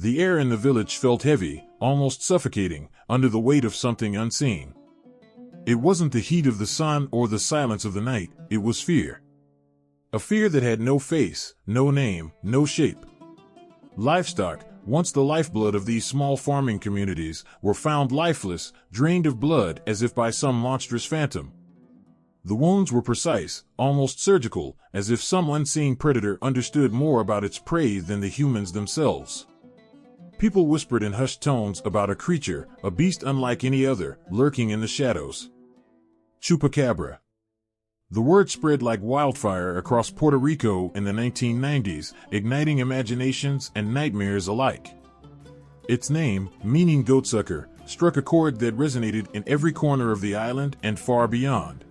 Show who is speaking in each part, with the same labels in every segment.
Speaker 1: The air in the village felt heavy, almost suffocating, under the weight of something unseen. It wasn't the heat of the sun or the silence of the night, it was fear. A fear that had no face, no name, no shape. Livestock, once the lifeblood of these small farming communities, were found lifeless, drained of blood as if by some monstrous phantom. The wounds were precise, almost surgical, as if some unseen predator understood more about its prey than the humans themselves. People whispered in hushed tones about a creature, a beast unlike any other, lurking in the shadows. Chupacabra. The word spread like wildfire across Puerto Rico in the 1990s, igniting imaginations and nightmares alike. Its name, meaning goatsucker, struck a chord that resonated in every corner of the island and far beyond.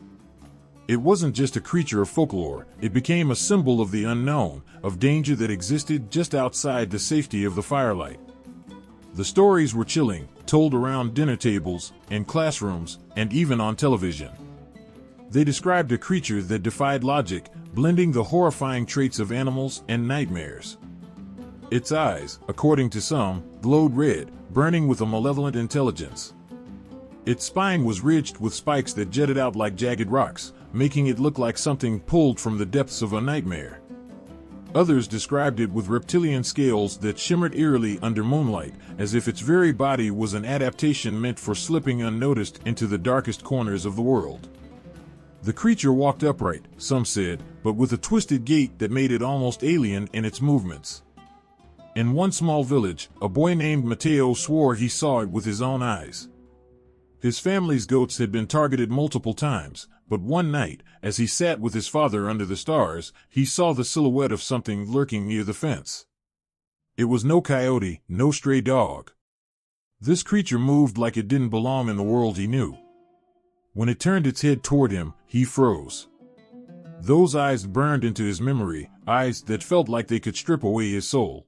Speaker 1: It wasn't just a creature of folklore, it became a symbol of the unknown, of danger that existed just outside the safety of the firelight. The stories were chilling, told around dinner tables, in classrooms, and even on television. They described a creature that defied logic, blending the horrifying traits of animals and nightmares. Its eyes, according to some, glowed red, burning with a malevolent intelligence. Its spine was ridged with spikes that jutted out like jagged rocks, making it look like something pulled from the depths of a nightmare. Others described it with reptilian scales that shimmered eerily under moonlight, as if its very body was an adaptation meant for slipping unnoticed into the darkest corners of the world. The creature walked upright, some said, but with a twisted gait that made it almost alien in its movements. In one small village, a boy named Mateo swore he saw it with his own eyes. His family's goats had been targeted multiple times, but one night, as he sat with his father under the stars, he saw the silhouette of something lurking near the fence. It was no coyote, no stray dog. This creature moved like it didn't belong in the world he knew. When it turned its head toward him, he froze. Those eyes burned into his memory, eyes that felt like they could strip away his soul.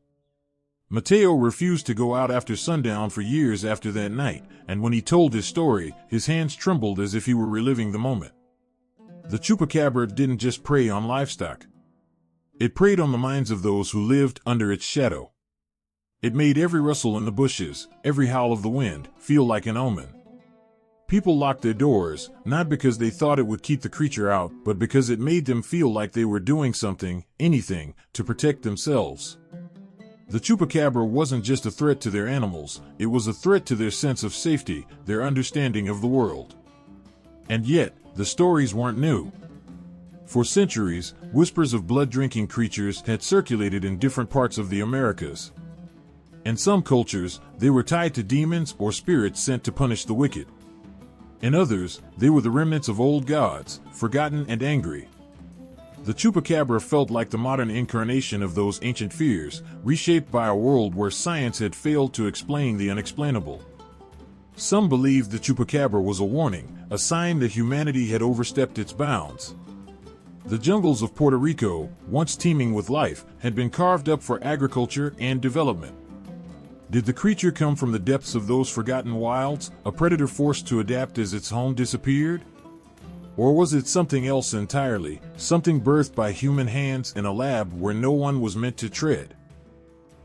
Speaker 1: Mateo refused to go out after sundown for years after that night, and when he told his story, his hands trembled as if he were reliving the moment. The Chupacabra didn't just prey on livestock. It preyed on the minds of those who lived under its shadow. It made every rustle in the bushes, every howl of the wind, feel like an omen. People locked their doors, not because they thought it would keep the creature out, but because it made them feel like they were doing something, anything, to protect themselves. The Chupacabra wasn't just a threat to their animals, it was a threat to their sense of safety, their understanding of the world. And yet, the stories weren't new. For centuries, whispers of blood-drinking creatures had circulated in different parts of the Americas. In some cultures, they were tied to demons or spirits sent to punish the wicked. In others, they were the remnants of old gods, forgotten and angry. The Chupacabra felt like the modern incarnation of those ancient fears, reshaped by a world where science had failed to explain the unexplainable. Some believed the Chupacabra was a warning, a sign that humanity had overstepped its bounds. The jungles of Puerto Rico, once teeming with life, had been carved up for agriculture and development. Did the creature come from the depths of those forgotten wilds, a predator forced to adapt as its home disappeared? Or was it something else entirely, something birthed by human hands in a lab where no one was meant to tread?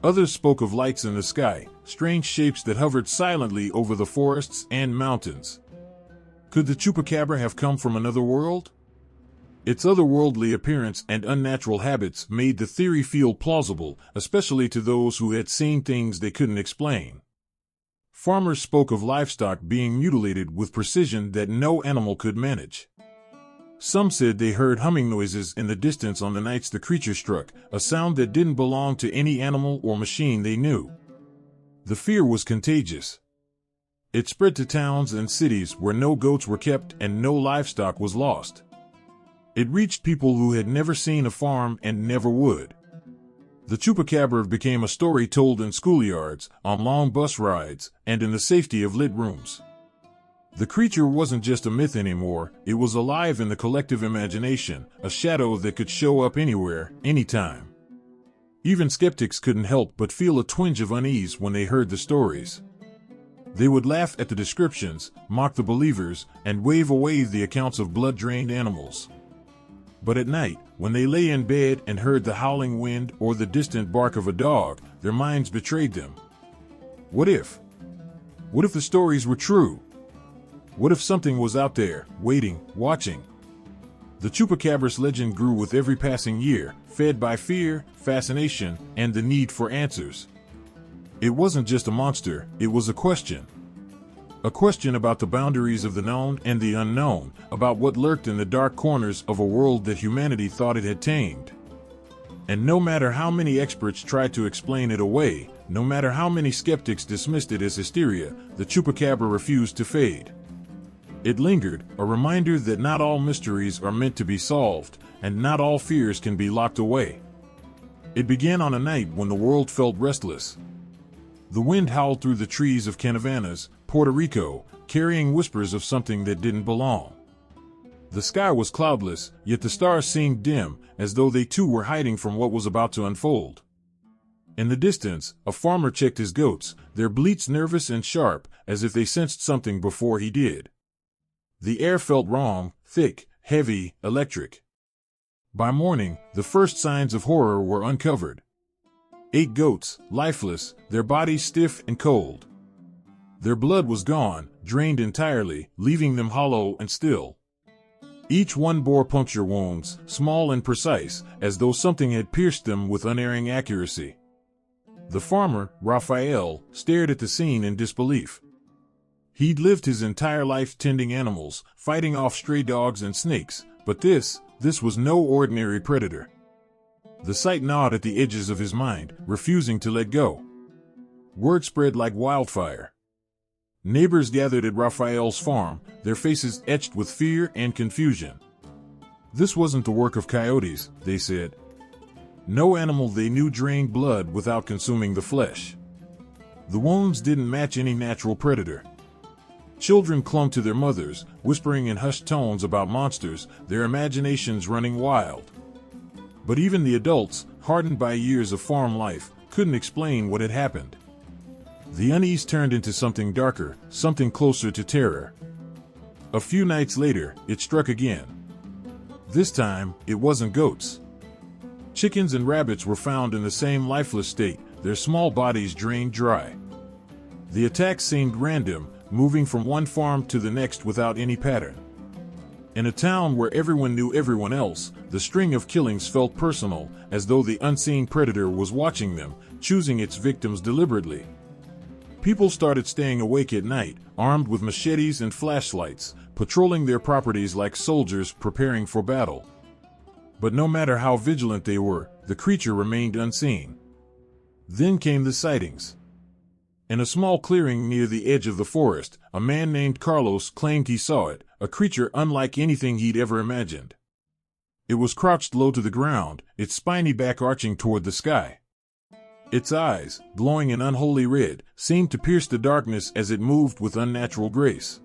Speaker 1: Others spoke of lights in the sky, strange shapes that hovered silently over the forests and mountains. Could the Chupacabra have come from another world? Its otherworldly appearance and unnatural habits made the theory feel plausible, especially to those who had seen things they couldn't explain. Farmers spoke of livestock being mutilated with precision that no animal could manage. Some said they heard humming noises in the distance on the nights the creature struck, a sound that didn't belong to any animal or machine they knew. The fear was contagious. It spread to towns and cities where no goats were kept and no livestock was lost. It reached people who had never seen a farm and never would. The Chupacabra became a story told in schoolyards, on long bus rides, and in the safety of lit rooms. The creature wasn't just a myth anymore, it was alive in the collective imagination, a shadow that could show up anywhere, anytime. Even skeptics couldn't help but feel a twinge of unease when they heard the stories. They would laugh at the descriptions, mock the believers, and wave away the accounts of blood-drained animals. But at night, when they lay in bed and heard the howling wind or the distant bark of a dog, their minds betrayed them. What if? What if the stories were true? What if something was out there, waiting, watching? The Chupacabra's legend grew with every passing year, fed by fear, fascination, and the need for answers. It wasn't just a monster, it was a question. A question about the boundaries of the known and the unknown, about what lurked in the dark corners of a world that humanity thought it had tamed. And no matter how many experts tried to explain it away, no matter how many skeptics dismissed it as hysteria, the Chupacabra refused to fade. It lingered, a reminder that not all mysteries are meant to be solved, and not all fears can be locked away. It began on a night when the world felt restless. The wind howled through the trees of Canavanas, Puerto Rico, carrying whispers of something that didn't belong. The sky was cloudless, yet the stars seemed dim, as though they too were hiding from what was about to unfold. In the distance, a farmer checked his goats, their bleats nervous and sharp, as if they sensed something before he did. The air felt wrong, thick, heavy, electric. By morning, the first signs of horror were uncovered. 8 goats, lifeless, their bodies stiff and cold. Their blood was gone, drained entirely, leaving them hollow and still. Each one bore puncture wounds, small and precise, as though something had pierced them with unerring accuracy. The farmer, Raphael, stared at the scene in disbelief. He'd lived his entire life tending animals, fighting off stray dogs and snakes, but this was no ordinary predator. The sight gnawed at the edges of his mind, refusing to let go. Word spread like wildfire. Neighbors gathered at Raphael's farm, their faces etched with fear and confusion. This wasn't the work of coyotes, they said. No animal they knew drained blood without consuming the flesh. The wounds didn't match any natural predator. Children clung to their mothers, whispering in hushed tones about monsters, their imaginations running wild. But even the adults, hardened by years of farm life, couldn't explain what had happened. The unease turned into something darker, something closer to terror. A few nights later, it struck again. This time, it wasn't goats. Chickens and rabbits were found in the same lifeless state, their small bodies drained dry. The attacks seemed random, moving from one farm to the next without any pattern. In a town where everyone knew everyone else, the string of killings felt personal, as though the unseen predator was watching them, choosing its victims deliberately. People started staying awake at night, armed with machetes and flashlights, patrolling their properties like soldiers preparing for battle. But no matter how vigilant they were, the creature remained unseen. Then came the sightings. In a small clearing near the edge of the forest, a man named Carlos claimed he saw it, a creature unlike anything he'd ever imagined. It was crouched low to the ground, its spiny back arching toward the sky. Its eyes, glowing an unholy red, seemed to pierce the darkness as it moved with unnatural grace.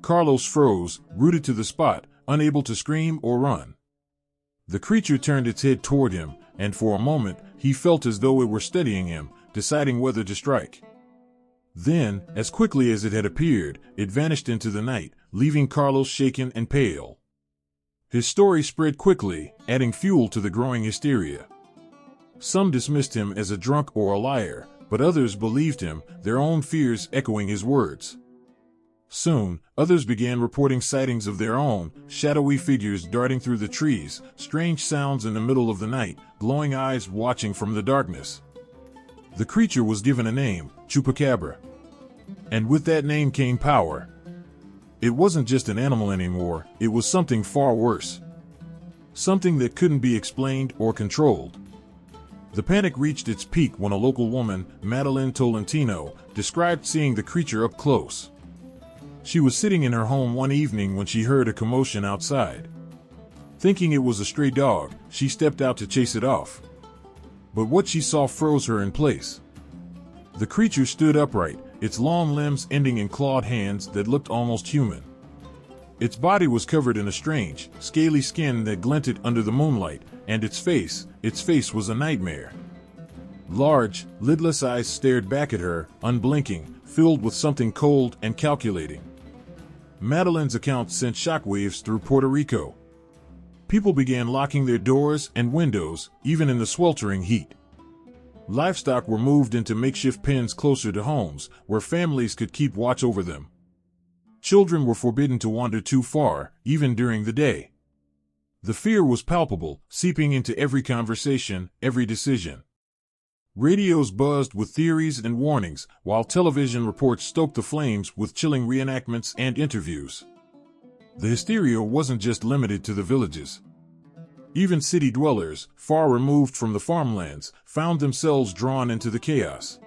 Speaker 1: Carlos froze, rooted to the spot, unable to scream or run. The creature turned its head toward him, and for a moment, he felt as though it were studying him, deciding whether to strike. Then, as quickly as it had appeared, it vanished into the night, leaving Carlos shaken and pale. His story spread quickly, adding fuel to the growing hysteria. Some dismissed him as a drunk or a liar, but others believed him, their own fears echoing his words. Soon, others began reporting sightings of their own, shadowy figures darting through the trees, strange sounds in the middle of the night, glowing eyes watching from the darkness. The creature was given a name, Chupacabra. And with that name came power. It wasn't just an animal anymore, it was something far worse. Something that couldn't be explained or controlled. The panic reached its peak when a local woman, Madeline Tolentino, described seeing the creature up close. She was sitting in her home one evening when she heard a commotion outside. Thinking it was a stray dog, she stepped out to chase it off. But what she saw froze her in place. The creature stood upright, its long limbs ending in clawed hands that looked almost human. Its body was covered in a strange, scaly skin that glinted under the moonlight, and its face was a nightmare. Large, lidless eyes stared back at her, unblinking, filled with something cold and calculating. Madeline's account sent shockwaves through Puerto Rico. People began locking their doors and windows, even in the sweltering heat. Livestock were moved into makeshift pens closer to homes, where families could keep watch over them. Children were forbidden to wander too far, even during the day. The fear was palpable, seeping into every conversation, every decision. Radios buzzed with theories and warnings, while television reports stoked the flames with chilling reenactments and interviews. The hysteria wasn't just limited to the villages. Even city dwellers, far removed from the farmlands, found themselves drawn into the chaos.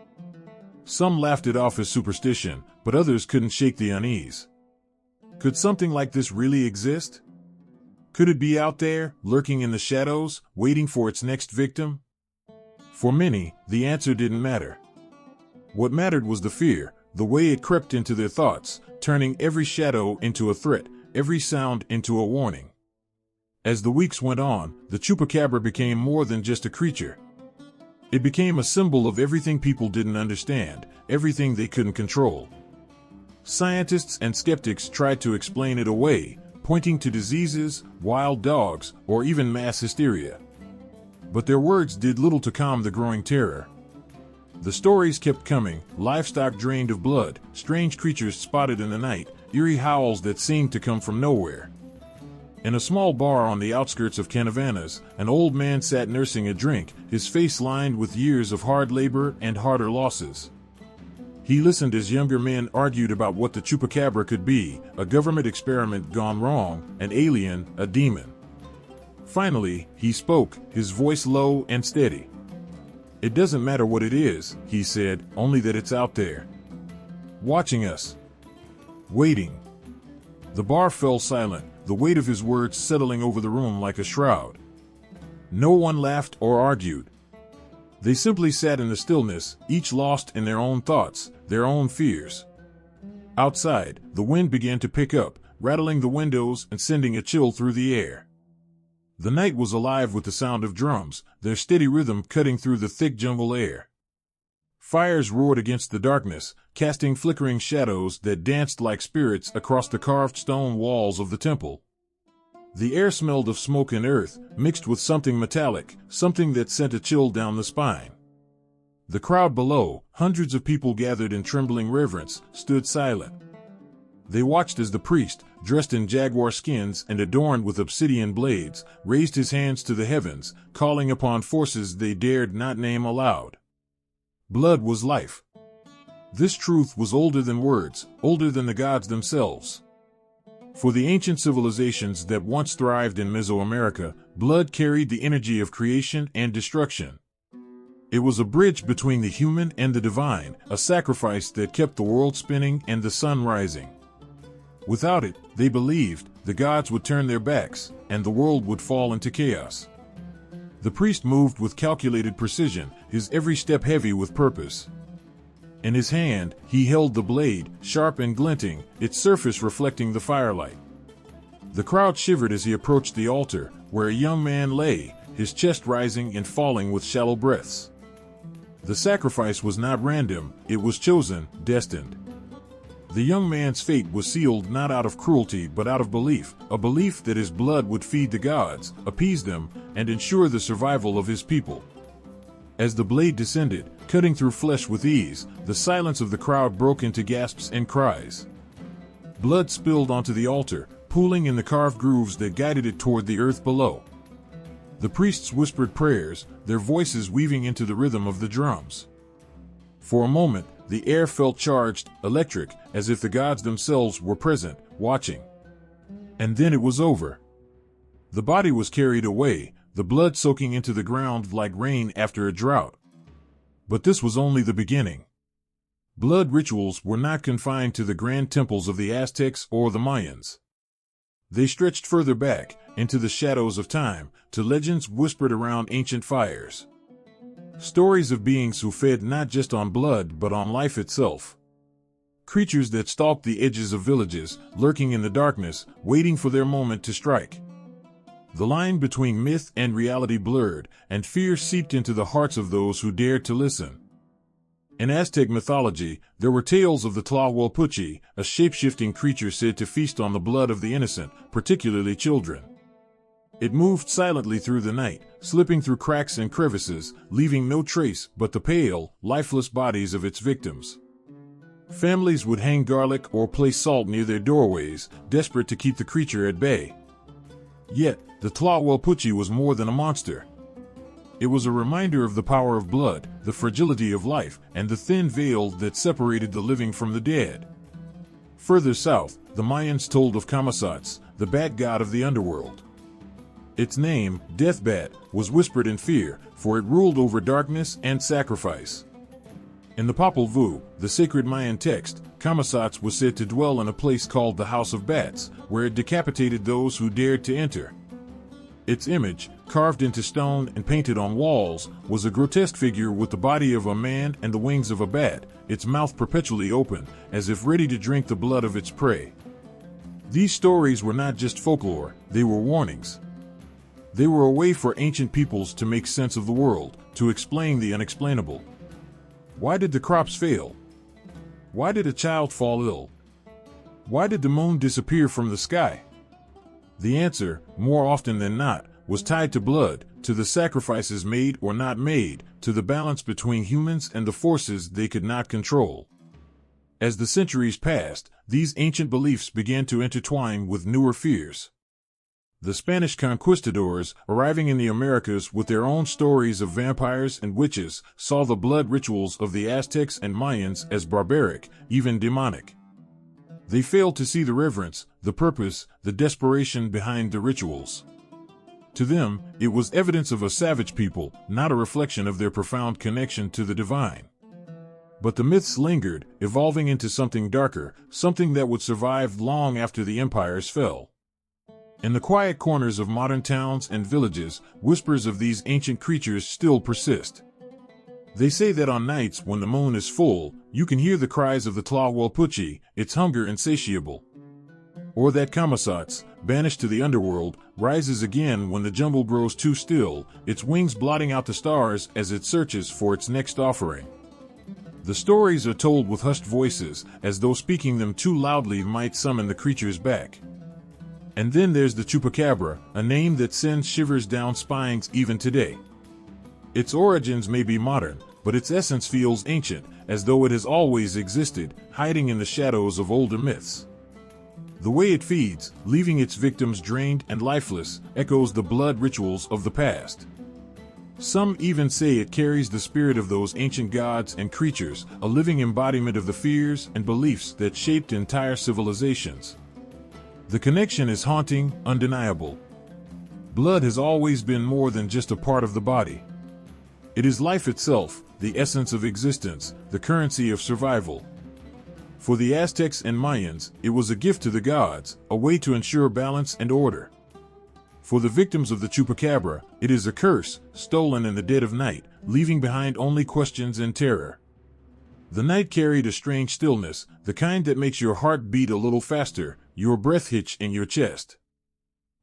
Speaker 1: Some laughed it off as superstition, but others couldn't shake the unease. Could something like this really exist? Could it be out there, lurking in the shadows, waiting for its next victim? For many, the answer didn't matter. What mattered was the fear, the way it crept into their thoughts, turning every shadow into a threat, every sound into a warning. As the weeks went on, the Chupacabra became more than just a creature. It became a symbol of everything people didn't understand, everything they couldn't control. Scientists and skeptics tried to explain it away, pointing to diseases, wild dogs, or even mass hysteria. But their words did little to calm the growing terror. The stories kept coming, livestock drained of blood, strange creatures spotted in the night, eerie howls that seemed to come from nowhere. In a small bar on the outskirts of Canavanas, an old man sat nursing a drink, his face lined with years of hard labor and harder losses. He listened as younger men argued about what the Chupacabra could be, a government experiment gone wrong, an alien, a demon. Finally, he spoke, his voice low and steady. "It doesn't matter what it is," he said, "only that it's out there. Watching us. Waiting." The bar fell silent, the weight of his words settling over the room like a shroud. No one laughed or argued. They simply sat in the stillness, each lost in their own thoughts, their own fears. Outside, the wind began to pick up, rattling the windows and sending a chill through the air. The night was alive with the sound of drums, their steady rhythm cutting through the thick jungle air. Fires roared against the darkness, casting flickering shadows that danced like spirits across the carved stone walls of the temple. The air smelled of smoke and earth, mixed with something metallic, something that sent a chill down the spine. The crowd below, hundreds of people gathered in trembling reverence, stood silent. They watched as the priest, dressed in jaguar skins and adorned with obsidian blades, raised his hands to the heavens, calling upon forces they dared not name aloud. Blood was life. This truth was older than words, older than the gods themselves. For the ancient civilizations that once thrived in Mesoamerica, blood carried the energy of creation and destruction. It was a bridge between the human and the divine, a sacrifice that kept the world spinning and the sun rising. Without it, they believed, the gods would turn their backs, and the world would fall into chaos. The priest moved with calculated precision, his every step heavy with purpose. In his hand, he held the blade, sharp and glinting, its surface reflecting the firelight. The crowd shivered as he approached the altar, where a young man lay, his chest rising and falling with shallow breaths. The sacrifice was not random, it was chosen, destined. The young man's fate was sealed not out of cruelty but out of belief, a belief that his blood would feed the gods, appease them, and ensure the survival of his people. As the blade descended, cutting through flesh with ease, the silence of the crowd broke into gasps and cries. Blood spilled onto the altar, pooling in the carved grooves that guided it toward the earth below. The priests whispered prayers, their voices weaving into the rhythm of the drums. For a moment, the air felt charged, electric, as if the gods themselves were present, watching. And then it was over. The body was carried away, the blood soaking into the ground like rain after a drought. But this was only the beginning. Blood rituals were not confined to the grand temples of the Aztecs or the Mayans. They stretched further back, into the shadows of time, to legends whispered around ancient fires. Stories of beings who fed not just on blood but on life itself. Creatures that stalked the edges of villages, lurking in the darkness, waiting for their moment to strike. The line between myth and reality blurred, and fear seeped into the hearts of those who dared to listen. In Aztec mythology, there were tales of the Tlahuelpuchi, a shape-shifting creature said to feast on the blood of the innocent, particularly children. It moved silently through the night, slipping through cracks and crevices, leaving no trace but the pale, lifeless bodies of its victims. Families would hang garlic or place salt near their doorways, desperate to keep the creature at bay. Yet, the Tlawelpuchi was more than a monster. It was a reminder of the power of blood, the fragility of life, and the thin veil that separated the living from the dead. Further south, the Mayans told of Kamisats, the bat god of the underworld. Its name, Death Bat, was whispered in fear, for it ruled over darkness and sacrifice. In the Popol Vuh, the sacred Mayan text, Kamisats was said to dwell in a place called the House of Bats, where it decapitated those who dared to enter. Its image, carved into stone and painted on walls, was a grotesque figure with the body of a man and the wings of a bat, its mouth perpetually open, as if ready to drink the blood of its prey. These stories were not just folklore, they were warnings. They were a way for ancient peoples to make sense of the world, to explain the unexplainable. Why did the crops fail? Why did a child fall ill? Why did the moon disappear from the sky? The answer, more often than not, was tied to blood, to the sacrifices made or not made, to the balance between humans and the forces they could not control. As the centuries passed, these ancient beliefs began to intertwine with newer fears. The Spanish conquistadors, arriving in the Americas with their own stories of vampires and witches, saw the blood rituals of the Aztecs and Mayans as barbaric, even demonic. They failed to see the reverence, the purpose, the desperation behind the rituals. To them, it was evidence of a savage people, not a reflection of their profound connection to the divine. But the myths lingered, evolving into something darker, something that would survive long after the empires fell. In the quiet corners of modern towns and villages, whispers of these ancient creatures still persist. They say that on nights when the moon is full, you can hear the cries of the Tlawelpuchi, its hunger insatiable. Or that Kamisats, banished to the underworld, rises again when the jungle grows too still, its wings blotting out the stars as it searches for its next offering. The stories are told with hushed voices, as though speaking them too loudly might summon the creatures back. And then there's the Chupacabra, a name that sends shivers down spines even today. Its origins may be modern, but its essence feels ancient, as though it has always existed, hiding in the shadows of older myths. The way it feeds, leaving its victims drained and lifeless, echoes the blood rituals of the past. Some even say it carries the spirit of those ancient gods and creatures, a living embodiment of the fears and beliefs that shaped entire civilizations. The connection is haunting, undeniable. Blood has always been more than just a part of the body. It is life itself, the essence of existence, the currency of survival. For the Aztecs and Mayans, it was a gift to the gods, a way to ensure balance and order. For the victims of the Chupacabra, it is a curse, stolen in the dead of night, leaving behind only questions and terror. The night carried a strange stillness, the kind that makes your heart beat a little faster, your breath hitch in your chest.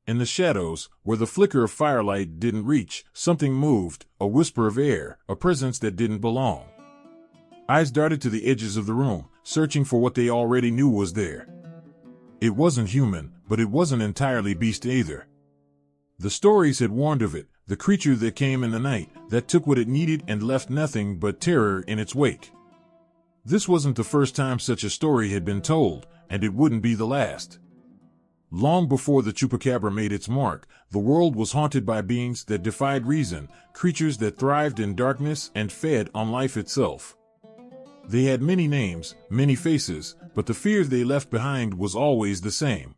Speaker 1: In the shadows, where the flicker of firelight didn't reach, something moved, a whisper of air, a presence that didn't belong. Eyes darted to the edges of the room, searching for what they already knew was there. It wasn't human, but it wasn't entirely beast either. The stories had warned of it, the creature that came in the night, that took what it needed and left nothing but terror in its wake. This wasn't the first time such a story had been told, and it wouldn't be the last. Long before the Chupacabra made its mark, the world was haunted by beings that defied reason, creatures that thrived in darkness and fed on life itself. They had many names, many faces, but the fear they left behind was always the same.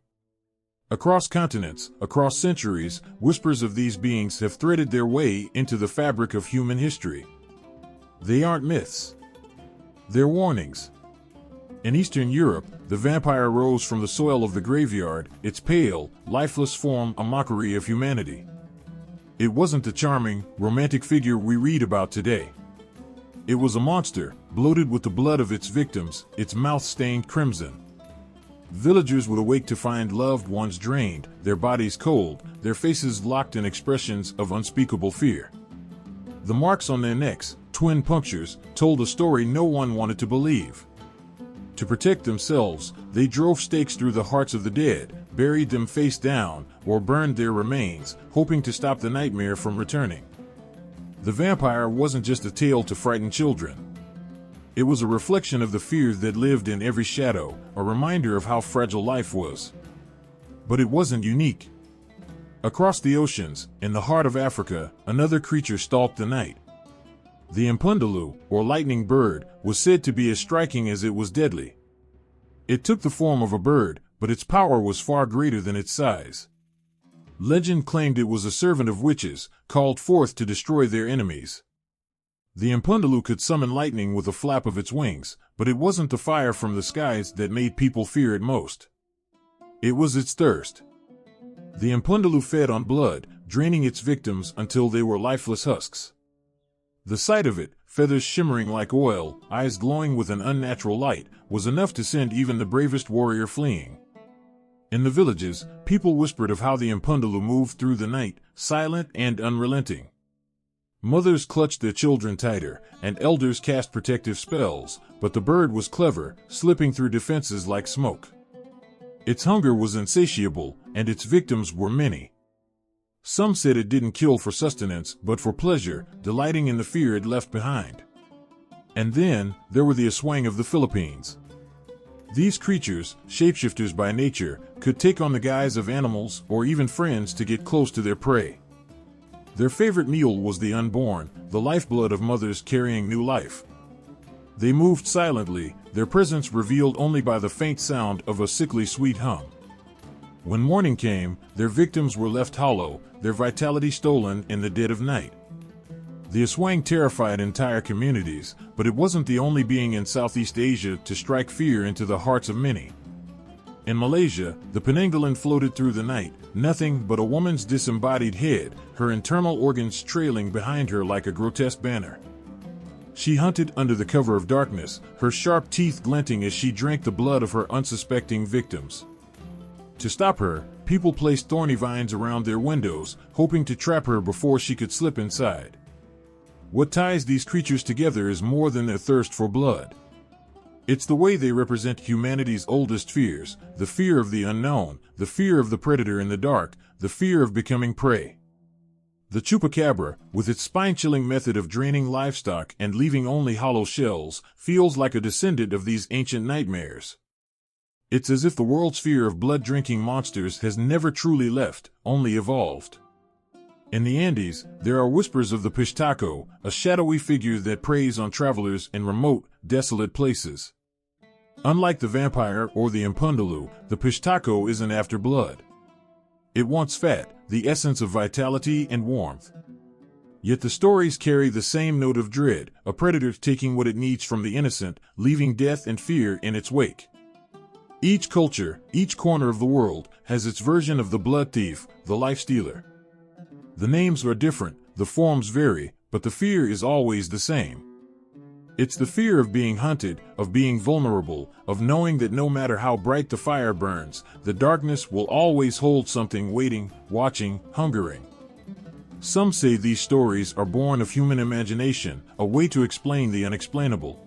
Speaker 1: Across continents, across centuries, whispers of these beings have threaded their way into the fabric of human history. They aren't myths. They're warnings. In Eastern Europe, the vampire rose from the soil of the graveyard, its pale, lifeless form a mockery of humanity. It wasn't the charming, romantic figure we read about today. It was a monster, bloated with the blood of its victims, its mouth stained crimson. Villagers would awake to find loved ones drained, their bodies cold, their faces locked in expressions of unspeakable fear. The marks on their necks, twin punctures, told a story no one wanted to believe. To protect themselves, they drove stakes through the hearts of the dead, buried them face down, or burned their remains, hoping to stop the nightmare from returning. The vampire wasn't just a tale to frighten children. It was a reflection of the fear that lived in every shadow, a reminder of how fragile life was. But it wasn't unique. Across the oceans, in the heart of Africa, another creature stalked the night. The impundulu, or lightning bird, was said to be as striking as it was deadly. It took the form of a bird, but its power was far greater than its size. Legend claimed it was a servant of witches, called forth to destroy their enemies. The impundulu could summon lightning with a flap of its wings, but it wasn't the fire from the skies that made people fear it most. It was its thirst. The impundulu fed on blood, draining its victims until they were lifeless husks. The sight of it, feathers shimmering like oil, eyes glowing with an unnatural light, was enough to send even the bravest warrior fleeing. In the villages, people whispered of how the impundulu moved through the night, silent and unrelenting. Mothers clutched their children tighter, and elders cast protective spells, but the bird was clever, slipping through defenses like smoke. Its hunger was insatiable, and its victims were many. Some said it didn't kill for sustenance, but for pleasure, delighting in the fear it left behind. And then, there were the aswang of the Philippines. These creatures, shapeshifters by nature, could take on the guise of animals or even friends to get close to their prey. Their favorite meal was the unborn, the lifeblood of mothers carrying new life. They moved silently, their presence revealed only by the faint sound of a sickly sweet hum. When morning came, their victims were left hollow, their vitality stolen in the dead of night. The aswang terrified entire communities, but it wasn't the only being in Southeast Asia to strike fear into the hearts of many. In Malaysia, the penanggalan floated through the night, nothing but a woman's disembodied head, her internal organs trailing behind her like a grotesque banner. She hunted under the cover of darkness, her sharp teeth glinting as she drank the blood of her unsuspecting victims. To stop her, people placed thorny vines around their windows, hoping to trap her before she could slip inside. What ties these creatures together is more than their thirst for blood. It's the way they represent humanity's oldest fears, the fear of the unknown, the fear of the predator in the dark, the fear of becoming prey. The Chupacabra, with its spine-chilling method of draining livestock and leaving only hollow shells, feels like a descendant of these ancient nightmares. It's as if the world's fear of blood-drinking monsters has never truly left, only evolved. In the Andes, there are whispers of the Pishtaco, a shadowy figure that preys on travelers in remote, desolate places. Unlike the vampire or the impundulu, the Pishtaco isn't after blood. It wants fat, the essence of vitality and warmth. Yet the stories carry the same note of dread, a predator taking what it needs from the innocent, leaving death and fear in its wake. Each culture, each corner of the world, has its version of the blood thief, the life stealer. The names are different, the forms vary, but the fear is always the same. It's the fear of being hunted, of being vulnerable, of knowing that no matter how bright the fire burns, the darkness will always hold something waiting, watching, hungering. Some say these stories are born of human imagination, a way to explain the unexplainable.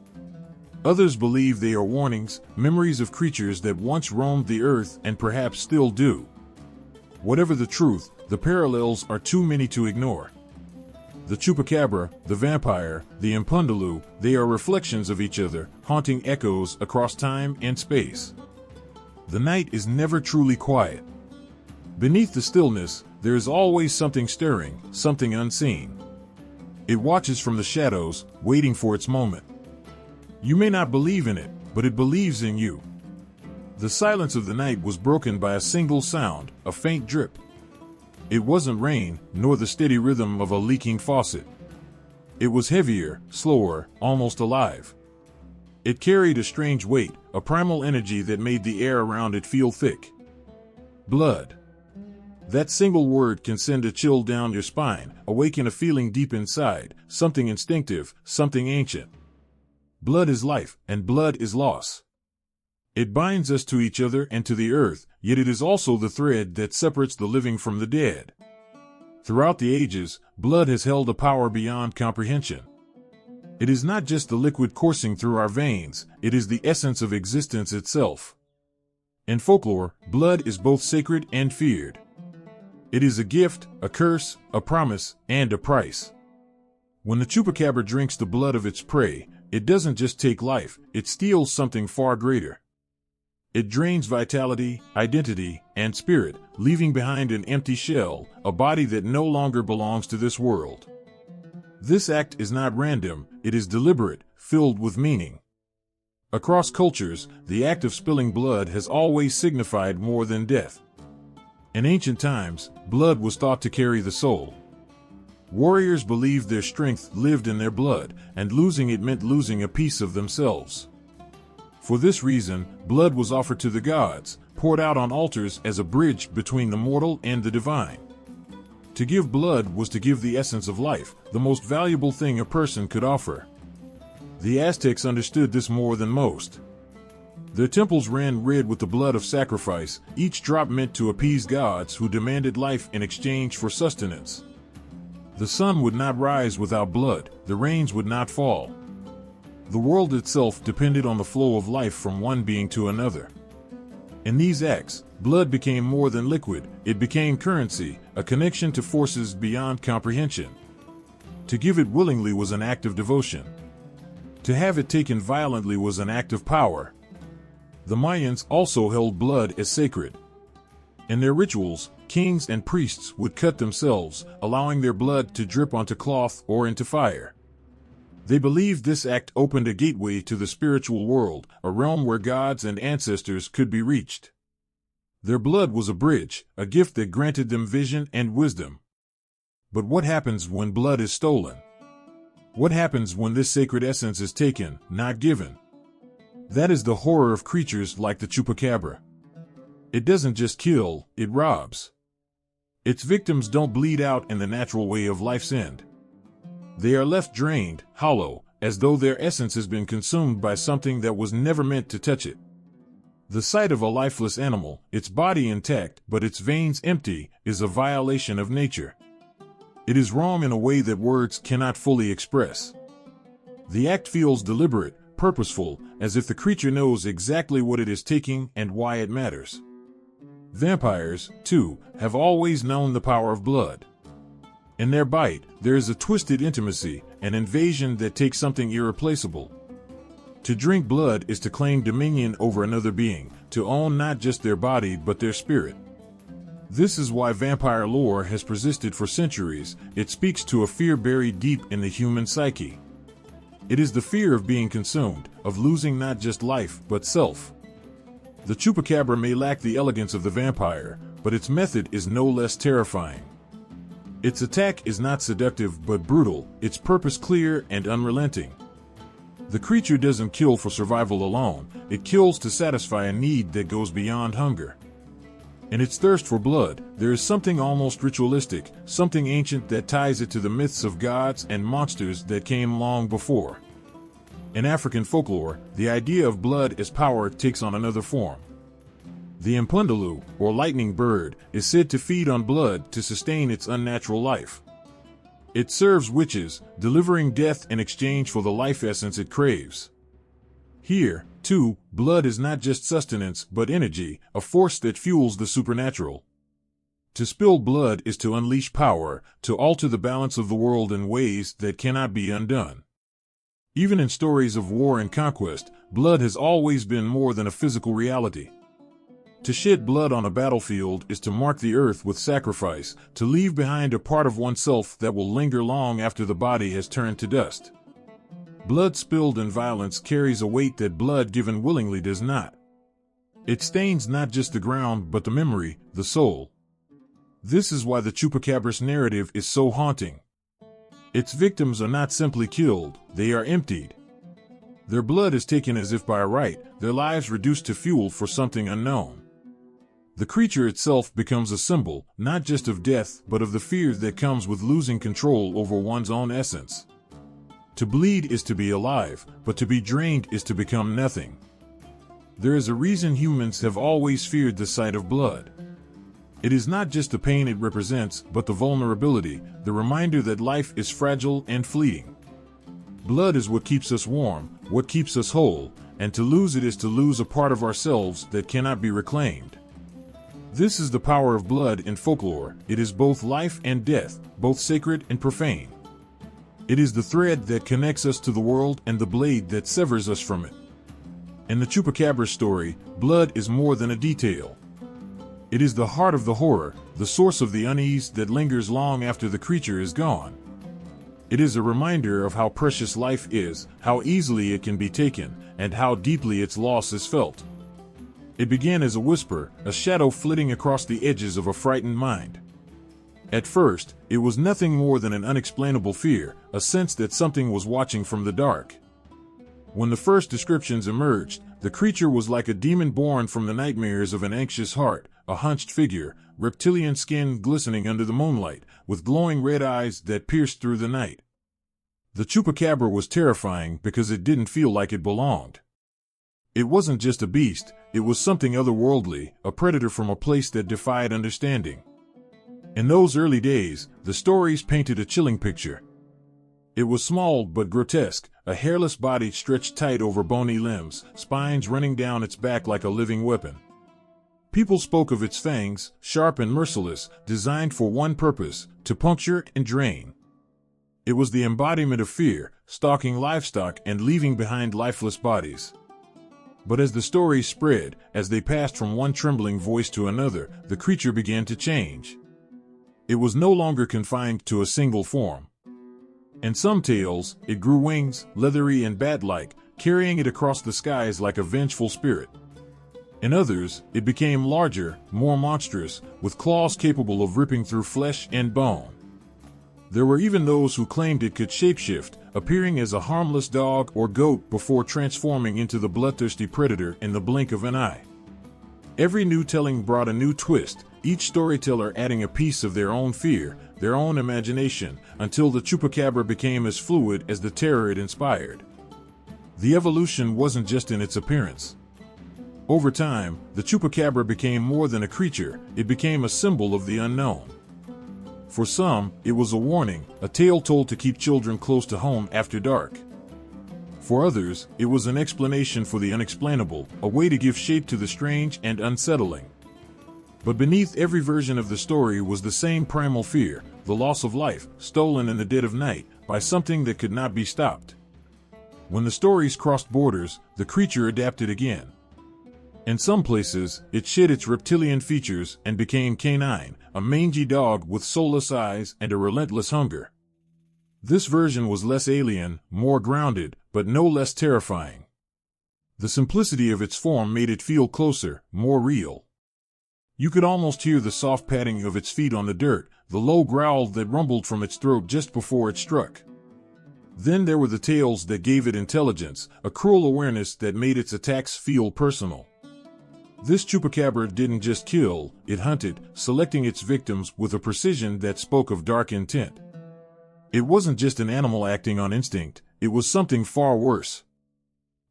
Speaker 1: Others believe they are warnings, memories of creatures that once roamed the earth and perhaps still do. Whatever the truth, the parallels are too many to ignore. The Chupacabra, the vampire, the impundulu, they are reflections of each other, haunting echoes across time and space. The night is never truly quiet. Beneath the stillness, there is always something stirring, something unseen. It watches from the shadows, waiting for its moment. You may not believe in it, but it believes in you. The silence of the night was broken by a single sound, a faint drip. It wasn't rain, nor the steady rhythm of a leaking faucet. It was heavier, slower, almost alive. It carried a strange weight, a primal energy that made the air around it feel thick. Blood. That single word can send a chill down your spine, awaken a feeling deep inside, something instinctive, something ancient. Blood is life, and blood is loss. It binds us to each other and to the earth, yet it is also the thread that separates the living from the dead. Throughout the ages, blood has held a power beyond comprehension. It is not just the liquid coursing through our veins, it is the essence of existence itself. In folklore, blood is both sacred and feared. It is a gift, a curse, a promise, and a price. When the chupacabra drinks the blood of its prey, it doesn't just take life, it steals something far greater. It drains vitality, identity, and spirit, leaving behind an empty shell, a body that no longer belongs to this world. This act is not random, it is deliberate, filled with meaning. Across cultures, the act of spilling blood has always signified more than death. In ancient times, blood was thought to carry the soul. Warriors believed their strength lived in their blood, and losing it meant losing a piece of themselves. For this reason, blood was offered to the gods, poured out on altars as a bridge between the mortal and the divine. To give blood was to give the essence of life, the most valuable thing a person could offer. The Aztecs understood this more than most. Their temples ran red with the blood of sacrifice, each drop meant to appease gods who demanded life in exchange for sustenance. The sun would not rise without blood, the rains would not fall. The world itself depended on the flow of life from one being to another. In these acts, blood became more than liquid, it became currency, a connection to forces beyond comprehension. To give it willingly was an act of devotion. To have it taken violently was an act of power. The Mayans also held blood as sacred. In their rituals, kings and priests would cut themselves, allowing their blood to drip onto cloth or into fire. They believed this act opened a gateway to the spiritual world, a realm where gods and ancestors could be reached. Their blood was a bridge, a gift that granted them vision and wisdom. But what happens when blood is stolen? What happens when this sacred essence is taken, not given? That is the horror of creatures like the chupacabra. It doesn't just kill, it robs. Its victims don't bleed out in the natural way of life's end. They are left drained, hollow, as though their essence has been consumed by something that was never meant to touch it. The sight of a lifeless animal, its body intact but its veins empty, is a violation of nature. It is wrong in a way that words cannot fully express. The act feels deliberate, purposeful, as if the creature knows exactly what it is taking and why it matters. Vampires, too, have always known the power of blood. In their bite, there is a twisted intimacy, an invasion that takes something irreplaceable. To drink blood is to claim dominion over another being, to own not just their body but their spirit. This is why vampire lore has persisted for centuries. It speaks to a fear buried deep in the human psyche. It is the fear of being consumed, of losing not just life but self. The chupacabra may lack the elegance of the vampire, but its method is no less terrifying. Its attack is not seductive but brutal, its purpose clear and unrelenting. The creature doesn't kill for survival alone, it kills to satisfy a need that goes beyond hunger. In its thirst for blood, there is something almost ritualistic, something ancient that ties it to the myths of gods and monsters that came long before. In African folklore, the idea of blood as power takes on another form. The impundulu, or lightning bird, is said to feed on blood to sustain its unnatural life. It serves witches, delivering death in exchange for the life essence it craves. Here, too, blood is not just sustenance but energy, a force that fuels the supernatural. To spill blood is to unleash power, to alter the balance of the world in ways that cannot be undone. Even in stories of war and conquest, blood has always been more than a physical reality. To shed blood on a battlefield is to mark the earth with sacrifice, to leave behind a part of oneself that will linger long after the body has turned to dust. Blood spilled in violence carries a weight that blood given willingly does not. It stains not just the ground but the memory, the soul. This is why the chupacabra's narrative is so haunting. Its victims are not simply killed, they are emptied. Their blood is taken as if by right, their lives reduced to fuel for something unknown. The creature itself becomes a symbol, not just of death, but of the fear that comes with losing control over one's own essence. To bleed is to be alive, but to be drained is to become nothing. There is a reason humans have always feared the sight of blood. It is not just the pain it represents, but the vulnerability, the reminder that life is fragile and fleeting. Blood is what keeps us warm, what keeps us whole, and to lose it is to lose a part of ourselves that cannot be reclaimed. This is the power of blood in folklore. It is both life and death, both sacred and profane. It is the thread that connects us to the world and the blade that severs us from it. In the Chupacabra story, blood is more than a detail. It is the heart of the horror, the source of the unease that lingers long after the creature is gone. It is a reminder of how precious life is, how easily it can be taken, and how deeply its loss is felt. It began as a whisper, a shadow flitting across the edges of a frightened mind. At first, it was nothing more than an unexplainable fear, a sense that something was watching from the dark. When the first descriptions emerged, the creature was like a demon born from the nightmares of an anxious heart, a hunched figure, reptilian skin glistening under the moonlight, with glowing red eyes that pierced through the night. The Chupacabra was terrifying because it didn't feel like it belonged. It wasn't just a beast, it was something otherworldly, a predator from a place that defied understanding. In those early days, the stories painted a chilling picture. It was small but grotesque, a hairless body stretched tight over bony limbs, spines running down its back like a living weapon. People spoke of its fangs, sharp and merciless, designed for one purpose, to puncture and drain. It was the embodiment of fear, stalking livestock and leaving behind lifeless bodies. But as the stories spread, as they passed from one trembling voice to another, the creature began to change. It was no longer confined to a single form. In some tales, it grew wings, leathery and bat-like, carrying it across the skies like a vengeful spirit. In others, it became larger, more monstrous, with claws capable of ripping through flesh and bone. There were even those who claimed it could shapeshift, appearing as a harmless dog or goat before transforming into the bloodthirsty predator in the blink of an eye. Every new telling brought a new twist, each storyteller adding a piece of their own fear, their own imagination, until the Chupacabra became as fluid as the terror it inspired. The evolution wasn't just in its appearance. Over time, the Chupacabra became more than a creature, it became a symbol of the unknown. For some, it was a warning, a tale told to keep children close to home after dark. For others, it was an explanation for the unexplainable, a way to give shape to the strange and unsettling. But beneath every version of the story was the same primal fear, the loss of life, stolen in the dead of night, by something that could not be stopped. When the stories crossed borders, the creature adapted again. In some places, it shed its reptilian features and became canine, a mangy dog with soulless eyes and a relentless hunger. This version was less alien, more grounded, but no less terrifying. The simplicity of its form made it feel closer, more real. You could almost hear the soft padding of its feet on the dirt, the low growl that rumbled from its throat just before it struck. Then there were the tales that gave it intelligence, a cruel awareness that made its attacks feel personal. This Chupacabra didn't just kill, it hunted, selecting its victims with a precision that spoke of dark intent. It wasn't just an animal acting on instinct, it was something far worse.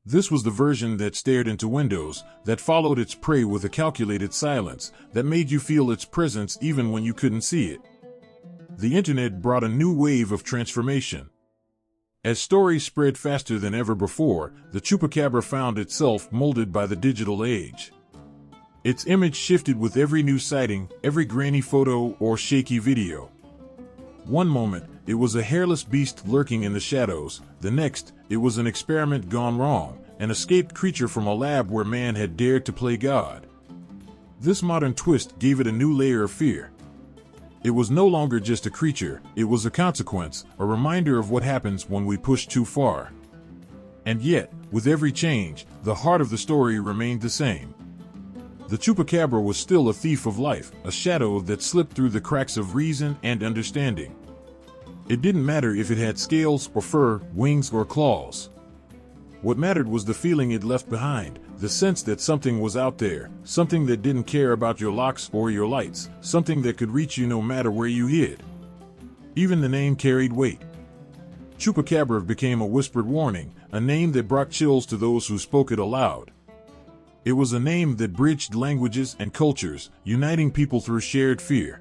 Speaker 1: This was the version that stared into windows, that followed its prey with a calculated silence, that made you feel its presence even when you couldn't see it. The internet brought a new wave of transformation. As stories spread faster than ever before, the Chupacabra found itself molded by the digital age. Its image shifted with every new sighting, every grainy photo or shaky video. One moment, it was a hairless beast lurking in the shadows. The next, it was an experiment gone wrong, an escaped creature from a lab where man had dared to play God. This modern twist gave it a new layer of fear. It was no longer just a creature, it was a consequence, a reminder of what happens when we push too far. And yet, with every change, the heart of the story remained the same. The Chupacabra was still a thief of life, a shadow that slipped through the cracks of reason and understanding. It didn't matter if it had scales or fur, wings or claws. What mattered was the feeling it left behind, the sense that something was out there, something that didn't care about your locks or your lights, something that could reach you no matter where you hid. Even the name carried weight. Chupacabra became a whispered warning, a name that brought chills to those who spoke it aloud. It was a name that bridged languages and cultures, uniting people through shared fear.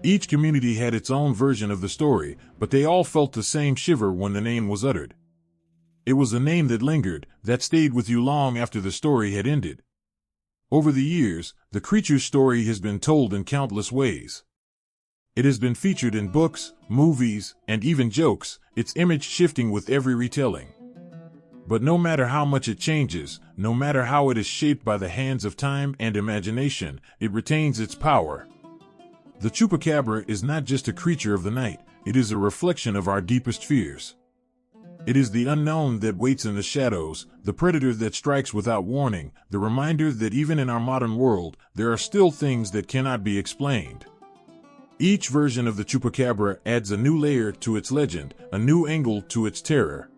Speaker 1: Each community had its own version of the story, but they all felt the same shiver when the name was uttered. It was a name that lingered, that stayed with you long after the story had ended. Over the years, the creature's story has been told in countless ways. It has been featured in books, movies, and even jokes, its image shifting with every retelling. But no matter how much it changes, no matter how it is shaped by the hands of time and imagination, it retains its power. The Chupacabra is not just a creature of the night, it is a reflection of our deepest fears. It is the unknown that waits in the shadows, the predator that strikes without warning, the reminder that even in our modern world, there are still things that cannot be explained. Each version of the Chupacabra adds a new layer to its legend, a new angle to its terror.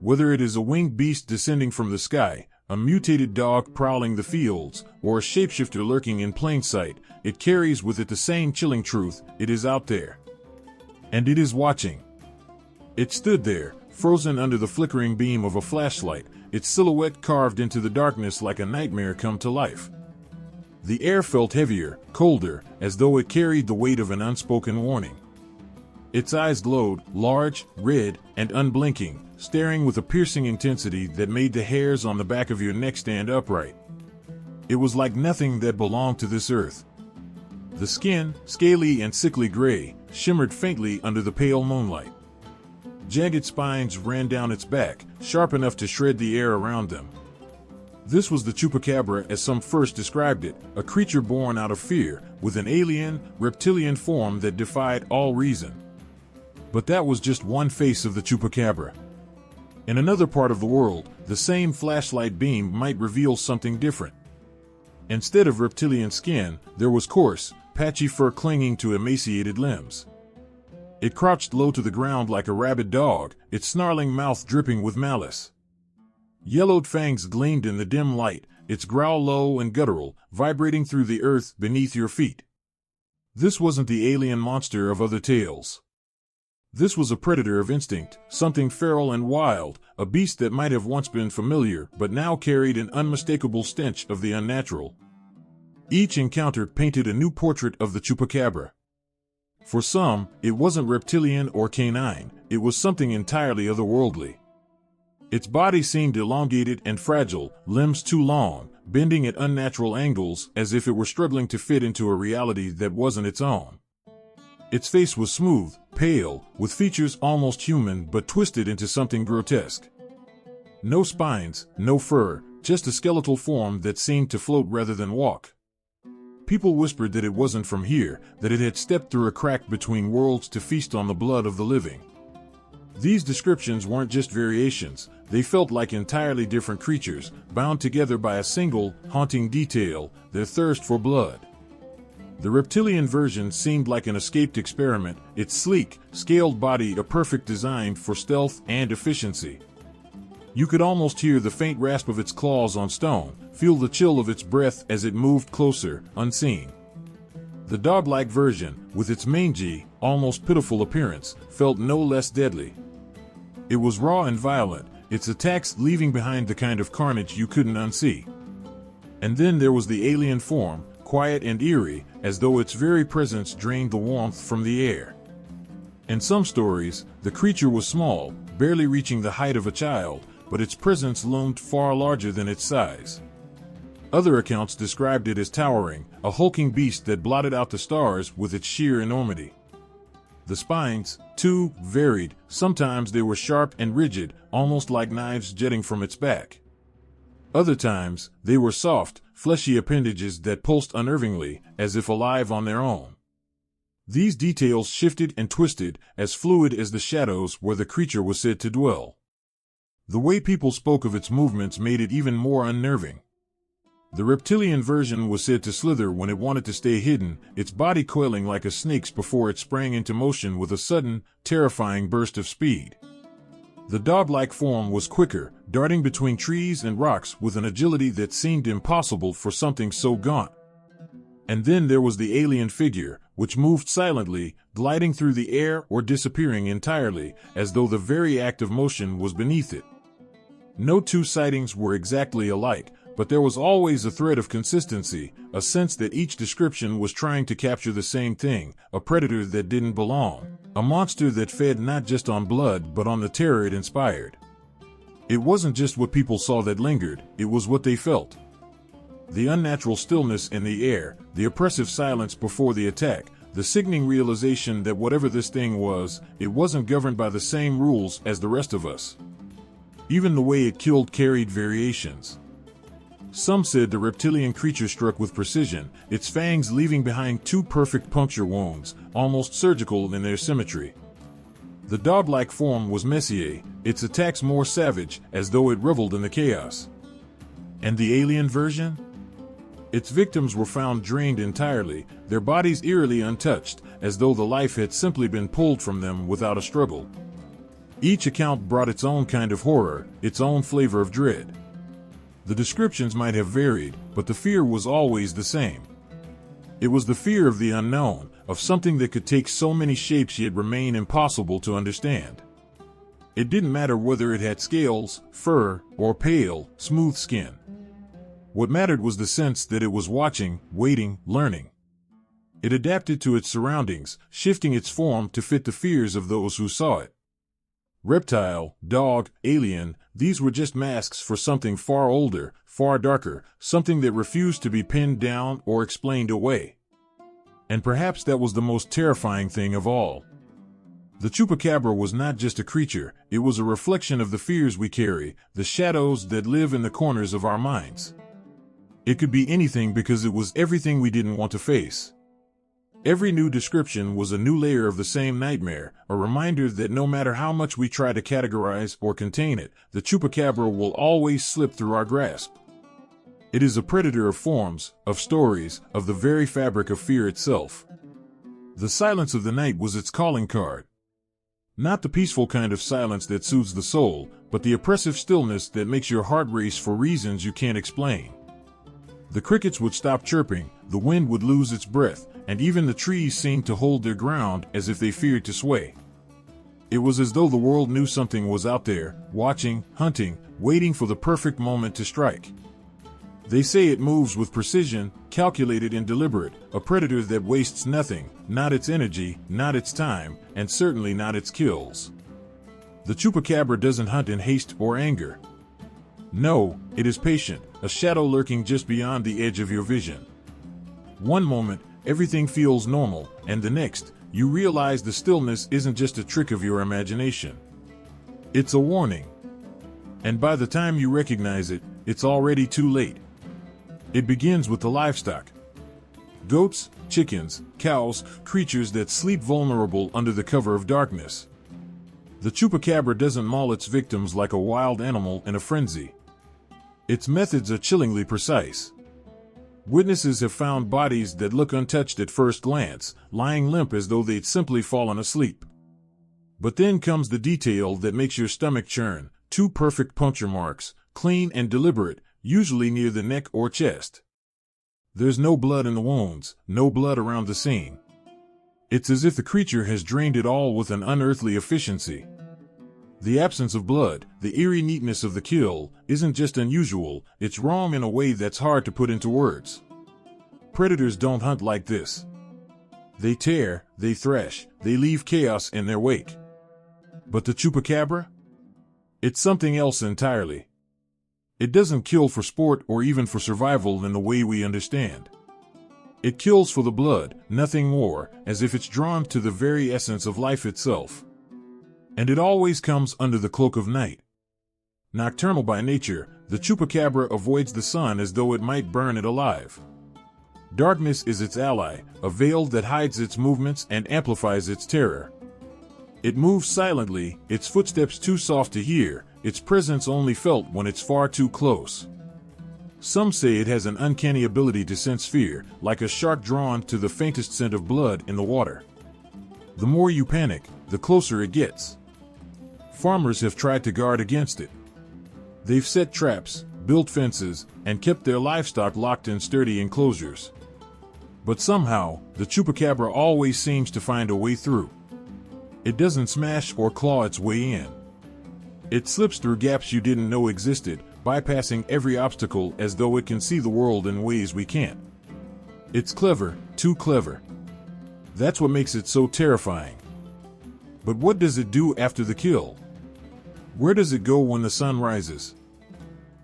Speaker 1: Whether it is a winged beast descending from the sky, a mutated dog prowling the fields, or a shapeshifter lurking in plain sight, it carries with it the same chilling truth: it is out there. And it is watching. It stood there, frozen under the flickering beam of a flashlight, its silhouette carved into the darkness like a nightmare come to life. The air felt heavier, colder, as though it carried the weight of an unspoken warning. Its eyes glowed, large, red, and unblinking, staring with a piercing intensity that made the hairs on the back of your neck stand upright. It was like nothing that belonged to this earth. The skin, scaly and sickly gray, shimmered faintly under the pale moonlight. Jagged spines ran down its back, sharp enough to shred the air around them. This was the Chupacabra as some first described it, a creature born out of fear, with an alien, reptilian form that defied all reason. But that was just one face of the Chupacabra. In another part of the world, the same flashlight beam might reveal something different. Instead of reptilian skin, there was coarse, patchy fur clinging to emaciated limbs. It crouched low to the ground like a rabid dog, its snarling mouth dripping with malice. Yellowed fangs gleamed in the dim light, its growl low and guttural, vibrating through the earth beneath your feet. This wasn't the alien monster of other tales. This was a predator of instinct, something feral and wild, a beast that might have once been familiar but now carried an unmistakable stench of the unnatural. Each encounter painted a new portrait of the Chupacabra. For some, it wasn't reptilian or canine, it was something entirely otherworldly. Its body seemed elongated and fragile, limbs too long, bending at unnatural angles as if it were struggling to fit into a reality that wasn't its own. Its face was smooth, pale, with features almost human but twisted into something grotesque. No spines, no fur, just a skeletal form that seemed to float rather than walk. People whispered that it wasn't from here, that it had stepped through a crack between worlds to feast on the blood of the living. These descriptions weren't just variations, they felt like entirely different creatures, bound together by a single, haunting detail: their thirst for blood. The reptilian version seemed like an escaped experiment, its sleek, scaled body a perfect design for stealth and efficiency. You could almost hear the faint rasp of its claws on stone, feel the chill of its breath as it moved closer, unseen. The dog-like version, with its mangy, almost pitiful appearance, felt no less deadly. It was raw and violent, its attacks leaving behind the kind of carnage you couldn't unsee. And then there was the alien form, quiet and eerie, as though its very presence drained the warmth from the air. In some stories, the creature was small, barely reaching the height of a child, but its presence loomed far larger than its size. Other accounts described it as towering, a hulking beast that blotted out the stars with its sheer enormity. The spines, too, varied. Sometimes they were sharp and rigid, almost like knives jutting from its back. Other times, they were soft, fleshy appendages that pulsed unnervingly, as if alive on their own. These details shifted and twisted, as fluid as the shadows where the creature was said to dwell. The way people spoke of its movements made it even more unnerving. The reptilian version was said to slither when it wanted to stay hidden, its body coiling like a snake's before it sprang into motion with a sudden, terrifying burst of speed. The dog-like form was quicker, darting between trees and rocks with an agility that seemed impossible for something so gaunt. And then there was the alien figure, which moved silently, gliding through the air or disappearing entirely, as though the very act of motion was beneath it. No two sightings were exactly alike, but there was always a thread of consistency, a sense that each description was trying to capture the same thing: a predator that didn't belong, a monster that fed not just on blood but on the terror it inspired. It wasn't just what people saw that lingered, it was what they felt. The unnatural stillness in the air, the oppressive silence before the attack, the sickening realization that whatever this thing was, it wasn't governed by the same rules as the rest of us. Even the way it killed carried variations. Some said the reptilian creature struck with precision, its fangs leaving behind 2 perfect puncture wounds, almost surgical in their symmetry. The dog-like form was messier, its attacks more savage, as though it reveled in the chaos. And the alien version? Its victims were found drained entirely, their bodies eerily untouched, as though the life had simply been pulled from them without a struggle. Each account brought its own kind of horror, its own flavor of dread. The descriptions might have varied, but the fear was always the same. It was the fear of the unknown, of something that could take so many shapes yet remain impossible to understand. It didn't matter whether it had scales, fur, or pale, smooth skin. What mattered was the sense that it was watching, waiting, learning. It adapted to its surroundings, shifting its form to fit the fears of those who saw it. Reptile, dog, alien, these were just masks for something far older, far darker, something that refused to be pinned down or explained away. And perhaps that was the most terrifying thing of all. The Chupacabra was not just a creature, it was a reflection of the fears we carry, the shadows that live in the corners of our minds. It could be anything because it was everything we didn't want to face. Every new description was a new layer of the same nightmare, a reminder that no matter how much we try to categorize or contain it, the Chupacabra will always slip through our grasp. It is a predator of forms, of stories, of the very fabric of fear itself. The silence of the night was its calling card. Not the peaceful kind of silence that soothes the soul, but the oppressive stillness that makes your heart race for reasons you can't explain. The crickets would stop chirping, the wind would lose its breath, and even the trees seemed to hold their ground as if they feared to sway. It was as though the world knew something was out there, watching, hunting, waiting for the perfect moment to strike. They say it moves with precision, calculated and deliberate, a predator that wastes nothing, not its energy, not its time, and certainly not its kills. The Chupacabra doesn't hunt in haste or anger. No, it is patient, a shadow lurking just beyond the edge of your vision. One moment, everything feels normal, and the next, you realize the stillness isn't just a trick of your imagination. It's a warning. And by the time you recognize it, it's already too late. It begins with the livestock. Goats, chickens, cows, creatures that sleep vulnerable under the cover of darkness. The Chupacabra doesn't maul its victims like a wild animal in a frenzy. Its methods are chillingly precise. Witnesses have found bodies that look untouched at first glance, lying limp as though they'd simply fallen asleep. But then comes the detail that makes your stomach churn, 2 perfect puncture marks, clean and deliberate, usually near the neck or chest. There's no blood in the wounds, no blood around the scene. It's as if the creature has drained it all with an unearthly efficiency. The absence of blood, the eerie neatness of the kill, isn't just unusual, it's wrong in a way that's hard to put into words. Predators don't hunt like this. They tear, they thrash, they leave chaos in their wake. But the Chupacabra? It's something else entirely. It doesn't kill for sport or even for survival in the way we understand. It kills for the blood, nothing more, as if it's drawn to the very essence of life itself. And it always comes under the cloak of night. Nocturnal by nature, the Chupacabra avoids the sun as though it might burn it alive. Darkness is its ally, a veil that hides its movements and amplifies its terror. It moves silently, its footsteps too soft to hear, its presence only felt when it's far too close. Some say it has an uncanny ability to sense fear, like a shark drawn to the faintest scent of blood in the water. The more you panic, the closer it gets. Farmers have tried to guard against it. They've set traps, built fences, and kept their livestock locked in sturdy enclosures. But somehow, the Chupacabra always seems to find a way through. It doesn't smash or claw its way in. It slips through gaps you didn't know existed, bypassing every obstacle as though it can see the world in ways we can't. It's clever, too clever. That's what makes it so terrifying. But what does it do after the kill? Where does it go when the sun rises?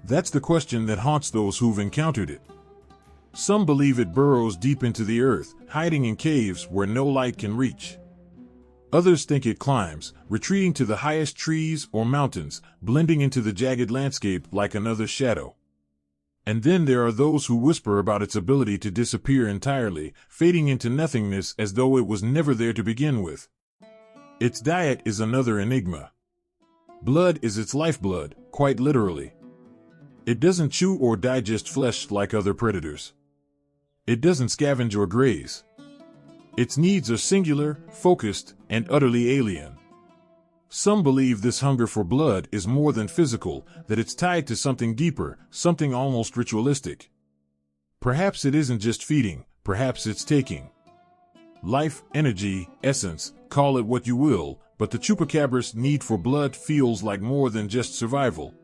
Speaker 1: That's the question that haunts those who've encountered it. Some believe it burrows deep into the earth, hiding in caves where no light can reach. Others think it climbs, retreating to the highest trees or mountains, blending into the jagged landscape like another shadow. And then there are those who whisper about its ability to disappear entirely, fading into nothingness as though it was never there to begin with. Its diet is another enigma. Blood is its lifeblood, quite literally. It doesn't chew or digest flesh like other predators. It doesn't scavenge or graze. Its needs are singular, focused, and utterly alien. Some believe this hunger for blood is more than physical, that it's tied to something deeper, something almost ritualistic. Perhaps it isn't just feeding, perhaps it's taking. Life, energy, essence, call it what you will, but the Chupacabra's need for blood feels like more than just survival.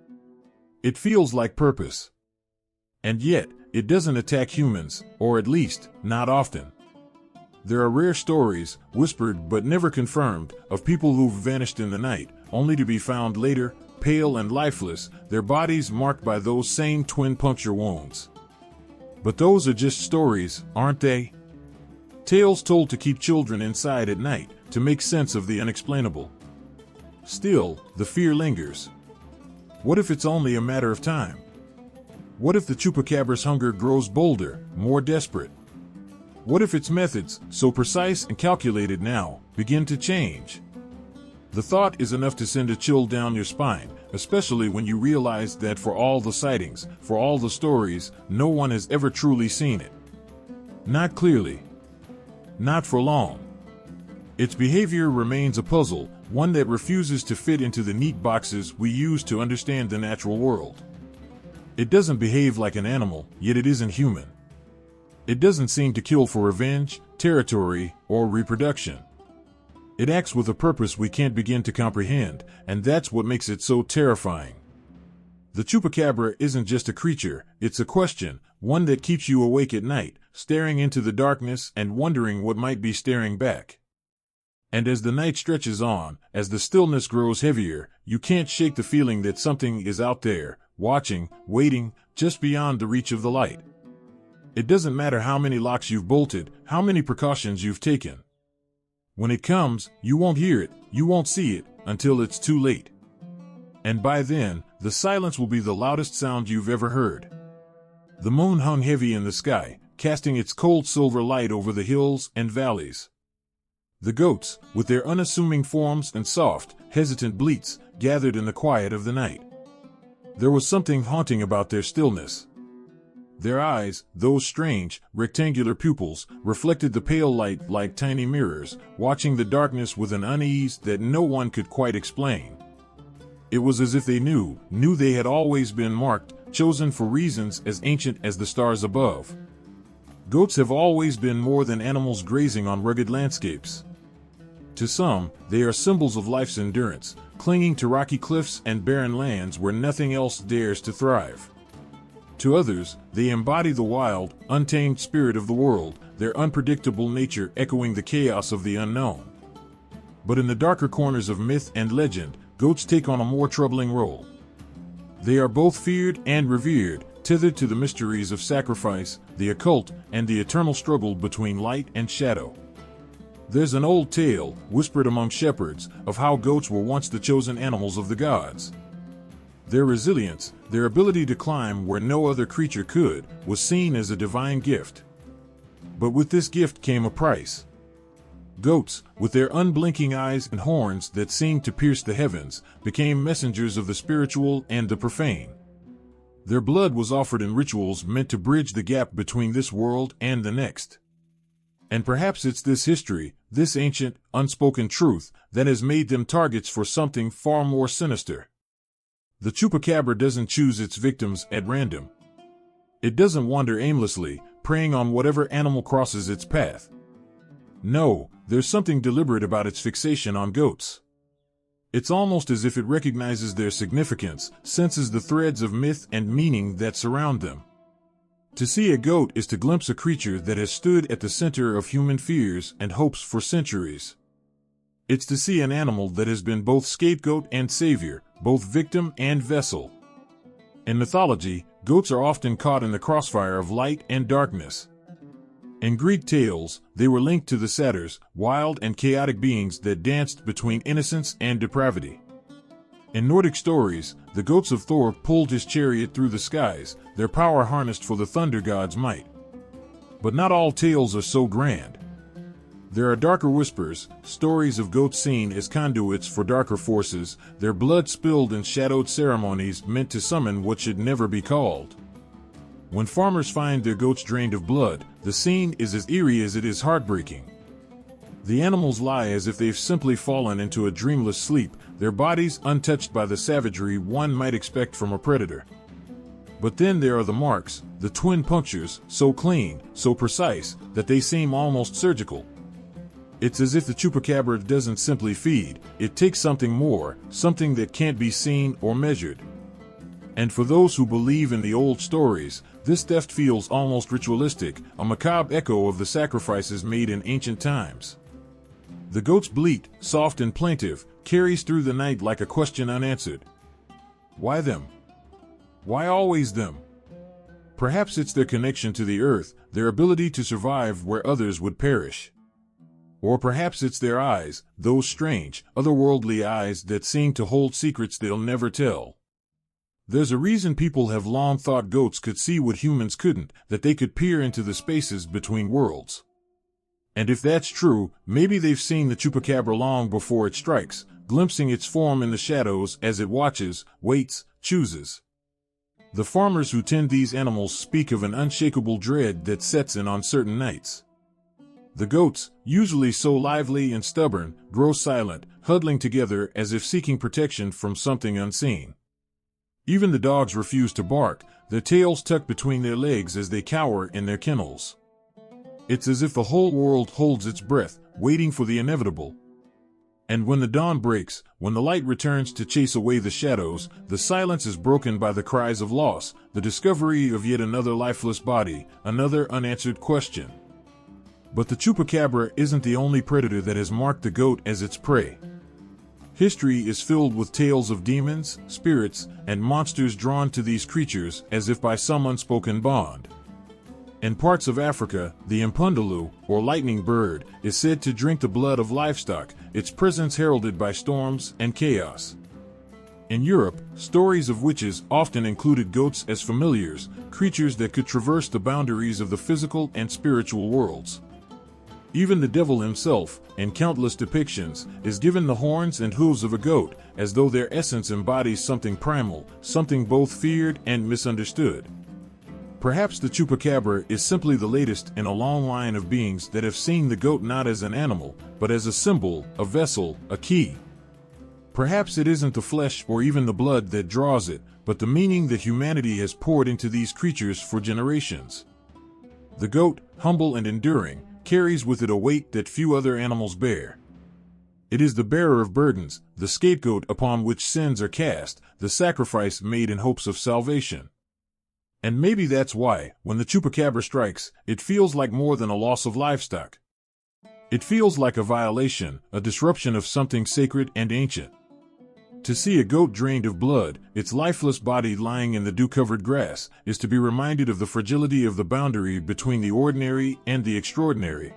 Speaker 1: It feels like purpose. And yet, it doesn't attack humans, or at least, not often. There are rare stories, whispered but never confirmed, of people who've vanished in the night, only to be found later, pale and lifeless, their bodies marked by those same twin puncture wounds. But those are just stories, aren't they? Tales told to keep children inside at night, to make sense of the unexplainable. Still, the fear lingers. What if it's only a matter of time? What if the Chupacabra's hunger grows bolder, more desperate? What if its methods, so precise and calculated now, begin to change? The thought is enough to send a chill down your spine, especially when you realize that for all the sightings, for all the stories, no one has ever truly seen it. Not clearly. Not for long. Its behavior remains a puzzle, one that refuses to fit into the neat boxes we use to understand the natural world. It doesn't behave like an animal, yet it isn't human. It doesn't seem to kill for revenge, territory, or reproduction. It acts with a purpose we can't begin to comprehend, and that's what makes it so terrifying. The Chupacabra isn't just a creature, it's a question, one that keeps you awake at night, staring into the darkness and wondering what might be staring back. And as the night stretches on, as the stillness grows heavier, you can't shake the feeling that something is out there, watching, waiting, just beyond the reach of the light. It doesn't matter how many locks you've bolted, how many precautions you've taken. When it comes, you won't hear it, you won't see it, until it's too late. And by then, the silence will be the loudest sound you've ever heard. The moon hung heavy in the sky, casting its cold silver light over the hills and valleys. The goats, with their unassuming forms and soft, hesitant bleats, gathered in the quiet of the night. There was something haunting about their stillness. Their eyes, those strange, rectangular pupils, reflected the pale light like tiny mirrors, watching the darkness with an unease that no one could quite explain. It was as if they knew they had always been marked, chosen for reasons as ancient as the stars above. Goats have always been more than animals grazing on rugged landscapes. To some, they are symbols of life's endurance, clinging to rocky cliffs and barren lands where nothing else dares to thrive. To others, they embody the wild, untamed spirit of the world, their unpredictable nature echoing the chaos of the unknown. But in the darker corners of myth and legend, goats take on a more troubling role. They are both feared and revered, tethered to the mysteries of sacrifice, the occult, and the eternal struggle between light and shadow. There's an old tale, whispered among shepherds, of how goats were once the chosen animals of the gods. Their resilience, their ability to climb where no other creature could, was seen as a divine gift. But with this gift came a price. Goats, with their unblinking eyes and horns that seemed to pierce the heavens, became messengers of the spiritual and the profane. Their blood was offered in rituals meant to bridge the gap between this world and the next. And perhaps it's this history, this ancient, unspoken truth, that has made them targets for something far more sinister. The Chupacabra doesn't choose its victims at random. It doesn't wander aimlessly, preying on whatever animal crosses its path. No, there's something deliberate about its fixation on goats. It's almost as if it recognizes their significance, senses the threads of myth and meaning that surround them. To see a goat is to glimpse a creature that has stood at the center of human fears and hopes for centuries. It's to see an animal that has been both scapegoat and savior, both victim and vessel. In mythology, goats are often caught in the crossfire of light and darkness. In Greek tales, they were linked to the satyrs, wild and chaotic beings that danced between innocence and depravity. In Nordic stories, the goats of Thor pulled his chariot through the skies, their power harnessed for the thunder god's might. But not all tales are so grand. There are darker whispers, stories of goats seen as conduits for darker forces, their blood spilled in shadowed ceremonies meant to summon what should never be called. When farmers find their goats drained of blood, the scene is as eerie as it is heartbreaking. The animals lie as if they've simply fallen into a dreamless sleep, their bodies untouched by the savagery one might expect from a predator. But then there are the marks, the twin punctures, so clean, so precise, that they seem almost surgical. It's as if the Chupacabra doesn't simply feed, it takes something more, something that can't be seen or measured. And for those who believe in the old stories, this theft feels almost ritualistic, a macabre echo of the sacrifices made in ancient times. The goat's bleat, soft and plaintive, carries through the night like a question unanswered. Why them? Why always them? Perhaps it's their connection to the earth, their ability to survive where others would perish. Or perhaps it's their eyes, those strange, otherworldly eyes that seem to hold secrets they'll never tell. There's a reason people have long thought goats could see what humans couldn't, that they could peer into the spaces between worlds. And if that's true, maybe they've seen the Chupacabra long before it strikes, glimpsing its form in the shadows as it watches, waits, chooses. The farmers who tend these animals speak of an unshakable dread that sets in on certain nights. The goats, usually so lively and stubborn, grow silent, huddling together as if seeking protection from something unseen. Even the dogs refuse to bark, their tails tucked between their legs as they cower in their kennels. It's as if the whole world holds its breath, waiting for the inevitable. And when the dawn breaks, when the light returns to chase away the shadows, the silence is broken by the cries of loss, the discovery of yet another lifeless body, another unanswered question. But the Chupacabra isn't the only predator that has marked the goat as its prey. History is filled with tales of demons, spirits, and monsters drawn to these creatures as if by some unspoken bond. In parts of Africa, the impundulu, or lightning bird, is said to drink the blood of livestock, its presence heralded by storms and chaos. In Europe, stories of witches often included goats as familiars, creatures that could traverse the boundaries of the physical and spiritual worlds. Even the devil himself, in countless depictions, is given the horns and hooves of a goat, as though their essence embodies something primal, something both feared and misunderstood. Perhaps the Chupacabra is simply the latest in a long line of beings that have seen the goat not as an animal, but as a symbol, a vessel, a key. Perhaps it isn't the flesh or even the blood that draws it, but the meaning that humanity has poured into these creatures for generations. The goat, humble and enduring, carries with it a weight that few other animals bear. It is the bearer of burdens, the scapegoat upon which sins are cast, the sacrifice made in hopes of salvation. And maybe that's why, when the Chupacabra strikes, it feels like more than a loss of livestock. It feels like a violation, a disruption of something sacred and ancient. To see a goat drained of blood, its lifeless body lying in the dew-covered grass, is to be reminded of the fragility of the boundary between the ordinary and the extraordinary.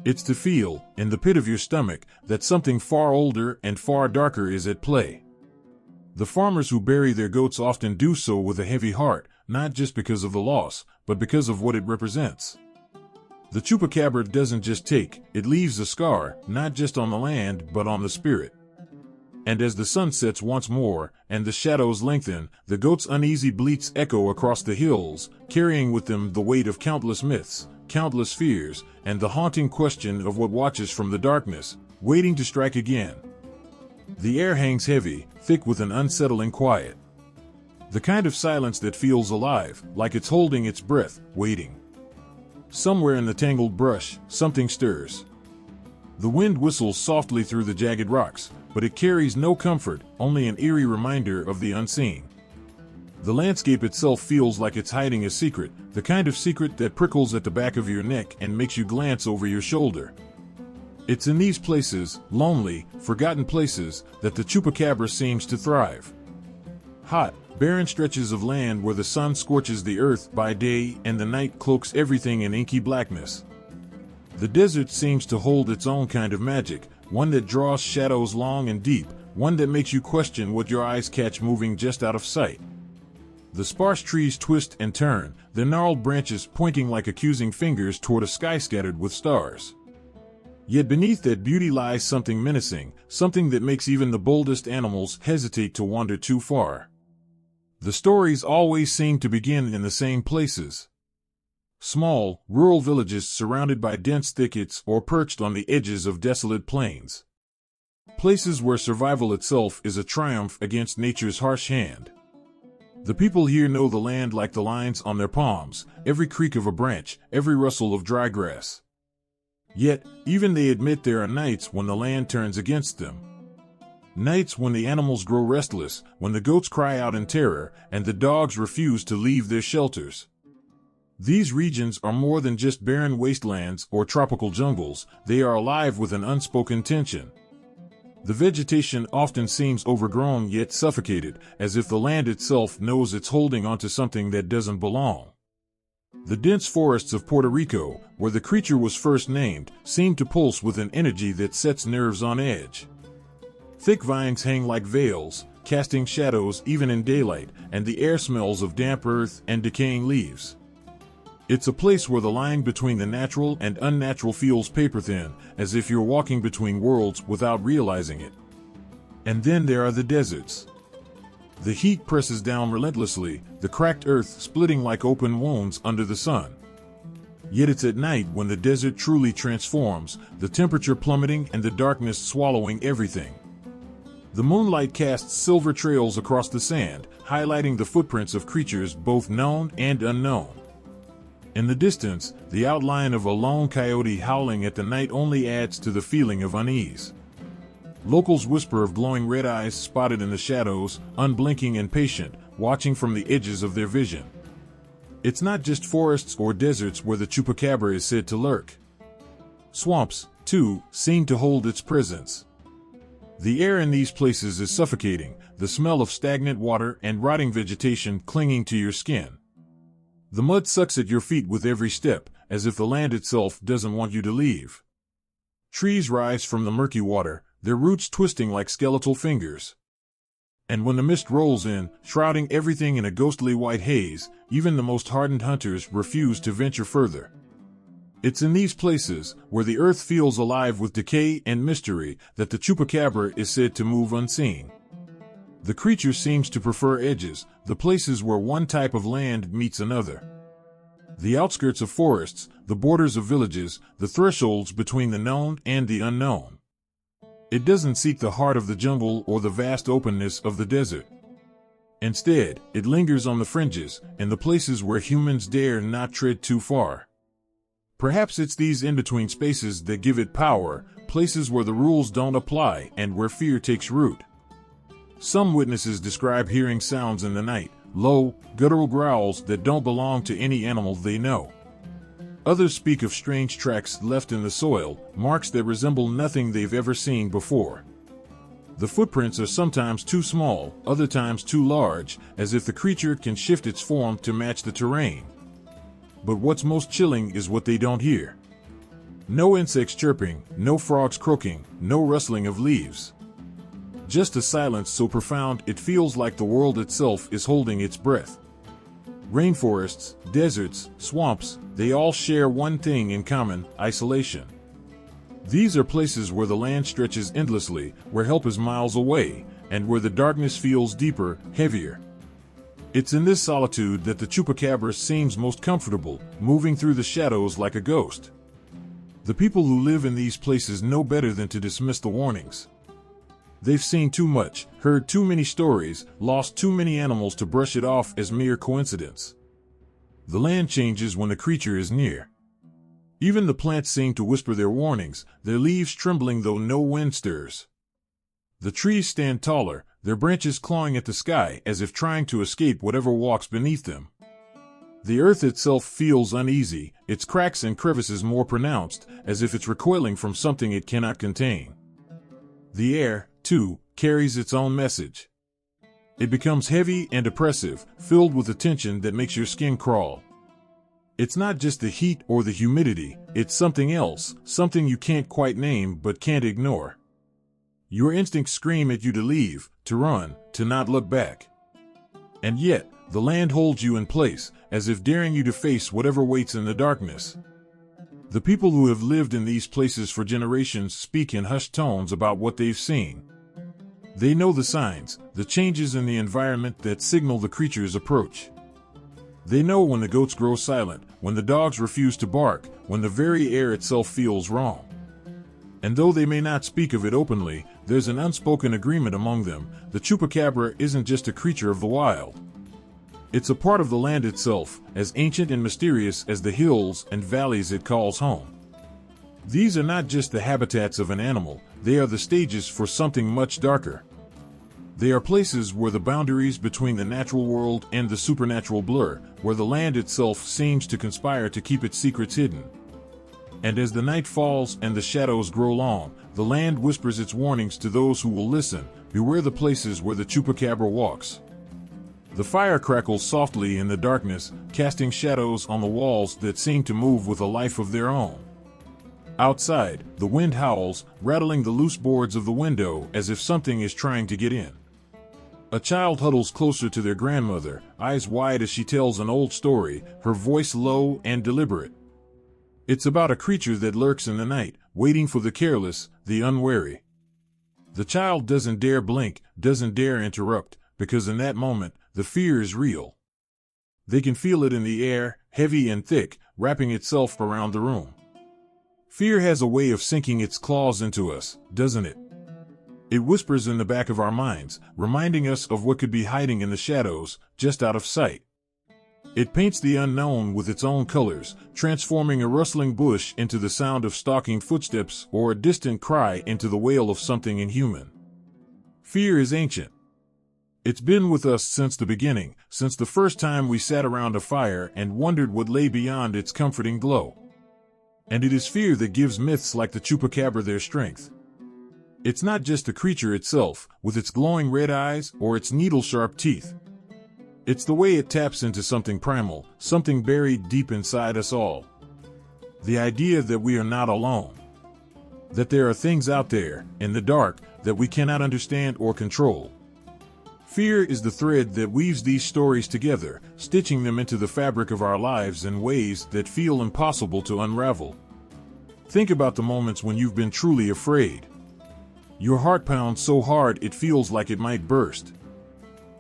Speaker 1: It's to feel, in the pit of your stomach, that something far older and far darker is at play. The farmers who bury their goats often do so with a heavy heart, not just because of the loss, but because of what it represents. The Chupacabra doesn't just take, it leaves a scar, not just on the land, but on the spirit. And as the sun sets once more, and the shadows lengthen, the goat's uneasy bleats echo across the hills, carrying with them the weight of countless myths, countless fears, and the haunting question of what watches from the darkness, waiting to strike again. The air hangs heavy, thick with an unsettling quiet. The kind of silence that feels alive, like it's holding its breath, waiting. Somewhere in the tangled brush, something stirs. The wind whistles softly through the jagged rocks, but it carries no comfort, only an eerie reminder of the unseen. The landscape itself feels like it's hiding a secret, the kind of secret that prickles at the back of your neck and makes you glance over your shoulder. It's in these places, lonely, forgotten places, that the Chupacabra seems to thrive. Hot, barren stretches of land where the sun scorches the earth by day and the night cloaks everything in inky blackness. The desert seems to hold its own kind of magic, one that draws shadows long and deep, one that makes you question what your eyes catch moving just out of sight. The sparse trees twist and turn, their gnarled branches pointing like accusing fingers toward a sky scattered with stars. Yet beneath that beauty lies something menacing, something that makes even the boldest animals hesitate to wander too far. The stories always seem to begin in the same places. Small, rural villages surrounded by dense thickets or perched on the edges of desolate plains. Places where survival itself is a triumph against nature's harsh hand. The people here know the land like the lines on their palms, every creak of a branch, every rustle of dry grass. Yet, even they admit there are nights when the land turns against them. Nights when the animals grow restless, when the goats cry out in terror, and the dogs refuse to leave their shelters. These regions are more than just barren wastelands or tropical jungles, they are alive with an unspoken tension. The vegetation often seems overgrown yet suffocated, as if the land itself knows it's holding onto something that doesn't belong. The dense forests of Puerto Rico, where the creature was first named, seem to pulse with an energy that sets nerves on edge. Thick vines hang like veils, casting shadows even in daylight, and the air smells of damp earth and decaying leaves. It's a place where the line between the natural and unnatural feels paper-thin, as if you're walking between worlds without realizing it. And then there are the deserts. The heat presses down relentlessly, the cracked earth splitting like open wounds under the sun. Yet it's at night when the desert truly transforms, the temperature plummeting and the darkness swallowing everything. The moonlight casts silver trails across the sand, highlighting the footprints of creatures both known and unknown. In the distance, the outline of a lone coyote howling at the night only adds to the feeling of unease. Locals whisper of glowing red eyes spotted in the shadows, unblinking and patient, watching from the edges of their vision. It's not just forests or deserts where the Chupacabra is said to lurk. Swamps, too, seem to hold its presence. The air in these places is suffocating, the smell of stagnant water and rotting vegetation clinging to your skin. The mud sucks at your feet with every step, as if the land itself doesn't want you to leave. Trees rise from the murky water, their roots twisting like skeletal fingers. And when the mist rolls in, shrouding everything in a ghostly white haze, even the most hardened hunters refuse to venture further. It's in these places, where the earth feels alive with decay and mystery, that the Chupacabra is said to move unseen. The creature seems to prefer edges, the places where one type of land meets another. The outskirts of forests, the borders of villages, the thresholds between the known and the unknown. It doesn't seek the heart of the jungle or the vast openness of the desert. Instead, it lingers on the fringes, in the places where humans dare not tread too far. Perhaps it's these in-between spaces that give it power, places where the rules don't apply and where fear takes root. Some witnesses describe hearing sounds in the night, low, guttural growls that don't belong to any animal they know. Others speak of strange tracks left in the soil, marks that resemble nothing they've ever seen before. The footprints are sometimes too small, other times too large, as if the creature can shift its form to match the terrain. But what's most chilling is what they don't hear. No insects chirping, no frogs croaking, no rustling of leaves. Just a silence so profound it feels like the world itself is holding its breath. Rainforests, deserts, swamps, they all share one thing in common: isolation. These are places where the land stretches endlessly, where help is miles away, and where the darkness feels deeper, heavier. It's in this solitude that the Chupacabra seems most comfortable, moving through the shadows like a ghost. The people who live in these places know better than to dismiss the warnings. They've seen too much, heard too many stories, lost too many animals to brush it off as mere coincidence. The land changes when the creature is near. Even the plants seem to whisper their warnings, their leaves trembling though no wind stirs. The trees stand taller, their branches clawing at the sky as if trying to escape whatever walks beneath them. The earth itself feels uneasy, its cracks and crevices more pronounced, as if it's recoiling from something it cannot contain. The air, too, carries its own message. It becomes heavy and oppressive, filled with a tension that makes your skin crawl. It's not just the heat or the humidity, it's something else, something you can't quite name but can't ignore. Your instincts scream at you to leave, to run, to not look back. And yet, the land holds you in place, as if daring you to face whatever waits in the darkness. The people who have lived in these places for generations speak in hushed tones about what they've seen. They know the signs, the changes in the environment that signal the creature's approach. They know when the goats grow silent, when the dogs refuse to bark, when the very air itself feels wrong. And though they may not speak of it openly, there's an unspoken agreement among them. The Chupacabra isn't just a creature of the wild. It's a part of the land itself, as ancient and mysterious as the hills and valleys it calls home. These are not just the habitats of an animal, they are the stages for something much darker. They are places where the boundaries between the natural world and the supernatural blur, where the land itself seems to conspire to keep its secrets hidden. And as the night falls and the shadows grow long, the land whispers its warnings to those who will listen. Beware the places where the Chupacabra walks. The fire crackles softly in the darkness, casting shadows on the walls that seem to move with a life of their own. Outside, the wind howls, rattling the loose boards of the window as if something is trying to get in. A child huddles closer to their grandmother, eyes wide as she tells an old story, her voice low and deliberate. It's about a creature that lurks in the night, waiting for the careless, the unwary. The child doesn't dare blink, doesn't dare interrupt, because in that moment, the fear is real. They can feel it in the air, heavy and thick, wrapping itself around the room. Fear has a way of sinking its claws into us, doesn't it? It whispers in the back of our minds, reminding us of what could be hiding in the shadows, just out of sight. It paints the unknown with its own colors, transforming a rustling bush into the sound of stalking footsteps or a distant cry into the wail of something inhuman. Fear is ancient. It's been with us since the beginning, since the first time we sat around a fire and wondered what lay beyond its comforting glow. And it is fear that gives myths like the Chupacabra their strength. It's not just the creature itself, with its glowing red eyes or its needle-sharp teeth. It's the way it taps into something primal, something buried deep inside us all. The idea that we are not alone. That there are things out there, in the dark, that we cannot understand or control. Fear is the thread that weaves these stories together, stitching them into the fabric of our lives in ways that feel impossible to unravel. Think about the moments when you've been truly afraid. Your heart pounds so hard it feels like it might burst.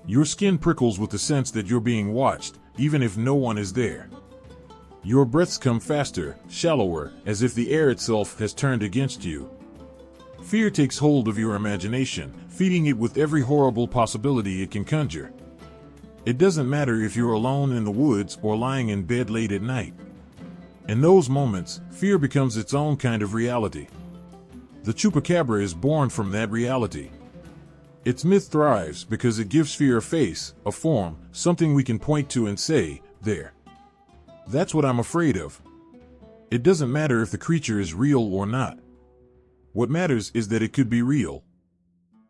Speaker 1: Your skin prickles with the sense that you're being watched, even if no one is there. Your breaths come faster, shallower, as if the air itself has turned against you. Fear takes hold of your imagination, feeding it with every horrible possibility it can conjure. It doesn't matter if you're alone in the woods or lying in bed late at night. In those moments, fear becomes its own kind of reality. The Chupacabra is born from that reality. Its myth thrives because it gives fear a face, a form, something we can point to and say, there. That's what I'm afraid of. It doesn't matter if the creature is real or not. What matters is that it could be real.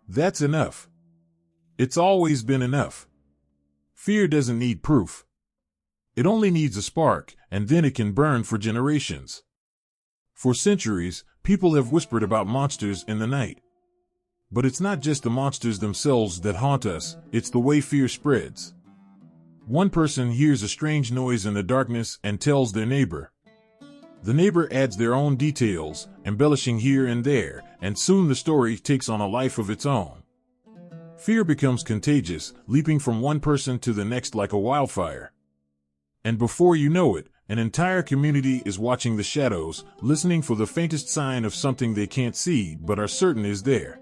Speaker 1: That's enough. It's always been enough. Fear doesn't need proof. It only needs a spark, and then it can burn for generations. For centuries, people have whispered about monsters in the night. But it's not just the monsters themselves that haunt us, it's the way fear spreads. One person hears a strange noise in the darkness and tells their neighbor. The neighbor adds their own details, embellishing here and there, and soon the story takes on a life of its own. Fear becomes contagious, leaping from one person to the next like a wildfire. And before you know it, an entire community is watching the shadows, listening for the faintest sign of something they can't see but are certain is there.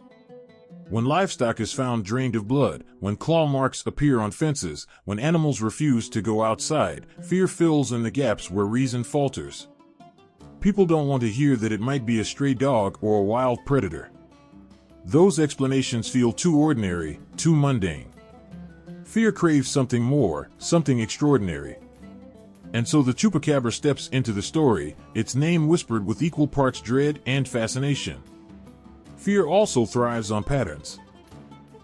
Speaker 1: When livestock is found drained of blood, when claw marks appear on fences, when animals refuse to go outside, fear fills in the gaps where reason falters. People don't want to hear that it might be a stray dog or a wild predator. Those explanations feel too ordinary, too mundane. Fear craves something more, something extraordinary. And so the Chupacabra steps into the story, its name whispered with equal parts dread and fascination. Fear also thrives on patterns.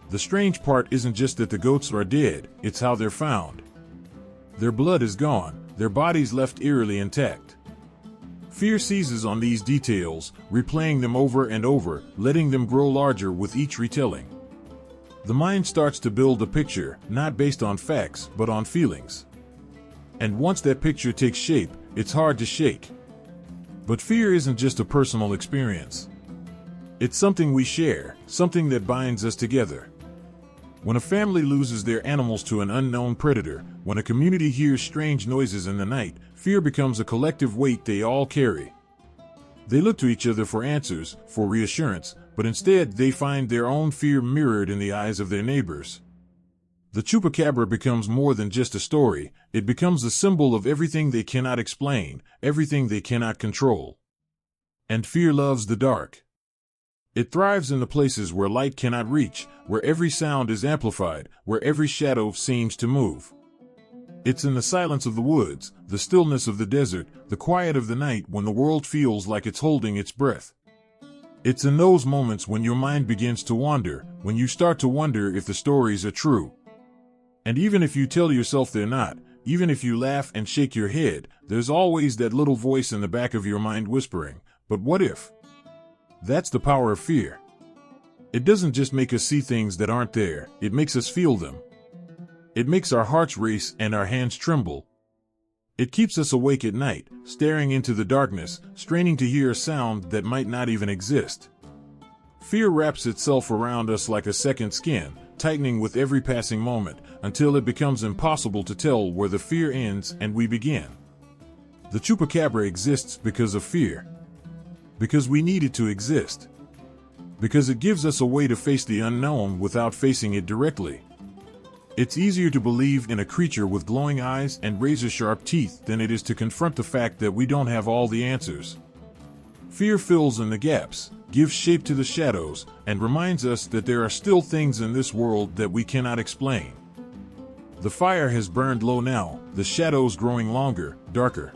Speaker 1: The strange part isn't just that the goats are dead, it's how they're found. Their blood is gone, their bodies left eerily intact. Fear seizes on these details, replaying them over and over, letting them grow larger with each retelling. The mind starts to build a picture, not based on facts, but on feelings. And once that picture takes shape, it's hard to shake. But fear isn't just a personal experience. It's something we share, something that binds us together. When a family loses their animals to an unknown predator, when a community hears strange noises in the night, fear becomes a collective weight they all carry. They look to each other for answers, for reassurance, but instead they find their own fear mirrored in the eyes of their neighbors. The Chupacabra becomes more than just a story, it becomes a symbol of everything they cannot explain, everything they cannot control. And fear loves the dark. It thrives in the places where light cannot reach, where every sound is amplified, where every shadow seems to move. It's in the silence of the woods, the stillness of the desert, the quiet of the night when the world feels like it's holding its breath. It's in those moments when your mind begins to wander, when you start to wonder if the stories are true. And even if you tell yourself they're not, even if you laugh and shake your head, there's always that little voice in the back of your mind whispering, "But what if?" That's the power of fear. It doesn't just make us see things that aren't there, it makes us feel them. It makes our hearts race and our hands tremble. It keeps us awake at night, staring into the darkness, straining to hear a sound that might not even exist. Fear wraps itself around us like a second skin, tightening with every passing moment, until it becomes impossible to tell where the fear ends and we begin. The Chupacabra exists because of fear. Because we need it to exist. Because it gives us a way to face the unknown without facing it directly. It's easier to believe in a creature with glowing eyes and razor-sharp teeth than it is to confront the fact that we don't have all the answers. Fear fills in the gaps, gives shape to the shadows, and reminds us that there are still things in this world that we cannot explain. The fire has burned low now, the shadows growing longer, darker.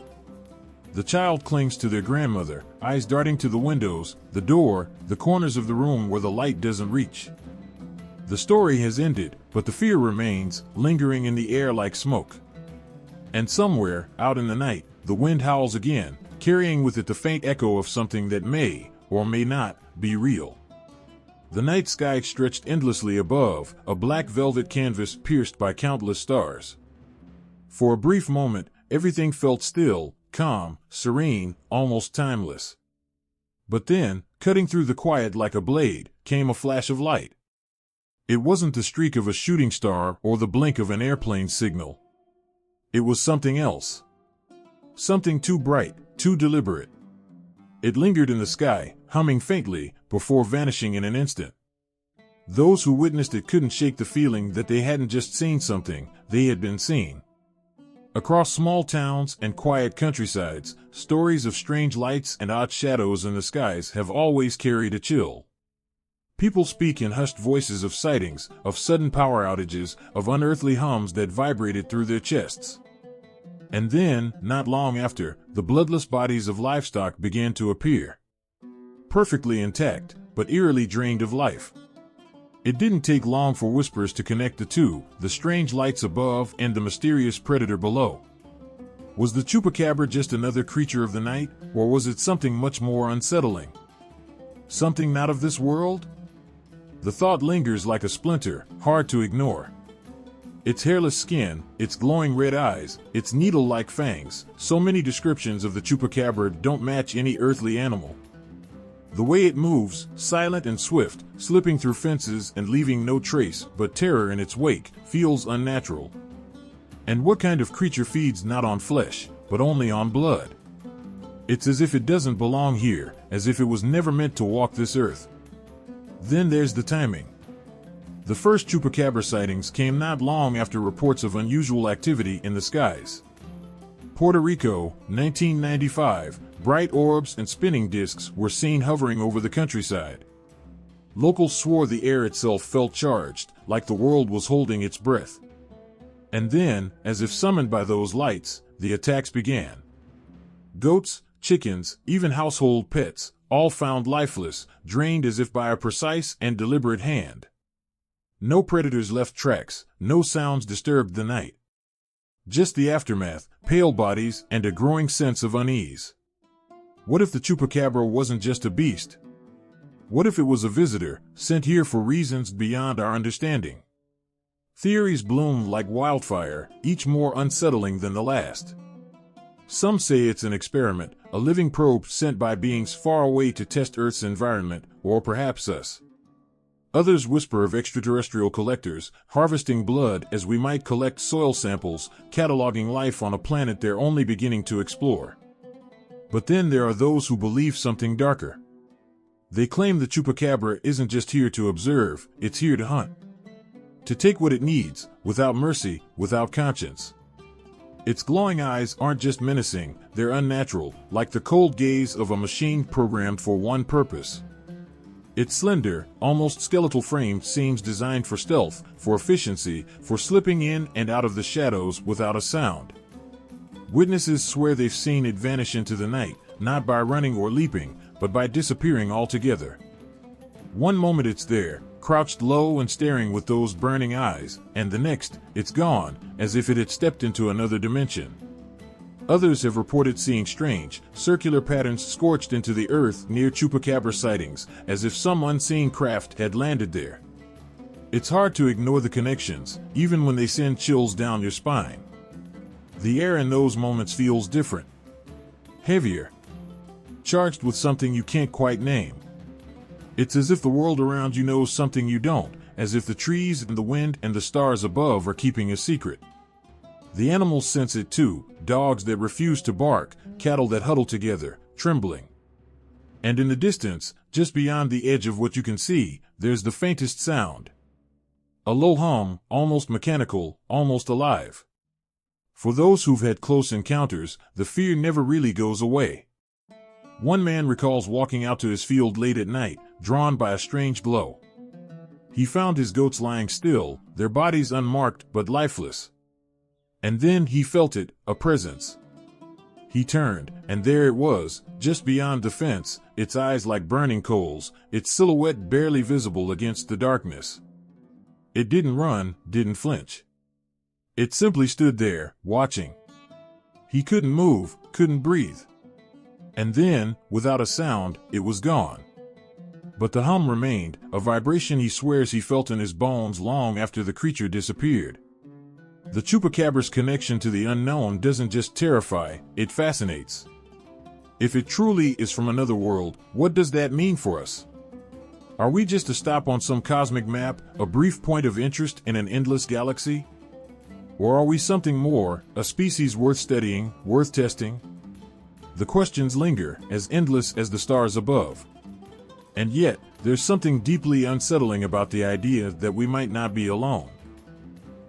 Speaker 1: The child clings to their grandmother, eyes darting to the windows, the door, the corners of the room where the light doesn't reach. The story has ended, but the fear remains, lingering in the air like smoke. And somewhere, out in the night, the wind howls again, carrying with it the faint echo of something that may, or may not, be real. The night sky stretched endlessly above, a black velvet canvas pierced by countless stars. For a brief moment, everything felt still, calm, serene, almost timeless. But then, cutting through the quiet like a blade, came a flash of light. It wasn't the streak of a shooting star or the blink of an airplane signal. It was something else. Something too bright, too deliberate. It lingered in the sky, humming faintly, before vanishing in an instant. Those who witnessed it couldn't shake the feeling that they hadn't just seen something, they had been seen. Across small towns and quiet countrysides, stories of strange lights and odd shadows in the skies have always carried a chill. People speak in hushed voices of sightings, of sudden power outages, of unearthly hums that vibrated through their chests. And then, not long after, the bloodless bodies of livestock began to appear. Perfectly intact, but eerily drained of life. It didn't take long for whispers to connect the two, the strange lights above and the mysterious predator below. Was the Chupacabra just another creature of the night, or was it something much more unsettling? Something not of this world? The thought lingers like a splinter, hard to ignore. Its hairless skin, its glowing red eyes, its needle-like fangs, so many descriptions of the Chupacabra don't match any earthly animal. The way it moves, silent and swift, slipping through fences and leaving no trace but terror in its wake, feels unnatural. And what kind of creature feeds not on flesh, but only on blood? It's as if it doesn't belong here, as if it was never meant to walk this earth. Then there's the timing. The first Chupacabra sightings came not long after reports of unusual activity in the skies. Puerto Rico, 1995, bright orbs and spinning discs were seen hovering over the countryside. Locals swore the air itself felt charged, like the world was holding its breath. And then, as if summoned by those lights, the attacks began. Goats, chickens, even household pets, all found lifeless, drained as if by a precise and deliberate hand. No predators left tracks, no sounds disturbed the night. Just the aftermath, pale bodies, and a growing sense of unease. What if the Chupacabra wasn't just a beast? What if it was a visitor, sent here for reasons beyond our understanding? Theories bloomed like wildfire, each more unsettling than the last. Some say it's an experiment, a living probe sent by beings far away to test Earth's environment, or perhaps us. Others whisper of extraterrestrial collectors, harvesting blood as we might collect soil samples, cataloging life on a planet they're only beginning to explore. But then there are those who believe something darker. They claim the Chupacabra isn't just here to observe, it's here to hunt. To take what it needs, without mercy, without conscience. Its glowing eyes aren't just menacing, they're unnatural, like the cold gaze of a machine programmed for one purpose. Its slender, almost skeletal frame seems designed for stealth, for efficiency, for slipping in and out of the shadows without a sound. Witnesses swear they've seen it vanish into the night, not by running or leaping, but by disappearing altogether. One moment it's there, crouched low and staring with those burning eyes, and the next, it's gone, as if it had stepped into another dimension. Others have reported seeing strange, circular patterns scorched into the earth near Chupacabra sightings, as if some unseen craft had landed there. It's hard to ignore the connections, even when they send chills down your spine. The air in those moments feels different. Heavier. Charged with something you can't quite name. It's as if the world around you knows something you don't, as if the trees and the wind and the stars above are keeping a secret. The animals sense it too, dogs that refuse to bark, cattle that huddle together, trembling. And in the distance, just beyond the edge of what you can see, there's the faintest sound. A low hum, almost mechanical, almost alive. For those who've had close encounters, the fear never really goes away. One man recalls walking out to his field late at night, drawn by a strange glow. He found his goats lying still, their bodies unmarked but lifeless. And then he felt it, a presence. He turned, and there it was, just beyond the fence, its eyes like burning coals, its silhouette barely visible against the darkness. It didn't run, didn't flinch. It simply stood there, watching. He couldn't move, couldn't breathe. And then, without a sound, it was gone. But the hum remained, a vibration he swears he felt in his bones long after the creature disappeared. The Chupacabra's connection to the unknown doesn't just terrify, it fascinates. If it truly is from another world, what does that mean for us? Are we just a stop on some cosmic map, a brief point of interest in an endless galaxy? Or are we something more, a species worth studying, worth testing? The questions linger, as endless as the stars above. And yet, there's something deeply unsettling about the idea that we might not be alone.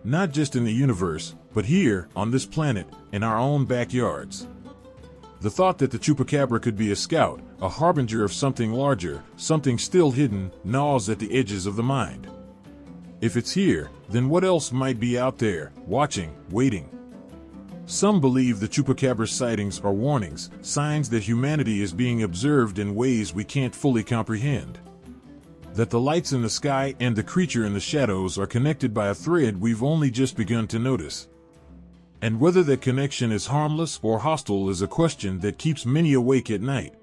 Speaker 1: Not just in the universe, but here, on this planet, in our own backyards. The thought that the Chupacabra could be a scout, a harbinger of something larger, something still hidden, gnaws at the edges of the mind. If it's here, then what else might be out there, watching, waiting? Some believe the Chupacabra sightings are warnings, signs that humanity is being observed in ways we can't fully comprehend. That the lights in the sky and the creature in the shadows are connected by a thread we've only just begun to notice. And whether that connection is harmless or hostile is a question that keeps many awake at night.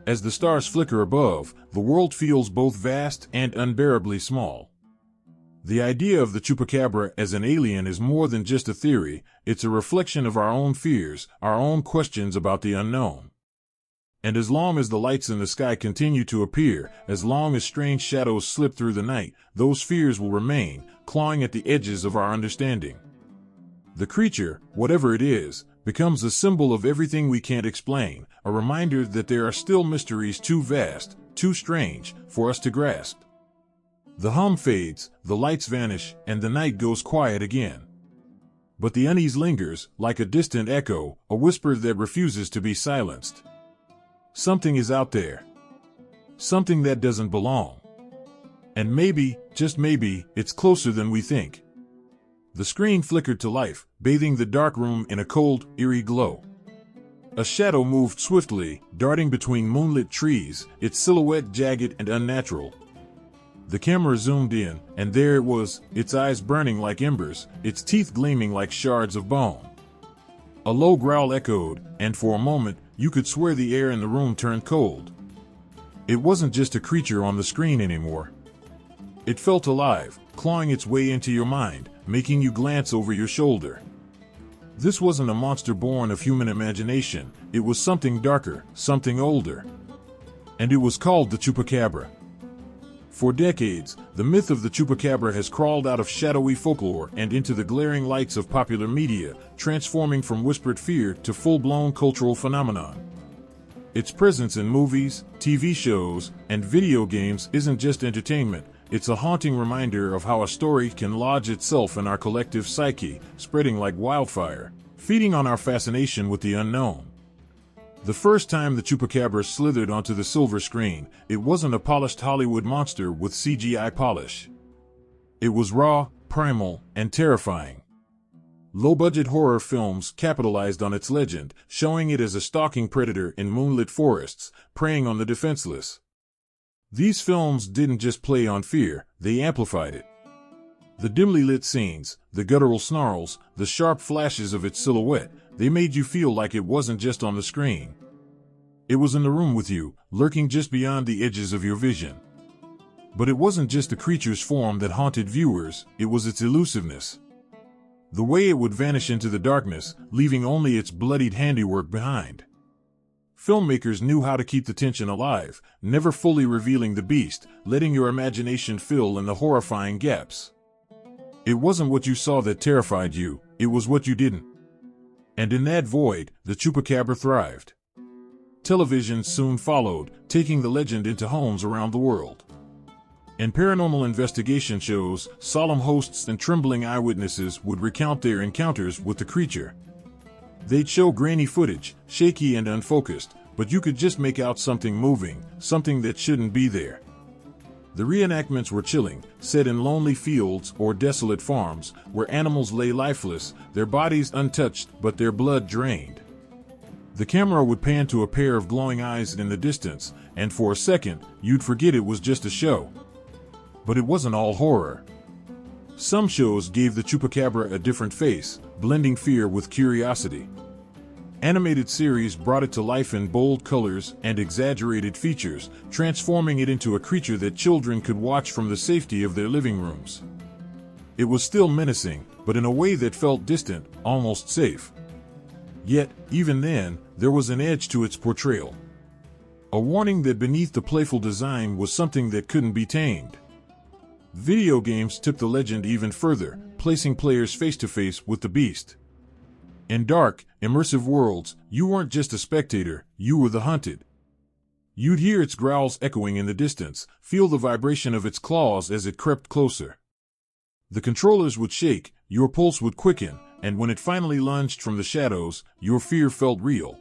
Speaker 1: As the stars flicker above, the world feels both vast and unbearably small. The idea of the Chupacabra as an alien is more than just a theory, it's a reflection of our own fears, our own questions about the unknown. And as long as the lights in the sky continue to appear, as long as strange shadows slip through the night, those fears will remain, clawing at the edges of our understanding. The creature, whatever it is, becomes a symbol of everything we can't explain, a reminder that there are still mysteries too vast, too strange, for us to grasp. The hum fades, the lights vanish, and the night goes quiet again. But the unease lingers, like a distant echo, a whisper that refuses to be silenced. Something is out there. Something that doesn't belong. And maybe, just maybe, it's closer than we think. The screen flickered to life, bathing the dark room in a cold, eerie glow. A shadow moved swiftly, darting between moonlit trees, its silhouette jagged and unnatural. The camera zoomed in, and there it was, its eyes burning like embers, its teeth gleaming like shards of bone. A low growl echoed, and for a moment, you could swear the air in the room turned cold. It wasn't just a creature on the screen anymore. It felt alive, clawing its way into your mind, making you glance over your shoulder. This wasn't a monster born of human imagination, it was something darker, something older. And it was called the Chupacabra. For decades, the myth of the Chupacabra has crawled out of shadowy folklore and into the glaring lights of popular media, transforming from whispered fear to full-blown cultural phenomenon. Its presence in movies, TV shows, and video games isn't just entertainment, it's a haunting reminder of how a story can lodge itself in our collective psyche, spreading like wildfire, feeding on our fascination with the unknown. The first time the Chupacabra slithered onto the silver screen, it wasn't a polished Hollywood monster with CGI polish. It was raw, primal, and terrifying. Low-budget horror films capitalized on its legend, showing it as a stalking predator in moonlit forests, preying on the defenseless. These films didn't just play on fear, they amplified it. The dimly lit scenes, the guttural snarls, the sharp flashes of its silhouette, they made you feel like it wasn't just on the screen. It was in the room with you, lurking just beyond the edges of your vision. But it wasn't just the creature's form that haunted viewers, it was its elusiveness. The way it would vanish into the darkness, leaving only its bloodied handiwork behind. Filmmakers knew how to keep the tension alive, never fully revealing the beast, letting your imagination fill in the horrifying gaps. It wasn't what you saw that terrified you, it was what you didn't. And in that void, the Chupacabra thrived. Television soon followed, taking the legend into homes around the world. In paranormal investigation shows, solemn hosts and trembling eyewitnesses would recount their encounters with the creature. They'd show grainy footage, shaky and unfocused, but you could just make out something moving, something that shouldn't be there. The reenactments were chilling, set in lonely fields or desolate farms, where animals lay lifeless, their bodies untouched but their blood drained. The camera would pan to a pair of glowing eyes in the distance, and for a second, you'd forget it was just a show. But it wasn't all horror. Some shows gave the Chupacabra a different face, blending fear with curiosity. Animated series brought it to life in bold colors and exaggerated features, transforming it into a creature that children could watch from the safety of their living rooms. It was still menacing, but in a way that felt distant, almost safe. Yet, even then, there was an edge to its portrayal. A warning that beneath the playful design was something that couldn't be tamed. Video games took the legend even further, placing players face to face with the beast. In dark, immersive worlds, you weren't just a spectator, you were the hunted. You'd hear its growls echoing in the distance, feel the vibration of its claws as it crept closer. The controllers would shake, your pulse would quicken, and when it finally lunged from the shadows, your fear felt real.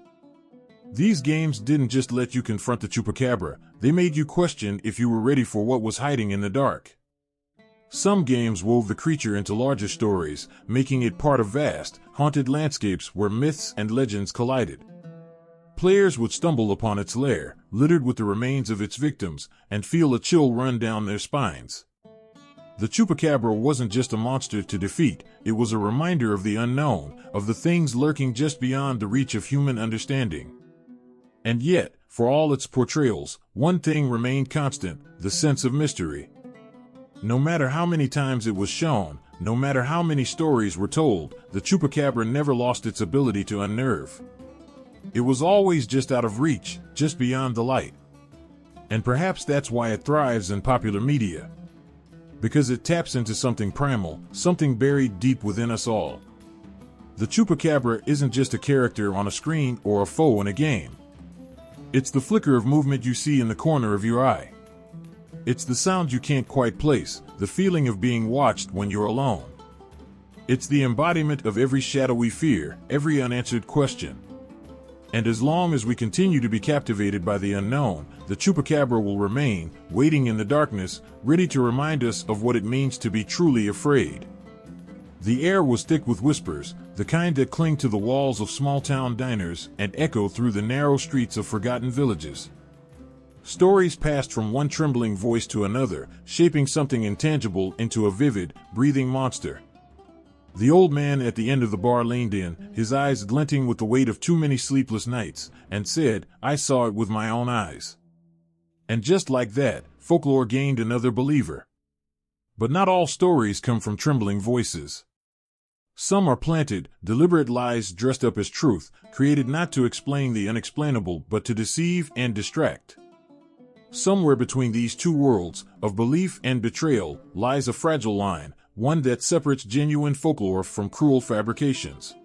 Speaker 1: These games didn't just let you confront the Chupacabra, they made you question if you were ready for what was hiding in the dark. Some games wove the creature into larger stories, making it part of vast, haunted landscapes where myths and legends collided. Players would stumble upon its lair, littered with the remains of its victims, and feel a chill run down their spines. The Chupacabra wasn't just a monster to defeat, it was a reminder of the unknown, of the things lurking just beyond the reach of human understanding. And yet, for all its portrayals, one thing remained constant, the sense of mystery. No matter how many times it was shown, no matter how many stories were told, the Chupacabra never lost its ability to unnerve. It was always just out of reach, just beyond the light. And perhaps that's why it thrives in popular media. Because it taps into something primal, something buried deep within us all. The Chupacabra isn't just a character on a screen or a foe in a game. It's the flicker of movement you see in the corner of your eye. It's the sound you can't quite place, the feeling of being watched when you're alone. It's the embodiment of every shadowy fear, every unanswered question. And as long as we continue to be captivated by the unknown, the Chupacabra will remain, waiting in the darkness, ready to remind us of what it means to be truly afraid. The air was thick with whispers, the kind that cling to the walls of small-town diners and echo through the narrow streets of forgotten villages. Stories passed from one trembling voice to another, shaping something intangible into a vivid, breathing monster. The old man at the end of the bar leaned in, his eyes glinting with the weight of too many sleepless nights, and said, "I saw it with my own eyes." And just like that, folklore gained another believer. But not all stories come from trembling voices. Some are planted, deliberate lies dressed up as truth, created not to explain the unexplainable but to deceive and distract. Somewhere between these two worlds, of belief and betrayal, lies a fragile line, one that separates genuine folklore from cruel fabrications.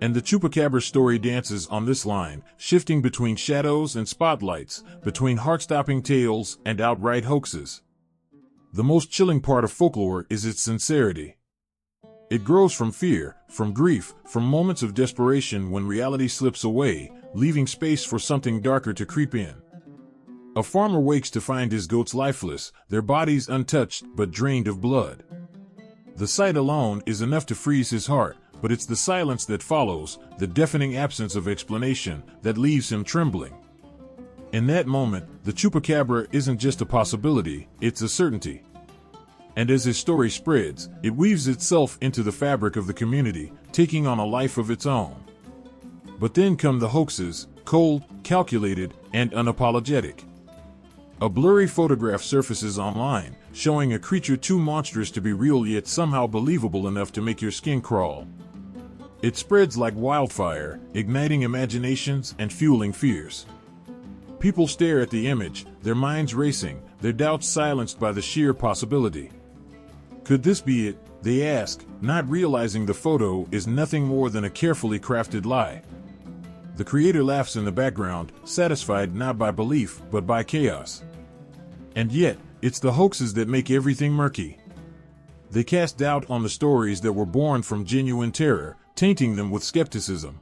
Speaker 1: And the Chupacabra story dances on this line, shifting between shadows and spotlights, between heart-stopping tales and outright hoaxes. The most chilling part of folklore is its sincerity. It grows from fear, from grief, from moments of desperation when reality slips away, leaving space for something darker to creep in. A farmer wakes to find his goats lifeless, their bodies untouched but drained of blood. The sight alone is enough to freeze his heart, but it's the silence that follows, the deafening absence of explanation, that leaves him trembling. In that moment, the Chupacabra isn't just a possibility, it's a certainty. And as his story spreads, it weaves itself into the fabric of the community, taking on a life of its own. But then come the hoaxes, cold, calculated, and unapologetic. A blurry photograph surfaces online, showing a creature too monstrous to be real yet somehow believable enough to make your skin crawl. It spreads like wildfire, igniting imaginations and fueling fears. People stare at the image, their minds racing, their doubts silenced by the sheer possibility. Could this be it? They ask, not realizing the photo is nothing more than a carefully crafted lie. The creator laughs in the background, satisfied not by belief but by chaos. And yet, it's the hoaxes that make everything murky. They cast doubt on the stories that were born from genuine terror, tainting them with skepticism.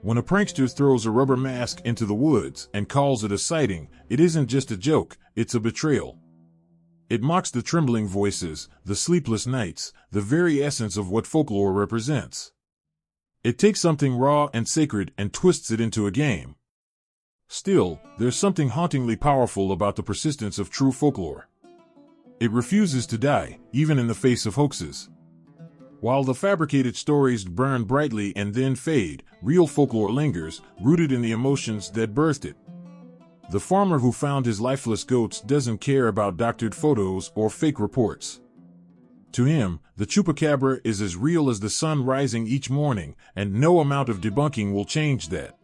Speaker 1: When a prankster throws a rubber mask into the woods and calls it a sighting, it isn't just a joke, it's a betrayal. It mocks the trembling voices, the sleepless nights, the very essence of what folklore represents. It takes something raw and sacred and twists it into a game. Still, there's something hauntingly powerful about the persistence of true folklore. It refuses to die, even in the face of hoaxes. While the fabricated stories burn brightly and then fade, real folklore lingers, rooted in the emotions that birthed it. The farmer who found his lifeless goats doesn't care about doctored photos or fake reports. To him, the Chupacabra is as real as the sun rising each morning, and no amount of debunking will change that.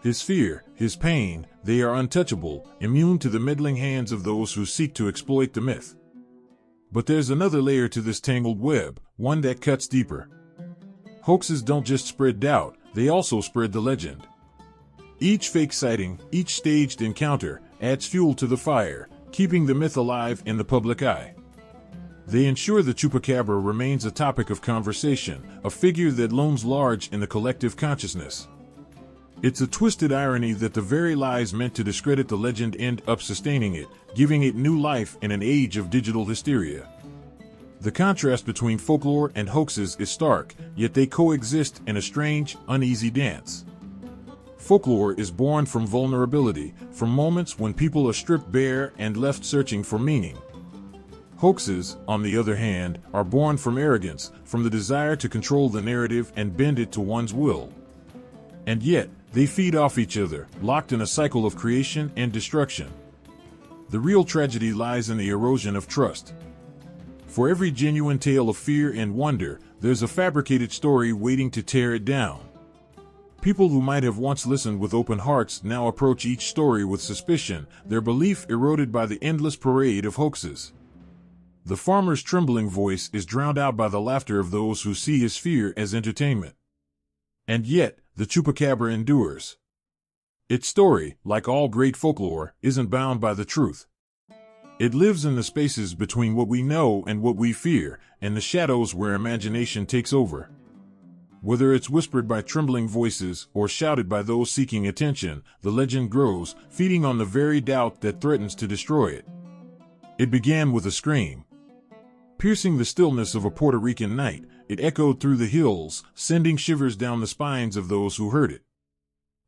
Speaker 1: His fear, his pain, they are untouchable, immune to the meddling hands of those who seek to exploit the myth. But there's another layer to this tangled web, one that cuts deeper. Hoaxes don't just spread doubt, they also spread the legend. Each fake sighting, each staged encounter, adds fuel to the fire, keeping the myth alive in the public eye. They ensure the Chupacabra remains a topic of conversation, a figure that looms large in the collective consciousness. It's a twisted irony that the very lies meant to discredit the legend end up sustaining it, giving it new life in an age of digital hysteria. The contrast between folklore and hoaxes is stark, yet they coexist in a strange, uneasy dance. Folklore is born from vulnerability, from moments when people are stripped bare and left searching for meaning. Hoaxes, on the other hand, are born from arrogance, from the desire to control the narrative and bend it to one's will. And yet, they feed off each other, locked in a cycle of creation and destruction. The real tragedy lies in the erosion of trust. For every genuine tale of fear and wonder, there's a fabricated story waiting to tear it down. People who might have once listened with open hearts now approach each story with suspicion, their belief eroded by the endless parade of hoaxes. The farmer's trembling voice is drowned out by the laughter of those who see his fear as entertainment. And yet, the Chupacabra endures. Its story, like all great folklore, isn't bound by the truth. It lives in the spaces between what we know and what we fear, and the shadows where imagination takes over. Whether it's whispered by trembling voices or shouted by those seeking attention, the legend grows, feeding on the very doubt that threatens to destroy it. It began with a scream. Piercing the stillness of a Puerto Rican night, it echoed through the hills, sending shivers down the spines of those who heard it.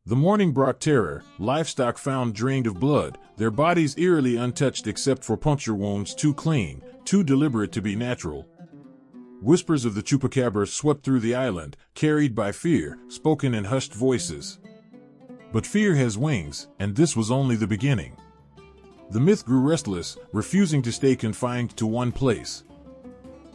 Speaker 1: The morning brought terror, livestock found drained of blood, their bodies eerily untouched except for puncture wounds too clean, too deliberate to be natural. Whispers of the Chupacabra swept through the island, carried by fear, spoken in hushed voices. But fear has wings, and this was only the beginning. The myth grew restless, refusing to stay confined to one place.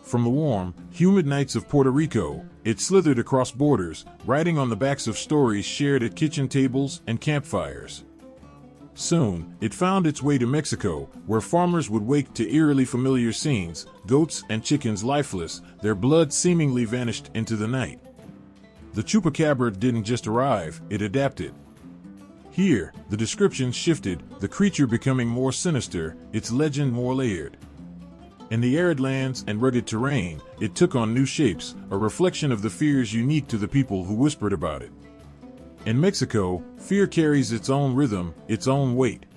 Speaker 1: From the warm, humid nights of Puerto Rico, it slithered across borders, riding on the backs of stories shared at kitchen tables and campfires. Soon, it found its way to Mexico, where farmers would wake to eerily familiar scenes, goats and chickens lifeless, their blood seemingly vanished into the night. The Chupacabra didn't just arrive, it adapted. Here, the descriptions shifted, the creature becoming more sinister, its legend more layered. In the arid lands and rugged terrain, it took on new shapes, a reflection of the fears unique to the people who whispered about it. In Mexico, fear carries its own rhythm, its own weight.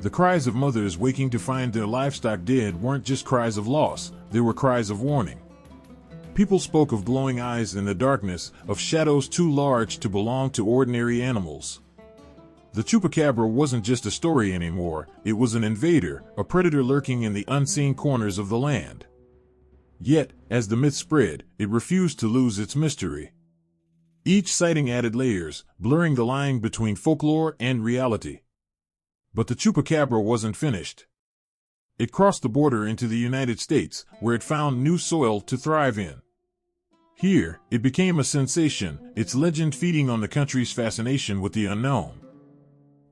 Speaker 1: The cries of mothers waking to find their livestock dead weren't just cries of loss, they were cries of warning. People spoke of glowing eyes in the darkness, of shadows too large to belong to ordinary animals. The Chupacabra wasn't just a story anymore, it was an invader, a predator lurking in the unseen corners of the land. Yet, as the myth spread, it refused to lose its mystery. Each sighting added layers, blurring the line between folklore and reality. But the Chupacabra wasn't finished. It crossed the border into the United States, where it found new soil to thrive in. Here, it became a sensation, its legend feeding on the country's fascination with the unknown.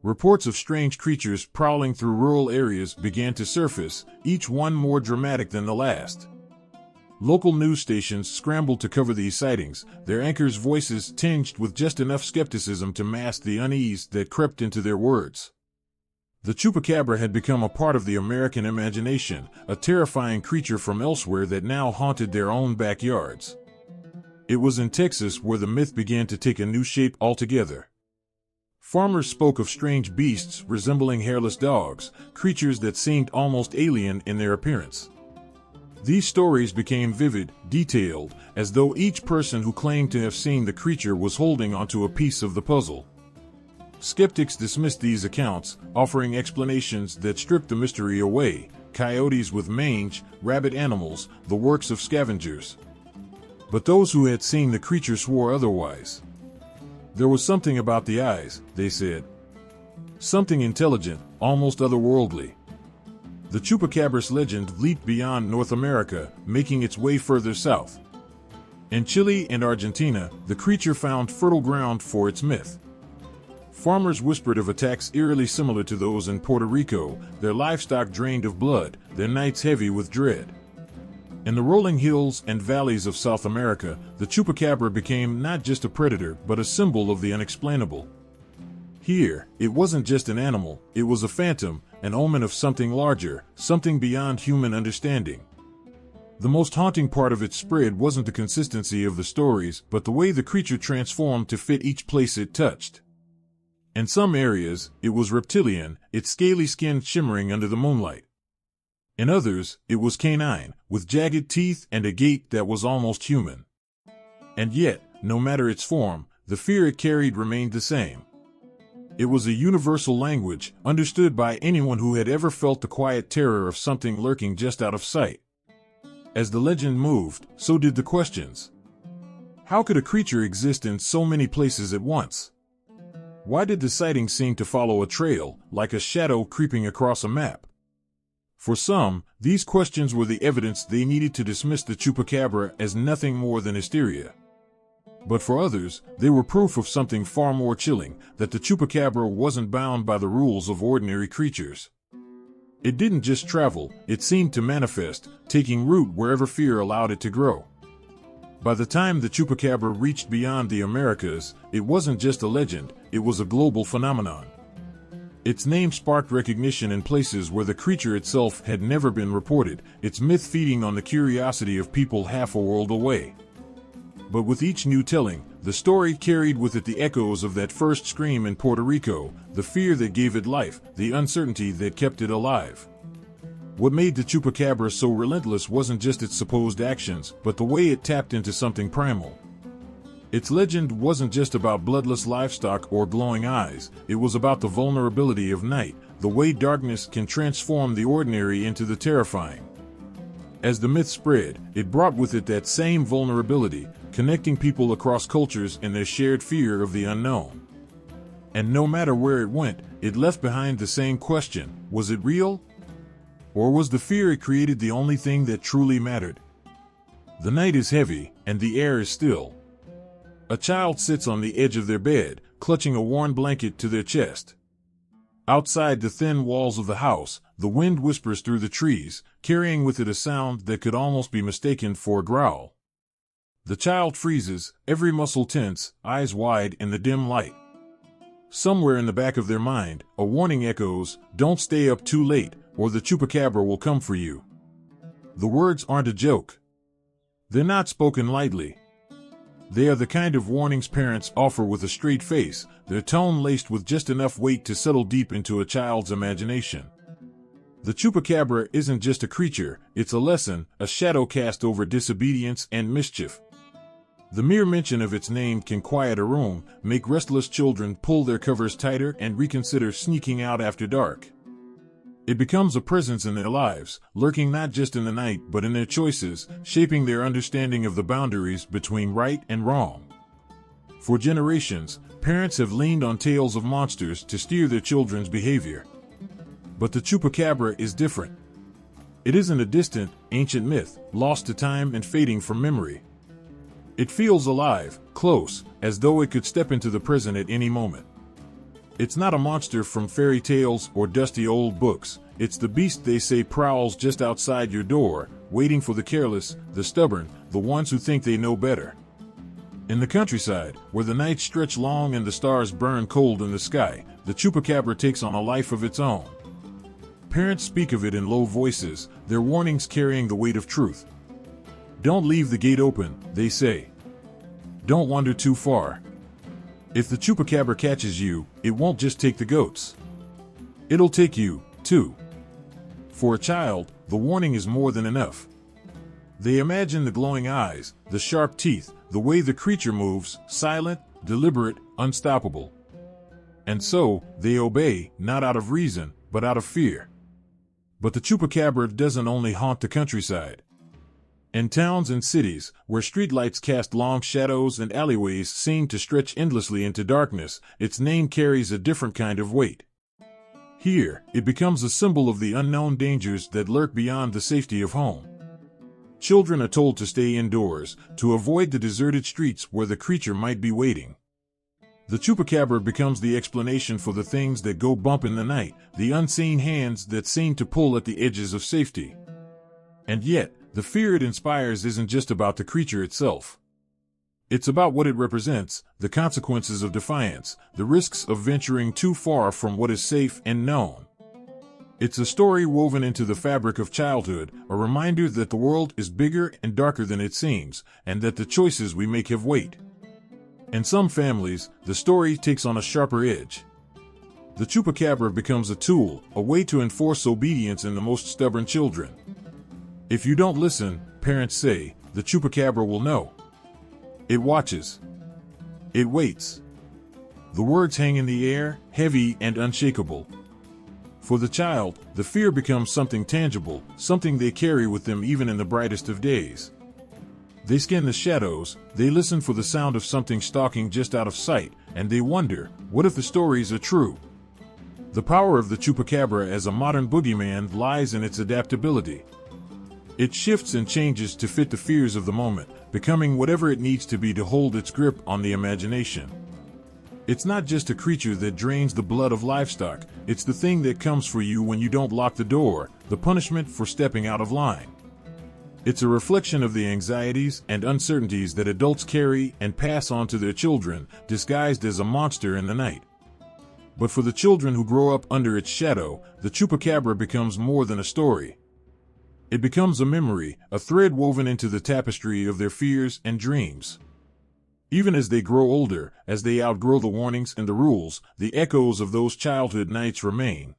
Speaker 1: Reports of strange creatures prowling through rural areas began to surface, each one more dramatic than the last. Local news stations scrambled to cover these sightings, their anchors' voices tinged with just enough skepticism to mask the unease that crept into their words. The Chupacabra had become a part of the American imagination, a terrifying creature from elsewhere that now haunted their own backyards. It was in Texas where the myth began to take a new shape altogether. Farmers spoke of strange beasts resembling hairless dogs, creatures that seemed almost alien in their appearance. These stories became vivid, detailed, as though each person who claimed to have seen the creature was holding onto a piece of the puzzle. Skeptics dismissed these accounts, offering explanations that stripped the mystery away: coyotes with mange, rabid animals, the works of scavengers. But those who had seen the creature swore otherwise. There was something about the eyes, they said. Something intelligent, almost otherworldly. The Chupacabra's legend leaped beyond North America, making its way further south. In Chile and Argentina, the creature found fertile ground for its myth. Farmers whispered of attacks eerily similar to those in Puerto Rico, their livestock drained of blood, their nights heavy with dread. In the rolling hills and valleys of South America, the Chupacabra became not just a predator but a symbol of the unexplainable. Here, it wasn't just an animal, it was a phantom, an omen of something larger, something beyond human understanding. The most haunting part of its spread wasn't the consistency of the stories, but the way the creature transformed to fit each place it touched. In some areas, it was reptilian, its scaly skin shimmering under the moonlight. In others, it was canine, with jagged teeth and a gait that was almost human. And yet, no matter its form, the fear it carried remained the same. It was a universal language, understood by anyone who had ever felt the quiet terror of something lurking just out of sight. As the legend moved, so did the questions. How could a creature exist in so many places at once? Why did the sighting seem to follow a trail, like a shadow creeping across a map? For some, these questions were the evidence they needed to dismiss the Chupacabra as nothing more than hysteria. But for others, they were proof of something far more chilling, that the Chupacabra wasn't bound by the rules of ordinary creatures. It didn't just travel, it seemed to manifest, taking root wherever fear allowed it to grow. By the time the Chupacabra reached beyond the Americas, it wasn't just a legend, it was a global phenomenon. Its name sparked recognition in places where the creature itself had never been reported, its myth feeding on the curiosity of people half a world away. But with each new telling, the story carried with it the echoes of that first scream in Puerto Rico, the fear that gave it life, the uncertainty that kept it alive. What made the Chupacabra so relentless wasn't just its supposed actions, but the way it tapped into something primal. Its legend wasn't just about bloodless livestock or glowing eyes, it was about the vulnerability of night, the way darkness can transform the ordinary into the terrifying. As the myth spread, it brought with it that same vulnerability, connecting people across cultures in their shared fear of the unknown. And no matter where it went, it left behind the same question: was it real? Or was the fear it created the only thing that truly mattered? The night is heavy, and the air is still. A child sits on the edge of their bed, clutching a worn blanket to their chest. Outside the thin walls of the house, the wind whispers through the trees, carrying with it a sound that could almost be mistaken for a growl. The child freezes, every muscle tense, eyes wide in the dim light. Somewhere in the back of their mind, a warning echoes, "Don't stay up too late, or the Chupacabra will come for you." The words aren't a joke. They're not spoken lightly. They are the kind of warnings parents offer with a straight face, their tone laced with just enough weight to settle deep into a child's imagination. The Chupacabra isn't just a creature, it's a lesson, a shadow cast over disobedience and mischief. The mere mention of its name can quiet a room, make restless children pull their covers tighter and reconsider sneaking out after dark. It becomes a presence in their lives, lurking not just in the night but in their choices, shaping their understanding of the boundaries between right and wrong. For generations, parents have leaned on tales of monsters to steer their children's behavior. But the Chupacabra is different. It isn't a distant, ancient myth, lost to time and fading from memory. It feels alive, close, as though it could step into the present at any moment. It's not a monster from fairy tales or dusty old books. It's the beast they say prowls just outside your door, waiting for the careless, the stubborn, the ones who think they know better. In the countryside, where the nights stretch long and the stars burn cold in the sky, the Chupacabra takes on a life of its own. Parents speak of it in low voices, their warnings carrying the weight of truth. "Don't leave the gate open," they say. "Don't wander too far. If the Chupacabra catches you, it won't just take the goats. It'll take you, too." For a child, the warning is more than enough. They imagine the glowing eyes, the sharp teeth, the way the creature moves, silent, deliberate, unstoppable. And so, they obey, not out of reason, but out of fear. But the Chupacabra doesn't only haunt the countryside. In towns and cities, where streetlights cast long shadows and alleyways seem to stretch endlessly into darkness, its name carries a different kind of weight. Here, it becomes a symbol of the unknown dangers that lurk beyond the safety of home. Children are told to stay indoors, to avoid the deserted streets where the creature might be waiting. The Chupacabra becomes the explanation for the things that go bump in the night, the unseen hands that seem to pull at the edges of safety. And yet, the fear it inspires isn't just about the creature itself. It's about what it represents, the consequences of defiance, the risks of venturing too far from what is safe and known. It's a story woven into the fabric of childhood, a reminder that the world is bigger and darker than it seems, and that the choices we make have weight. In some families, the story takes on a sharper edge. The Chupacabra becomes a tool, a way to enforce obedience in the most stubborn children. If you don't listen, parents say, the Chupacabra will know. It watches. It waits. The words hang in the air, heavy and unshakable. For the child, the fear becomes something tangible, something they carry with them even in the brightest of days. They scan the shadows, they listen for the sound of something stalking just out of sight, and they wonder, what if the stories are true? The power of the Chupacabra as a modern boogeyman lies in its adaptability. It shifts and changes to fit the fears of the moment, becoming whatever it needs to be to hold its grip on the imagination. It's not just a creature that drains the blood of livestock, it's the thing that comes for you when you don't lock the door, the punishment for stepping out of line. It's a reflection of the anxieties and uncertainties that adults carry and pass on to their children, disguised as a monster in the night. But for the children who grow up under its shadow, the Chupacabra becomes more than a story. It becomes a memory, a thread woven into the tapestry of their fears and dreams. Even as they grow older, as they outgrow the warnings and the rules, the echoes of those childhood nights remain.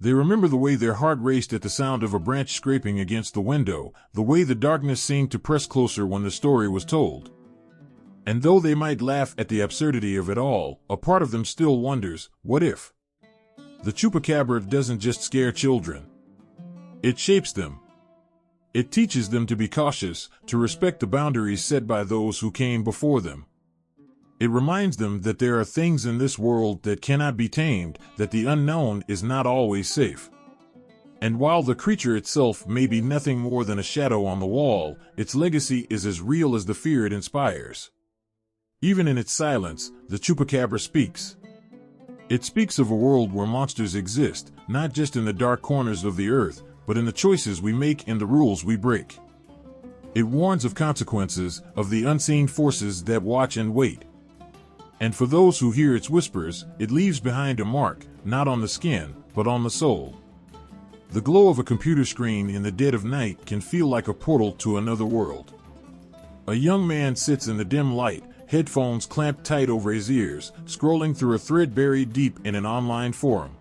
Speaker 1: They remember the way their heart raced at the sound of a branch scraping against the window, the way the darkness seemed to press closer when the story was told. And though they might laugh at the absurdity of it all, a part of them still wonders, what if? The Chupacabra doesn't just scare children. It shapes them. It teaches them to be cautious, to respect the boundaries set by those who came before them. It reminds them that there are things in this world that cannot be tamed, that the unknown is not always safe. And while the creature itself may be nothing more than a shadow on the wall, its legacy is as real as the fear it inspires. Even in its silence, the Chupacabra speaks. It speaks of a world where monsters exist, not just in the dark corners of the earth, but in the choices we make and the rules we break. It warns of consequences, of the unseen forces that watch and wait. And for those who hear its whispers, it leaves behind a mark, not on the skin, but on the soul. The glow of a computer screen in the dead of night can feel like a portal to another world. A young man sits in the dim light, headphones clamped tight over his ears, scrolling through a thread buried deep in an online forum.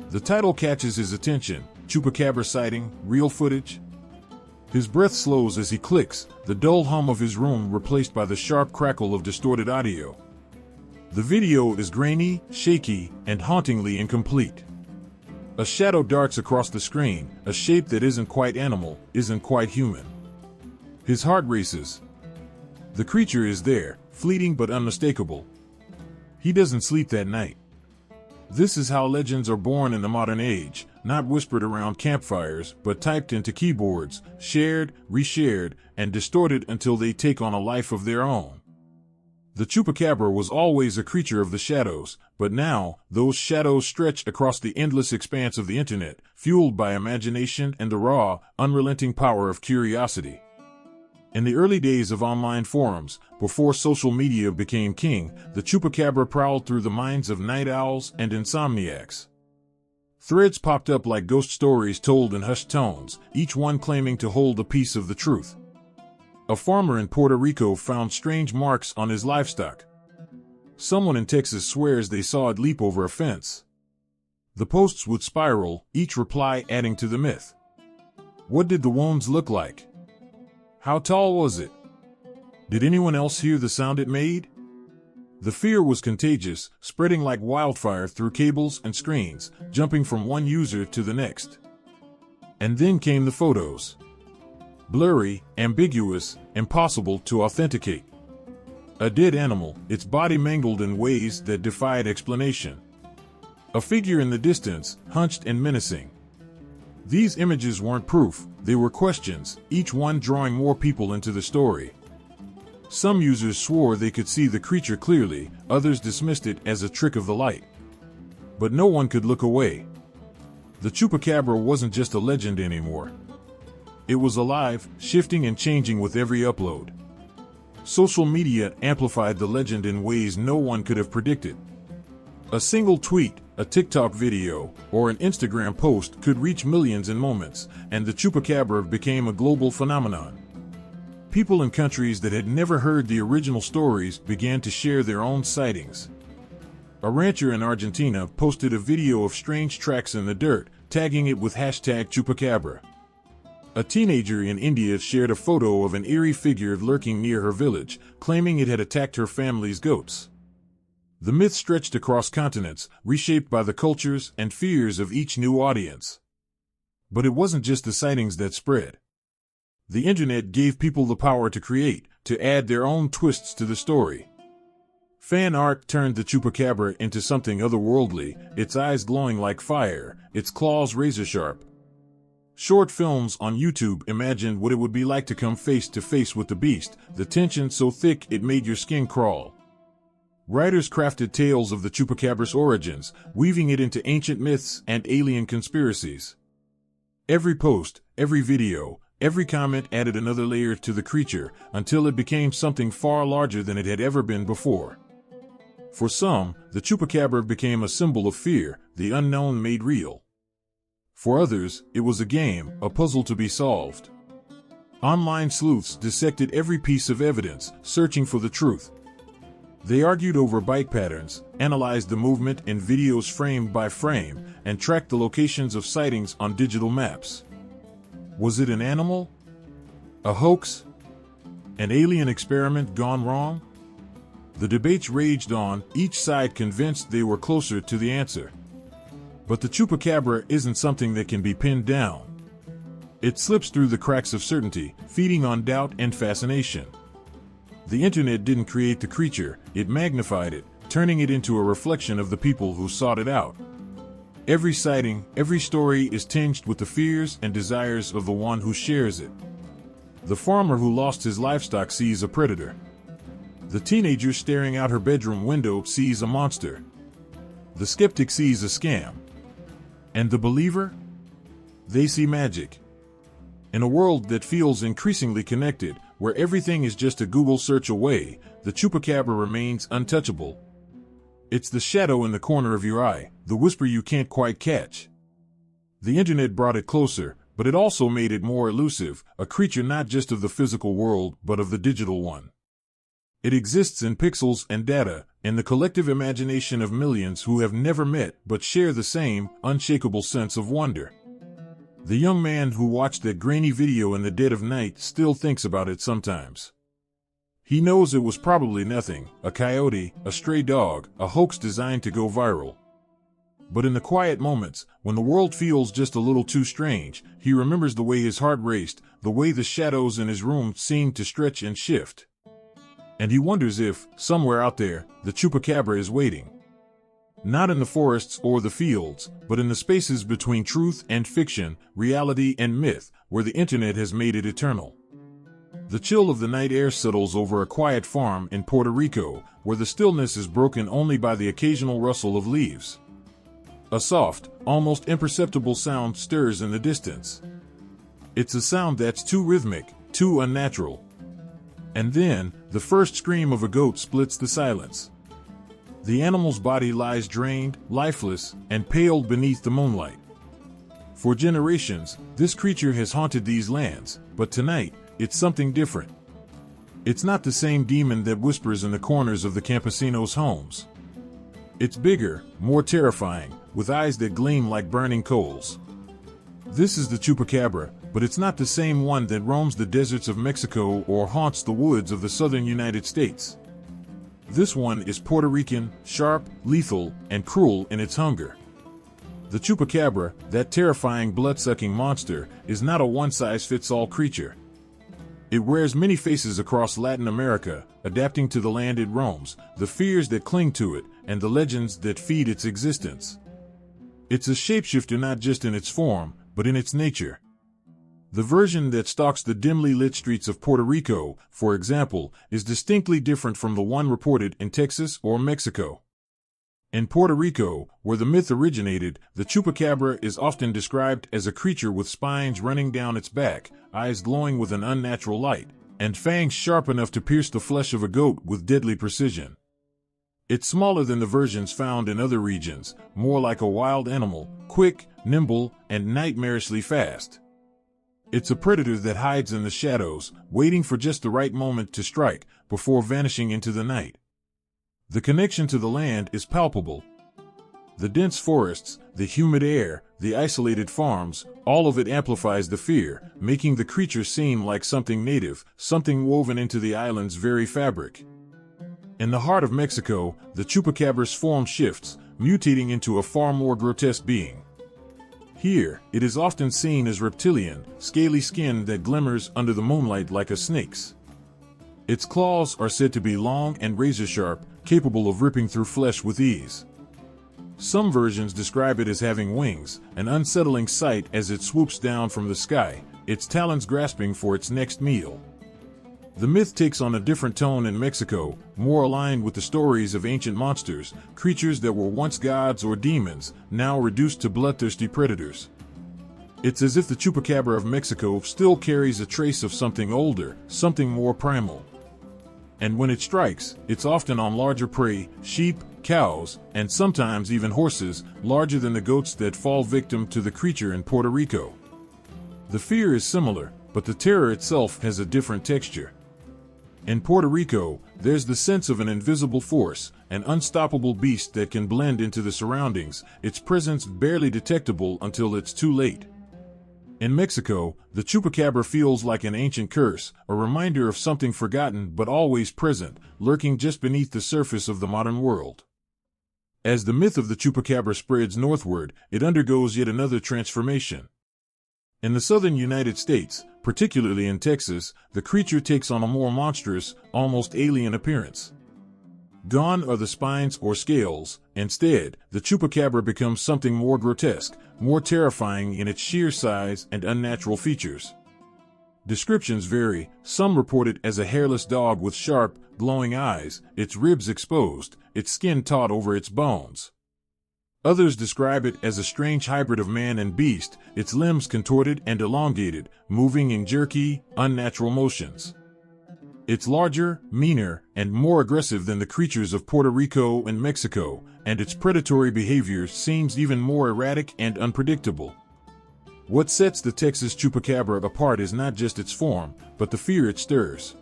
Speaker 1: The title catches his attention, Chupacabra sighting, real footage. His breath slows as he clicks, the dull hum of his room replaced by the sharp crackle of distorted audio. The video is grainy, shaky, and hauntingly incomplete. A shadow darts across the screen, a shape that isn't quite animal, isn't quite human. His heart races. The creature is there, fleeting but unmistakable. He doesn't sleep that night. This is how legends are born in the modern age, not whispered around campfires, but typed into keyboards, shared, reshared, and distorted until they take on a life of their own. The Chupacabra was always a creature of the shadows, but now, those shadows stretch across the endless expanse of the internet, fueled by imagination and the raw, unrelenting power of curiosity. In the early days of online forums, before social media became king, the Chupacabra prowled through the minds of night owls and insomniacs. Threads popped up like ghost stories told in hushed tones, each one claiming to hold a piece of the truth. A farmer in Puerto Rico found strange marks on his livestock. Someone in Texas swears they saw it leap over a fence. The posts would spiral, each reply adding to the myth. What did the wounds look like? How tall was it? Did anyone else hear the sound it made? The fear was contagious, spreading like wildfire through cables and screens, jumping from one user to the next. And then came the photos. Blurry, ambiguous, impossible to authenticate. A dead animal, its body mangled in ways that defied explanation. A figure in the distance, hunched and menacing. These images weren't proof, they were questions, each one drawing more people into the story. Some users swore they could see the creature clearly, others dismissed it as a trick of the light. But no one could look away. The Chupacabra wasn't just a legend anymore. It was alive, shifting and changing with every upload. Social media amplified the legend in ways no one could have predicted. A single tweet, a TikTok video, or an Instagram post could reach millions in moments, and the Chupacabra became a global phenomenon. People in countries that had never heard the original stories began to share their own sightings. A rancher in Argentina posted a video of strange tracks in the dirt, tagging it with #Chupacabra. A teenager in India shared a photo of an eerie figure lurking near her village, claiming it had attacked her family's goats. The myth stretched across continents, reshaped by the cultures and fears of each new audience. But it wasn't just the sightings that spread. The internet gave people the power to create, to add their own twists to the story. Fan art turned the Chupacabra into something otherworldly, its eyes glowing like fire, its claws razor-sharp. Short films on YouTube imagined what it would be like to come face to face with the beast, the tension so thick it made your skin crawl. Writers crafted tales of the Chupacabra's origins, weaving it into ancient myths and alien conspiracies. Every post, every video, every comment added another layer to the creature, until it became something far larger than it had ever been before. For some, the Chupacabra became a symbol of fear, the unknown made real. For others, it was a game, a puzzle to be solved. Online sleuths dissected every piece of evidence, searching for the truth. They argued over bike patterns, analyzed the movement in videos frame by frame, and tracked the locations of sightings on digital maps. Was it an animal? A hoax? An alien experiment gone wrong? The debates raged on, each side convinced they were closer to the answer. But the Chupacabra isn't something that can be pinned down. It slips through the cracks of certainty, feeding on doubt and fascination. The internet didn't create the creature, it magnified it, turning it into a reflection of the people who sought it out. Every sighting, every story is tinged with the fears and desires of the one who shares it. The farmer who lost his livestock sees a predator. The teenager staring out her bedroom window sees a monster. The skeptic sees a scam. And the believer? They see magic. In a world that feels increasingly connected, where everything is just a Google search away, the Chupacabra remains untouchable. It's the shadow in the corner of your eye, the whisper you can't quite catch. The internet brought it closer, but it also made it more elusive, a creature not just of the physical world, but of the digital one. It exists in pixels and data, in the collective imagination of millions who have never met but share the same, unshakable sense of wonder. The young man who watched that grainy video in the dead of night still thinks about it sometimes. He knows it was probably nothing, a coyote, a stray dog, a hoax designed to go viral. But in the quiet moments, when the world feels just a little too strange, he remembers the way his heart raced, the way the shadows in his room seemed to stretch and shift. And he wonders if, somewhere out there, the Chupacabra is waiting. Not in the forests or the fields, but in the spaces between truth and fiction, reality and myth, where the internet has made it eternal. The chill of the night air settles over a quiet farm in Puerto Rico, where the stillness is broken only by the occasional rustle of leaves. A soft, almost imperceptible sound stirs in the distance. It's a sound that's too rhythmic, too unnatural. And then, the first scream of a goat splits the silence. The animal's body lies drained, lifeless, and pale beneath the moonlight. For generations, this creature has haunted these lands, but tonight, it's something different. It's not the same demon that whispers in the corners of the campesinos' homes. It's bigger, more terrifying, with eyes that gleam like burning coals. This is the Chupacabra, but it's not the same one that roams the deserts of Mexico or haunts the woods of the southern United States. This one is Puerto Rican, sharp, lethal, and cruel in its hunger. The Chupacabra, that terrifying blood-sucking monster, is not a one-size-fits-all creature. It wears many faces across Latin America, adapting to the land it roams, the fears that cling to it, and the legends that feed its existence. It's a shapeshifter not just in its form, but in its nature. The version that stalks the dimly lit streets of Puerto Rico, for example, is distinctly different from the one reported in Texas or Mexico. In Puerto Rico, where the myth originated, the Chupacabra is often described as a creature with spines running down its back, eyes glowing with an unnatural light, and fangs sharp enough to pierce the flesh of a goat with deadly precision. It's smaller than the versions found in other regions, more like a wild animal, quick, nimble, and nightmarishly fast. It's a predator that hides in the shadows, waiting for just the right moment to strike, before vanishing into the night. The connection to the land is palpable. The dense forests, the humid air, the isolated farms, all of it amplifies the fear, making the creature seem like something native, something woven into the island's very fabric. In the heart of Mexico, the Chupacabra's form shifts, mutating into a far more grotesque being. Here, it is often seen as reptilian, scaly skin that glimmers under the moonlight like a snake's. Its claws are said to be long and razor-sharp, capable of ripping through flesh with ease. Some versions describe it as having wings, an unsettling sight as it swoops down from the sky, its talons grasping for its next meal. The myth takes on a different tone in Mexico, more aligned with the stories of ancient monsters, creatures that were once gods or demons, now reduced to bloodthirsty predators. It's as if the Chupacabra of Mexico still carries a trace of something older, something more primal. And when it strikes, it's often on larger prey, sheep, cows, and sometimes even horses, larger than the goats that fall victim to the creature in Puerto Rico. The fear is similar, but the terror itself has a different texture. In Puerto Rico, there's the sense of an invisible force, an unstoppable beast that can blend into the surroundings, its presence barely detectable until it's too late. In Mexico, the Chupacabra feels like an ancient curse, a reminder of something forgotten but always present, lurking just beneath the surface of the modern world. As the myth of the Chupacabra spreads northward, it undergoes yet another transformation. In the southern United States, particularly in Texas, the creature takes on a more monstrous, almost alien appearance. Gone are the spines or scales. Instead, the Chupacabra becomes something more grotesque, more terrifying in its sheer size and unnatural features. Descriptions vary. Some report it as a hairless dog with sharp, glowing eyes, its ribs exposed, its skin taut over its bones. Others describe it as a strange hybrid of man and beast, its limbs contorted and elongated, moving in jerky, unnatural motions. It's larger, meaner, and more aggressive than the creatures of Puerto Rico and Mexico, and its predatory behavior seems even more erratic and unpredictable. What sets the Texas Chupacabra apart is not just its form, but the fear it stirs.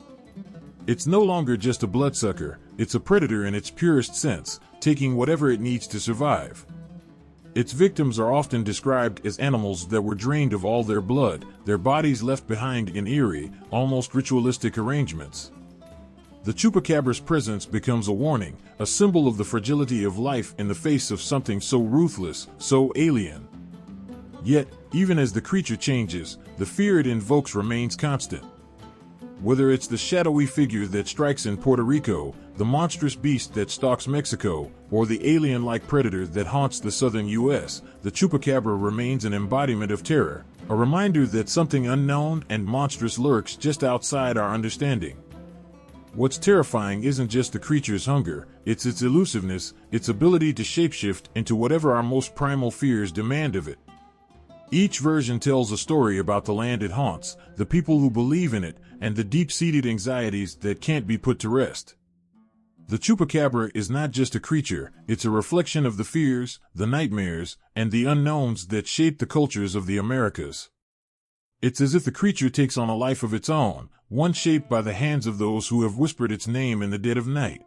Speaker 1: It's no longer just a bloodsucker, it's a predator in its purest sense, taking whatever it needs to survive. Its victims are often described as animals that were drained of all their blood, their bodies left behind in eerie, almost ritualistic arrangements. The Chupacabra's presence becomes a warning, a symbol of the fragility of life in the face of something so ruthless, so alien. Yet, even as the creature changes, the fear it invokes remains constant. Whether it's the shadowy figure that strikes in Puerto Rico, the monstrous beast that stalks Mexico, or the alien-like predator that haunts the southern U.S., the Chupacabra remains an embodiment of terror, a reminder that something unknown and monstrous lurks just outside our understanding. What's terrifying isn't just the creature's hunger, it's its elusiveness, its ability to shapeshift into whatever our most primal fears demand of it. Each version tells a story about the land it haunts, the people who believe in it, and the deep-seated anxieties that can't be put to rest. The Chupacabra is not just a creature, it's a reflection of the fears, the nightmares, and the unknowns that shape the cultures of the Americas. It's as if the creature takes on a life of its own, one shaped by the hands of those who have whispered its name in the dead of night.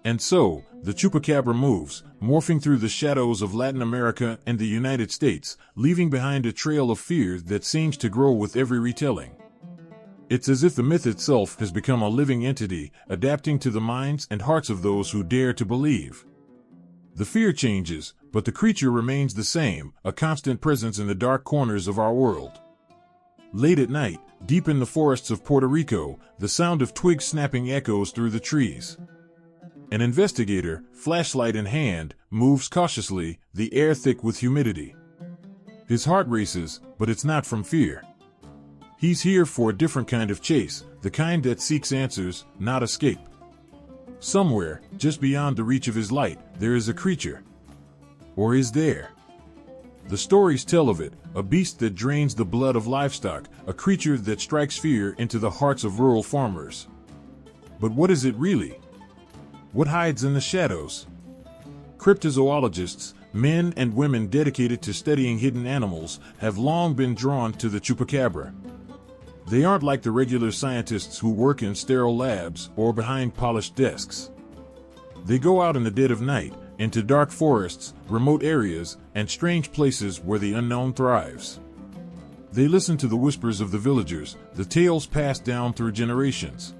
Speaker 1: And so, the Chupacabra moves, morphing through the shadows of Latin America and the United States, leaving behind a trail of fear that seems to grow with every retelling. It's as if the myth itself has become a living entity, adapting to the minds and hearts of those who dare to believe. The fear changes, but the creature remains the same, a constant presence in the dark corners of our world. Late at night, deep in the forests of Puerto Rico, the sound of twigs snapping echoes through the trees. An investigator, flashlight in hand, moves cautiously, the air thick with humidity. His heart races, but it's not from fear. He's here for a different kind of chase, the kind that seeks answers, not escape. Somewhere, just beyond the reach of his light, there is a creature. Or is there? The stories tell of it, a beast that drains the blood of livestock, a creature that strikes fear into the hearts of rural farmers. But what is it really? What hides in the shadows? Cryptozoologists, men and women dedicated to studying hidden animals, have long been drawn to the Chupacabra. They aren't like the regular scientists who work in sterile labs or behind polished desks. They go out in the dead of night, into dark forests, remote areas, and strange places where the unknown thrives. They listen to the whispers of the villagers, the tales passed down through generations.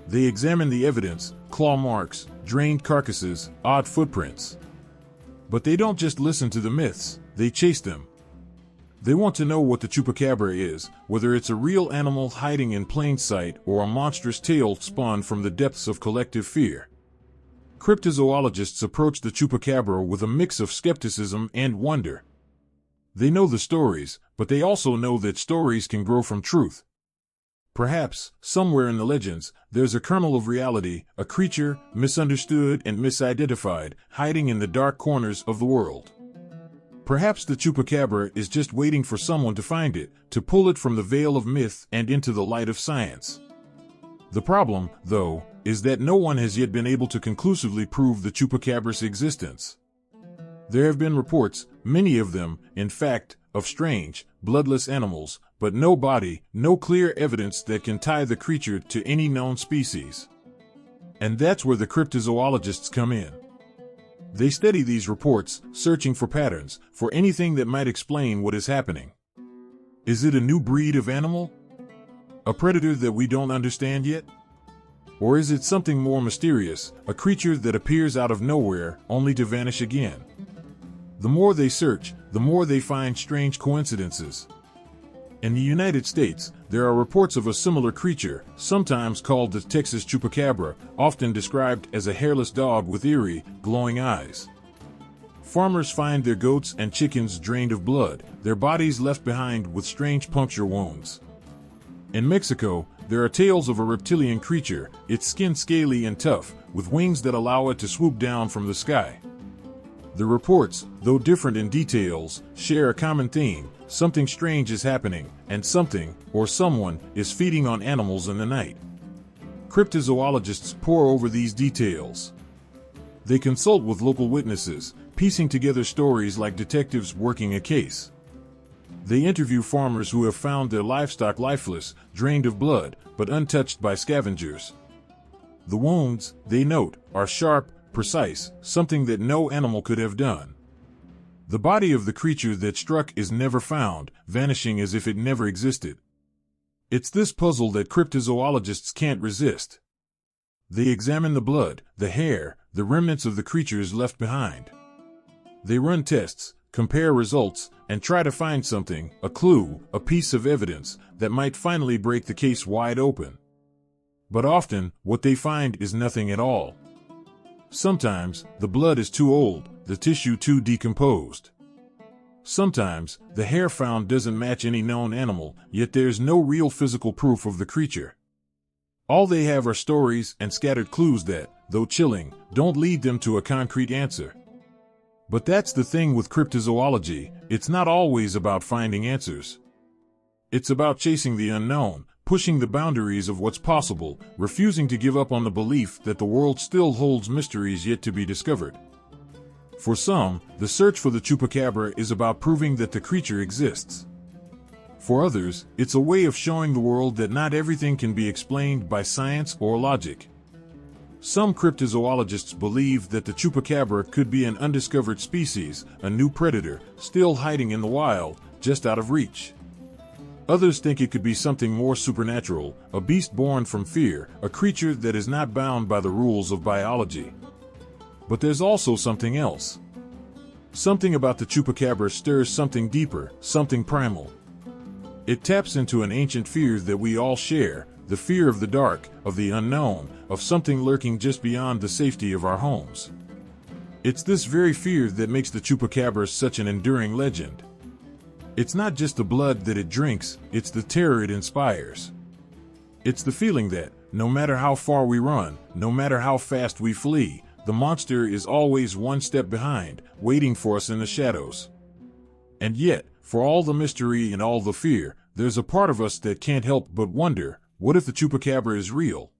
Speaker 1: They examine the evidence, claw marks, drained carcasses, odd footprints. But they don't just listen to the myths, they chase them. They want to know what the Chupacabra is, whether it's a real animal hiding in plain sight or a monstrous tale spun from the depths of collective fear. Cryptozoologists approach the Chupacabra with a mix of skepticism and wonder. They know the stories, but they also know that stories can grow from truth. Perhaps, somewhere in the legends, there's a kernel of reality, a creature, misunderstood and misidentified, hiding in the dark corners of the world. Perhaps the Chupacabra is just waiting for someone to find it, to pull it from the veil of myth and into the light of science. The problem, though, is that no one has yet been able to conclusively prove the Chupacabra's existence. There have been reports, many of them, in fact, of strange, bloodless animals, but no body, no clear evidence that can tie the creature to any known species. And that's where the cryptozoologists come in. They study these reports, searching for patterns, for anything that might explain what is happening. Is it a new breed of animal? A predator that we don't understand yet? Or is it something more mysterious, a creature that appears out of nowhere, only to vanish again? The more they search, the more they find strange coincidences. In the United States, there are reports of a similar creature, sometimes called the Texas Chupacabra, often described as a hairless dog with eerie, glowing eyes. Farmers find their goats and chickens drained of blood, their bodies left behind with strange puncture wounds. In Mexico, there are tales of a reptilian creature, its skin scaly and tough, with wings that allow it to swoop down from the sky. The reports, though different in details, share a common theme: something strange is happening, and something, or someone, is feeding on animals in the night. Cryptozoologists pore over these details. They consult with local witnesses, piecing together stories like detectives working a case. They interview farmers who have found their livestock lifeless, drained of blood, but untouched by scavengers. The wounds, they note, are sharp, precise, something that no animal could have done. The body of the creature that struck is never found, vanishing as if it never existed. It's this puzzle that cryptozoologists can't resist. They examine the blood, the hair, the remnants of the creatures left behind. They run tests, compare results, and try to find something, a clue, a piece of evidence, that might finally break the case wide open. But often, what they find is nothing at all. Sometimes, the blood is too old, the tissue too decomposed. Sometimes, the hair found doesn't match any known animal, yet there's no real physical proof of the creature. All they have are stories and scattered clues that, though chilling, don't lead them to a concrete answer. But that's the thing with cryptozoology, it's not always about finding answers. It's about chasing the unknown, pushing the boundaries of what's possible, refusing to give up on the belief that the world still holds mysteries yet to be discovered. For some, the search for the Chupacabra is about proving that the creature exists. For others, it's a way of showing the world that not everything can be explained by science or logic. Some cryptozoologists believe that the Chupacabra could be an undiscovered species, a new predator, still hiding in the wild, just out of reach. Others think it could be something more supernatural, a beast born from fear, a creature that is not bound by the rules of biology. But there's also something else. Something about the Chupacabra stirs something deeper, something primal. It taps into an ancient fear that we all share, the fear of the dark, of the unknown, of something lurking just beyond the safety of our homes. It's this very fear that makes the Chupacabra such an enduring legend. It's not just the blood that it drinks, it's the terror it inspires. It's the feeling that, no matter how far we run, no matter how fast we flee, the monster is always one step behind, waiting for us in the shadows. And yet, for all the mystery and all the fear, there's a part of us that can't help but wonder, what if the Chupacabra is real?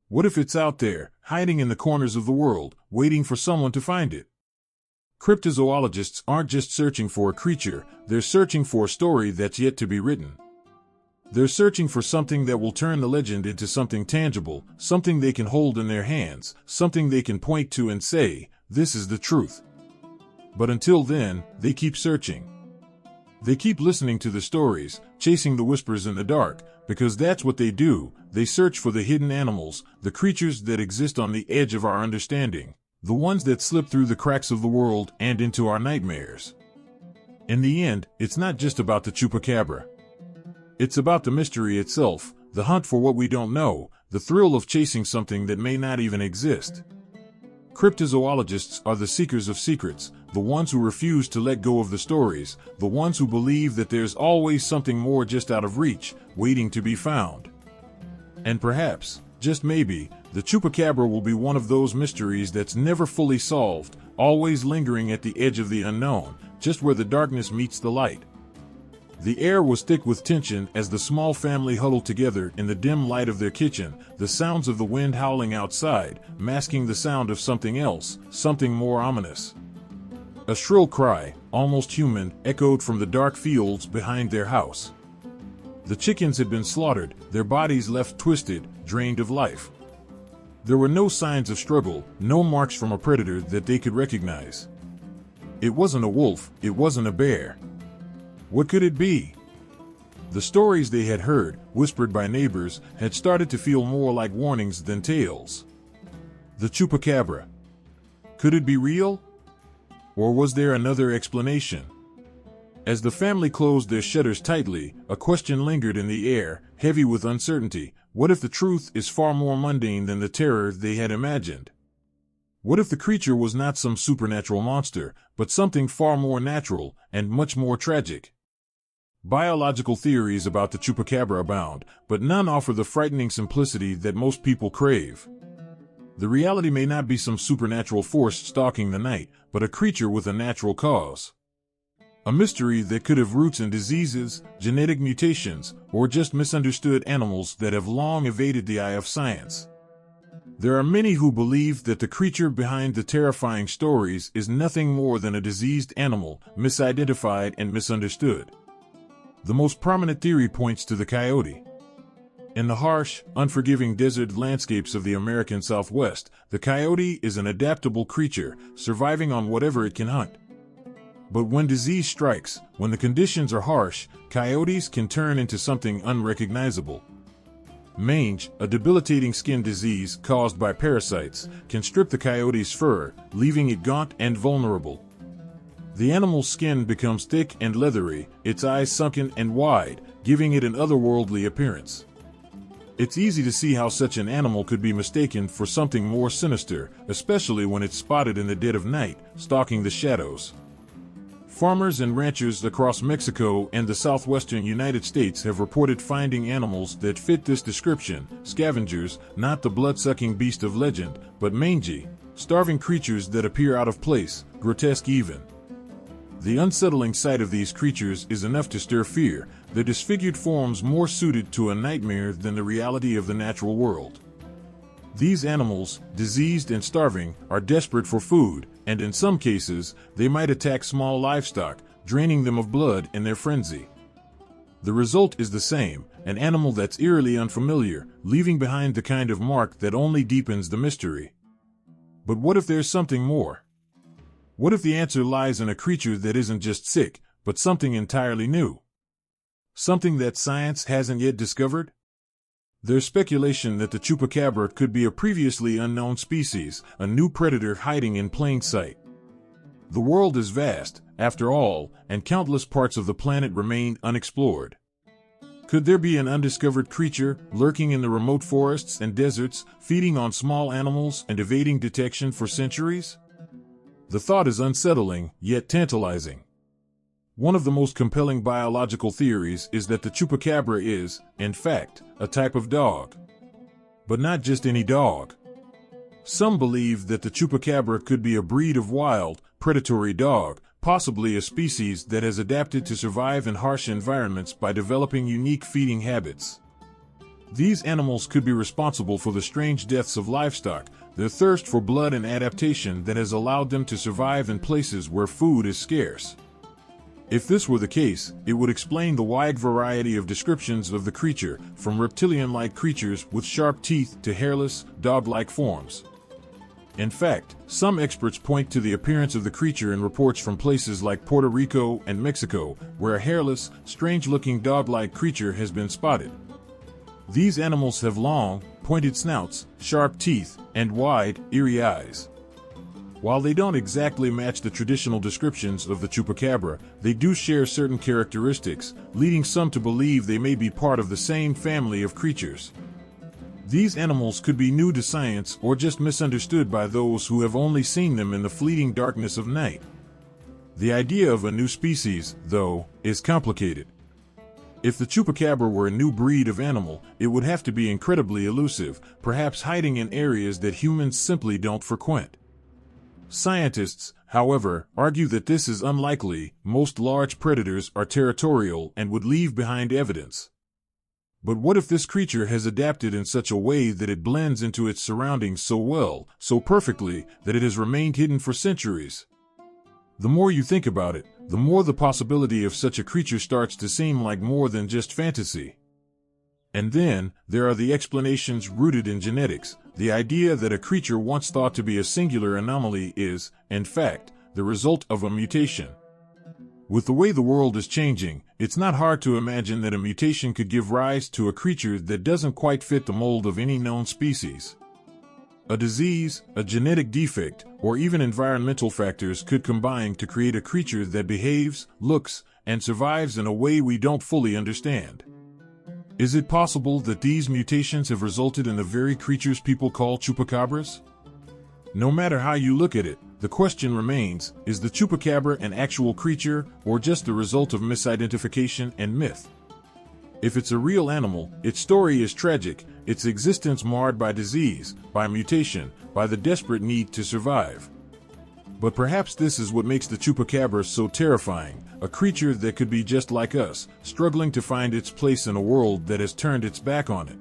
Speaker 1: What if it's out there, hiding in the corners of the world, waiting for someone to find it? Cryptozoologists aren't just searching for a creature, they're searching for a story that's yet to be written. They're searching for something that will turn the legend into something tangible, something they can hold in their hands, something they can point to and say, this is the truth. But until then, they keep searching. They keep listening to the stories, chasing the whispers in the dark, because that's what they do. They search for the hidden animals, the creatures that exist on the edge of our understanding, the ones that slip through the cracks of the world and into our nightmares. In the end, it's not just about the Chupacabra. It's about the mystery itself, the hunt for what we don't know, the thrill of chasing something that may not even exist. Cryptozoologists are the seekers of secrets, the ones who refuse to let go of the stories, the ones who believe that there's always something more just out of reach, waiting to be found. And perhaps, just maybe, the Chupacabra will be one of those mysteries that's never fully solved, always lingering at the edge of the unknown, just where the darkness meets the light. The air was thick with tension as the small family huddled together in the dim light of their kitchen, the sounds of the wind howling outside, masking the sound of something else, something more ominous. A shrill cry, almost human, echoed from the dark fields behind their house. The chickens had been slaughtered, their bodies left twisted, drained of life. There were no signs of struggle, no marks from a predator that they could recognize. It wasn't a wolf, it wasn't a bear. What could it be? The stories they had heard, whispered by neighbors, had started to feel more like warnings than tales. The Chupacabra. Could it be real? Or was there another explanation? As the family closed their shutters tightly, a question lingered in the air, heavy with uncertainty. What if the truth is far more mundane than the terror they had imagined? What if the creature was not some supernatural monster, but something far more natural and much more tragic? Biological theories about the Chupacabra abound, but none offer the frightening simplicity that most people crave. The reality may not be some supernatural force stalking the night, but a creature with a natural cause. A mystery that could have roots in diseases, genetic mutations, or just misunderstood animals that have long evaded the eye of science. There are many who believe that the creature behind the terrifying stories is nothing more than a diseased animal, misidentified and misunderstood. The most prominent theory points to the coyote. In the harsh, unforgiving desert landscapes of the American Southwest, the coyote is an adaptable creature, surviving on whatever it can hunt. But when disease strikes, when the conditions are harsh, coyotes can turn into something unrecognizable. Mange, a debilitating skin disease caused by parasites, can strip the coyote's fur, leaving it gaunt and vulnerable. The animal's skin becomes thick and leathery, its eyes sunken and wide, giving it an otherworldly appearance. It's easy to see how such an animal could be mistaken for something more sinister, especially when it's spotted in the dead of night, stalking the shadows. Farmers and ranchers across Mexico and the southwestern United States have reported finding animals that fit this description, scavengers, not the blood-sucking beast of legend, but mangy, starving creatures that appear out of place, grotesque even. The unsettling sight of these creatures is enough to stir fear, their disfigured forms more suited to a nightmare than the reality of the natural world. These animals, diseased and starving, are desperate for food, and in some cases, they might attack small livestock, draining them of blood in their frenzy. The result is the same, an animal that's eerily unfamiliar, leaving behind the kind of mark that only deepens the mystery. But what if there's something more? What if the answer lies in a creature that isn't just sick, but something entirely new? Something that science hasn't yet discovered? There's speculation that the Chupacabra could be a previously unknown species, a new predator hiding in plain sight. The world is vast, after all, and countless parts of the planet remain unexplored. Could there be an undiscovered creature, lurking in the remote forests and deserts, feeding on small animals and evading detection for centuries? The thought is unsettling, yet tantalizing. One of the most compelling biological theories is that the Chupacabra is, in fact, a type of dog. But not just any dog. Some believe that the Chupacabra could be a breed of wild, predatory dog, possibly a species that has adapted to survive in harsh environments by developing unique feeding habits. These animals could be responsible for the strange deaths of livestock, their thirst for blood and adaptation that has allowed them to survive in places where food is scarce. If this were the case, it would explain the wide variety of descriptions of the creature, from reptilian-like creatures with sharp teeth to hairless, dog-like forms. In fact, some experts point to the appearance of the creature in reports from places like Puerto Rico and Mexico, where a hairless, strange-looking dog-like creature has been spotted. These animals have long, pointed snouts, sharp teeth, and wide, eerie eyes. While they don't exactly match the traditional descriptions of the Chupacabra, they do share certain characteristics, leading some to believe they may be part of the same family of creatures. These animals could be new to science or just misunderstood by those who have only seen them in the fleeting darkness of night. The idea of a new species, though, is complicated. If the Chupacabra were a new breed of animal, it would have to be incredibly elusive, perhaps hiding in areas that humans simply don't frequent. Scientists, however, argue that this is unlikely. Most large predators are territorial and would leave behind evidence. But what if this creature has adapted in such a way that it blends into its surroundings so well, so perfectly, that it has remained hidden for centuries? The more you think about it, the more the possibility of such a creature starts to seem like more than just fantasy. And then, there are the explanations rooted in genetics. The idea that a creature once thought to be a singular anomaly is, in fact, the result of a mutation. With the way the world is changing, it's not hard to imagine that a mutation could give rise to a creature that doesn't quite fit the mold of any known species. A disease, a genetic defect, or even environmental factors could combine to create a creature that behaves, looks, and survives in a way we don't fully understand. Is it possible that these mutations have resulted in the very creatures people call chupacabras? No matter how you look at it, the question remains, is the chupacabra an actual creature, or just the result of misidentification and myth? If it's a real animal, its story is tragic, its existence marred by disease, by mutation, by the desperate need to survive. But perhaps this is what makes the chupacabra so terrifying, a creature that could be just like us, struggling to find its place in a world that has turned its back on it.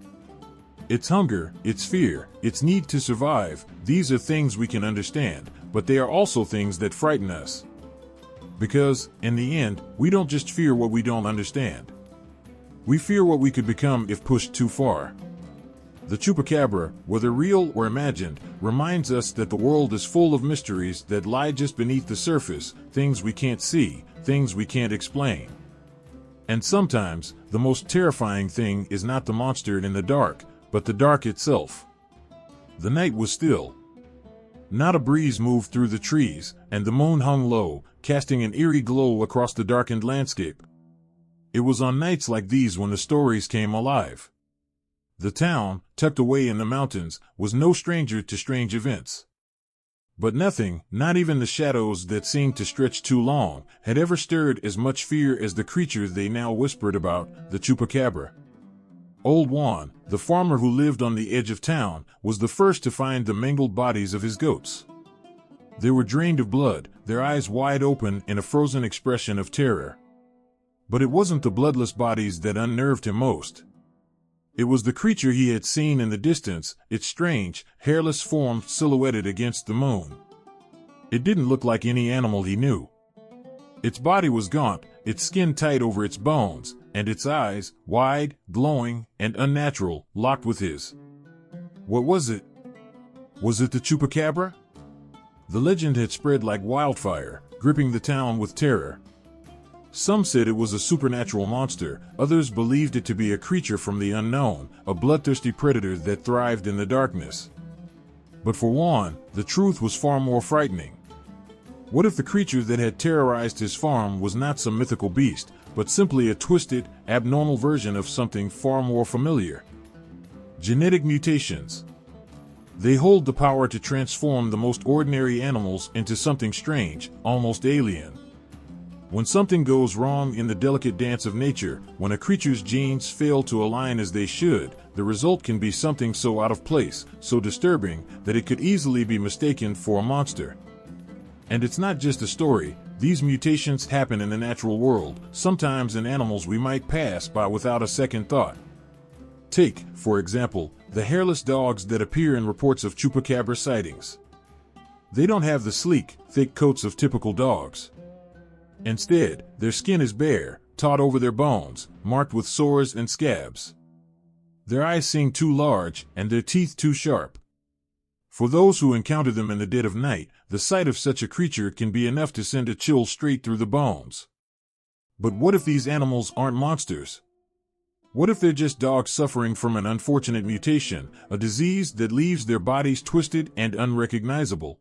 Speaker 1: Its hunger, its fear, its need to survive, these are things we can understand, but they are also things that frighten us. Because, in the end, we don't just fear what we don't understand. We fear what we could become if pushed too far. The chupacabra, whether real or imagined, reminds us that the world is full of mysteries that lie just beneath the surface, things we can't see, things we can't explain. And sometimes, the most terrifying thing is not the monster in the dark, but the dark itself. The night was still. Not a breeze moved through the trees, and the moon hung low, casting an eerie glow across the darkened landscape. It was on nights like these when the stories came alive. The town, tucked away in the mountains, was no stranger to strange events. But nothing, not even the shadows that seemed to stretch too long, had ever stirred as much fear as the creature they now whispered about, the chupacabra. Old Juan, the farmer who lived on the edge of town, was the first to find the mangled bodies of his goats. They were drained of blood, their eyes wide open in a frozen expression of terror. But it wasn't the bloodless bodies that unnerved him most. It was the creature he had seen in the distance, its strange, hairless form silhouetted against the moon. It didn't look like any animal he knew. Its body was gaunt, its skin tight over its bones, and its eyes, wide, glowing, and unnatural, locked with his. What was it? Was it the chupacabra? The legend had spread like wildfire, gripping the town with terror. Some said it was a supernatural monster, others believed it to be a creature from the unknown, a bloodthirsty predator that thrived in the darkness. But for Juan, the truth was far more frightening. What if the creature that had terrorized his farm was not some mythical beast, but simply a twisted, abnormal version of something far more familiar? Genetic mutations. They hold the power to transform the most ordinary animals into something strange, almost alien. When something goes wrong in the delicate dance of nature, when a creature's genes fail to align as they should, the result can be something so out of place, so disturbing, that it could easily be mistaken for a monster. And it's not just a story. These mutations happen in the natural world, sometimes in animals we might pass by without a second thought. Take, for example, the hairless dogs that appear in reports of chupacabra sightings. They don't have the sleek, thick coats of typical dogs. Instead, their skin is bare, taut over their bones, marked with sores and scabs. Their eyes seem too large, and their teeth too sharp. For those who encounter them in the dead of night, the sight of such a creature can be enough to send a chill straight through the bones. But what if these animals aren't monsters? What if they're just dogs suffering from an unfortunate mutation, a disease that leaves their bodies twisted and unrecognizable?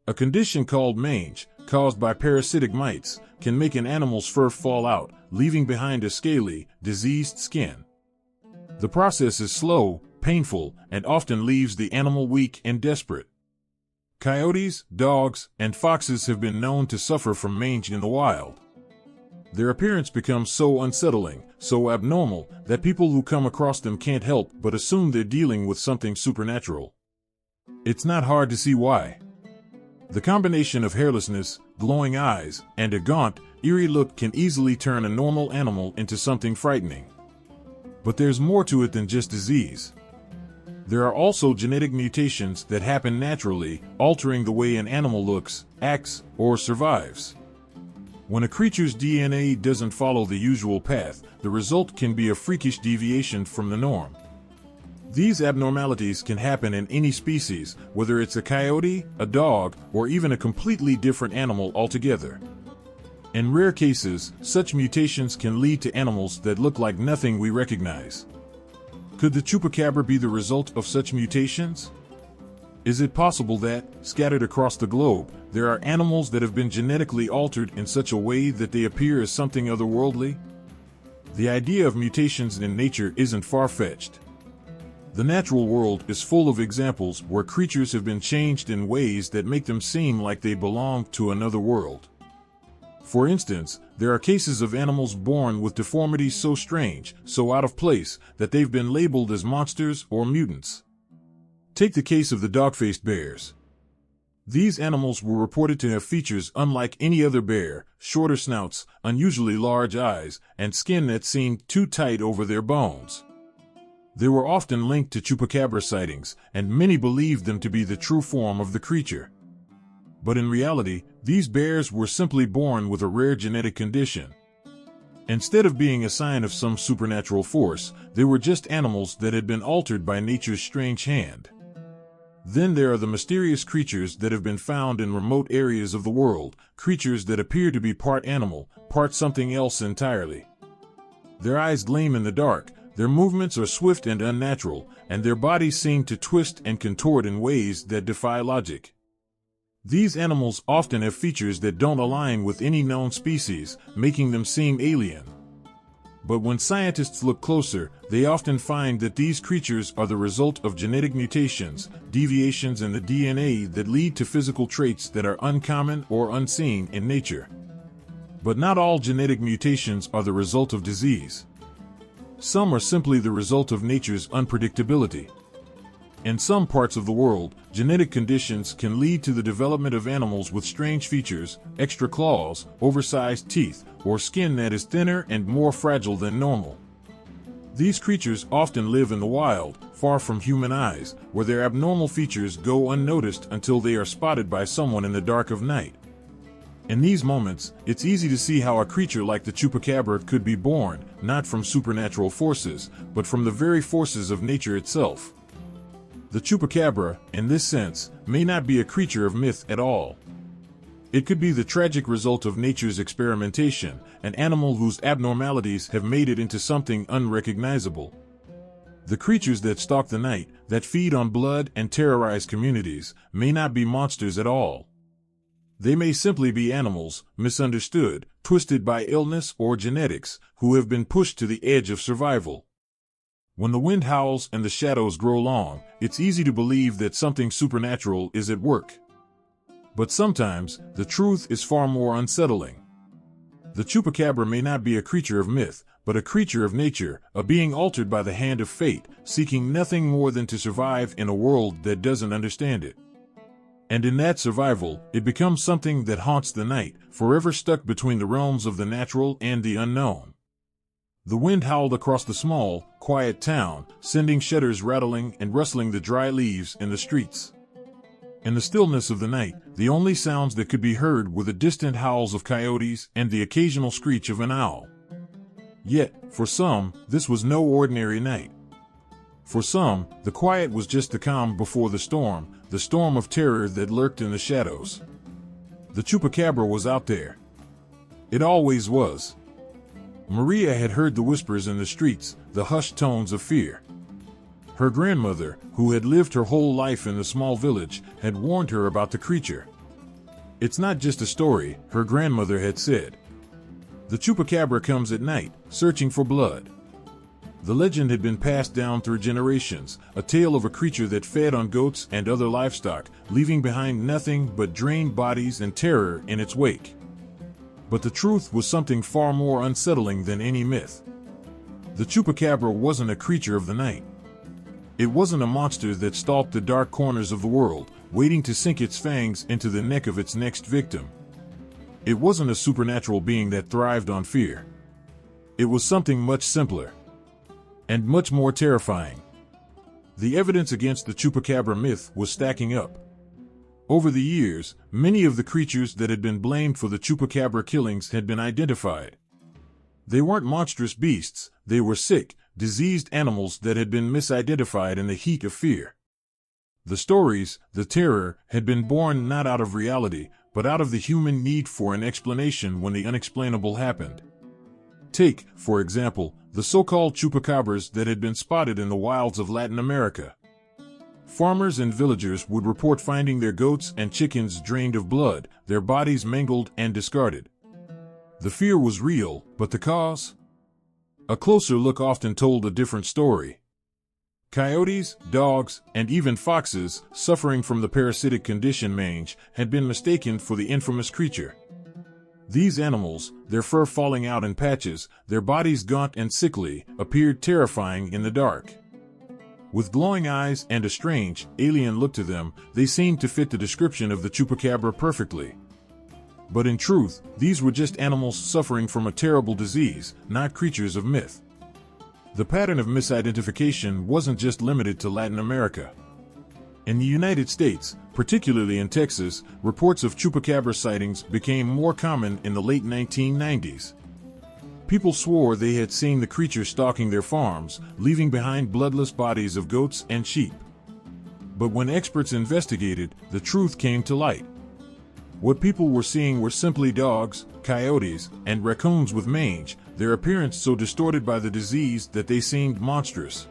Speaker 1: A condition called mange, caused by parasitic mites, can make an animal's fur fall out, leaving behind a scaly, diseased skin. The process is slow, painful, and often leaves the animal weak and desperate. Coyotes, dogs, and foxes have been known to suffer from mange in the wild. Their appearance becomes so unsettling, so abnormal, that people who come across them can't help but assume they're dealing with something supernatural. It's not hard to see why. The combination of hairlessness, glowing eyes, and a gaunt, eerie look can easily turn a normal animal into something frightening. But there's more to it than just disease. There are also genetic mutations that happen naturally, altering the way an animal looks, acts, or survives. When a creature's DNA doesn't follow the usual path, the result can be a freakish deviation from the norm. These abnormalities can happen in any species, whether it's a coyote, a dog, or even a completely different animal altogether. In rare cases, such mutations can lead to animals that look like nothing we recognize. Could the chupacabra be the result of such mutations? Is it possible that, scattered across the globe, there are animals that have been genetically altered in such a way that they appear as something otherworldly? The idea of mutations in nature isn't far-fetched. The natural world is full of examples where creatures have been changed in ways that make them seem like they belong to another world. For instance, there are cases of animals born with deformities so strange, so out of place, that they've been labeled as monsters or mutants. Take the case of the dog-faced bears. These animals were reported to have features unlike any other bear: shorter snouts, unusually large eyes, and skin that seemed too tight over their bones. They were often linked to chupacabra sightings, and many believed them to be the true form of the creature. But in reality, these bears were simply born with a rare genetic condition. Instead of being a sign of some supernatural force, they were just animals that had been altered by nature's strange hand. Then there are the mysterious creatures that have been found in remote areas of the world, creatures that appear to be part animal, part something else entirely. Their eyes gleam in the dark, their movements are swift and unnatural, and their bodies seem to twist and contort in ways that defy logic. These animals often have features that don't align with any known species, making them seem alien. But when scientists look closer, they often find that these creatures are the result of genetic mutations, deviations in the DNA that lead to physical traits that are uncommon or unseen in nature. But not all genetic mutations are the result of disease. Some are simply the result of nature's unpredictability. In some parts of the world, genetic conditions can lead to the development of animals with strange features, extra claws, oversized teeth, or skin that is thinner and more fragile than normal. These creatures often live in the wild, far from human eyes, where their abnormal features go unnoticed until they are spotted by someone in the dark of night. In these moments, it's easy to see how a creature like the chupacabra could be born, not from supernatural forces, but from the very forces of nature itself. The chupacabra, in this sense, may not be a creature of myth at all. It could be the tragic result of nature's experimentation, an animal whose abnormalities have made it into something unrecognizable. The creatures that stalk the night, that feed on blood and terrorize communities, may not be monsters at all. They may simply be animals, misunderstood, twisted by illness or genetics, who have been pushed to the edge of survival. When the wind howls and the shadows grow long, it's easy to believe that something supernatural is at work. But sometimes, the truth is far more unsettling. The chupacabra may not be a creature of myth, but a creature of nature, a being altered by the hand of fate, seeking nothing more than to survive in a world that doesn't understand it. And in that survival, it becomes something that haunts the night, forever stuck between the realms of the natural and the unknown. The wind howled across the small, quiet town, sending shutters rattling and rustling the dry leaves in the streets. In the stillness of the night, the only sounds that could be heard were the distant howls of coyotes and the occasional screech of an owl. Yet, for some, this was no ordinary night. For some, the quiet was just the calm before the storm of terror that lurked in the shadows. The chupacabra was out there. It always was. Maria had heard the whispers in the streets, the hushed tones of fear. Her grandmother, who had lived her whole life in the small village, had warned her about the creature. It's not just a story, her grandmother had said. The chupacabra comes at night, searching for blood. The legend had been passed down through generations, a tale of a creature that fed on goats and other livestock, leaving behind nothing but drained bodies and terror in its wake. But the truth was something far more unsettling than any myth. The chupacabra wasn't a creature of the night. It wasn't a monster that stalked the dark corners of the world, waiting to sink its fangs into the neck of its next victim. It wasn't a supernatural being that thrived on fear. It was something much simpler and much more terrifying. The evidence against the chupacabra myth was stacking up. Over the years, many of the creatures that had been blamed for the Chupacabra killings had been identified. They weren't monstrous beasts, they were sick, diseased animals that had been misidentified in the heat of fear. The stories, the terror, had been born not out of reality, but out of the human need for an explanation when the unexplainable happened. Take, for example, the so-called chupacabras that had been spotted in the wilds of Latin America. Farmers and villagers would report finding their goats and chickens drained of blood, their bodies mangled and discarded. The fear was real, but the cause? A closer look often told a different story. Coyotes, dogs, and even foxes, suffering from the parasitic condition mange, had been mistaken for the infamous creature. These animals, their fur falling out in patches, their bodies gaunt and sickly, appeared terrifying in the dark. With glowing eyes and a strange, alien look to them, they seemed to fit the description of the chupacabra perfectly. But in truth, these were just animals suffering from a terrible disease, not creatures of myth. The pattern of misidentification wasn't just limited to Latin America. In the United States, particularly in Texas, reports of chupacabra sightings became more common in the late 1990s. People swore they had seen the creature stalking their farms, leaving behind bloodless bodies of goats and sheep. But when experts investigated, the truth came to light. What people were seeing were simply dogs, coyotes, and raccoons with mange, their appearance so distorted by the disease that they seemed monstrous.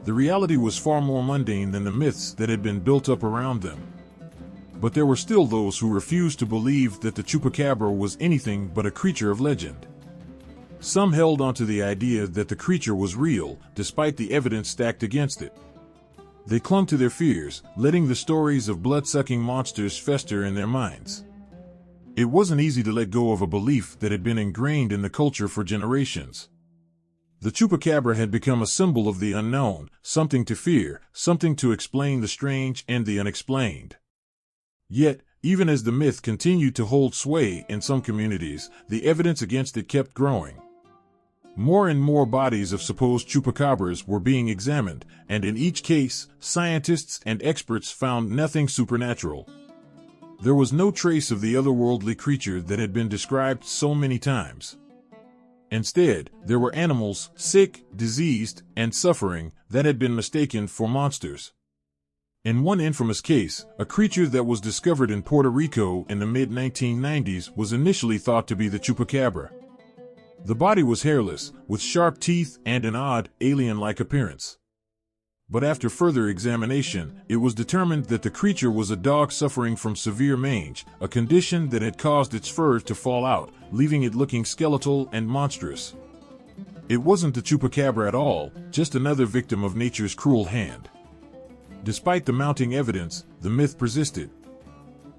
Speaker 1: The reality was far more mundane than the myths that had been built up around them. But there were still those who refused to believe that the chupacabra was anything but a creature of legend. Some held onto the idea that the creature was real, despite the evidence stacked against it. They clung to their fears, letting the stories of blood-sucking monsters fester in their minds. It wasn't easy to let go of a belief that had been ingrained in the culture for generations. The chupacabra had become a symbol of the unknown, something to fear, something to explain the strange and the unexplained. Yet, even as the myth continued to hold sway in some communities, the evidence against it kept growing. More and more bodies of supposed chupacabras were being examined, and in each case, scientists and experts found nothing supernatural. There was no trace of the otherworldly creature that had been described so many times. Instead, there were animals, sick, diseased, and suffering, that had been mistaken for monsters. In one infamous case, a creature that was discovered in Puerto Rico in the mid-1990s was initially thought to be the chupacabra. The body was hairless, with sharp teeth and an odd, alien-like appearance. But after further examination, it was determined that the creature was a dog suffering from severe mange, a condition that had caused its fur to fall out, leaving it looking skeletal and monstrous. It wasn't the chupacabra at all, just another victim of nature's cruel hand. Despite the mounting evidence, the myth persisted.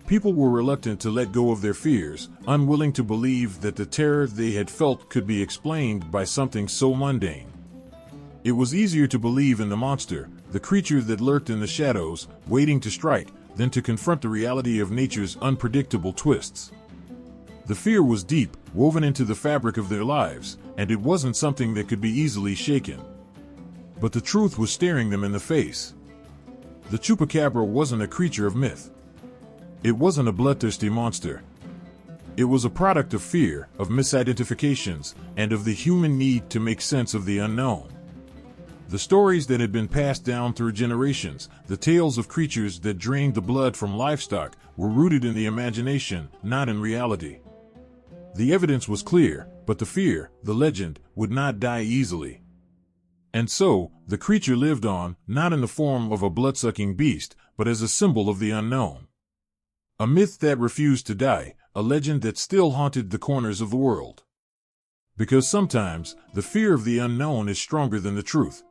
Speaker 1: People were reluctant to let go of their fears, unwilling to believe that the terror they had felt could be explained by something so mundane. It was easier to believe in the monster, the creature that lurked in the shadows, waiting to strike, than to confront the reality of nature's unpredictable twists. The fear was deep, woven into the fabric of their lives, and it wasn't something that could be easily shaken. But the truth was staring them in the face. The chupacabra wasn't a creature of myth. It wasn't a bloodthirsty monster. It was a product of fear, of misidentifications, and of the human need to make sense of the unknown. The stories that had been passed down through generations, the tales of creatures that drained the blood from livestock, were rooted in the imagination, not in reality. The evidence was clear, but the fear, the legend, would not die easily. And so, the creature lived on, not in the form of a blood-sucking beast, but as a symbol of the unknown. A myth that refused to die, a legend that still haunted the corners of the world. Because sometimes, the fear of the unknown is stronger than the truth.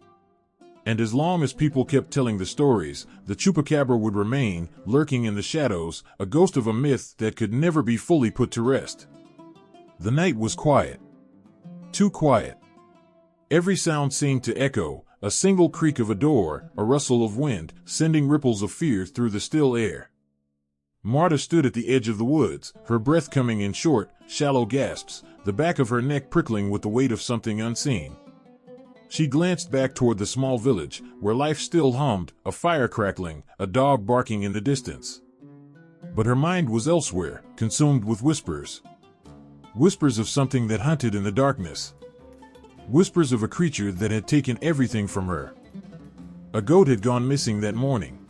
Speaker 1: And as long as people kept telling the stories, the chupacabra would remain, lurking in the shadows, a ghost of a myth that could never be fully put to rest. The night was quiet. Too quiet. Every sound seemed to echo, a single creak of a door, a rustle of wind, sending ripples of fear through the still air. Marta stood at the edge of the woods, her breath coming in short, shallow gasps, the back of her neck prickling with the weight of something unseen. She glanced back toward the small village, where life still hummed, a fire crackling, a dog barking in the distance. But her mind was elsewhere, consumed with whispers. Whispers of something that hunted in the darkness. Whispers of a creature that had taken everything from her. A goat had gone missing that morning.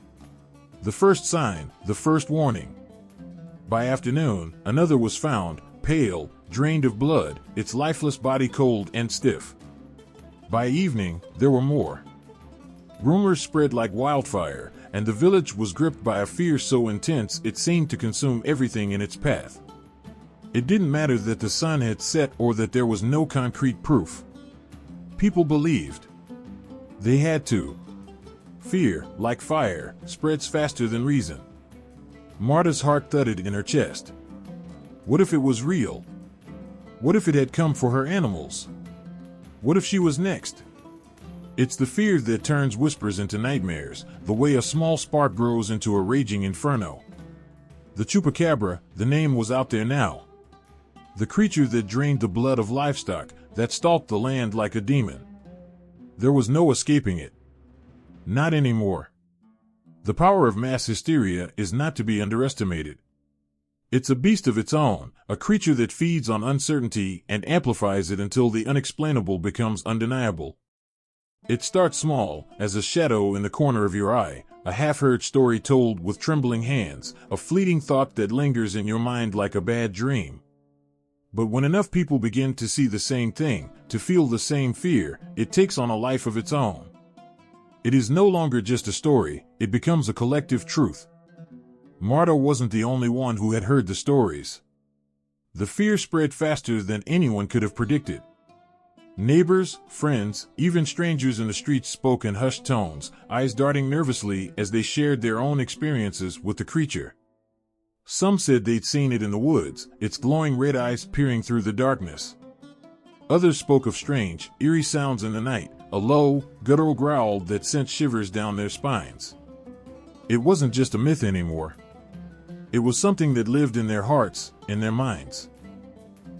Speaker 1: The first sign, the first warning. By afternoon, another was found, pale, drained of blood, its lifeless body cold and stiff. By evening, there were more. Rumors spread like wildfire, and the village was gripped by a fear so intense it seemed to consume everything in its path. It didn't matter that the sun had set or that there was no concrete proof. People believed. They had to. Fear, like fire, spreads faster than reason. Marta's heart thudded in her chest. What if it was real? What if it had come for her animals? What if she was next? It's the fear that turns whispers into nightmares, the way a small spark grows into a raging inferno. The Chupacabra, the name was out there now. The creature that drained the blood of livestock, that stalked the land like a demon. There was no escaping it. Not anymore. The power of mass hysteria is not to be underestimated. It's a beast of its own, a creature that feeds on uncertainty and amplifies it until the unexplainable becomes undeniable. It starts small, as a shadow in the corner of your eye, a half-heard story told with trembling hands, a fleeting thought that lingers in your mind like a bad dream. But when enough people begin to see the same thing, to feel the same fear, it takes on a life of its own. It is no longer just a story, it becomes a collective truth. Marta wasn't the only one who had heard the stories. The fear spread faster than anyone could have predicted. Neighbors, friends, even strangers in the streets spoke in hushed tones, eyes darting nervously as they shared their own experiences with the creature. Some said they'd seen it in the woods, its glowing red eyes peering through the darkness. Others spoke of strange, eerie sounds in the night, a low, guttural growl that sent shivers down their spines. It wasn't just a myth anymore. It was something that lived in their hearts, in their minds.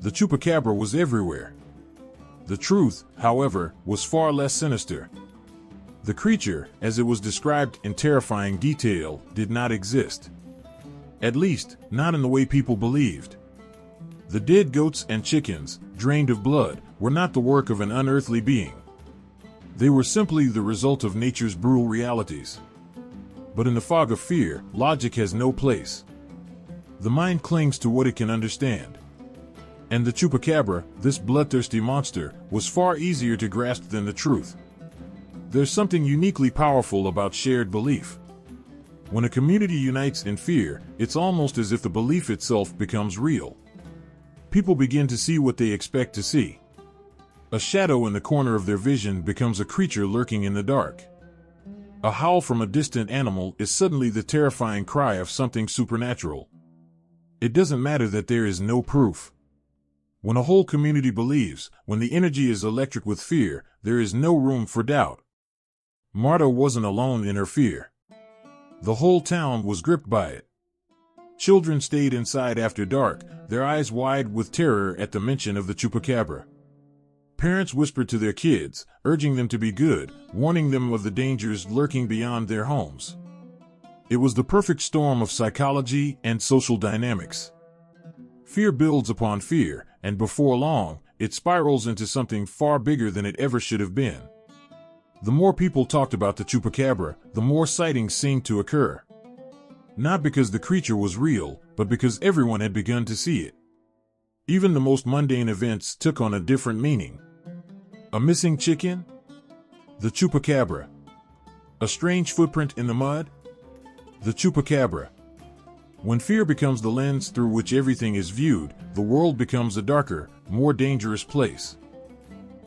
Speaker 1: The Chupacabra was everywhere. The truth, however, was far less sinister. The creature, as it was described in terrifying detail, did not exist. At least, not in the way people believed. The dead goats and chickens, drained of blood, were not the work of an unearthly being. They were simply the result of nature's brutal realities. But in the fog of fear, logic has no place. The mind clings to what it can understand. And the Chupacabra, this bloodthirsty monster, was far easier to grasp than the truth. There's something uniquely powerful about shared belief. When a community unites in fear, it's almost as if the belief itself becomes real. People begin to see what they expect to see. A shadow in the corner of their vision becomes a creature lurking in the dark. A howl from a distant animal is suddenly the terrifying cry of something supernatural. It doesn't matter that there is no proof. When a whole community believes, when the energy is electric with fear, there is no room for doubt. Marta wasn't alone in her fear. The whole town was gripped by it. Children stayed inside after dark, their eyes wide with terror at the mention of the Chupacabra. Parents whispered to their kids, urging them to be good, warning them of the dangers lurking beyond their homes. It was the perfect storm of psychology and social dynamics. Fear builds upon fear, and before long, it spirals into something far bigger than it ever should have been. The more people talked about the Chupacabra, the more sightings seemed to occur. Not because the creature was real, but because everyone had begun to see it. Even the most mundane events took on a different meaning. A missing chicken? The Chupacabra. A strange footprint in the mud? The Chupacabra. When fear becomes the lens through which everything is viewed, the world becomes a darker, more dangerous place.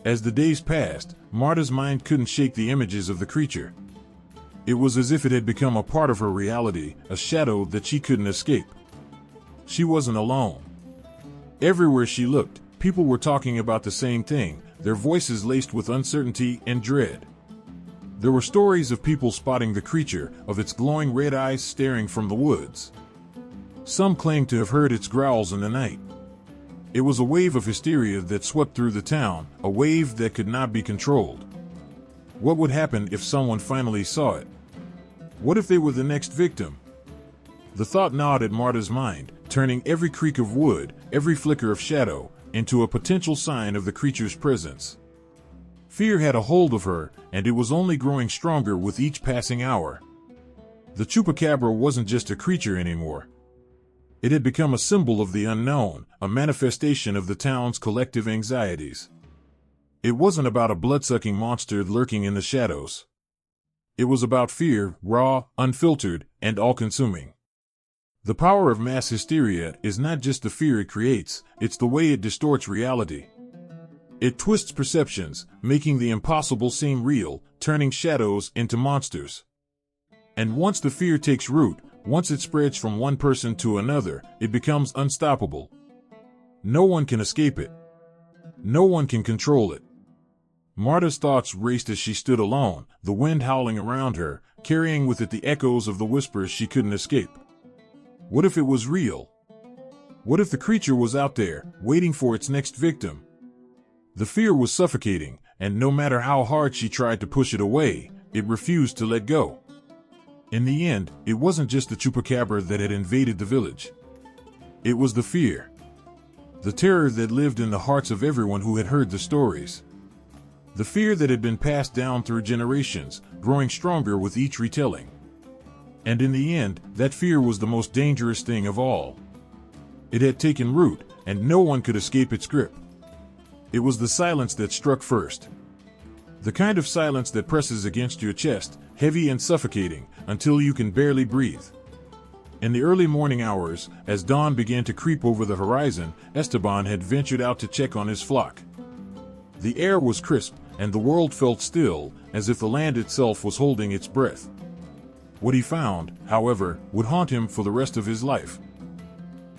Speaker 1: As the days passed, Marta's mind couldn't shake the images of the creature. It was as if it had become a part of her reality, a shadow that she couldn't escape. She wasn't alone. Everywhere she looked, people were talking about the same thing, their voices laced with uncertainty and dread. There were stories of people spotting the creature, of its glowing red eyes staring from the woods. Some claimed to have heard its growls in the night. It was a wave of hysteria that swept through the town, a wave that could not be controlled. What would happen if someone finally saw it? What if they were the next victim? The thought gnawed at Marta's mind, turning every creak of wood, every flicker of shadow, into a potential sign of the creature's presence. Fear had a hold of her, and it was only growing stronger with each passing hour. The Chupacabra wasn't just a creature anymore. It had become a symbol of the unknown, a manifestation of the town's collective anxieties. It wasn't about a blood-sucking monster lurking in the shadows. It was about fear, raw, unfiltered, and all-consuming. The power of mass hysteria is not just the fear it creates, it's the way it distorts reality. It twists perceptions, making the impossible seem real, turning shadows into monsters. And once the fear takes root, once it spreads from one person to another, it becomes unstoppable. No one can escape it. No one can control it. Marta's thoughts raced as she stood alone, the wind howling around her, carrying with it the echoes of the whispers she couldn't escape. What if it was real? What if the creature was out there, waiting for its next victim? The fear was suffocating, and no matter how hard she tried to push it away, it refused to let go. In the end, it wasn't just the Chupacabra that had invaded the village. It was the fear. The terror that lived in the hearts of everyone who had heard the stories. The fear that had been passed down through generations, growing stronger with each retelling. And in the end, that fear was the most dangerous thing of all. It had taken root, and no one could escape its grip. It was the silence that struck first. The kind of silence that presses against your chest, heavy and suffocating, until you can barely breathe. In the early morning hours, as dawn began to creep over the horizon, Esteban had ventured out to check on his flock. The air was crisp, and the world felt still, as if the land itself was holding its breath. What he found, however, would haunt him for the rest of his life.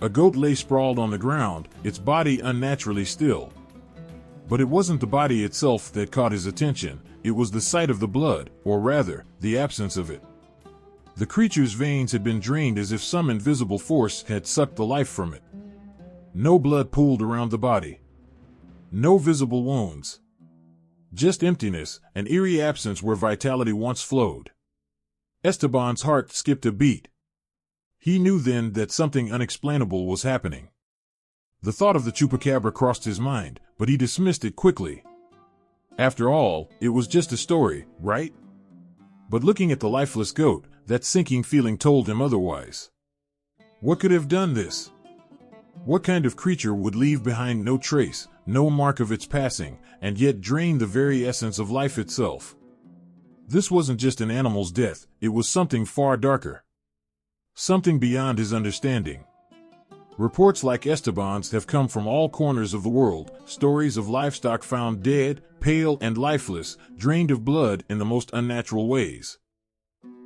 Speaker 1: A goat lay sprawled on the ground, its body unnaturally still. But it wasn't the body itself that caught his attention, it was the sight of the blood, or rather, the absence of it. The creature's veins had been drained as if some invisible force had sucked the life from it. No blood pooled around the body. No visible wounds. Just emptiness, an eerie absence where vitality once flowed. Esteban's heart skipped a beat. He knew then that something unexplainable was happening. The thought of the Chupacabra crossed his mind, but he dismissed it quickly. After all, it was just a story, right? But looking at the lifeless goat, that sinking feeling told him otherwise. What could have done this? What kind of creature would leave behind no trace, no mark of its passing, and yet drain the very essence of life itself? This wasn't just an animal's death, it was something far darker. Something beyond his understanding. Reports like Esteban's have come from all corners of the world, stories of livestock found dead, pale and lifeless, drained of blood in the most unnatural ways.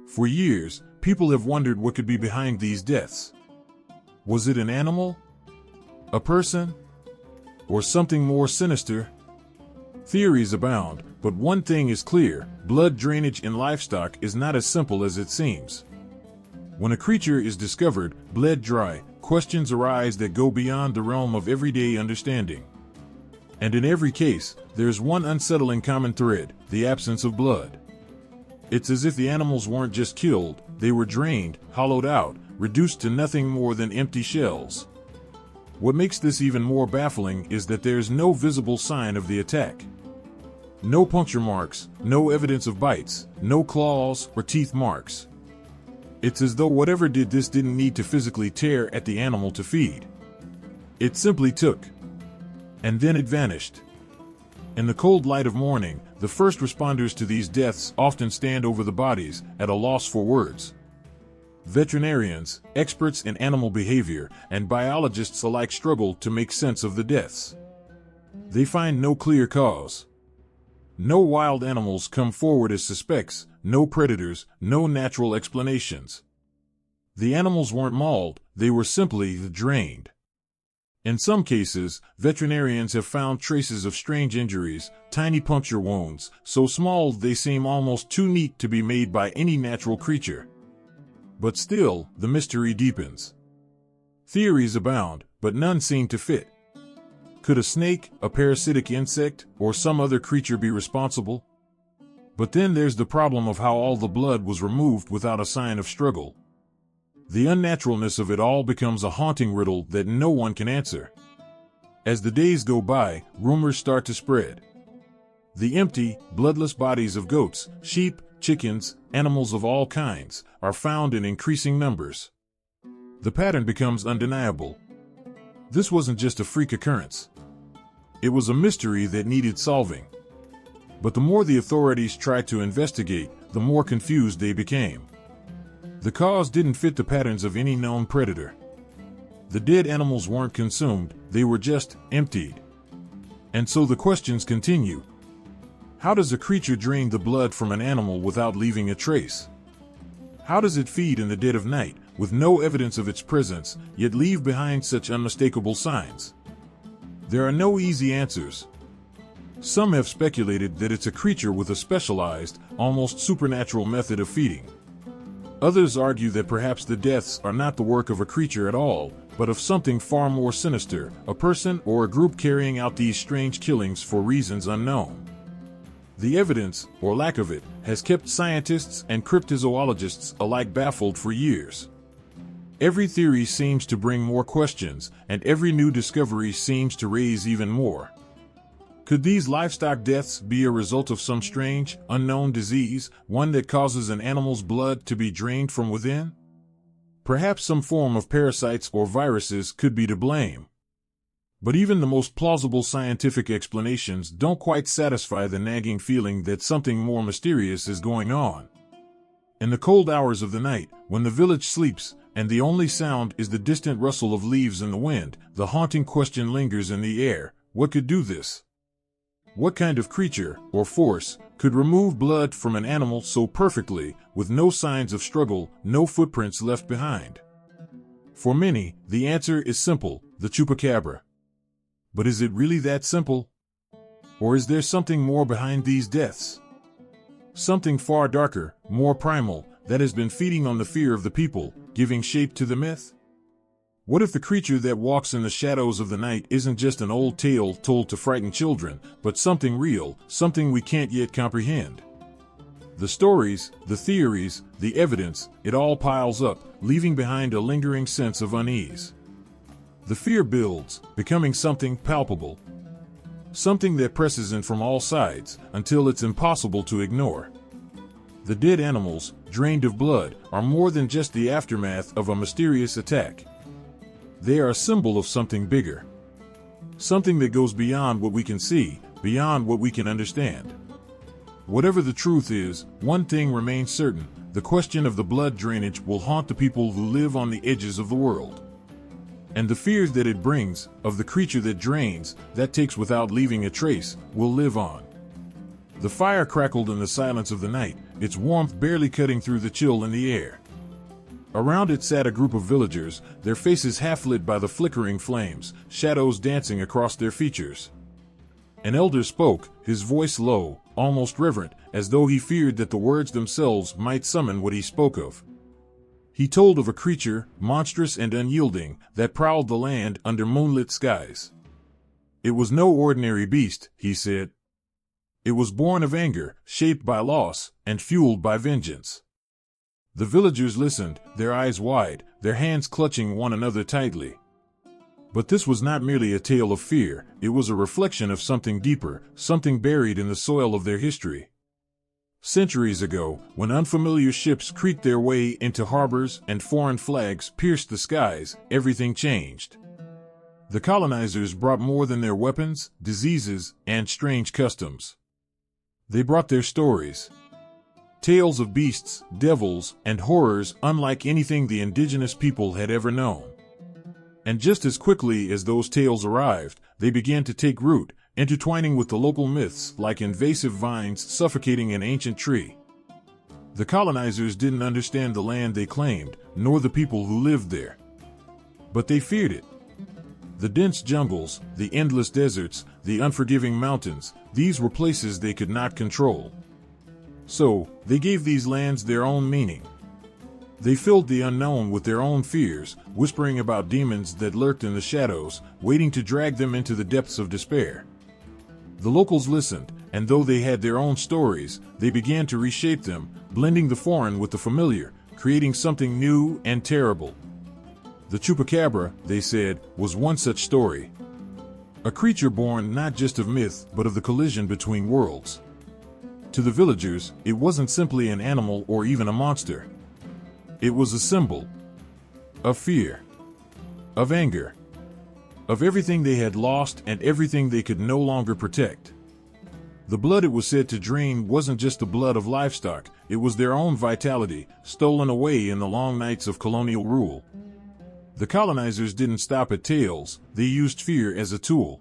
Speaker 1: For years, people have wondered what could be behind these deaths. Was it an animal? A person? Or something more sinister? Theories abound, but one thing is clear, blood drainage in livestock is not as simple as it seems. When a creature is discovered, bled dry, questions arise that go beyond the realm of everyday understanding. And in every case, there's one unsettling common thread, the absence of blood. It's as if the animals weren't just killed, they were drained, hollowed out, reduced to nothing more than empty shells. What makes this even more baffling is that there's no visible sign of the attack. No puncture marks, no evidence of bites, no claws or teeth marks. It's as though whatever did this didn't need to physically tear at the animal to feed. It simply took. And then it vanished. In the cold light of morning, the first responders to these deaths often stand over the bodies, at a loss for words. Veterinarians, experts in animal behavior, and biologists alike struggle to make sense of the deaths. They find no clear cause. No wild animals come forward as suspects, no predators, no natural explanations. The animals weren't mauled, they were simply drained. In some cases, veterinarians have found traces of strange injuries, tiny puncture wounds, so small they seem almost too neat to be made by any natural creature. But still, the mystery deepens. Theories abound, but none seem to fit. Could a snake, a parasitic insect, or some other creature be responsible? But then there's the problem of how all the blood was removed without a sign of struggle. The unnaturalness of it all becomes a haunting riddle that no one can answer. As the days go by, rumors start to spread. The empty, bloodless bodies of goats, sheep, chickens, animals of all kinds, are found in increasing numbers. The pattern becomes undeniable. This wasn't just a freak occurrence. It was a mystery that needed solving. But the more the authorities tried to investigate, the more confused they became. The cause didn't fit the patterns of any known predator. The dead animals weren't consumed, they were just emptied. And so the questions continue. How does a creature drain the blood from an animal without leaving a trace? How does it feed in the dead of night, with no evidence of its presence, yet leave behind such unmistakable signs? There are no easy answers. Some have speculated that it's a creature with a specialized, almost supernatural method of feeding. Others argue that perhaps the deaths are not the work of a creature at all, but of something far more sinister, a person or a group carrying out these strange killings for reasons unknown. The evidence, or lack of it, has kept scientists and cryptozoologists alike baffled for years. Every theory seems to bring more questions, and every new discovery seems to raise even more. Could these livestock deaths be a result of some strange, unknown disease, one that causes an animal's blood to be drained from within? Perhaps some form of parasites or viruses could be to blame. But even the most plausible scientific explanations don't quite satisfy the nagging feeling that something more mysterious is going on. In the cold hours of the night, when the village sleeps, and the only sound is the distant rustle of leaves in the wind, the haunting question lingers in the air: what could do this? What kind of creature, or force, could remove blood from an animal so perfectly, with no signs of struggle, no footprints left behind? For many, the answer is simple: the Chupacabra. But is it really that simple? Or is there something more behind these deaths? Something far darker, more primal, that has been feeding on the fear of the people, giving shape to the myth? What if the creature that walks in the shadows of the night isn't just an old tale told to frighten children, but something real, something we can't yet comprehend? The stories, the theories, the evidence, it all piles up, leaving behind a lingering sense of unease. The fear builds, becoming something palpable. Something that presses in from all sides, until it's impossible to ignore. The dead animals, drained of blood, are more than just the aftermath of a mysterious attack. They are a symbol of something bigger. Something that goes beyond what we can see, beyond what we can understand. Whatever the truth is, one thing remains certain: the question of the blood drainage will haunt the people who live on the edges of the world. And the fears that it brings, of the creature that drains, that takes without leaving a trace, will live on. The fire crackled in the silence of the night, its warmth barely cutting through the chill in the air. Around it sat a group of villagers, their faces half lit by the flickering flames, shadows dancing across their features. An elder spoke, his voice low, almost reverent, as though he feared that the words themselves might summon what he spoke of. He told of a creature, monstrous and unyielding, that prowled the land under moonlit skies. It was no ordinary beast, he said. It was born of anger, shaped by loss, and fueled by vengeance. The villagers listened, their eyes wide, their hands clutching one another tightly. But this was not merely a tale of fear, it was a reflection of something deeper, something buried in the soil of their history. Centuries ago, when unfamiliar ships creaked their way into harbors and foreign flags pierced the skies, everything changed. The colonizers brought more than their weapons, diseases, and strange customs. They brought their stories. Tales of beasts, devils, and horrors unlike anything the indigenous people had ever known. And just as quickly as those tales arrived, they began to take root, intertwining with the local myths like invasive vines suffocating an ancient tree. The colonizers didn't understand the land they claimed, nor the people who lived there. But they feared it. The dense jungles, the endless deserts, the unforgiving mountains, these were places they could not control. So, they gave these lands their own meaning. They filled the unknown with their own fears, whispering about demons that lurked in the shadows, waiting to drag them into the depths of despair. The locals listened, and though they had their own stories, they began to reshape them, blending the foreign with the familiar, creating something new and terrible. The Chupacabra, they said, was one such story. A creature born not just of myth but of the collision between worlds. To the villagers, it wasn't simply an animal or even a monster. It was a symbol of fear, of anger, of everything they had lost and everything they could no longer protect. The blood it was said to drain wasn't just the blood of livestock, it was their own vitality, stolen away in the long nights of colonial rule. The colonizers didn't stop at tales, they used fear as a tool.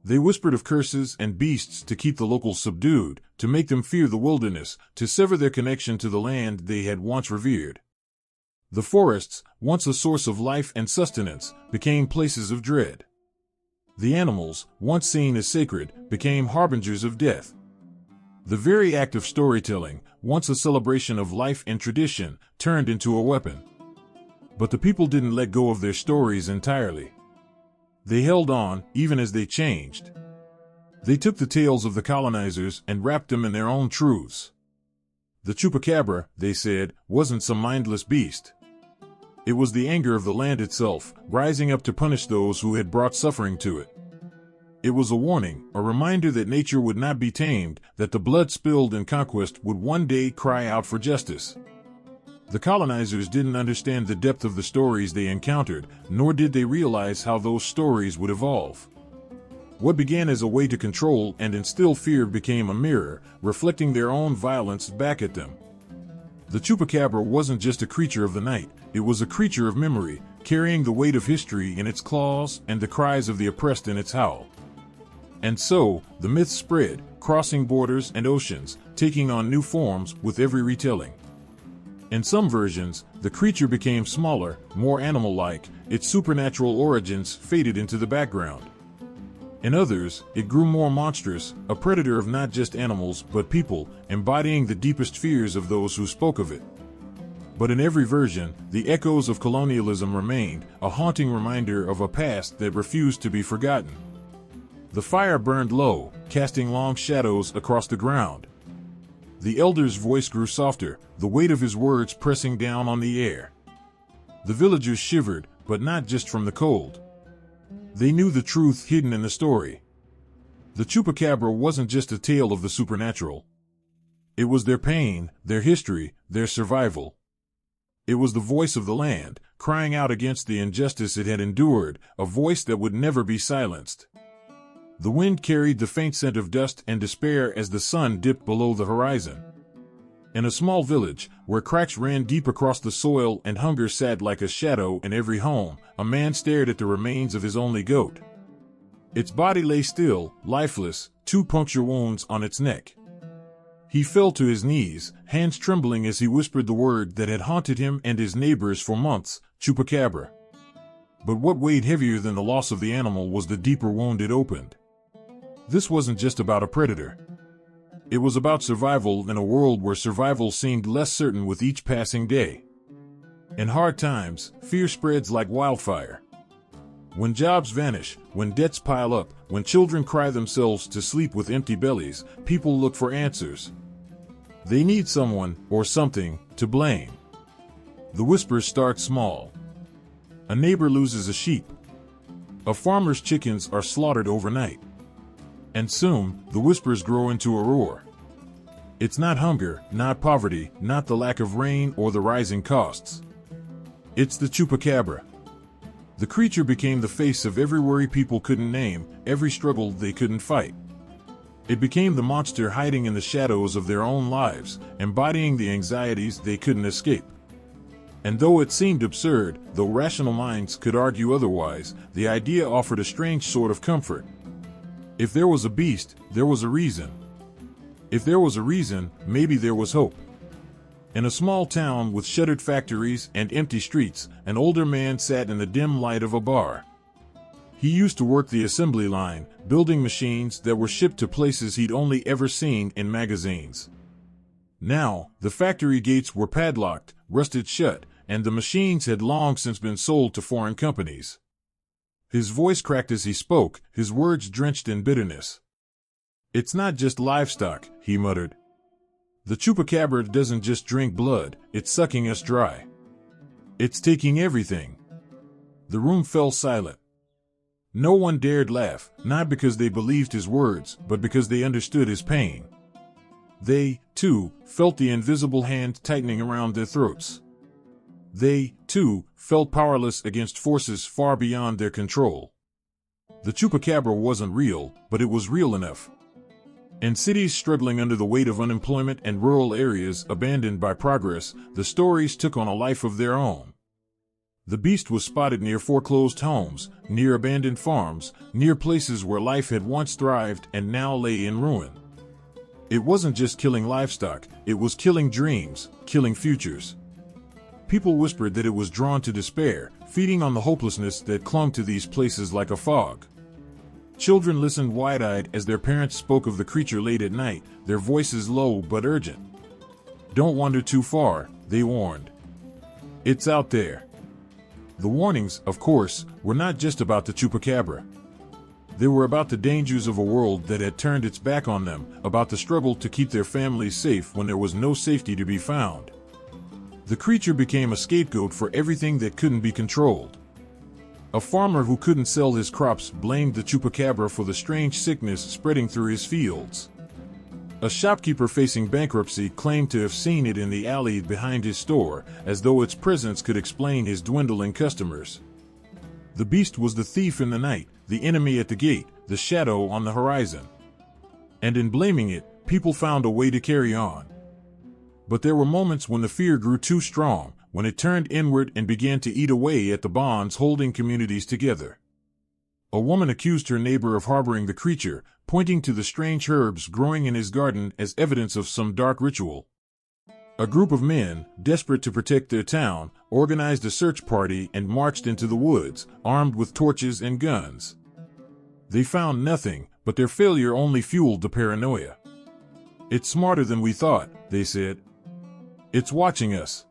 Speaker 1: They whispered of curses and beasts to keep the locals subdued, to make them fear the wilderness, to sever their connection to the land they had once revered. The forests, once a source of life and sustenance, became places of dread. The animals, once seen as sacred, became harbingers of death. The very act of storytelling, once a celebration of life and tradition, turned into a weapon. But the people didn't let go of their stories entirely. They held on, even as they changed. They took the tales of the colonizers and wrapped them in their own truths. The Chupacabra, they said, wasn't some mindless beast. It was the anger of the land itself, rising up to punish those who had brought suffering to it. It was a warning, a reminder that nature would not be tamed, that the blood spilled in conquest would one day cry out for justice. The colonizers didn't understand the depth of the stories they encountered, nor did they realize how those stories would evolve. What began as a way to control and instill fear became a mirror, reflecting their own violence back at them. The Chupacabra wasn't just a creature of the night, it was a creature of memory, carrying the weight of history in its claws and the cries of the oppressed in its howl. And so, the myth spread, crossing borders and oceans, taking on new forms with every retelling. In some versions, the creature became smaller, more animal-like, its supernatural origins faded into the background. In others, it grew more monstrous, a predator of not just animals but people, embodying the deepest fears of those who spoke of it. But in every version, the echoes of colonialism remained, a haunting reminder of a past that refused to be forgotten. The fire burned low, casting long shadows across the ground. The elder's voice grew softer, the weight of his words pressing down on the air. The villagers shivered, but not just from the cold. They knew the truth hidden in the story. The Chupacabra wasn't just a tale of the supernatural. It was their pain, their history, their survival. It was the voice of the land, crying out against the injustice it had endured, a voice that would never be silenced. The wind carried the faint scent of dust and despair as the sun dipped below the horizon. In a small village, where cracks ran deep across the soil and hunger sat like a shadow in every home, a man stared at the remains of his only goat. Its body lay still, lifeless, 2 puncture wounds on its neck. He fell to his knees, hands trembling as he whispered the word that had haunted him and his neighbors for months, Chupacabra. But what weighed heavier than the loss of the animal was the deeper wound it opened. This wasn't just about a predator. It was about survival in a world where survival seemed less certain with each passing day. In hard times, fear spreads like wildfire. When jobs vanish, when debts pile up, when children cry themselves to sleep with empty bellies, people look for answers. They need someone, or something, to blame. The whispers start small. A neighbor loses a sheep. A farmer's chickens are slaughtered overnight. And soon, the whispers grow into a roar. It's not hunger, not poverty, not the lack of rain or the rising costs. It's the Chupacabra. The creature became the face of every worry people couldn't name, every struggle they couldn't fight. It became the monster hiding in the shadows of their own lives, embodying the anxieties they couldn't escape. And though it seemed absurd, though rational minds could argue otherwise, the idea offered a strange sort of comfort. If there was a beast, there was a reason. If there was a reason, maybe there was hope. In a small town with shuttered factories and empty streets, an older man sat in the dim light of a bar. He used to work the assembly line, building machines that were shipped to places he'd only ever seen in magazines. Now, the factory gates were padlocked, rusted shut, and the machines had long since been sold to foreign companies. His voice cracked as he spoke, his words drenched in bitterness. "It's not just livestock," he muttered. The Chupacabra doesn't just drink blood, it's sucking us dry. It's taking everything. The room fell silent. No one dared laugh, not because they believed his words, but because they understood his pain. They, too, felt the invisible hand tightening around their throats. They, too, felt powerless against forces far beyond their control. The Chupacabra wasn't real, but it was real enough. In cities struggling under the weight of unemployment and rural areas abandoned by progress, the stories took on a life of their own. The beast was spotted near foreclosed homes, near abandoned farms, near places where life had once thrived and now lay in ruin. It wasn't just killing livestock, it was killing dreams, killing futures. People whispered that it was drawn to despair, feeding on the hopelessness that clung to these places like a fog. Children listened wide-eyed as their parents spoke of the creature late at night, their voices low but urgent. "Don't wander too far," they warned. "It's out there." The warnings, of course, were not just about the Chupacabra. They were about the dangers of a world that had turned its back on them, about the struggle to keep their families safe when there was no safety to be found. The creature became a scapegoat for everything that couldn't be controlled. A farmer who couldn't sell his crops blamed the Chupacabra for the strange sickness spreading through his fields. A shopkeeper facing bankruptcy claimed to have seen it in the alley behind his store, as though its presence could explain his dwindling customers. The beast was the thief in the night, the enemy at the gate, the shadow on the horizon. And in blaming it, people found a way to carry on. But there were moments when the fear grew too strong, when it turned inward and began to eat away at the bonds holding communities together. A woman accused her neighbor of harboring the creature, pointing to the strange herbs growing in his garden as evidence of some dark ritual. A group of men, desperate to protect their town, organized a search party and marched into the woods, armed with torches and guns. They found nothing, but their failure only fueled the paranoia. "It's smarter than we thought," they said. "It's watching us."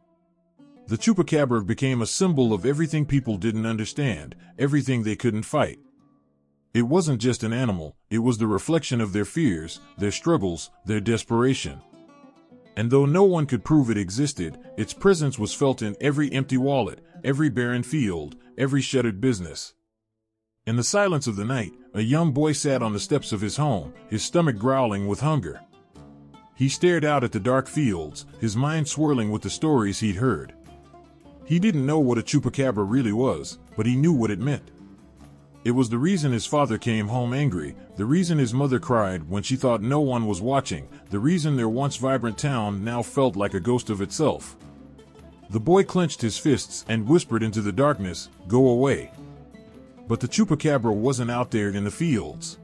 Speaker 1: The Chupacabra became a symbol of everything people didn't understand, everything they couldn't fight. It wasn't just an animal, it was the reflection of their fears, their struggles, their desperation. And though no one could prove it existed, its presence was felt in every empty wallet, every barren field, every shuttered business. In the silence of the night, a young boy sat on the steps of his home, his stomach growling with hunger. He stared out at the dark fields, his mind swirling with the stories he'd heard. He didn't know what a Chupacabra really was, but he knew what it meant. It was the reason his father came home angry, the reason his mother cried when she thought no one was watching, the reason their once vibrant town now felt like a ghost of itself. The boy clenched his fists and whispered into the darkness, "Go away." But the Chupacabra wasn't out there in the fields.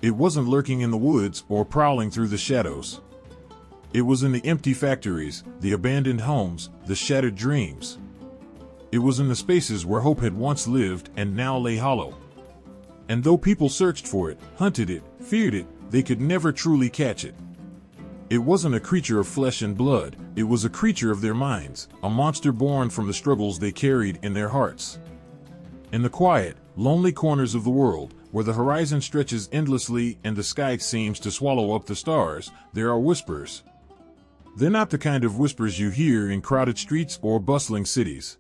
Speaker 1: It wasn't lurking in the woods or prowling through the shadows. It was in the empty factories, the abandoned homes, the shattered dreams. It was in the spaces where hope had once lived and now lay hollow. And though people searched for it, hunted it, feared it, they could never truly catch it. It wasn't a creature of flesh and blood, it was a creature of their minds, a monster born from the struggles they carried in their hearts. In the quiet, lonely corners of the world, where the horizon stretches endlessly and the sky seems to swallow up the stars, there are whispers. They're not the kind of whispers you hear in crowded streets or bustling cities.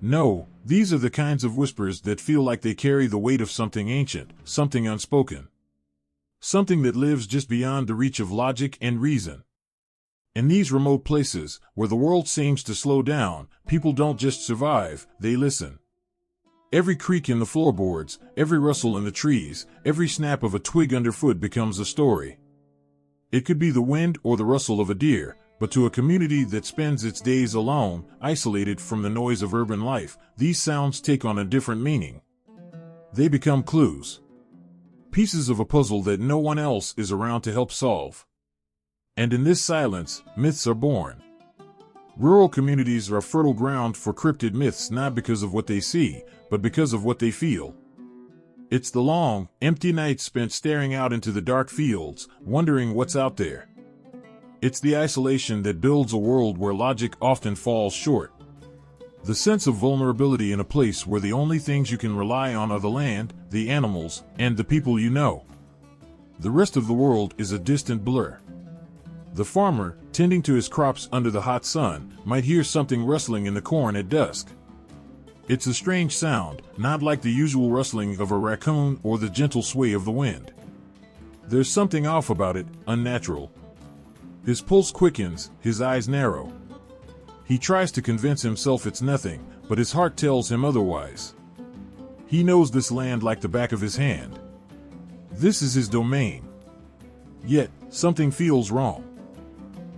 Speaker 1: No, these are the kinds of whispers that feel like they carry the weight of something ancient, something unspoken. Something that lives just beyond the reach of logic and reason. In these remote places, where the world seems to slow down, people don't just survive, they listen. Every creak in the floorboards, every rustle in the trees, every snap of a twig underfoot becomes a story. It could be the wind or the rustle of a deer, but to a community that spends its days alone, isolated from the noise of urban life, these sounds take on a different meaning. They become clues. Pieces of a puzzle that no one else is around to help solve. And in this silence, myths are born. Rural communities are fertile ground for cryptid myths not because of what they see, but because of what they feel. It's the long, empty nights spent staring out into the dark fields, wondering what's out there. It's the isolation that builds a world where logic often falls short. The sense of vulnerability in a place where the only things you can rely on are the land, the animals, and the people you know. The rest of the world is a distant blur. The farmer, tending to his crops under the hot sun, might hear something rustling in the corn at dusk. It's a strange sound, not like the usual rustling of a raccoon or the gentle sway of the wind. There's something off about it, unnatural. His pulse quickens, his eyes narrow. He tries to convince himself it's nothing, but his heart tells him otherwise. He knows this land like the back of his hand. This is his domain. Yet, something feels wrong.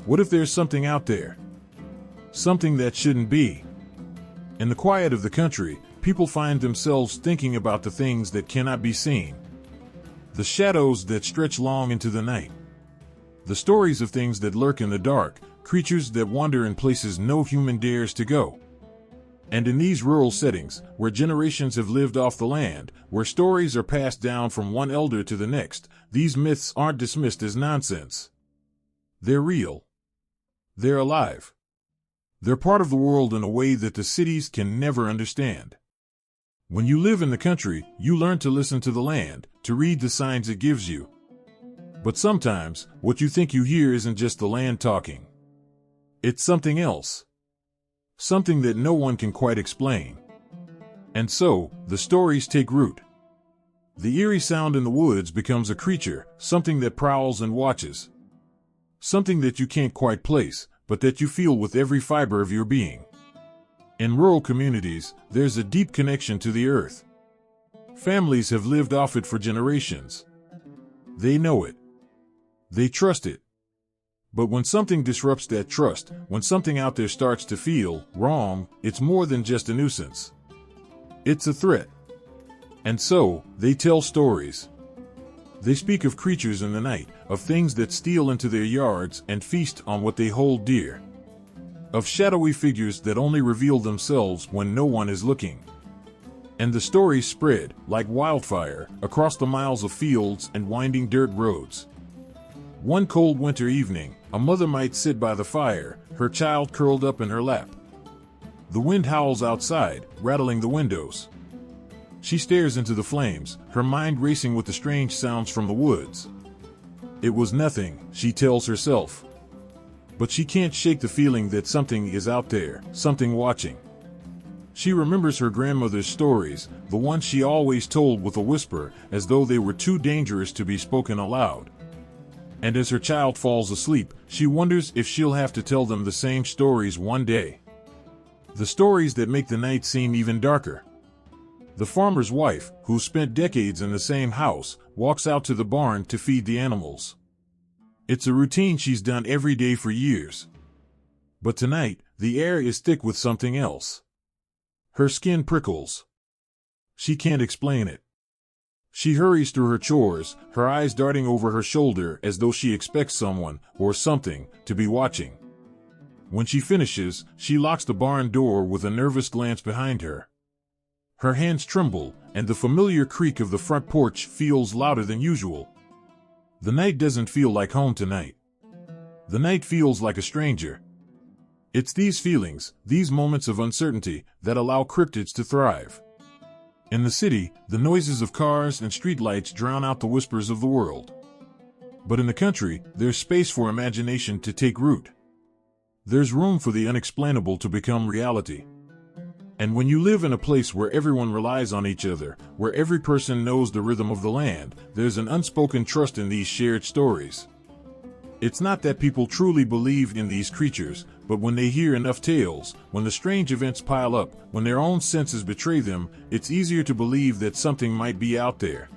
Speaker 1: What if there's something out there? Something that shouldn't be. In the quiet of the country, people find themselves thinking about the things that cannot be seen. The shadows that stretch long into the night. The stories of things that lurk in the dark, creatures that wander in places no human dares to go. And in these rural settings, where generations have lived off the land, where stories are passed down from one elder to the next, these myths aren't dismissed as nonsense. They're real. They're alive. They're part of the world in a way that the cities can never understand. When you live in the country, you learn to listen to the land, to read the signs it gives you. But sometimes, what you think you hear isn't just the land talking. It's something else. Something that no one can quite explain. And so, the stories take root. The eerie sound in the woods becomes a creature, something that prowls and watches. Something that you can't quite place, but that you feel with every fiber of your being. In rural communities, there's a deep connection to the earth. Families have lived off it for generations. They know it. They trust it. But when something disrupts that trust, when something out there starts to feel wrong, it's more than just a nuisance. It's a threat. And so, they tell stories. They speak of creatures in the night, of things that steal into their yards and feast on what they hold dear. Of shadowy figures that only reveal themselves when no one is looking. And the stories spread, like wildfire, across the miles of fields and winding dirt roads. One cold winter evening, a mother might sit by the fire, her child curled up in her lap. The wind howls outside, rattling the windows. She stares into the flames, her mind racing with the strange sounds from the woods. It was nothing, she tells herself. But she can't shake the feeling that something is out there, something watching. She remembers her grandmother's stories, the ones she always told with a whisper, as though they were too dangerous to be spoken aloud. And as her child falls asleep, she wonders if she'll have to tell them the same stories one day. The stories that make the night seem even darker. The farmer's wife, who spent decades in the same house, walks out to the barn to feed the animals. It's a routine she's done every day for years. But tonight, the air is thick with something else. Her skin prickles. She can't explain it. She hurries through her chores, her eyes darting over her shoulder as though she expects someone, or something, to be watching. When she finishes, she locks the barn door with a nervous glance behind her. Her hands tremble, and the familiar creak of the front porch feels louder than usual. The night doesn't feel like home tonight. The night feels like a stranger. It's these feelings, these moments of uncertainty, that allow cryptids to thrive. In the city, the noises of cars and streetlights drown out the whispers of the world. But in the country, there's space for imagination to take root. There's room for the unexplainable to become reality. And when you live in a place where everyone relies on each other, where every person knows the rhythm of the land, there's an unspoken trust in these shared stories. It's not that people truly believe in these creatures, but when they hear enough tales, when the strange events pile up, when their own senses betray them, it's easier to believe that something might be out there.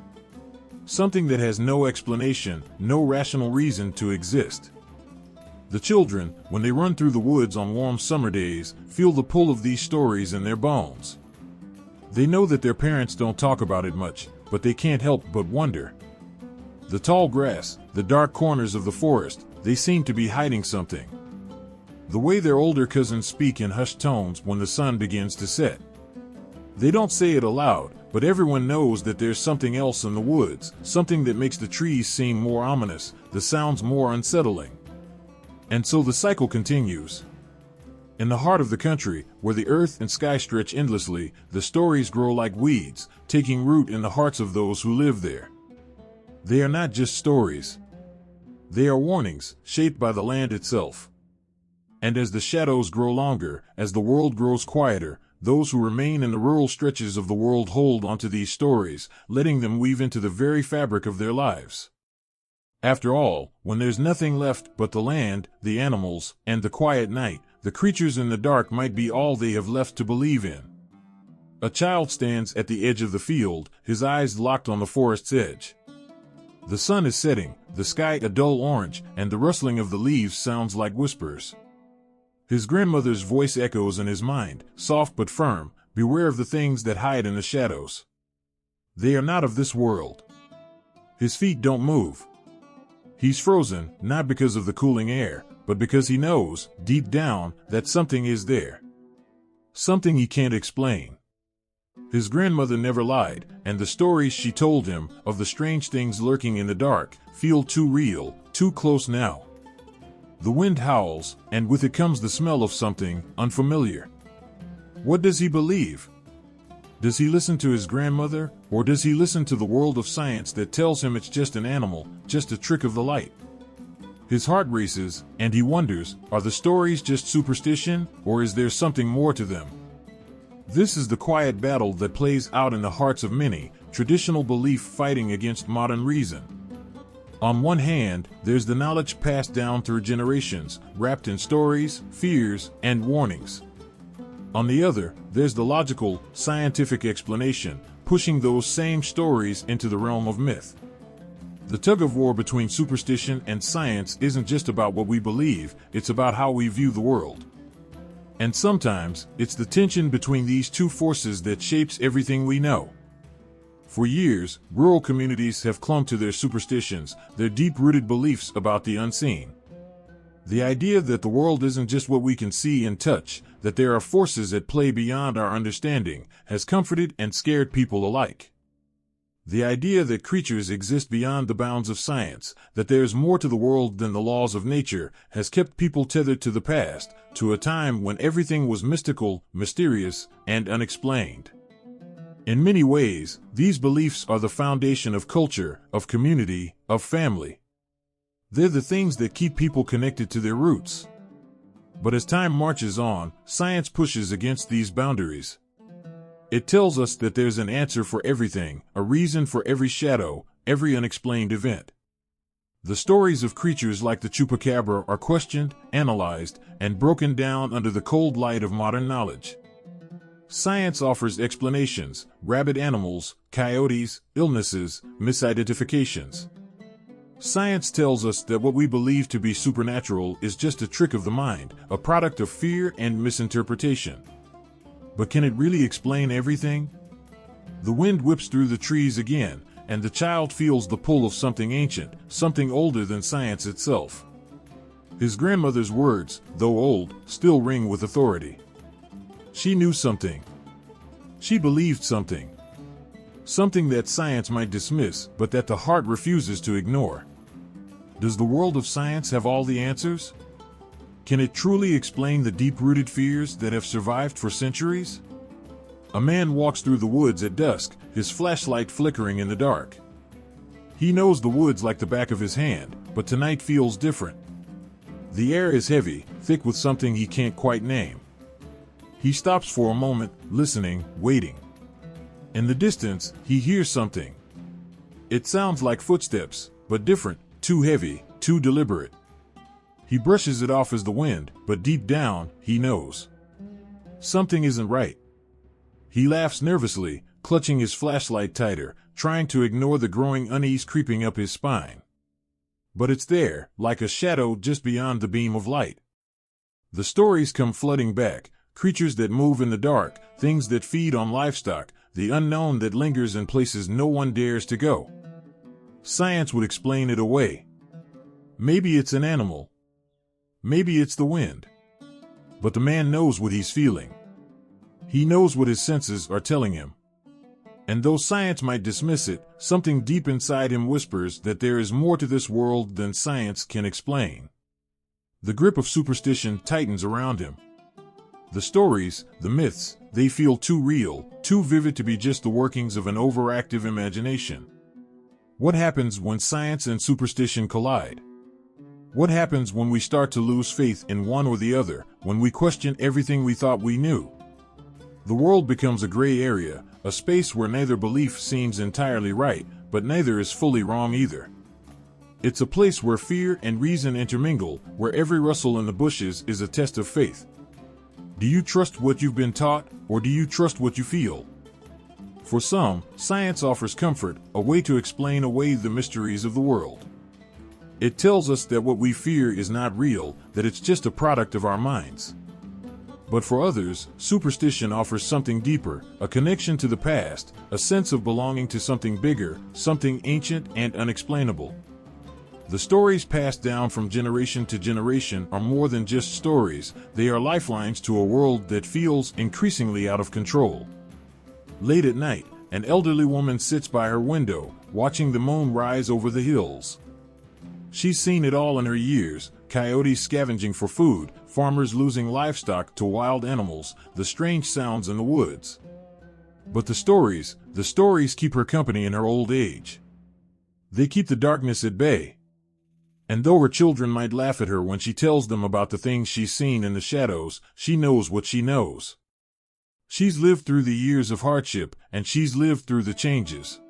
Speaker 1: Something that has no explanation, no rational reason to exist. The children, when they run through the woods on warm summer days, feel the pull of these stories in their bones. They know that their parents don't talk about it much, but they can't help but wonder. The tall grass, the dark corners of the forest, they seem to be hiding something. The way their older cousins speak in hushed tones when the sun begins to set. They don't say it aloud, but everyone knows that there's something else in the woods, something that makes the trees seem more ominous, the sounds more unsettling. And so the cycle continues. In the heart of the country, where the earth and sky stretch endlessly, the stories grow like weeds, taking root in the hearts of those who live there. They are not just stories. They are warnings, shaped by the land itself. And as the shadows grow longer, as the world grows quieter, those who remain in the rural stretches of the world hold onto these stories, letting them weave into the very fabric of their lives. After all, when there's nothing left but the land, the animals, and the quiet night, the creatures in the dark might be all they have left to believe in. A child stands at the edge of the field, his eyes locked on the forest's edge. The sun is setting, the sky a dull orange, and the rustling of the leaves sounds like whispers. His grandmother's voice echoes in his mind, soft but firm, beware of the things that hide in the shadows. They are not of this world. His feet don't move. He's frozen, not because of the cooling air, but because he knows, deep down, that something is there. Something he can't explain. His grandmother never lied, and the stories she told him, of the strange things lurking in the dark, feel too real, too close now. The wind howls, and with it comes the smell of something unfamiliar. What does he believe? Does he listen to his grandmother, or does he listen to the world of science that tells him it's just an animal, just a trick of the light? His heart races, and he wonders, are the stories just superstition, or is there something more to them? This is the quiet battle that plays out in the hearts of many, traditional belief fighting against modern reason. On one hand, there's the knowledge passed down through generations, wrapped in stories, fears, and warnings. On the other, there's the logical, scientific explanation, pushing those same stories into the realm of myth. The tug-of-war between superstition and science isn't just about what we believe, it's about how we view the world. And sometimes, it's the tension between these two forces that shapes everything we know. For years, rural communities have clung to their superstitions, their deep-rooted beliefs about the unseen. The idea that the world isn't just what we can see and touch, that there are forces at play beyond our understanding, has comforted and scared people alike. The idea that creatures exist beyond the bounds of science, that there is more to the world than the laws of nature, has kept people tethered to the past, to a time when everything was mystical, mysterious, and unexplained. In many ways, these beliefs are the foundation of culture, of community, of family. They're the things that keep people connected to their roots. But as time marches on, science pushes against these boundaries. It tells us that there's an answer for everything, a reason for every shadow, every unexplained event. The stories of creatures like the Chupacabra are questioned, analyzed, and broken down under the cold light of modern knowledge. Science offers explanations: rabid animals, coyotes, illnesses, misidentifications. Science tells us that what we believe to be supernatural is just a trick of the mind, a product of fear and misinterpretation. But can it really explain everything? The wind whips through the trees again, and the child feels the pull of something ancient, something older than science itself. His grandmother's words, though old, still ring with authority. She knew something. She believed something. Something that science might dismiss, but that the heart refuses to ignore. Does the world of science have all the answers? Can it truly explain the deep-rooted fears that have survived for centuries? A man walks through the woods at dusk, his flashlight flickering in the dark. He knows the woods like the back of his hand, but tonight feels different. The air is heavy, thick with something he can't quite name. He stops for a moment, listening, waiting. In the distance, he hears something. It sounds like footsteps, but different, too heavy, too deliberate. He brushes it off as the wind, but deep down, he knows. Something isn't right. He laughs nervously, clutching his flashlight tighter, trying to ignore the growing unease creeping up his spine. But it's there, like a shadow just beyond the beam of light. The stories come flooding back, creatures that move in the dark, things that feed on livestock, the unknown that lingers in places no one dares to go. Science would explain it away. Maybe it's an animal. Maybe it's the wind. But the man knows what he's feeling. He knows what his senses are telling him. And though science might dismiss it, something deep inside him whispers that there is more to this world than science can explain. The grip of superstition tightens around him. The stories, the myths, they feel too real, too vivid to be just the workings of an overactive imagination. What happens when science and superstition collide? What happens when we start to lose faith in one or the other, when we question everything we thought we knew? The world becomes a gray area, a space where neither belief seems entirely right, but neither is fully wrong either. It's a place where fear and reason intermingle, where every rustle in the bushes is a test of faith. Do you trust what you've been taught, or do you trust what you feel? For some, science offers comfort, a way to explain away the mysteries of the world. It tells us that what we fear is not real, that it's just a product of our minds. But for others, superstition offers something deeper, a connection to the past, a sense of belonging to something bigger, something ancient and unexplainable. The stories passed down from generation to generation are more than just stories, they are lifelines to a world that feels increasingly out of control. Late at night, an elderly woman sits by her window, watching the moon rise over the hills. She's seen it all in her years: coyotes scavenging for food, farmers losing livestock to wild animals, the strange sounds in the woods. But the stories keep her company in her old age. They keep the darkness at bay. And though her children might laugh at her when she tells them about the things she's seen in the shadows, she knows what she knows. She's lived through the years of hardship, and she's lived through the changes.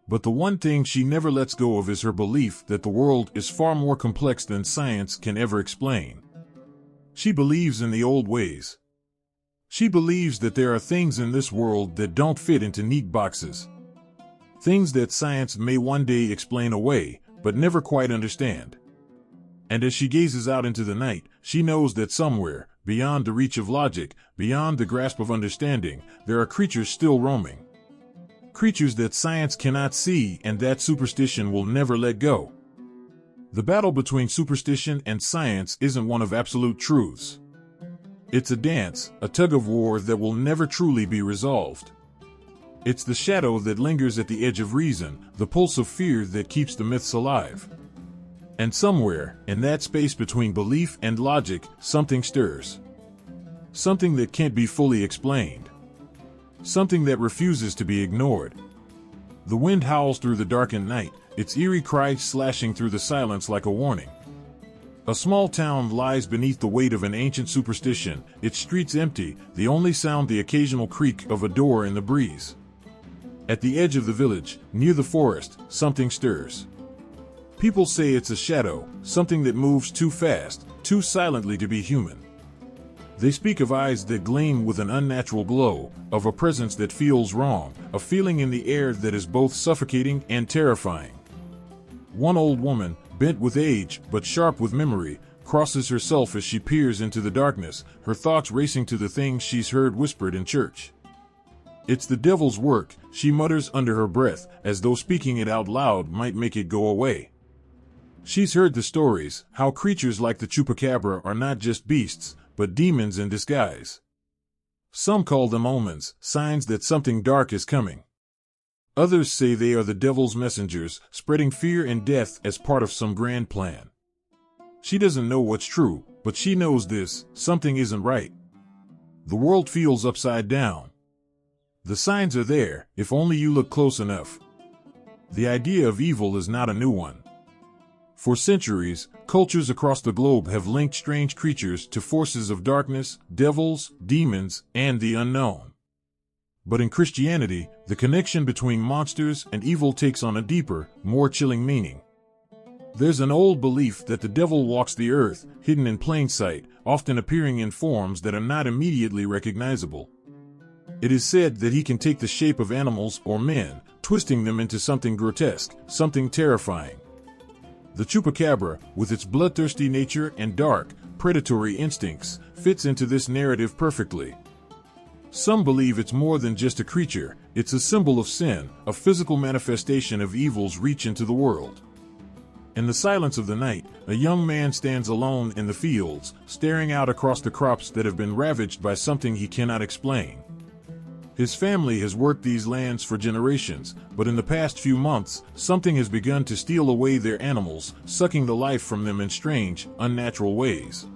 Speaker 1: But the one thing she never lets go of is her belief that the world is far more complex than science can ever explain. She believes in the old ways. She believes that there are things in this world that don't fit into neat boxes. Things that science may one day explain away, but never quite understand. And as she gazes out into the night, she knows that somewhere, beyond the reach of logic, beyond the grasp of understanding, there are creatures still roaming. Creatures that science cannot see and that superstition will never let go. The battle between superstition and science isn't one of absolute truths. It's a dance, a tug-of-war that will never truly be resolved. It's the shadow that lingers at the edge of reason, the pulse of fear that keeps the myths alive. And somewhere, in that space between belief and logic, something stirs. Something that can't be fully explained. Something that refuses to be ignored. The wind howls through the darkened night, its eerie cry slashing through the silence like a warning. A small town lies beneath the weight of an ancient superstition, its streets empty, the only sound the occasional creak of a door in the breeze. At the edge of the village, near the forest, something stirs. People say it's a shadow, something that moves too fast, too silently to be human. They speak of eyes that gleam with an unnatural glow, of a presence that feels wrong, a feeling in the air that is both suffocating and terrifying. One old woman, bent with age but sharp with memory, crosses herself as she peers into the darkness, her thoughts racing to the things she's heard whispered in church. "It's the devil's work," she mutters under her breath, as though speaking it out loud might make it go away. She's heard the stories, how creatures like the Chupacabra are not just beasts, but demons in disguise. Some call them omens, signs that something dark is coming. Others say they are the devil's messengers, spreading fear and death as part of some grand plan. She doesn't know what's true, but she knows this: something isn't right. The world feels upside down. The signs are there, if only you look close enough. The idea of evil is not a new one. For centuries, cultures across the globe have linked strange creatures to forces of darkness, devils, demons, and the unknown. But in Christianity, the connection between monsters and evil takes on a deeper, more chilling meaning. There's an old belief that the devil walks the earth, hidden in plain sight, often appearing in forms that are not immediately recognizable. It is said that he can take the shape of animals or men, twisting them into something grotesque, something terrifying. The Chupacabra, with its bloodthirsty nature and dark, predatory instincts, fits into this narrative perfectly. Some believe it's more than just a creature, it's a symbol of sin, a physical manifestation of evil's reach into the world. In the silence of the night, a young man stands alone in the fields, staring out across the crops that have been ravaged by something he cannot explain. His family has worked these lands for generations, but in the past few months, something has begun to steal away their animals, sucking the life from them in strange, unnatural ways.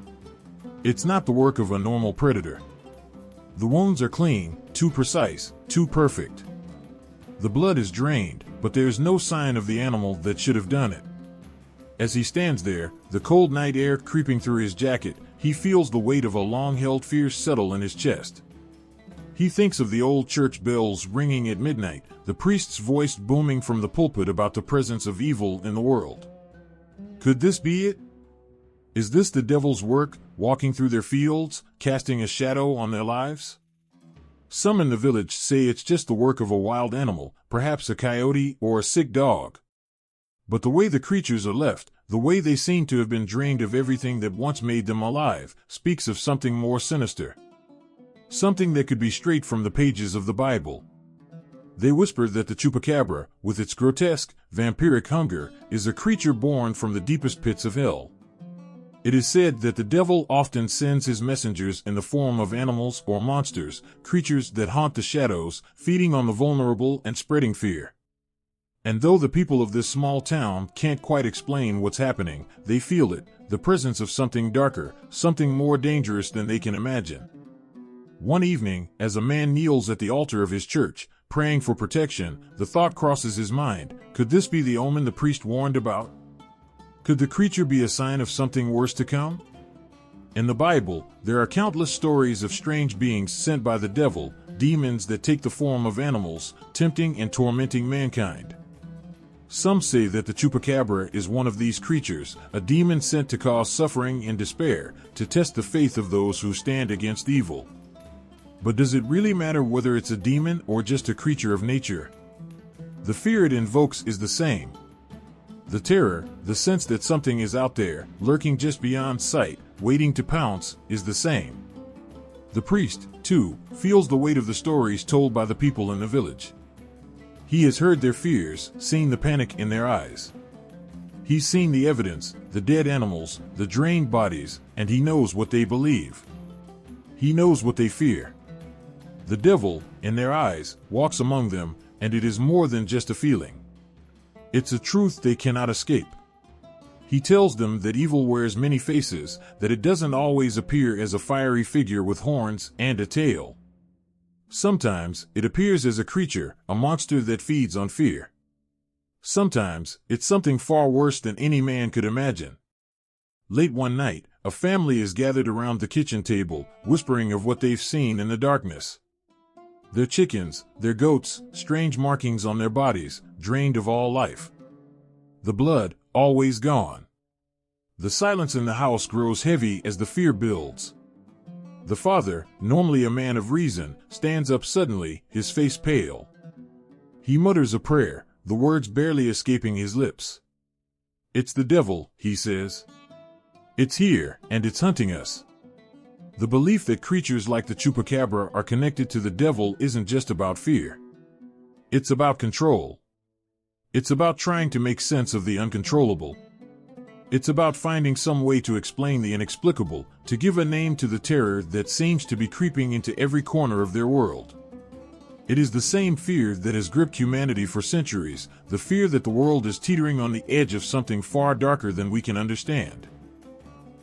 Speaker 1: It's not the work of a normal predator. The wounds are clean, too precise, too perfect. The blood is drained, but there is no sign of the animal that should have done it. As he stands there, the cold night air creeping through his jacket, he feels the weight of a long-held fear settle in his chest. He thinks of the old church bells ringing at midnight, the priest's voice booming from the pulpit about the presence of evil in the world. Could this be it? Is this the devil's work, walking through their fields, casting a shadow on their lives? Some in the village say it's just the work of a wild animal, perhaps a coyote or a sick dog. But the way the creatures are left, the way they seem to have been drained of everything that once made them alive, speaks of something more sinister. Something that could be straight from the pages of the Bible. They whisper that the Chupacabra, with its grotesque, vampiric hunger, is a creature born from the deepest pits of hell. It is said that the devil often sends his messengers in the form of animals or monsters, creatures that haunt the shadows, feeding on the vulnerable and spreading fear. And though the people of this small town can't quite explain what's happening, they feel it, the presence of something darker, something more dangerous than they can imagine. One evening, as a man kneels at the altar of his church, praying for protection, the thought crosses his mind, could this be the omen the priest warned about? Could the creature be a sign of something worse to come? In the Bible, there are countless stories of strange beings sent by the devil, demons that take the form of animals, tempting and tormenting mankind. Some say that the Chupacabra is one of these creatures, a demon sent to cause suffering and despair, to test the faith of those who stand against evil. But does it really matter whether it's a demon or just a creature of nature? The fear it invokes is the same. The terror, the sense that something is out there, lurking just beyond sight, waiting to pounce, is the same. The priest, too, feels the weight of the stories told by the people in the village. He has heard their fears, seen the panic in their eyes. He's seen the evidence, the dead animals, the drained bodies, and he knows what they believe. He knows what they fear. The devil, in their eyes, walks among them, and it is more than just a feeling. It's a truth they cannot escape. He tells them that evil wears many faces, that it doesn't always appear as a fiery figure with horns and a tail. Sometimes it appears as a creature, a monster that feeds on fear. Sometimes it's something far worse than any man could imagine. Late one night, a family is gathered around the kitchen table, whispering of what they've seen in the darkness. Their chickens, their goats, strange markings on their bodies, drained of all life. The blood, always gone. The silence in the house grows heavy as the fear builds. The father, normally a man of reason, stands up suddenly, his face pale. He mutters a prayer, the words barely escaping his lips. "It's the devil," he says. "It's here, and it's hunting us." The belief that creatures like the Chupacabra are connected to the devil isn't just about fear. It's about control. It's about trying to make sense of the uncontrollable. It's about finding some way to explain the inexplicable, to give a name to the terror that seems to be creeping into every corner of their world. It is the same fear that has gripped humanity for centuries, the fear that the world is teetering on the edge of something far darker than we can understand.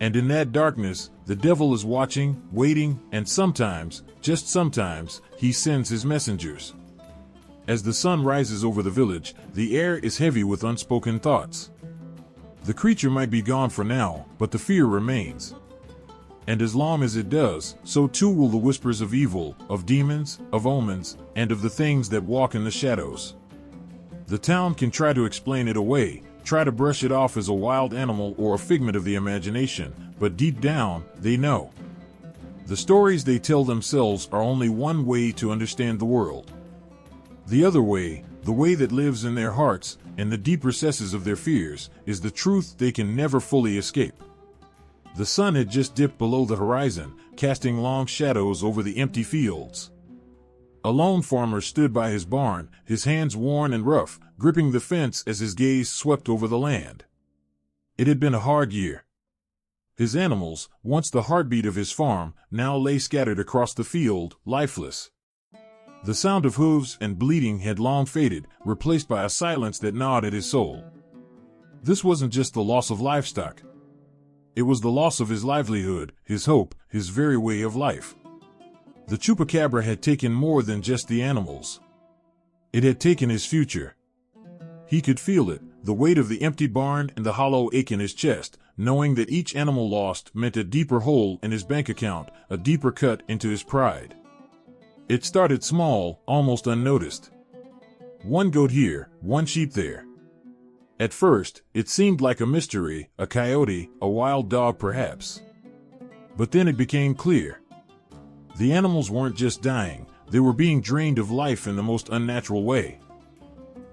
Speaker 1: And in that darkness, the devil is watching, waiting, and sometimes, just sometimes, he sends his messengers. As the sun rises over the village, the air is heavy with unspoken thoughts. The creature might be gone for now, but the fear remains. And as long as it does, so too will the whispers of evil, of demons, of omens, and of the things that walk in the shadows. The town can try to explain it away, try to brush it off as a wild animal or a figment of the imagination, but deep down, they know. The stories they tell themselves are only one way to understand the world. The other way, the way that lives in their hearts, in the deep recesses of their fears, is the truth they can never fully escape. The sun had just dipped below the horizon, casting long shadows over the empty fields. A lone farmer stood by his barn, his hands worn and rough, gripping the fence as his gaze swept over the land. It had been a hard year. His animals, once the heartbeat of his farm, now lay scattered across the field, lifeless. The sound of hooves and bleating had long faded, replaced by a silence that gnawed at his soul. This wasn't just the loss of livestock. It was the loss of his livelihood, his hope, his very way of life. The Chupacabra had taken more than just the animals. It had taken his future. He could feel it, The weight of the empty barn and the hollow ache in his chest, knowing that each animal lost meant a deeper hole in his bank account, a deeper cut into his pride. It started small, almost unnoticed. One goat here, one sheep there. At first, it seemed like a mystery, a coyote, a wild dog perhaps. But then it became clear. The animals weren't just dying, they were being drained of life in the most unnatural way.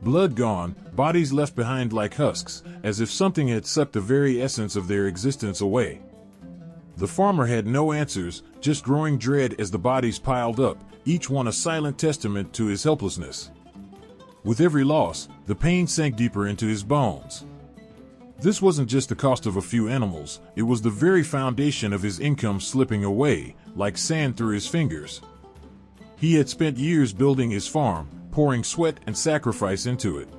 Speaker 1: Blood gone, bodies left behind like husks, as if something had sucked the very essence of their existence away. The farmer had no answers, just growing dread as the bodies piled up, each one a silent testament to his helplessness. With every loss, the pain sank deeper into his bones. This wasn't just the cost of a few animals, it was the very foundation of his income slipping away, like sand through his fingers. He had spent years building his farm, pouring sweat and sacrifice into it.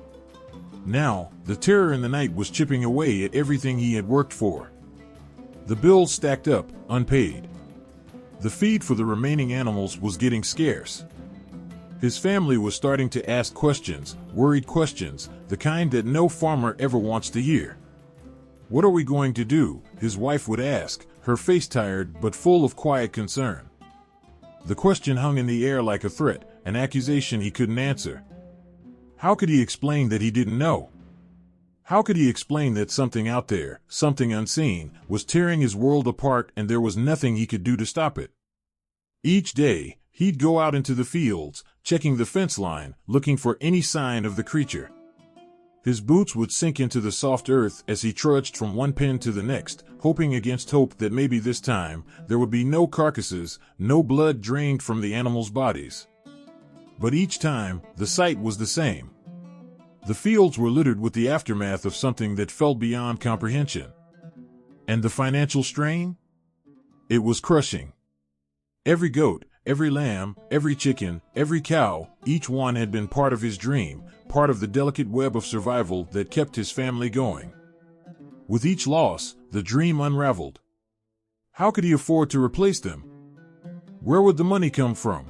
Speaker 1: Now, the terror in the night was chipping away at everything he had worked for. The bills stacked up, unpaid. The feed for the remaining animals was getting scarce. His family was starting to ask questions, worried questions, the kind that no farmer ever wants to hear. "What are we going to do?" his wife would ask, her face tired but full of quiet concern. The question hung in the air like a threat, an accusation he couldn't answer. How could he explain that he didn't know? How could he explain that something out there, something unseen, was tearing his world apart and there was nothing he could do to stop it? Each day, he'd go out into the fields, checking the fence line, looking for any sign of the creature. His boots would sink into the soft earth as he trudged from one pen to the next, hoping against hope that maybe this time, there would be no carcasses, no blood drained from the animals' bodies. But each time, the sight was the same. The fields were littered with the aftermath of something that felt beyond comprehension. And the financial strain? It was crushing. Every goat, every lamb, every chicken, every cow, each one had been part of his dream, part of the delicate web of survival that kept his family going. With each loss, the dream unraveled. How could he afford to replace them? Where would the money come from?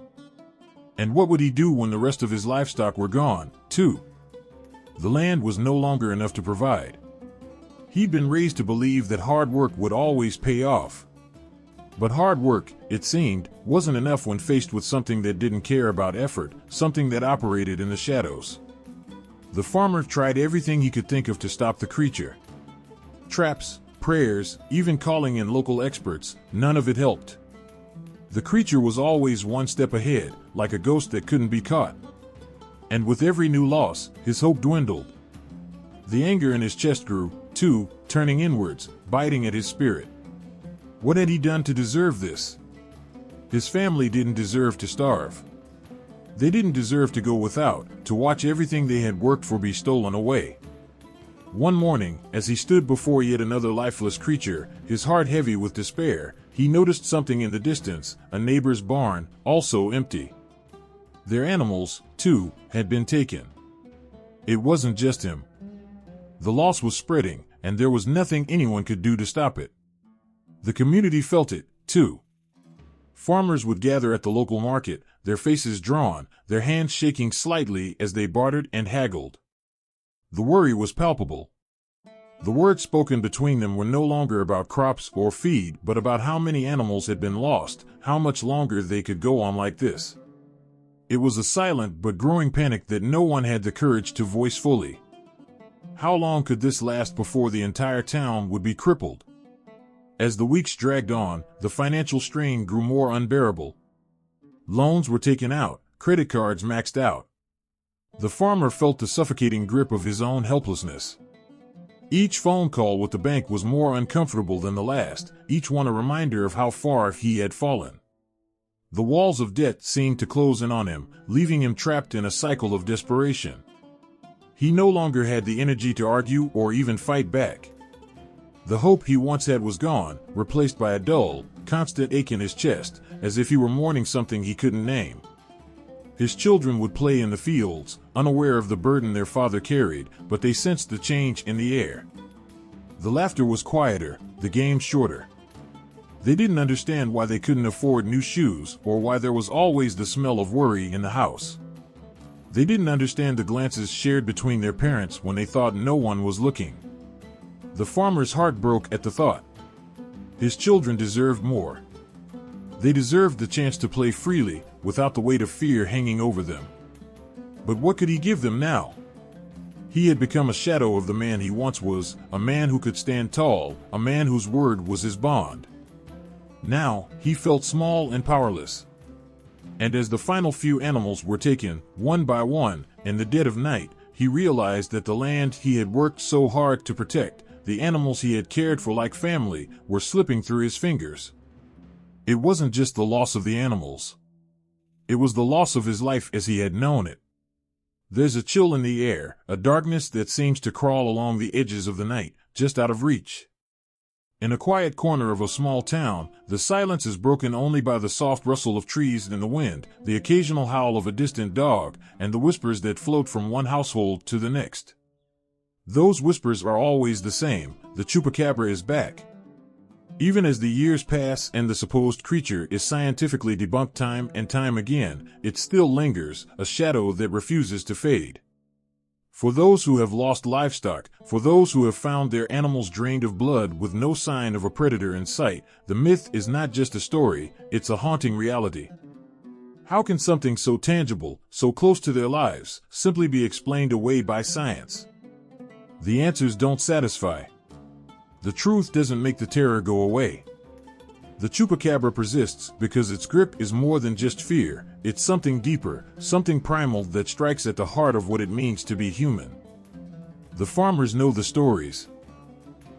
Speaker 1: And what would he do when the rest of his livestock were gone, too? The land was no longer enough to provide. He'd been raised to believe that hard work would always pay off. But hard work, it seemed, wasn't enough when faced with something that didn't care about effort, something that operated in the shadows. The farmer tried everything he could think of to stop the creature. Traps, prayers, even calling in local experts, none of it helped. The creature was always one step ahead, like a ghost that couldn't be caught. And with every new loss, his hope dwindled. The anger in his chest grew, too, turning inwards, biting at his spirit. What had he done to deserve this? His family didn't deserve to starve. They didn't deserve to go without, to watch everything they had worked for be stolen away. One morning, as he stood before yet another lifeless creature, his heart heavy with despair, he noticed something in the distance, a neighbor's barn, also empty. Their animals, too, had been taken. It wasn't just him. The loss was spreading, and there was nothing anyone could do to stop it. The community felt it, too. Farmers would gather at the local market, their faces drawn, their hands shaking slightly as they bartered and haggled. The worry was palpable. The words spoken between them were no longer about crops or feed, but about how many animals had been lost, how much longer they could go on like this. It was a silent but growing panic that no one had the courage to voice fully. How long could this last before the entire town would be crippled? As the weeks dragged on, the financial strain grew more unbearable. Loans were taken out, credit cards maxed out. The farmer felt the suffocating grip of his own helplessness. Each phone call with the bank was more uncomfortable than the last, each one a reminder of how far he had fallen. The walls of debt seemed to close in on him, leaving him trapped in a cycle of desperation. He no longer had the energy to argue or even fight back. The hope he once had was gone, replaced by a dull, constant ache in his chest, as if he were mourning something he couldn't name. His children would play in the fields, unaware of the burden their father carried, but they sensed the change in the air. The laughter was quieter, the games shorter. They didn't understand why they couldn't afford new shoes or why there was always the smell of worry in the house. They didn't understand the glances shared between their parents when they thought no one was looking. The farmer's heart broke at the thought. His children deserved more. They deserved the chance to play freely, without the weight of fear hanging over them. But what could he give them now? He had become a shadow of the man he once was, a man who could stand tall, a man whose word was his bond. Now, he felt small and powerless. And as the final few animals were taken, one by one, in the dead of night, he realized that the land he had worked so hard to protect, the animals he had cared for like family, were slipping through his fingers. It wasn't just the loss of the animals. It was the loss of his life as he had known it. There's a chill in the air, a darkness that seems to crawl along the edges of the night, just out of reach. In a quiet corner of a small town, the silence is broken only by the soft rustle of trees in the wind, the occasional howl of a distant dog, and the whispers that float from one household to the next. Those whispers are always the same: the Chupacabra is back. Even as the years pass and the supposed creature is scientifically debunked time and time again, it still lingers, a shadow that refuses to fade. For those who have lost livestock, for those who have found their animals drained of blood with no sign of a predator in sight, the myth is not just a story, it's a haunting reality. How can something so tangible, so close to their lives, simply be explained away by science? The answers don't satisfy. The truth doesn't make the terror go away. The Chupacabra persists because its grip is more than just fear, it's something deeper, something primal that strikes at the heart of what it means to be human. The farmers know the stories.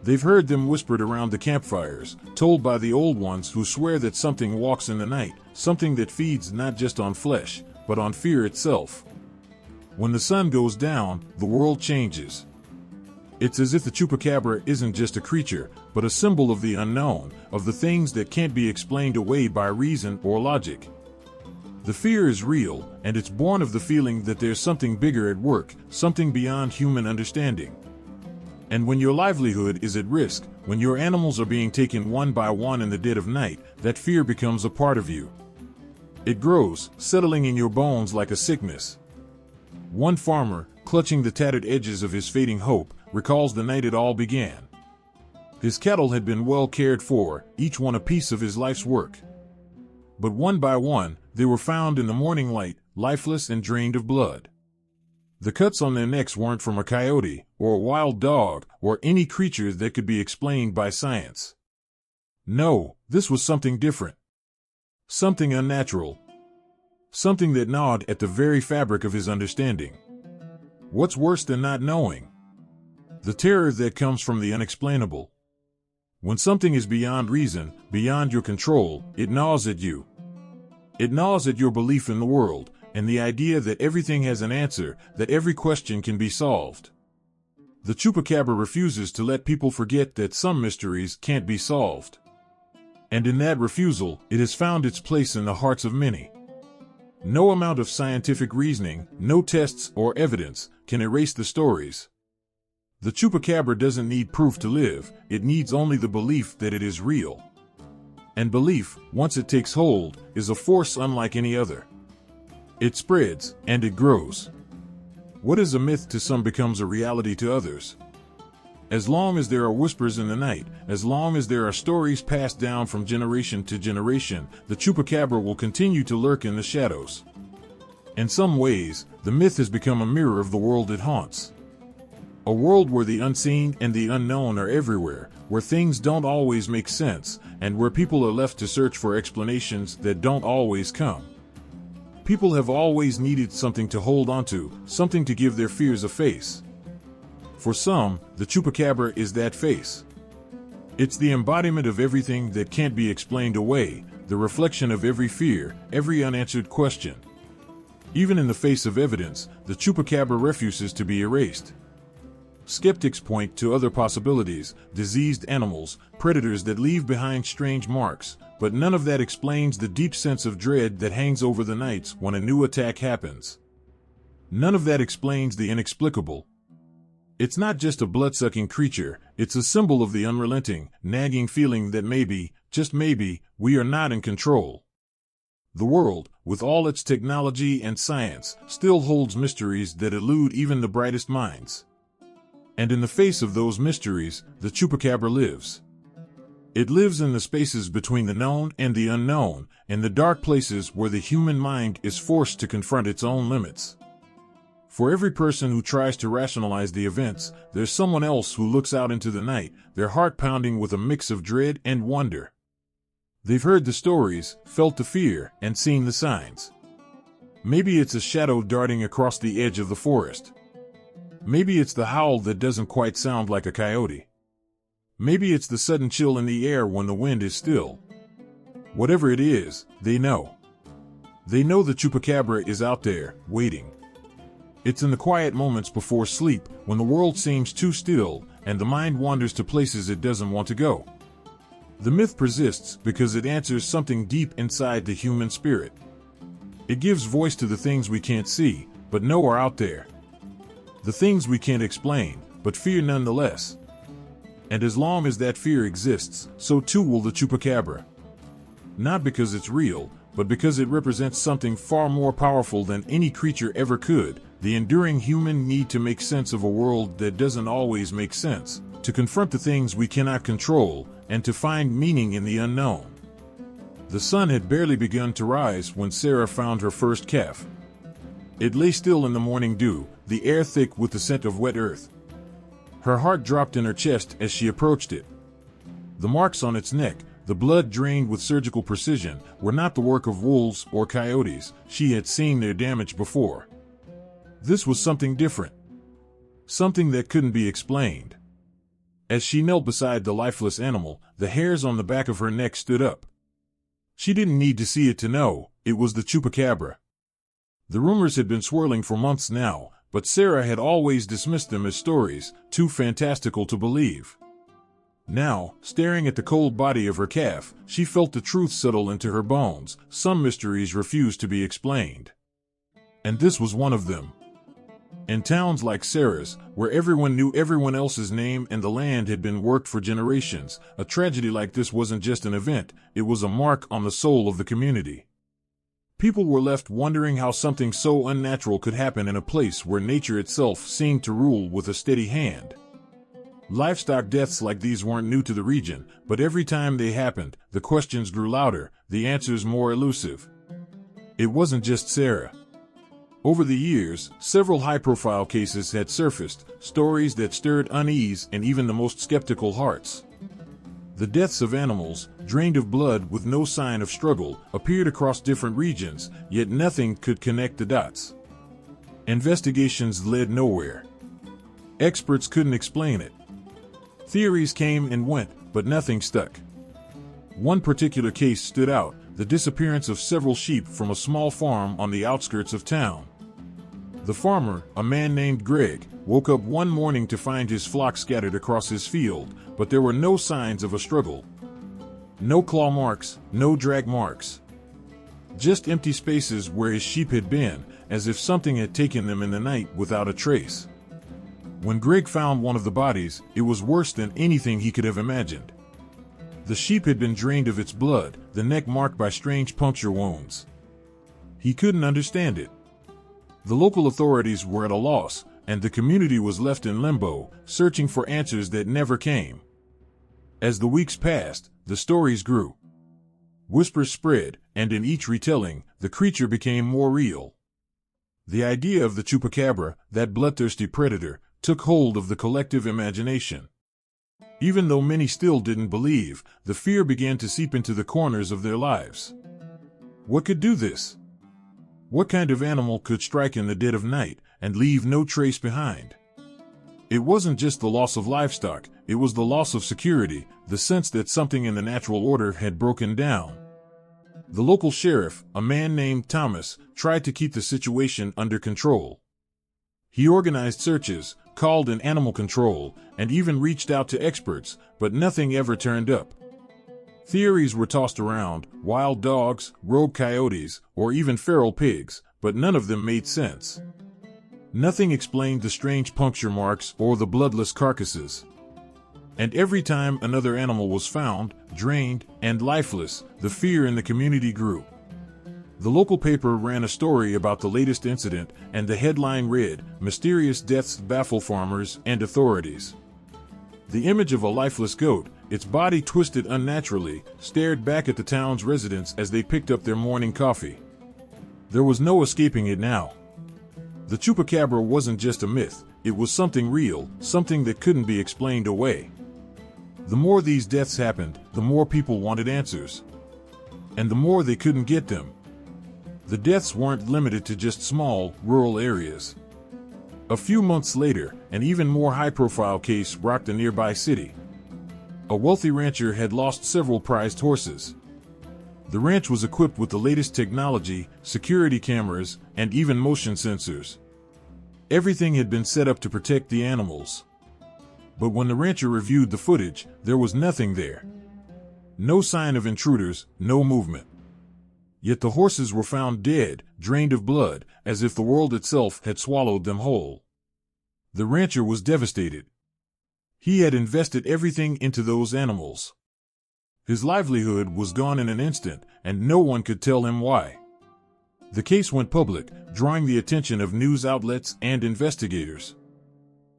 Speaker 1: They've heard them whispered around the campfires, told by the old ones who swear that something walks in the night, something that feeds not just on flesh, but on fear itself. When the sun goes down, the world changes. It's as if the Chupacabra isn't just a creature, but a symbol of the unknown, of the things that can't be explained away by reason or logic. The fear is real, and it's born of the feeling that there's something bigger at work, something beyond human understanding. And when your livelihood is at risk, when your animals are being taken one by one in the dead of night, that fear becomes a part of you. It grows, settling in your bones like a sickness. One farmer, clutching the tattered edges of his fading hope, recalls the night it all began. His cattle had been well cared for, each one a piece of his life's work. But one by one, they were found in the morning light, lifeless and drained of blood. The cuts on their necks weren't from a coyote, or a wild dog, or any creature that could be explained by science. No, this was something different. Something unnatural. Something that gnawed at the very fabric of his understanding. What's worse than not knowing? The terror that comes from the unexplainable. When something is beyond reason, beyond your control, it gnaws at you. It gnaws at your belief in the world, and the idea that everything has an answer, that every question can be solved. The Chupacabra refuses to let people forget that some mysteries can't be solved. And in that refusal, it has found its place in the hearts of many. No amount of scientific reasoning, no tests or evidence, can erase the stories. The Chupacabra doesn't need proof to live, it needs only the belief that it is real. And belief, once it takes hold, is a force unlike any other. It spreads, and it grows. What is a myth to some becomes a reality to others. As long as there are whispers in the night, as long as there are stories passed down from generation to generation, the Chupacabra will continue to lurk in the shadows. In some ways, the myth has become a mirror of the world it haunts. A world where the unseen and the unknown are everywhere, where things don't always make sense, and where people are left to search for explanations that don't always come. People have always needed something to hold onto, something to give their fears a face. For some, the Chupacabra is that face. It's the embodiment of everything that can't be explained away, the reflection of every fear, every unanswered question. Even in the face of evidence, the Chupacabra refuses to be erased. Skeptics point to other possibilities, diseased animals, predators that leave behind strange marks, but none of that explains the deep sense of dread that hangs over the nights when a new attack happens. None of that explains the inexplicable. It's not just a blood-sucking creature, it's a symbol of the unrelenting, nagging feeling that maybe, just maybe, we are not in control. The world, with all its technology and science, still holds mysteries that elude even the brightest minds. And in the face of those mysteries, the Chupacabra lives. It lives in the spaces between the known and the unknown, in the dark places where the human mind is forced to confront its own limits. For every person who tries to rationalize the events, there's someone else who looks out into the night, their heart pounding with a mix of dread and wonder. They've heard the stories, felt the fear, and seen the signs. Maybe it's a shadow darting across the edge of the forest. Maybe it's the howl that doesn't quite sound like a coyote. Maybe it's the sudden chill in the air when the wind is still. Whatever it is, they know. They know the Chupacabra is out there, waiting. It's in the quiet moments before sleep, when the world seems too still, and the mind wanders to places it doesn't want to go. The myth persists because it answers something deep inside the human spirit. It gives voice to the things we can't see, but know are out there. The things we can't explain, but fear nonetheless. And as long as that fear exists, so too will the Chupacabra. Not because it's real, but because it represents something far more powerful than any creature ever could, the enduring human need to make sense of a world that doesn't always make sense, to confront the things we cannot control, and to find meaning in the unknown. The sun had barely begun to rise when Sarah found her first calf. It lay still in the morning dew, the air thick with the scent of wet earth. Her heart dropped in her chest as she approached it. The marks on its neck, the blood drained with surgical precision, were not the work of wolves or coyotes. She had seen their damage before. This was something different. Something that couldn't be explained. As she knelt beside the lifeless animal, the hairs on the back of her neck stood up. She didn't need to see it to know, it was the Chupacabra. The rumors had been swirling for months now, but Sarah had always dismissed them as stories, too fantastical to believe. Now, staring at the cold body of her calf, she felt the truth settle into her bones. Some mysteries refused to be explained. And this was one of them. In towns like Sarah's, where everyone knew everyone else's name and the land had been worked for generations, a tragedy like this wasn't just an event, it was a mark on the soul of the community. People were left wondering how something so unnatural could happen in a place where nature itself seemed to rule with a steady hand. Livestock deaths like these weren't new to the region, but every time they happened, the questions grew louder, the answers more elusive. It wasn't just Sarah. Over the years, several high-profile cases had surfaced, stories that stirred unease and even the most skeptical hearts. The deaths of animals, drained of blood with no sign of struggle, appeared across different regions, yet nothing could connect the dots. Investigations led nowhere. Experts couldn't explain it. Theories came and went, but nothing stuck. One particular case stood out, the disappearance of several sheep from a small farm on the outskirts of town. The farmer, a man named Greg, woke up one morning to find his flock scattered across his field, but there were no signs of a struggle. No claw marks, no drag marks. Just empty spaces where his sheep had been, as if something had taken them in the night without a trace. When Greg found one of the bodies, it was worse than anything he could have imagined. The sheep had been drained of its blood, the neck marked by strange puncture wounds. He couldn't understand it. The local authorities were at a loss, and the community was left in limbo, searching for answers that never came. As the weeks passed, the stories grew. Whispers spread, and in each retelling, the creature became more real. The idea of the Chupacabra, that bloodthirsty predator, took hold of the collective imagination. Even though many still didn't believe, the fear began to seep into the corners of their lives. What could do this? What kind of animal could strike in the dead of night and leave no trace behind? It wasn't just the loss of livestock, it was the loss of security, the sense that something in the natural order had broken down. The local sheriff, a man named Thomas, tried to keep the situation under control. He organized searches, called in animal control, and even reached out to experts, but nothing ever turned up. Theories were tossed around, wild dogs, rogue coyotes, or even feral pigs, but none of them made sense. Nothing explained the strange puncture marks or the bloodless carcasses. And every time another animal was found, drained, and lifeless, the fear in the community grew. The local paper ran a story about the latest incident, and the headline read, "Mysterious Deaths Baffle Farmers and Authorities." The image of a lifeless goat, its body twisted unnaturally, stared back at the town's residents as they picked up their morning coffee. There was no escaping it now. The Chupacabra wasn't just a myth, it was something real, something that couldn't be explained away. The more these deaths happened, the more people wanted answers. And the more they couldn't get them. The deaths weren't limited to just small, rural areas. A few months later, an even more high-profile case rocked a nearby city. A wealthy rancher had lost several prized horses. The ranch was equipped with the latest technology, security cameras, and even motion sensors. Everything had been set up to protect the animals. But when the rancher reviewed the footage, there was nothing there. No sign of intruders, no movement. Yet the horses were found dead, drained of blood, as if the world itself had swallowed them whole. The rancher was devastated. He had invested everything into those animals. His livelihood was gone in an instant, and no one could tell him why. The case went public, drawing the attention of news outlets and investigators.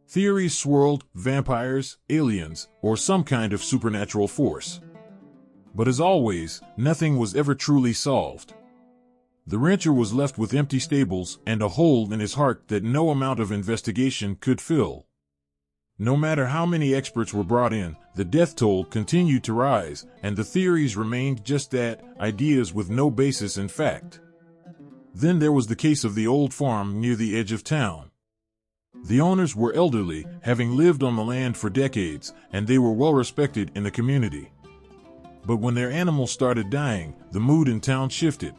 Speaker 1: Theories swirled: vampires, aliens, or some kind of supernatural force. But as always, nothing was ever truly solved. The rancher was left with empty stables and a hole in his heart that no amount of investigation could fill. No matter how many experts were brought in, the death toll continued to rise, and the theories remained just that, ideas with no basis in fact. Then there was the case of the old farm near the edge of town. The owners were elderly, having lived on the land for decades, and they were well respected in the community. But when their animals started dying, the mood in town shifted.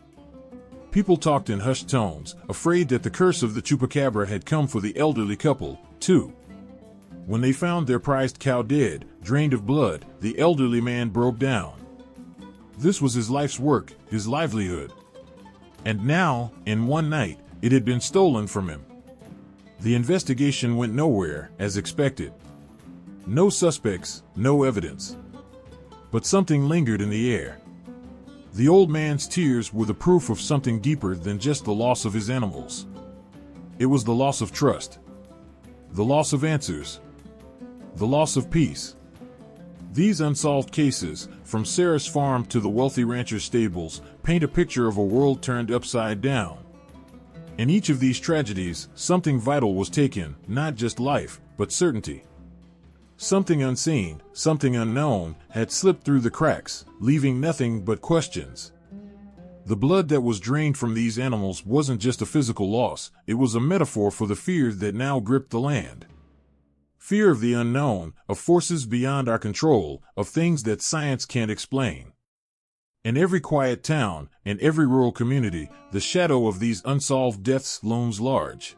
Speaker 1: People talked in hushed tones, afraid that the curse of the Chupacabra had come for the elderly couple, too. When they found their prized cow dead, drained of blood, the elderly man broke down. This was his life's work, his livelihood. And now, in one night, it had been stolen from him. The investigation went nowhere, as expected. No suspects, no evidence. But something lingered in the air. The old man's tears were the proof of something deeper than just the loss of his animals. It was the loss of trust. The loss of answers. The loss of peace. These unsolved cases, from Sarah's farm to the wealthy rancher's stables, paint a picture of a world turned upside down. In each of these tragedies, something vital was taken, not just life, but certainty. Something unseen, something unknown, had slipped through the cracks, leaving nothing but questions. The blood that was drained from these animals wasn't just a physical loss, it was a metaphor for the fear that now gripped the land. Fear of the unknown, of forces beyond our control, of things that science can't explain. In every quiet town, in every rural community, the shadow of these unsolved deaths looms large.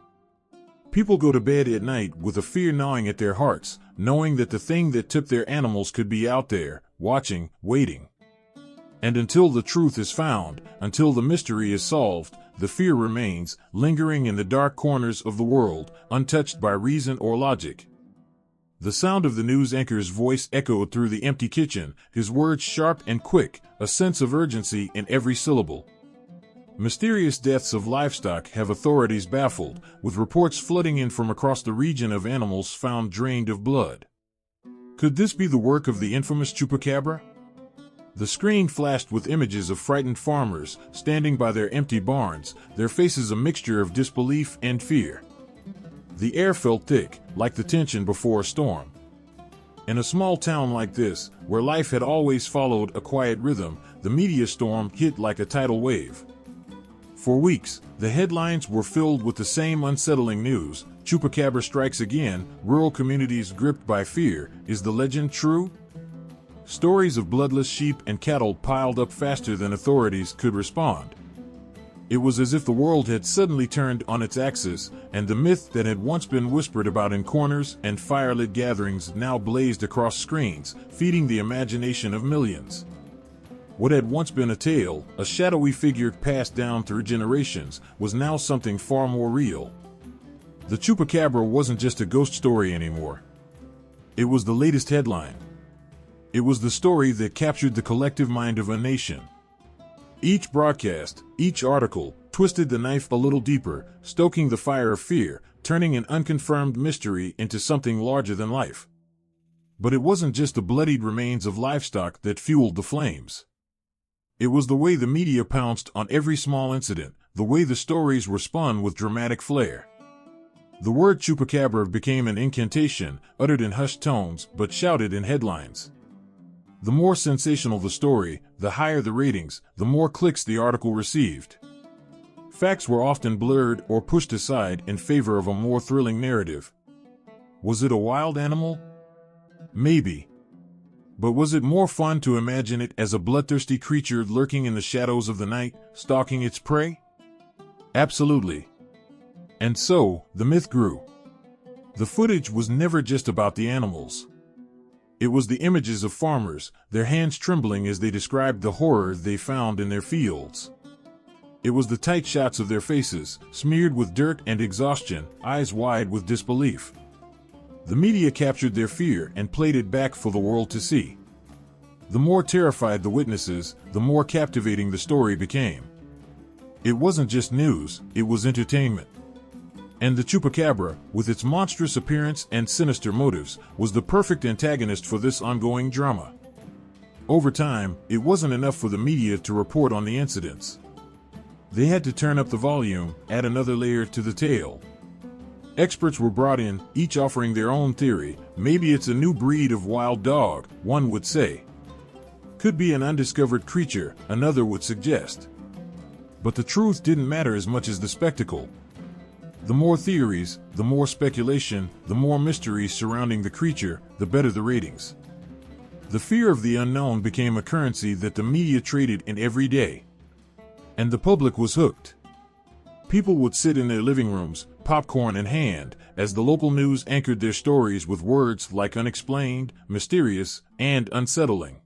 Speaker 1: People go to bed at night with a fear gnawing at their hearts, knowing that the thing that took their animals could be out there, watching, waiting. And until the truth is found, until the mystery is solved, the fear remains, lingering in the dark corners of the world, untouched by reason or logic. The sound of the news anchor's voice echoed through the empty kitchen, his words sharp and quick, a sense of urgency in every syllable. Mysterious deaths of livestock have authorities baffled, with reports flooding in from across the region of animals found drained of blood. Could this be the work of the infamous Chupacabra? The screen flashed with images of frightened farmers, standing by their empty barns, their faces a mixture of disbelief and fear. The air felt thick, like the tension before a storm. In a small town like this, where life had always followed a quiet rhythm, the media storm hit like a tidal wave. For weeks, the headlines were filled with the same unsettling news: Chupacabra strikes again, rural communities gripped by fear. Is the legend true? Stories of bloodless sheep and cattle piled up faster than authorities could respond. It was as if the world had suddenly turned on its axis, and the myth that had once been whispered about in corners and firelit gatherings now blazed across screens, feeding the imagination of millions. What had once been a tale, a shadowy figure passed down through generations, was now something far more real. The Chupacabra wasn't just a ghost story anymore. It was the latest headline. It was the story that captured the collective mind of a nation. Each broadcast, each article, twisted the knife a little deeper, stoking the fire of fear, turning an unconfirmed mystery into something larger than life. But it wasn't just the bloodied remains of livestock that fueled the flames. It was the way the media pounced on every small incident, the way the stories were spun with dramatic flair. The word Chupacabra became an incantation, uttered in hushed tones, but shouted in headlines. The more sensational the story, the higher the ratings, the more clicks the article received. Facts were often blurred or pushed aside in favor of a more thrilling narrative. Was it a wild animal? Maybe. But was it more fun to imagine it as a bloodthirsty creature lurking in the shadows of the night, stalking its prey? Absolutely. And so, the myth grew. The footage was never just about the animals. It was the images of farmers, their hands trembling as they described the horror they found in their fields. It was the tight shots of their faces, smeared with dirt and exhaustion, eyes wide with disbelief. The media captured their fear and played it back for the world to see. The more terrified the witnesses, the more captivating the story became. It wasn't just news, it was entertainment. And the Chupacabra, with its monstrous appearance and sinister motives, was the perfect antagonist for this ongoing drama. Over time, it wasn't enough for the media to report on the incidents. They had to turn up the volume, add another layer to the tale. Experts were brought in, each offering their own theory. Maybe it's a new breed of wild dog, one would say. Could be an undiscovered creature, another would suggest. But the truth didn't matter as much as the spectacle. The more theories, the more speculation, the more mysteries surrounding the creature, the better the ratings. The fear of the unknown became a currency that the media traded in every day. And the public was hooked. People would sit in their living rooms, popcorn in hand, as the local news anchored their stories with words like unexplained, mysterious, and unsettling.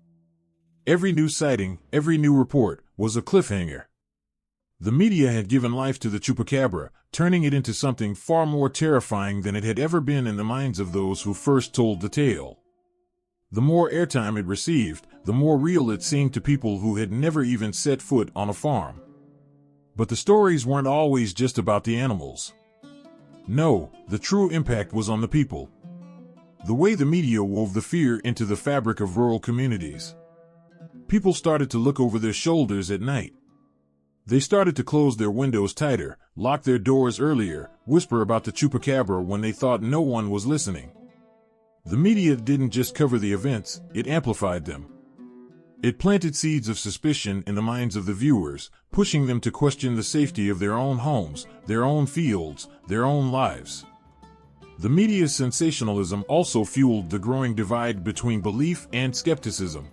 Speaker 1: Every new sighting, every new report, was a cliffhanger. The media had given life to the Chupacabra, turning it into something far more terrifying than it had ever been in the minds of those who first told the tale. The more airtime it received, the more real it seemed to people who had never even set foot on a farm. But the stories weren't always just about the animals. No, the true impact was on the people. The way the media wove the fear into the fabric of rural communities. People started to look over their shoulders at night. They started to close their windows tighter, lock their doors earlier, whisper about the Chupacabra when they thought no one was listening. The media didn't just cover the events, it amplified them. It planted seeds of suspicion in the minds of the viewers, pushing them to question the safety of their own homes, their own fields, their own lives. The media's sensationalism also fueled the growing divide between belief and skepticism.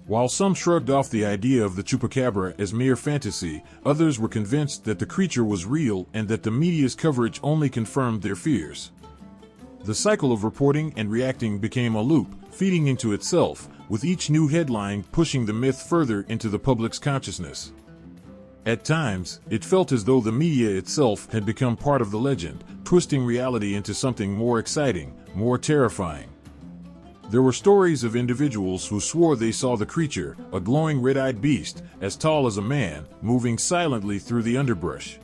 Speaker 1: While some shrugged off the idea of the Chupacabra as mere fantasy, others were convinced that the creature was real and that the media's coverage only confirmed their fears. The cycle of reporting and reacting became a loop, feeding into itself, with each new headline pushing the myth further into the public's consciousness. At times, it felt as though the media itself had become part of the legend, twisting reality into something more exciting, more terrifying. There were stories of individuals who swore they saw the creature, a glowing red-eyed beast, as tall as a man, moving silently through the underbrush.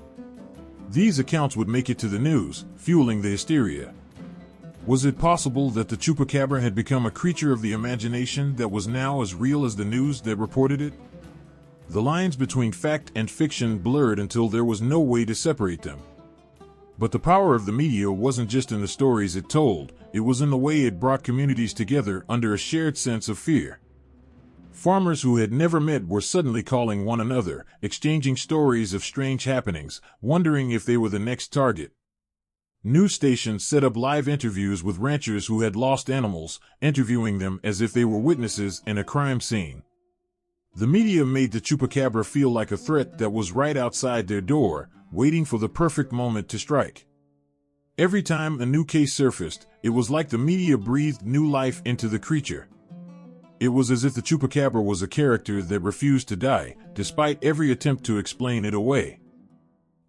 Speaker 1: These accounts would make it to the news, fueling the hysteria. Was it possible that the Chupacabra had become a creature of the imagination that was now as real as the news that reported it? The lines between fact and fiction blurred until there was no way to separate them. But the power of the media wasn't just in the stories it told, it was in the way it brought communities together under a shared sense of fear. Farmers who had never met were suddenly calling one another, exchanging stories of strange happenings, wondering if they were the next target. News stations set up live interviews with ranchers who had lost animals, interviewing them as if they were witnesses in a crime scene. The media made the Chupacabra feel like a threat that was right outside their door, waiting for the perfect moment to strike. Every time a new case surfaced, it was like the media breathed new life into the creature. It was as if the Chupacabra was a character that refused to die, despite every attempt to explain it away.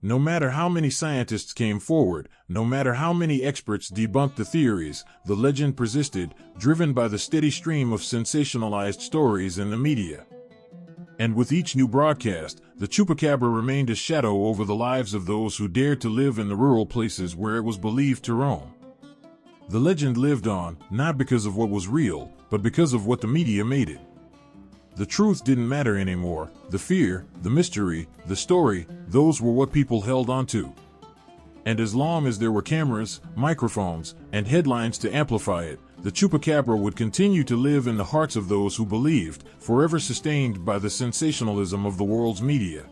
Speaker 1: No matter how many scientists came forward, no matter how many experts debunked the theories, the legend persisted, driven by the steady stream of sensationalized stories in the media. And with each new broadcast, the Chupacabra remained a shadow over the lives of those who dared to live in the rural places where it was believed to roam. The legend lived on, not because of what was real, but because of what the media made it. The truth didn't matter anymore. The fear, the mystery, the story, those were what people held on to. And as long as there were cameras, microphones, and headlines to amplify it, the Chupacabra would continue to live in the hearts of those who believed, forever sustained by the sensationalism of the world's media.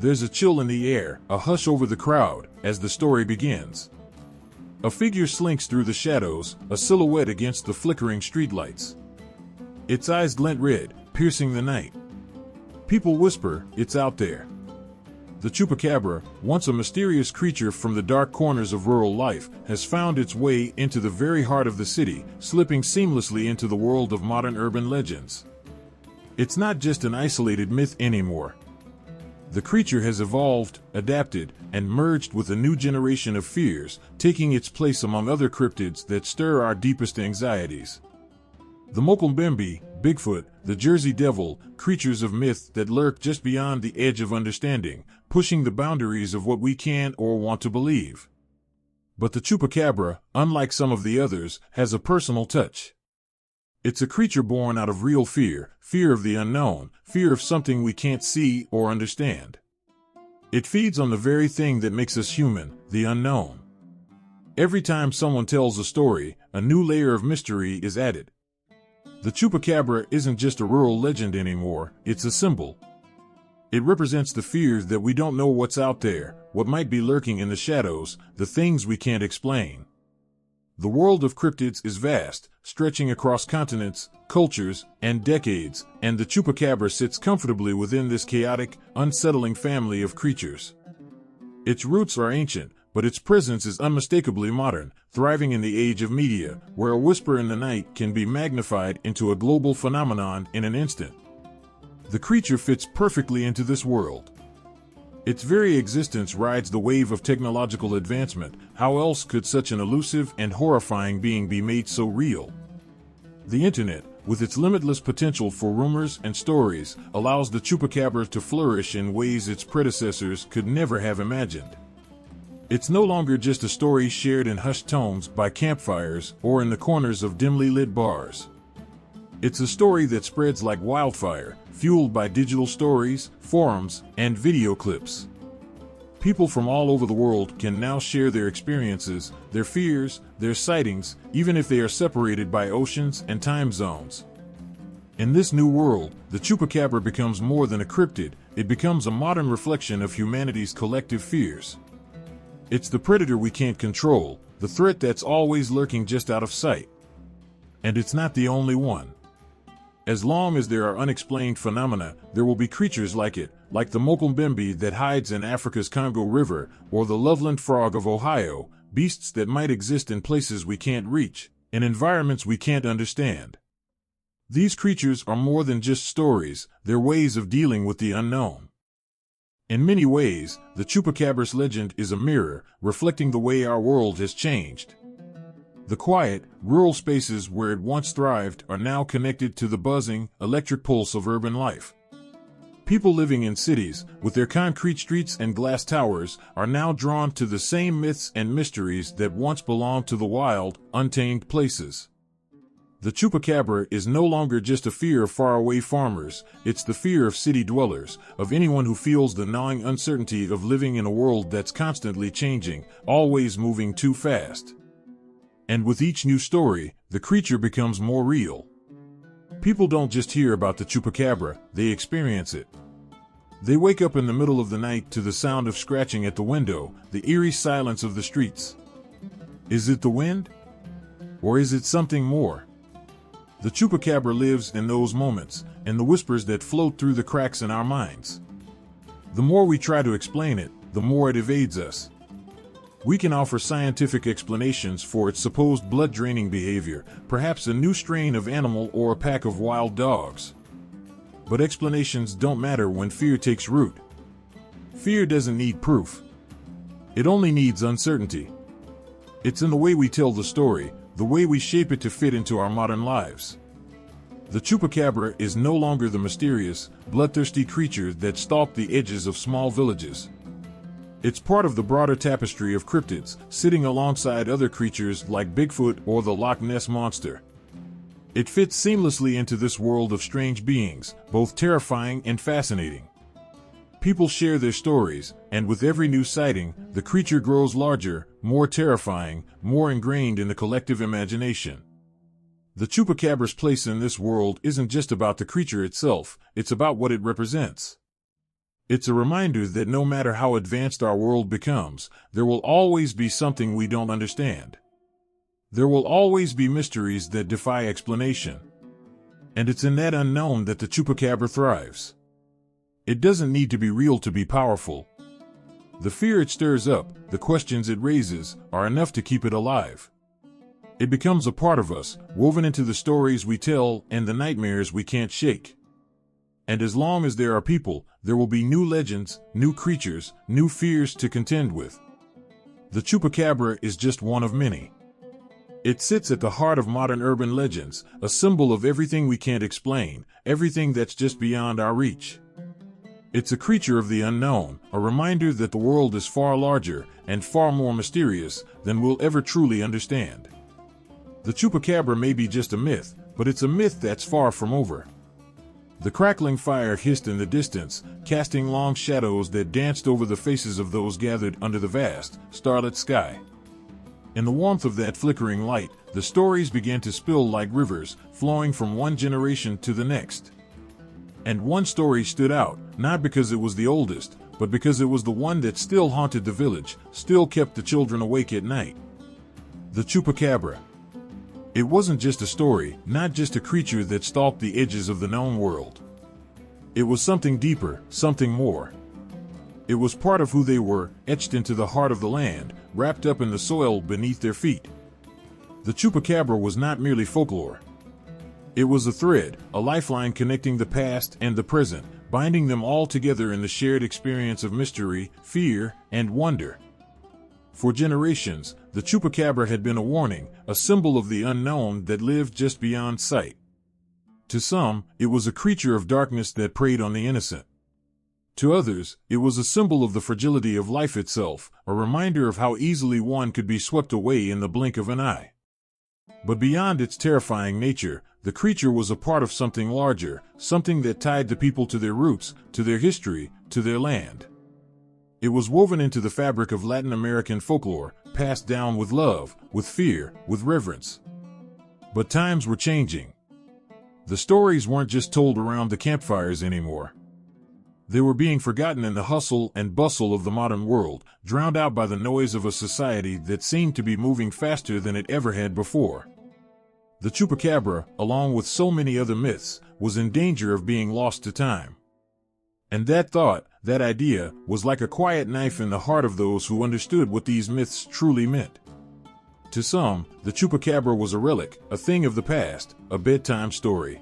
Speaker 1: There's a chill in the air, a hush over the crowd, as the story begins. A figure slinks through the shadows, a silhouette against the flickering streetlights. Its eyes glint red, piercing the night. People whisper, "It's out there." The Chupacabra, once a mysterious creature from the dark corners of rural life, has found its way into the very heart of the city, slipping seamlessly into the world of modern urban legends. It's not just an isolated myth anymore. The creature has evolved, adapted, and merged with a new generation of fears, taking its place among other cryptids that stir our deepest anxieties. The Mokumbembe, Bigfoot, the Jersey Devil, creatures of myth that lurk just beyond the edge of understanding, pushing the boundaries of what we can or want to believe. But the Chupacabra, unlike some of the others, has a personal touch. It's a creature born out of real fear, fear of the unknown, fear of something we can't see or understand. It feeds on the very thing that makes us human, the unknown. Every time someone tells a story, a new layer of mystery is added. The Chupacabra isn't just a rural legend anymore, it's a symbol. It represents the fears that we don't know what's out there, what might be lurking in the shadows, the things we can't explain. The world of cryptids is vast, stretching across continents, cultures, and decades, and the Chupacabra sits comfortably within this chaotic, unsettling family of creatures. Its roots are ancient, but its presence is unmistakably modern, thriving in the age of media, where a whisper in the night can be magnified into a global phenomenon in an instant. The creature fits perfectly into this world. Its very existence rides the wave of technological advancement. How else could such an elusive and horrifying being be made so real? The internet, with its limitless potential for rumors and stories, allows the Chupacabra to flourish in ways its predecessors could never have imagined. It's no longer just a story shared in hushed tones by campfires or in the corners of dimly lit bars. It's a story that spreads like wildfire, fueled by digital stories, forums, and video clips. People from all over the world can now share their experiences, their fears, their sightings, even if they are separated by oceans and time zones. In this new world, the Chupacabra becomes more than a cryptid, it becomes a modern reflection of humanity's collective fears. It's the predator we can't control, the threat that's always lurking just out of sight. And it's not the only one. As long as there are unexplained phenomena, there will be creatures like it, like the Mokumbembe that hides in Africa's Congo River, or the loveland frog of Ohio, beasts that might exist in places we can't reach, in environments we can't understand. These creatures are more than just stories, they're ways of dealing with the unknown. In many ways, the Chupacabra's legend is a mirror, reflecting the way our world has changed. The quiet, rural spaces where it once thrived are now connected to the buzzing, electric pulse of urban life. People living in cities, with their concrete streets and glass towers, are now drawn to the same myths and mysteries that once belonged to the wild, untamed places. The Chupacabra is no longer just a fear of faraway farmers, it's the fear of city dwellers, of anyone who feels the gnawing uncertainty of living in a world that's constantly changing, always moving too fast. And with each new story, the creature becomes more real. People don't just hear about the Chupacabra, they experience it. They wake up in the middle of the night to the sound of scratching at the window, the eerie silence of the streets. Is it the wind? Or is it something more? The Chupacabra lives in those moments, in the whispers that float through the cracks in our minds. The more we try to explain it, the more it evades us. We can offer scientific explanations for its supposed blood-draining behavior, perhaps a new strain of animal or a pack of wild dogs. But explanations don't matter when fear takes root. Fear doesn't need proof. It only needs uncertainty. It's in the way we tell the story, the way we shape it to fit into our modern lives. The Chupacabra is no longer the mysterious, bloodthirsty creature that stalked the edges of small villages. It's part of the broader tapestry of cryptids, sitting alongside other creatures like Bigfoot or the Loch Ness Monster. It fits seamlessly into this world of strange beings, both terrifying and fascinating. People share their stories, and with every new sighting, the creature grows larger, more terrifying, more ingrained in the collective imagination. The Chupacabra's place in this world isn't just about the creature itself, it's about what it represents. It's a reminder that no matter how advanced our world becomes, there will always be something we don't understand. There will always be mysteries that defy explanation. And it's in that unknown that the Chupacabra thrives. It doesn't need to be real to be powerful. The fear it stirs up, the questions it raises, are enough to keep it alive. It becomes a part of us, woven into the stories we tell and the nightmares we can't shake. And as long as there are people, there will be new legends, new creatures, new fears to contend with. The Chupacabra is just one of many. It sits at the heart of modern urban legends, a symbol of everything we can't explain, everything that's just beyond our reach. It's a creature of the unknown, a reminder that the world is far larger and far more mysterious than we'll ever truly understand. The Chupacabra may be just a myth, but it's a myth that's far from over. The crackling fire hissed in the distance, casting long shadows that danced over the faces of those gathered under the vast, starlit sky. In the warmth of that flickering light, the stories began to spill like rivers, flowing from one generation to the next. And one story stood out, not because it was the oldest, but because it was the one that still haunted the village, still kept the children awake at night. The Chupacabra. It wasn't just a story, not just a creature that stalked the edges of the known world. It was something deeper, something more. It was part of who they were, etched into the heart of the land, wrapped up in the soil beneath their feet. The Chupacabra was not merely folklore. It was a thread, a lifeline connecting the past and the present, binding them all together in the shared experience of mystery, fear, and wonder. For generations, the Chupacabra had been a warning, a symbol of the unknown that lived just beyond sight. To some, it was a creature of darkness that preyed on the innocent. To others, it was a symbol of the fragility of life itself, a reminder of how easily one could be swept away in the blink of an eye. But beyond its terrifying nature, the creature was a part of something larger, something that tied the people to their roots, to their history, to their land. It was woven into the fabric of Latin American folklore, passed down with love, with fear, with reverence. But times were changing. The stories weren't just told around the campfires anymore. They were being forgotten in the hustle and bustle of the modern world, drowned out by the noise of a society that seemed to be moving faster than it ever had before. The Chupacabra, along with so many other myths, was in danger of being lost to time. And that thought, that idea, was like a quiet knife in the heart of those who understood what these myths truly meant. To some, the Chupacabra was a relic, a thing of the past, a bedtime story.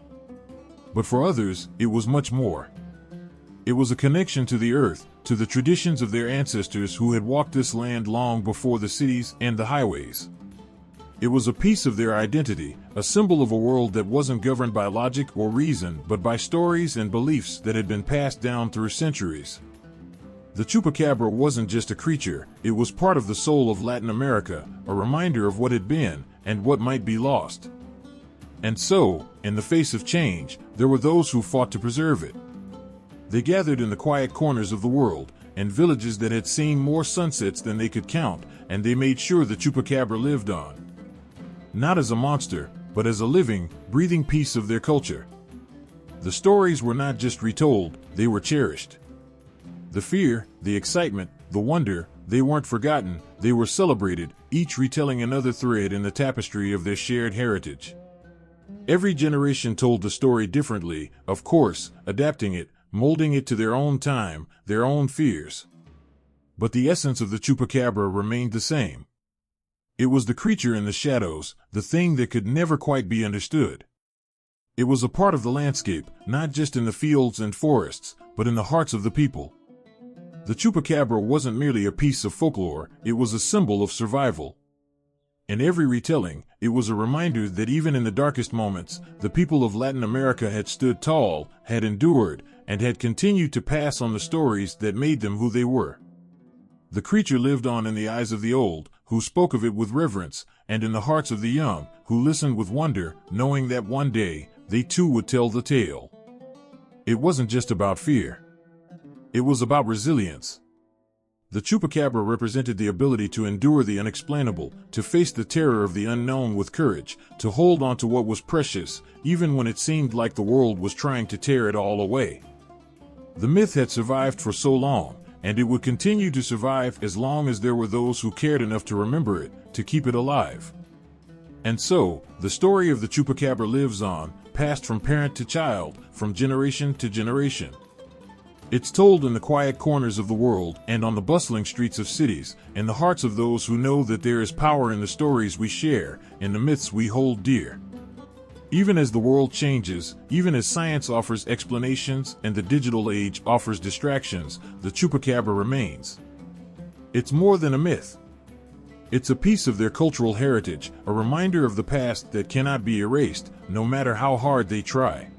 Speaker 1: But for others, it was much more. It was a connection to the earth, to the traditions of their ancestors who had walked this land long before the cities and the highways. It was a piece of their identity, a symbol of a world that wasn't governed by logic or reason, but by stories and beliefs that had been passed down through centuries. The Chupacabra wasn't just a creature, it was part of the soul of Latin America, a reminder of what had been and what might be lost. And so, in the face of change, there were those who fought to preserve it. They gathered in the quiet corners of the world, in villages that had seen more sunsets than they could count, and they made sure the Chupacabra lived on. Not as a monster, but as a living, breathing piece of their culture. The stories were not just retold, they were cherished. The fear, the excitement, the wonder, they weren't forgotten, they were celebrated, each retelling another thread in the tapestry of their shared heritage. Every generation told the story differently, of course, adapting it, molding it to their own time, their own fears. But the essence of the Chupacabra remained the same. It was the creature in the shadows, the thing that could never quite be understood. It was a part of the landscape, not just in the fields and forests, but in the hearts of the people. The Chupacabra wasn't merely a piece of folklore, it was a symbol of survival. In every retelling, it was a reminder that even in the darkest moments, the people of Latin America had stood tall, had endured, and had continued to pass on the stories that made them who they were. The creature lived on in the eyes of the old, who spoke of it with reverence, and in the hearts of the young, who listened with wonder, knowing that one day, they too would tell the tale. It wasn't just about fear. It was about resilience. The Chupacabra represented the ability to endure the unexplainable, to face the terror of the unknown with courage, to hold on to what was precious, even when it seemed like the world was trying to tear it all away. The myth had survived for so long, and it would continue to survive as long as there were those who cared enough to remember it, to keep it alive. And so, the story of the Chupacabra lives on, passed from parent to child, from generation to generation. It's told in the quiet corners of the world and on the bustling streets of cities, in the hearts of those who know that there is power in the stories we share, in the myths we hold dear. Even as the world changes, even as science offers explanations and the digital age offers distractions, the Chupacabra remains. It's more than a myth. It's a piece of their cultural heritage, a reminder of the past that cannot be erased, no matter how hard they try.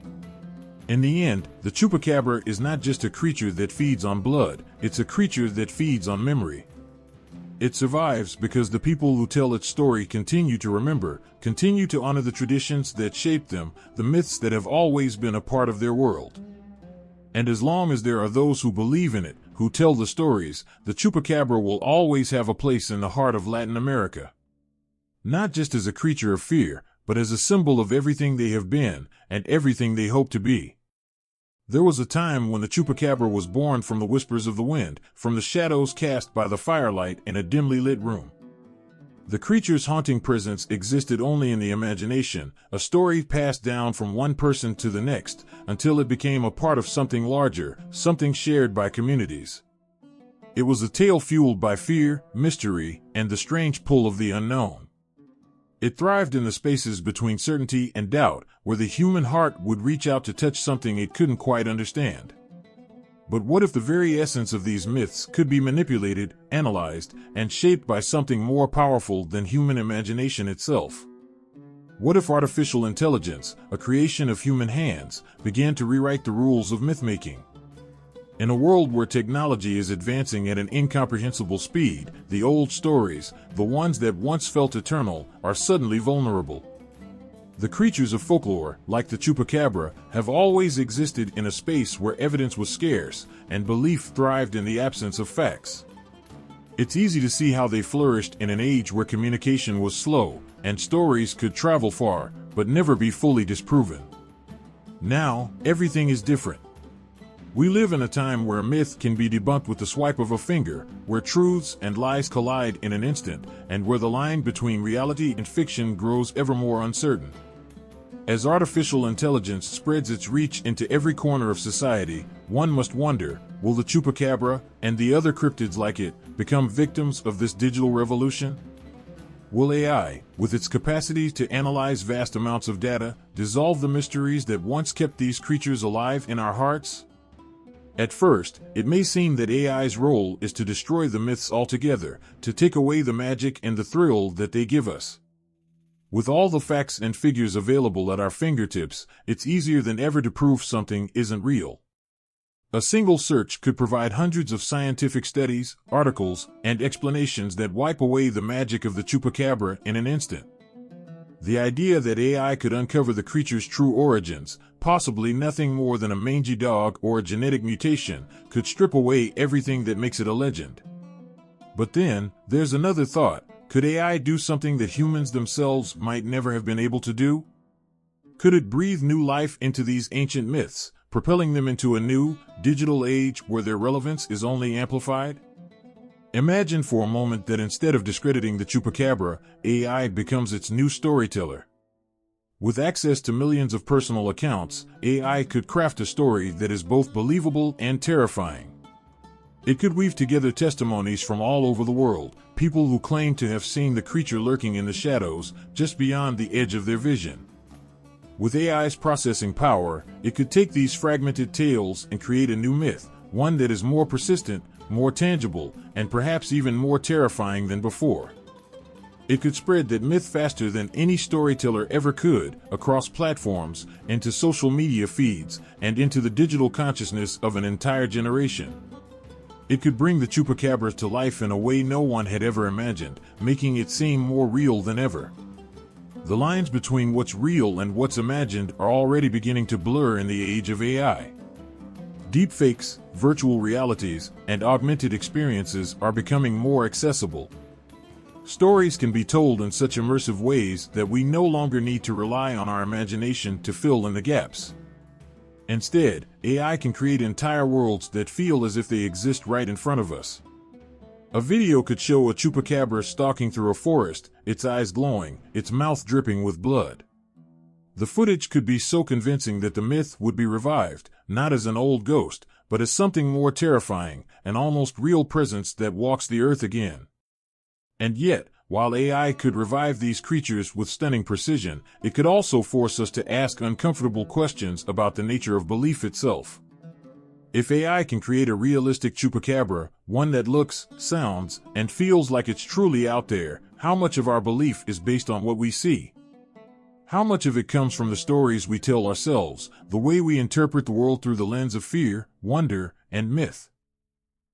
Speaker 1: In the end, the Chupacabra is not just a creature that feeds on blood, it's a creature that feeds on memory. It survives because the people who tell its story continue to remember, continue to honor the traditions that shaped them, the myths that have always been a part of their world. And as long as there are those who believe in it, who tell the stories, the Chupacabra will always have a place in the heart of Latin America. Not just as a creature of fear, but as a symbol of everything they have been, and everything they hope to be. There was a time when the Chupacabra was born from the whispers of the wind, from the shadows cast by the firelight in a dimly lit room. The creature's haunting presence existed only in the imagination, a story passed down from one person to the next, until it became a part of something larger, something shared by communities. It was a tale fueled by fear, mystery, and the strange pull of the unknown. It thrived in the spaces between certainty and doubt, where the human heart would reach out to touch something it couldn't quite understand. But what if the very essence of these myths could be manipulated, analyzed, and shaped by something more powerful than human imagination itself? What if artificial intelligence, a creation of human hands, began to rewrite the rules of myth-making? In a world where technology is advancing at an incomprehensible speed, the old stories, the ones that once felt eternal, are suddenly vulnerable. The creatures of folklore, like the Chupacabra, have always existed in a space where evidence was scarce, and belief thrived in the absence of facts. It's easy to see how they flourished in an age where communication was slow, and stories could travel far, but never be fully disproven. Now, everything is different. We live in a time where a myth can be debunked with the swipe of a finger, where truths and lies collide in an instant, and where the line between reality and fiction grows ever more uncertain. As artificial intelligence spreads its reach into every corner of society, one must wonder, will the Chupacabra, and the other cryptids like it, become victims of this digital revolution? Will AI, with its capacity to analyze vast amounts of data, dissolve the mysteries that once kept these creatures alive in our hearts? At first, it may seem that AI's role is to destroy the myths altogether, to take away the magic and the thrill that they give us. With all the facts and figures available at our fingertips, it's easier than ever to prove something isn't real. A single search could provide hundreds of scientific studies, articles, and explanations that wipe away the magic of the Chupacabra in an instant. The idea that AI could uncover the creature's true origins, possibly nothing more than a mangy dog or a genetic mutation, could strip away everything that makes it a legend. But then, there's another thought. Could AI do something that humans themselves might never have been able to do? Could it breathe new life into these ancient myths, propelling them into a new, digital age where their relevance is only amplified? Imagine for a moment that instead of discrediting the Chupacabra, AI becomes its new storyteller. With access to millions of personal accounts, AI could craft a story that is both believable and terrifying. It could weave together testimonies from all over the world, people who claim to have seen the creature lurking in the shadows, just beyond the edge of their vision. With AI's processing power, it could take these fragmented tales and create a new myth, one that is more persistent, more tangible, and perhaps even more terrifying than before. It could spread that myth faster than any storyteller ever could, across platforms, into social media feeds, and into the digital consciousness of an entire generation. It could bring the Chupacabra to life in a way no one had ever imagined, making it seem more real than ever. The lines between what's real and what's imagined are already beginning to blur in the age of AI. Deepfakes, virtual realities, and augmented experiences are becoming more accessible. Stories can be told in such immersive ways that we no longer need to rely on our imagination to fill in the gaps. Instead, AI can create entire worlds that feel as if they exist right in front of us. A video could show a Chupacabra stalking through a forest, its eyes glowing, its mouth dripping with blood. The footage could be so convincing that the myth would be revived, not as an old ghost, but as something more terrifying, an almost real presence that walks the earth again. And yet, while AI could revive these creatures with stunning precision, it could also force us to ask uncomfortable questions about the nature of belief itself. If AI can create a realistic Chupacabra, one that looks, sounds, and feels like it's truly out there, how much of our belief is based on what we see? How much of it comes from the stories we tell ourselves, the way we interpret the world through the lens of fear, wonder, and myth?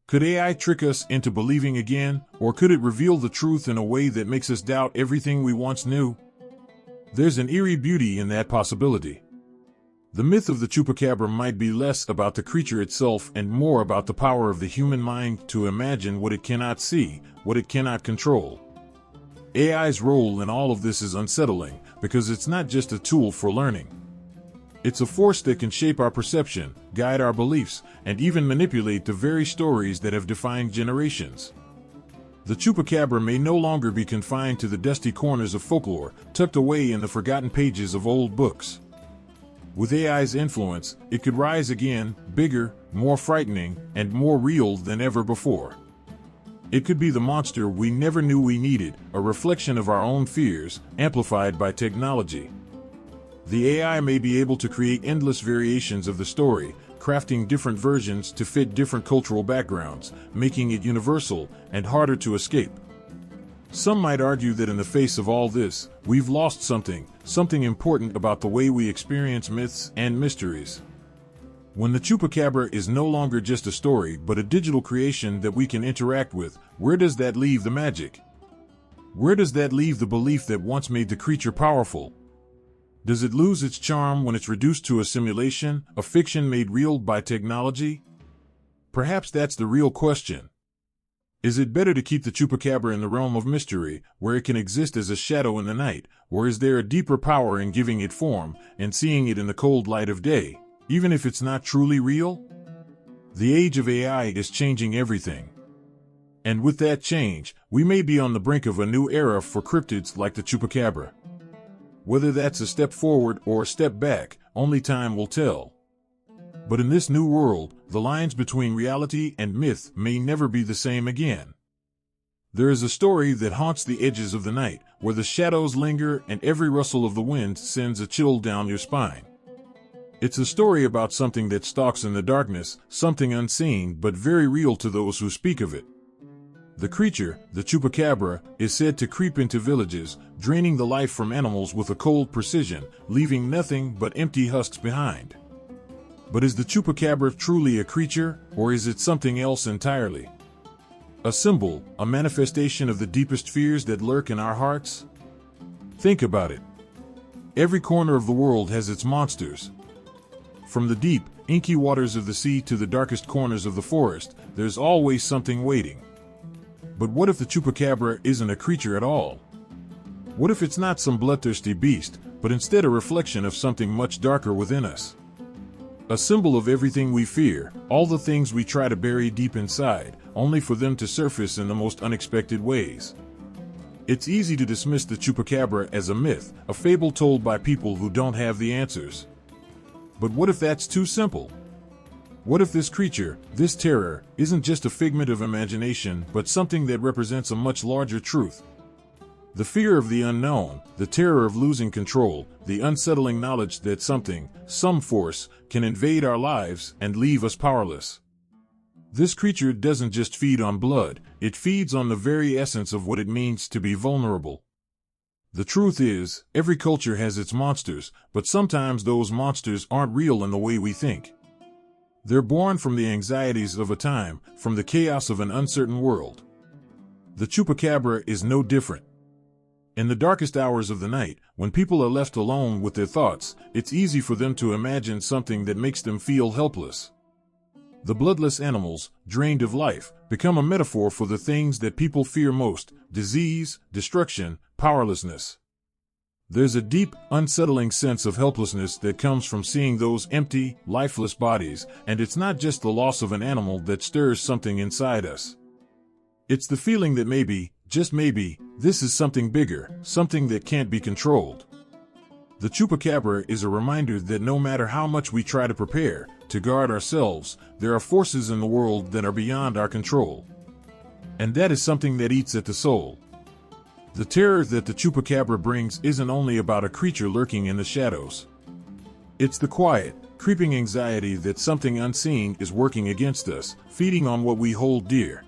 Speaker 1: Could AI trick us into believing again, or could it reveal the truth in a way that makes us doubt everything we once knew? There's an eerie beauty in that possibility. The myth of the Chupacabra might be less about the creature itself and more about the power of the human mind to imagine what it cannot see, what it cannot control. AI's role in all of this is unsettling, because it's not just a tool for learning. It's a force that can shape our perception, guide our beliefs, and even manipulate the very stories that have defined generations. The Chupacabra may no longer be confined to the dusty corners of folklore, tucked away in the forgotten pages of old books. With AI's influence, it could rise again, bigger, more frightening, and more real than ever before. It could be the monster we never knew we needed, a reflection of our own fears, amplified by technology. The AI may be able to create endless variations of the story, crafting different versions to fit different cultural backgrounds, making it universal and harder to escape. Some might argue that in the face of all this, we've lost something important about the way we experience myths and mysteries. When the Chupacabra is no longer just a story but a digital creation that we can interact with, where does that leave the magic? Where does that leave the belief that once made the creature powerful? Does it lose its charm when it's reduced to a simulation, a fiction made real by technology? Perhaps that's the real question. Is it better to keep the Chupacabra in the realm of mystery, where it can exist as a shadow in the night, or is there a deeper power in giving it form and seeing it in the cold light of day, even if it's not truly real? The age of AI is changing everything. And with that change, we may be on the brink of a new era for cryptids like the Chupacabra. Whether that's a step forward or a step back, only time will tell. But in this new world, the lines between reality and myth may never be the same again. There is a story that haunts the edges of the night, where the shadows linger and every rustle of the wind sends a chill down your spine. It's a story about something that stalks in the darkness, something unseen but very real to those who speak of it. The creature, the Chupacabra, is said to creep into villages, draining the life from animals with a cold precision, leaving nothing but empty husks behind. But is the Chupacabra truly a creature, or is it something else entirely? A symbol, a manifestation of the deepest fears that lurk in our hearts? Think about it. Every corner of the world has its monsters. From the deep, inky waters of the sea to the darkest corners of the forest, there's always something waiting. But what if the Chupacabra isn't a creature at all? What if it's not some bloodthirsty beast, but instead a reflection of something much darker within us? A symbol of everything we fear, all the things we try to bury deep inside, only for them to surface in the most unexpected ways. It's easy to dismiss the Chupacabra as a myth, a fable told by people who don't have the answers. But what if that's too simple? What if this creature, this terror, isn't just a figment of imagination, but something that represents a much larger truth? The fear of the unknown, the terror of losing control, the unsettling knowledge that something, some force, can invade our lives and leave us powerless. This creature doesn't just feed on blood, it feeds on the very essence of what it means to be vulnerable. The truth is, every culture has its monsters, but sometimes those monsters aren't real in the way we think. They're born from the anxieties of a time, from the chaos of an uncertain world. The Chupacabra is no different. In the darkest hours of the night, when people are left alone with their thoughts, it's easy for them to imagine something that makes them feel helpless. The bloodless animals, drained of life, become a metaphor for the things that people fear most: disease, destruction, powerlessness. There's a deep, unsettling sense of helplessness that comes from seeing those empty, lifeless bodies, and it's not just the loss of an animal that stirs something inside us. It's the feeling that maybe, just maybe, this is something bigger, something that can't be controlled. The Chupacabra is a reminder that no matter how much we try to prepare, to guard ourselves, there are forces in the world that are beyond our control. And that is something that eats at the soul. The terror that the Chupacabra brings isn't only about a creature lurking in the shadows. It's the quiet, creeping anxiety that something unseen is working against us, feeding on what we hold dear.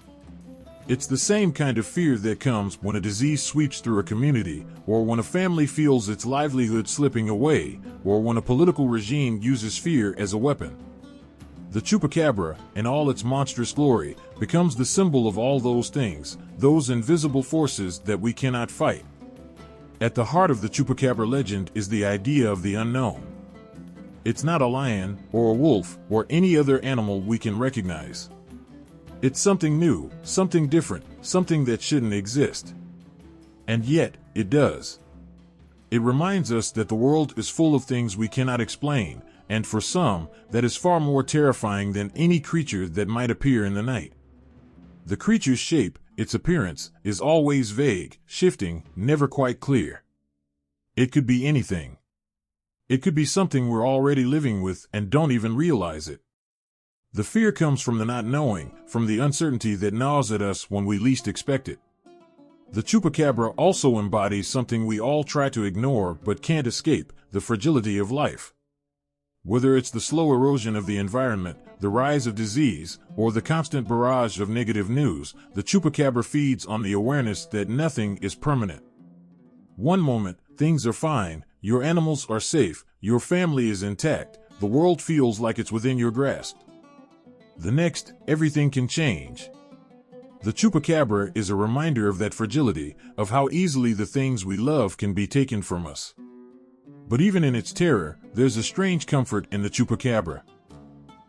Speaker 1: It's the same kind of fear that comes when a disease sweeps through a community, or when a family feels its livelihood slipping away, or when a political regime uses fear as a weapon. The Chupacabra, in all its monstrous glory, becomes the symbol of all those things, those invisible forces that we cannot fight. At the heart of the Chupacabra legend is the idea of the unknown. It's not a lion, or a wolf, or any other animal we can recognize. It's something new, something different, something that shouldn't exist. And yet, it does. It reminds us that the world is full of things we cannot explain, and for some, that is far more terrifying than any creature that might appear in the night. The creature's shape, its appearance, is always vague, shifting, never quite clear. It could be anything. It could be something we're already living with and don't even realize it. The fear comes from the not knowing, from the uncertainty that gnaws at us when we least expect it. The Chupacabra also embodies something we all try to ignore but can't escape: the fragility of life. Whether it's the slow erosion of the environment, the rise of disease, or the constant barrage of negative news, the Chupacabra feeds on the awareness that nothing is permanent. One moment, things are fine, your animals are safe, your family is intact, the world feels like it's within your grasp. The next, everything can change. The Chupacabra is a reminder of that fragility, of how easily the things we love can be taken from us. But even in its terror, there's a strange comfort in the Chupacabra.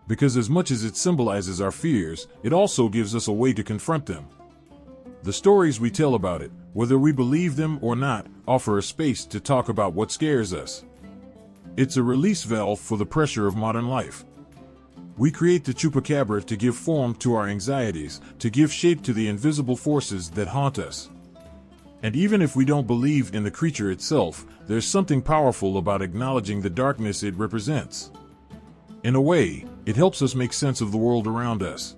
Speaker 1: Because as much as it symbolizes our fears, it also gives us a way to confront them. The stories we tell about it, whether we believe them or not, offer a space to talk about what scares us. It's a release valve for the pressure of modern life. We create the Chupacabra to give form to our anxieties, to give shape to the invisible forces that haunt us. And even if we don't believe in the creature itself, there's something powerful about acknowledging the darkness it represents. In a way, it helps us make sense of the world around us.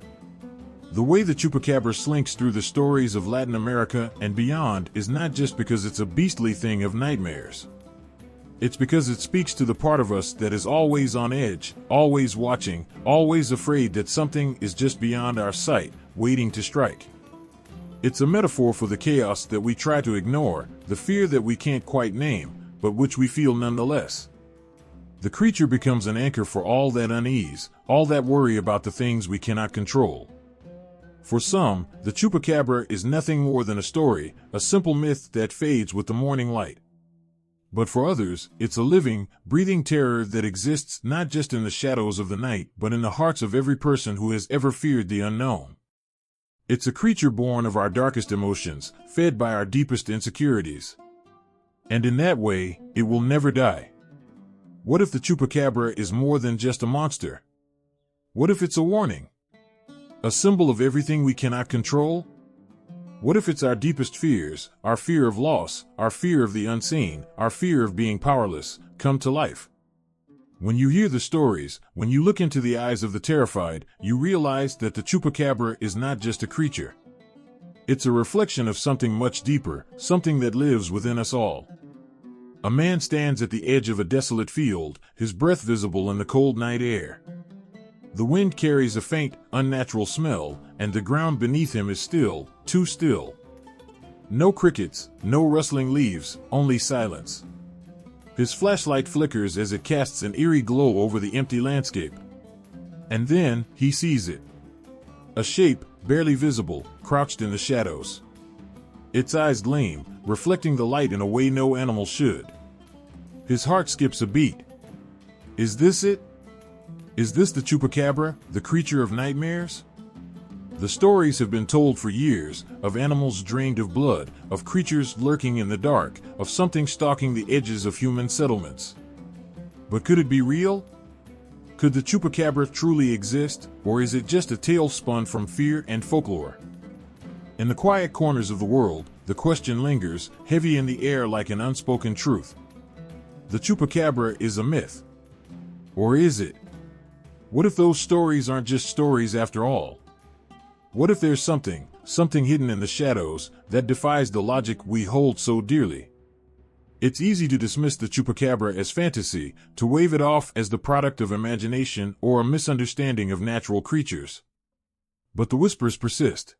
Speaker 1: The way the Chupacabra slinks through the stories of Latin America and beyond is not just because it's a beastly thing of nightmares. It's because it speaks to the part of us that is always on edge, always watching, always afraid that something is just beyond our sight, waiting to strike. It's a metaphor for the chaos that we try to ignore, the fear that we can't quite name, but which we feel nonetheless. The creature becomes an anchor for all that unease, all that worry about the things we cannot control. For some, the Chupacabra is nothing more than a story, a simple myth that fades with the morning light. But for others, it's a living, breathing terror that exists not just in the shadows of the night, but in the hearts of every person who has ever feared the unknown. It's a creature born of our darkest emotions, fed by our deepest insecurities. And in that way, it will never die. What if the Chupacabra is more than just a monster? What if it's a warning? A symbol of everything we cannot control? What if it's our deepest fears, our fear of loss, our fear of the unseen, our fear of being powerless, come to life? When you hear the stories, when you look into the eyes of the terrified, you realize that the Chupacabra is not just a creature. It's a reflection of something much deeper, something that lives within us all. A man stands at the edge of a desolate field, his breath visible in the cold night air. The wind carries a faint, unnatural smell, and the ground beneath him is still, too still. No crickets, no rustling leaves, only silence. His flashlight flickers as it casts an eerie glow over the empty landscape. And then, he sees it. A shape, barely visible, crouched in the shadows. Its eyes gleam, reflecting the light in a way no animal should. His heart skips a beat. Is this it? Is this the Chupacabra, the creature of nightmares? The stories have been told for years, of animals drained of blood, of creatures lurking in the dark, of something stalking the edges of human settlements. But could it be real? Could the Chupacabra truly exist, or is it just a tale spun from fear and folklore? In the quiet corners of the world, the question lingers, heavy in the air like an unspoken truth. The Chupacabra is a myth. Or is it? What if those stories aren't just stories after all? What if there's something hidden in the shadows, that defies the logic we hold so dearly? It's easy to dismiss the Chupacabra as fantasy, to wave it off as the product of imagination or a misunderstanding of natural creatures. But the whispers persist.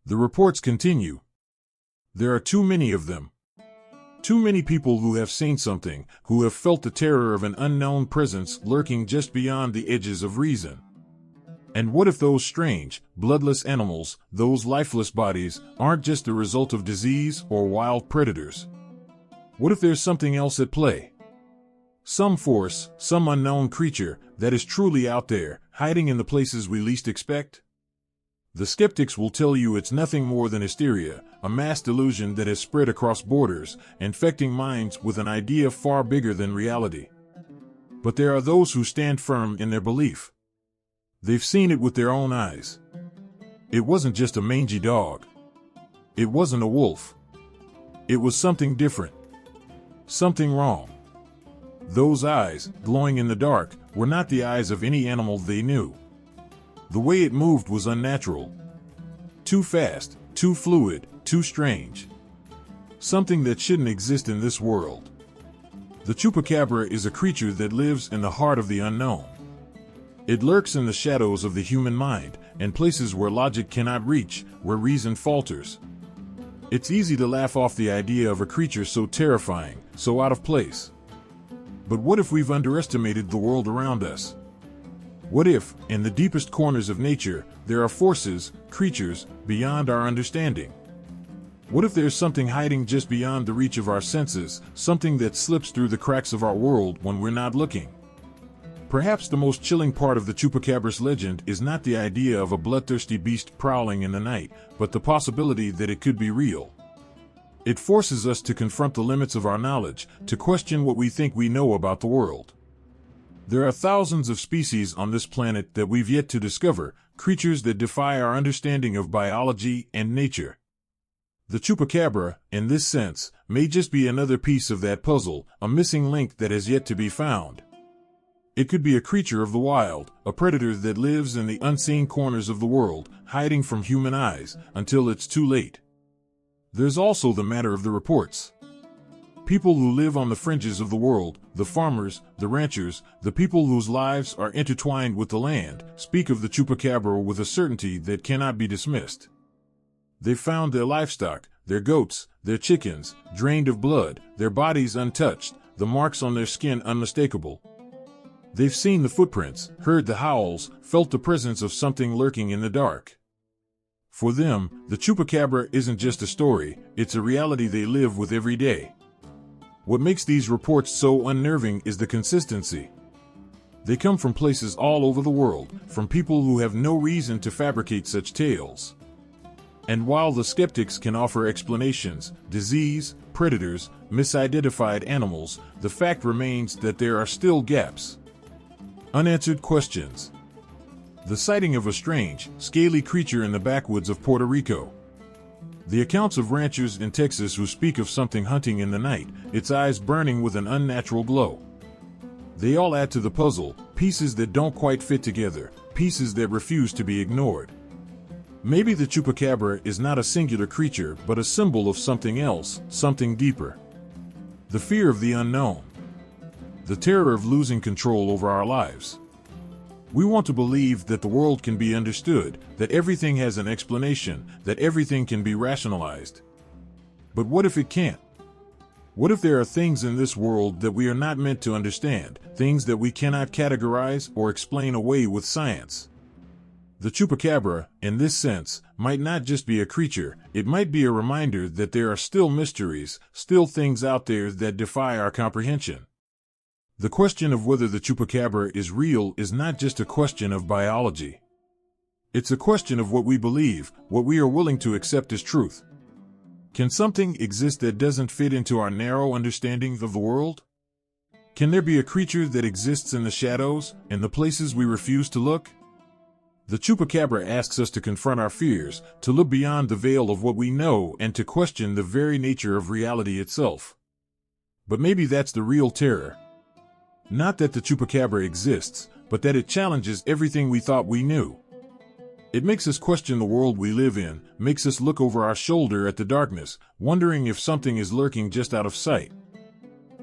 Speaker 1: The reports continue. There are too many of them. Too many people who have seen something, who have felt the terror of an unknown presence lurking just beyond the edges of reason. And what if those strange, bloodless animals, those lifeless bodies, aren't just the result of disease or wild predators? What if there's something else at play? Some force, some unknown creature, that is truly out there, hiding in the places we least expect? The skeptics will tell you it's nothing more than hysteria, a mass delusion that has spread across borders, infecting minds with an idea far bigger than reality. But there are those who stand firm in their belief. They've seen it with their own eyes. It wasn't just a mangy dog. It wasn't a wolf. It was something different. Something wrong. Those eyes, glowing in the dark, were not the eyes of any animal they knew. The way it moved was unnatural. Too fast, too fluid, too strange. Something that shouldn't exist in this world. The Chupacabra is a creature that lives in the heart of the unknown. It lurks in the shadows of the human mind, and places where logic cannot reach, where reason falters. It's easy to laugh off the idea of a creature so terrifying, so out of place. But what if we've underestimated the world around us? What if, in the deepest corners of nature, there are forces, creatures, beyond our understanding? What if there's something hiding just beyond the reach of our senses, something that slips through the cracks of our world when we're not looking? Perhaps the most chilling part of the Chupacabra's legend is not the idea of a bloodthirsty beast prowling in the night, but the possibility that it could be real. It forces us to confront the limits of our knowledge, to question what we think we know about the world. There are thousands of species on this planet that we've yet to discover, creatures that defy our understanding of biology and nature. The Chupacabra, in this sense, may just be another piece of that puzzle, a missing link that has yet to be found. It could be a creature of the wild, a predator that lives in the unseen corners of the world, hiding from human eyes, until it's too late. There's also the matter of the reports. People who live on the fringes of the world, the farmers, the ranchers, the people whose lives are intertwined with the land, speak of the Chupacabra with a certainty that cannot be dismissed. They've found their livestock, their goats, their chickens, drained of blood, their bodies untouched, the marks on their skin unmistakable. They've seen the footprints, heard the howls, felt the presence of something lurking in the dark. For them, the Chupacabra isn't just a story, it's a reality they live with every day. What makes these reports so unnerving is the consistency. They come from places all over the world, from people who have no reason to fabricate such tales. And while the skeptics can offer explanations, disease, predators, misidentified animals, the fact remains that there are still gaps. Unanswered questions. The sighting of a strange, scaly creature in the backwoods of Puerto Rico. The accounts of ranchers in Texas who speak of something hunting in the night, its eyes burning with an unnatural glow. They all add to the puzzle, pieces that don't quite fit together, pieces that refuse to be ignored. Maybe the Chupacabra is not a singular creature but a symbol of something else, something deeper. The fear of the unknown. The terror of losing control over our lives. We want to believe that the world can be understood, that everything has an explanation, that everything can be rationalized. But what if it can't? What if there are things in this world that we are not meant to understand, things that we cannot categorize or explain away with science? The Chupacabra, in this sense, might not just be a creature, it might be a reminder that there are still mysteries, still things out there that defy our comprehension. The question of whether the Chupacabra is real is not just a question of biology. It's a question of what we believe, what we are willing to accept as truth. Can something exist that doesn't fit into our narrow understanding of the world? Can there be a creature that exists in the shadows, in the places we refuse to look? The Chupacabra asks us to confront our fears, to look beyond the veil of what we know, and to question the very nature of reality itself. But maybe that's the real terror. Not that the Chupacabra exists, but that it challenges everything we thought we knew. It makes us question the world we live in, makes us look over our shoulder at the darkness, wondering if something is lurking just out of sight.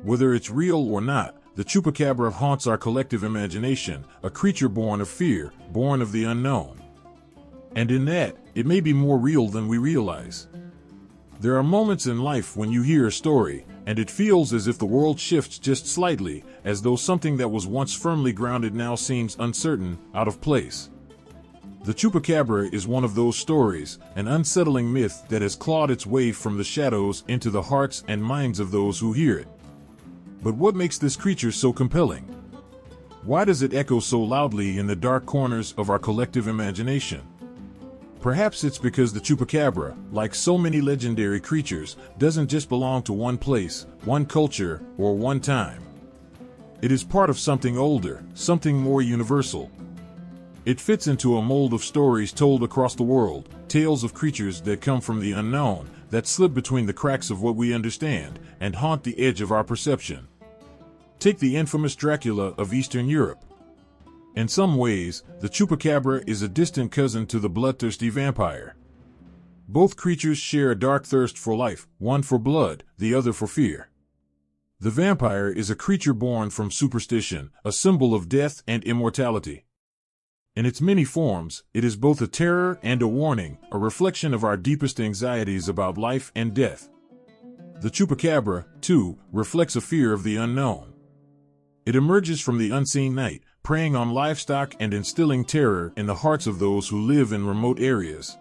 Speaker 1: Whether it's real or not, the Chupacabra haunts our collective imagination, a creature born of fear, born of the unknown. And in that, it may be more real than we realize. There are moments in life when you hear a story, and it feels as if the world shifts just slightly, as though something that was once firmly grounded now seems uncertain, out of place. The Chupacabra is one of those stories, an unsettling myth that has clawed its way from the shadows into the hearts and minds of those who hear it. But what makes this creature so compelling? Why does it echo so loudly in the dark corners of our collective imagination? Perhaps it's because the Chupacabra, like so many legendary creatures, doesn't just belong to one place, one culture, or one time. It is part of something older, something more universal. It fits into a mold of stories told across the world, tales of creatures that come from the unknown, that slip between the cracks of what we understand, and haunt the edge of our perception. Take the infamous Dracula of Eastern Europe. In some ways, the Chupacabra is a distant cousin to the bloodthirsty vampire. Both creatures share a dark thirst for life, one for blood, the other for fear. The vampire is a creature born from superstition, a symbol of death and immortality. In its many forms, it is both a terror and a warning, a reflection of our deepest anxieties about life and death. The Chupacabra, too, reflects a fear of the unknown. It emerges from the unseen night, preying on livestock and instilling terror in the hearts of those who live in remote areas.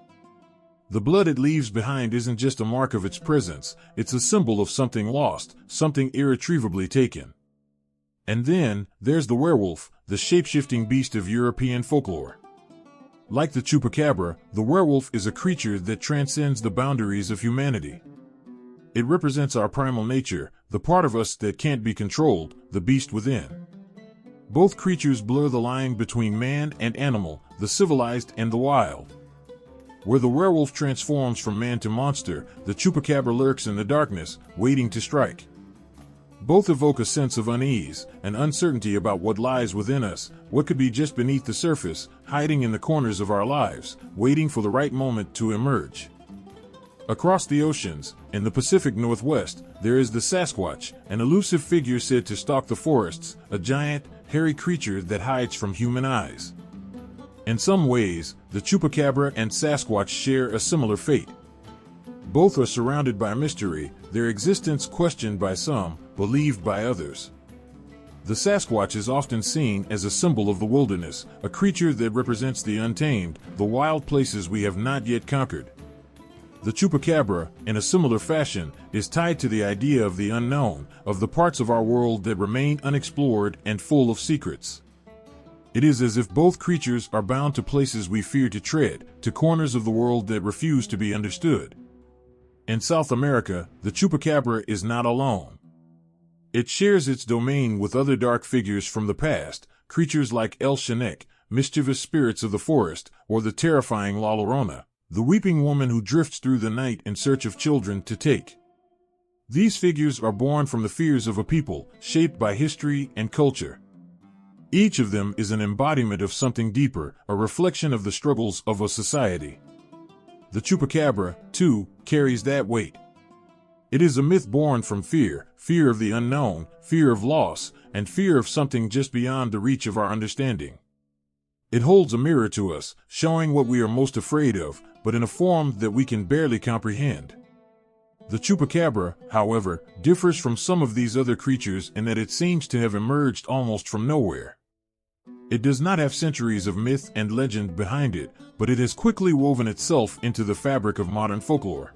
Speaker 1: The blood it leaves behind isn't just a mark of its presence, it's a symbol of something lost, something irretrievably taken. And then, there's the werewolf, the shape-shifting beast of European folklore. Like the Chupacabra, the werewolf is a creature that transcends the boundaries of humanity. It represents our primal nature, the part of us that can't be controlled, the beast within. Both creatures blur the line between man and animal, the civilized and the wild. Where the werewolf transforms from man to monster, the Chupacabra lurks in the darkness, waiting to strike. Both evoke a sense of unease, an uncertainty about what lies within us, what could be just beneath the surface, hiding in the corners of our lives, waiting for the right moment to emerge. Across the oceans, in the Pacific Northwest, there is the Sasquatch, an elusive figure said to stalk the forests, a giant, hairy creature that hides from human eyes. In some ways, the Chupacabra and Sasquatch share a similar fate. Both are surrounded by mystery, their existence questioned by some, believed by others. The Sasquatch is often seen as a symbol of the wilderness, a creature that represents the untamed, the wild places we have not yet conquered. The Chupacabra, in a similar fashion, is tied to the idea of the unknown, of the parts of our world that remain unexplored and full of secrets. It is as if both creatures are bound to places we fear to tread, to corners of the world that refuse to be understood. In South America, the Chupacabra is not alone. It shares its domain with other dark figures from the past, creatures like El Shenek, mischievous spirits of the forest, or the terrifying La Llorona, the weeping woman who drifts through the night in search of children to take. These figures are born from the fears of a people, shaped by history and culture. Each of them is an embodiment of something deeper, a reflection of the struggles of a society. The Chupacabra, too, carries that weight. It is a myth born from fear, fear of the unknown, fear of loss, and fear of something just beyond the reach of our understanding. It holds a mirror to us, showing what we are most afraid of, but in a form that we can barely comprehend. The Chupacabra, however, differs from some of these other creatures in that it seems to have emerged almost from nowhere. It does not have centuries of myth and legend behind it, but it has quickly woven itself into the fabric of modern folklore.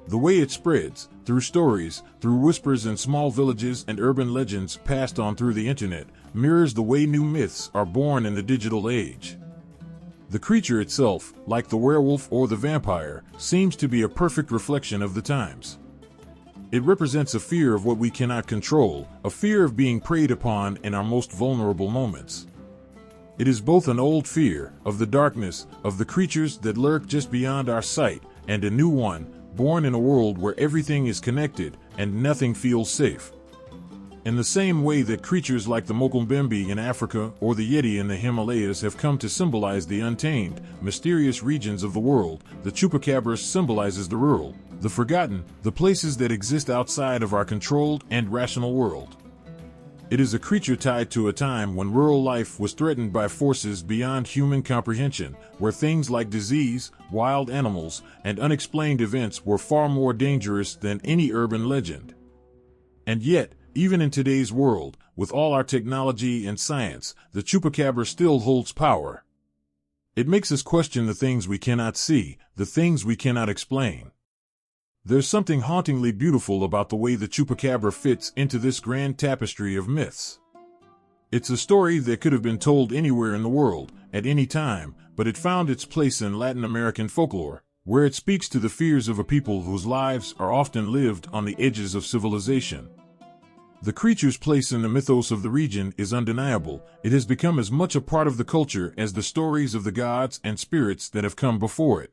Speaker 1: The way it spreads, through stories, through whispers in small villages and urban legends passed on through the internet, mirrors the way new myths are born in the digital age. The creature itself, like the werewolf or the vampire, seems to be a perfect reflection of the times. It represents a fear of what we cannot control, a fear of being preyed upon in our most vulnerable moments. It is both an old fear, of the darkness, of the creatures that lurk just beyond our sight, and a new one, born in a world where everything is connected and nothing feels safe. In the same way that creatures like the Mokumbembe in Africa or the Yeti in the Himalayas have come to symbolize the untamed, mysterious regions of the world, the Chupacabra symbolizes the rural, the forgotten, the places that exist outside of our controlled and rational world. It is a creature tied to a time when rural life was threatened by forces beyond human comprehension, where things like disease, wild animals, and unexplained events were far more dangerous than any urban legend. And yet, even in today's world, with all our technology and science, the Chupacabra still holds power. It makes us question the things we cannot see, the things we cannot explain. There's something hauntingly beautiful about the way the Chupacabra fits into this grand tapestry of myths. It's a story that could have been told anywhere in the world, at any time, but it found its place in Latin American folklore, where it speaks to the fears of a people whose lives are often lived on the edges of civilization. The creature's place in the mythos of the region is undeniable. It has become as much a part of the culture as the stories of the gods and spirits that have come before it.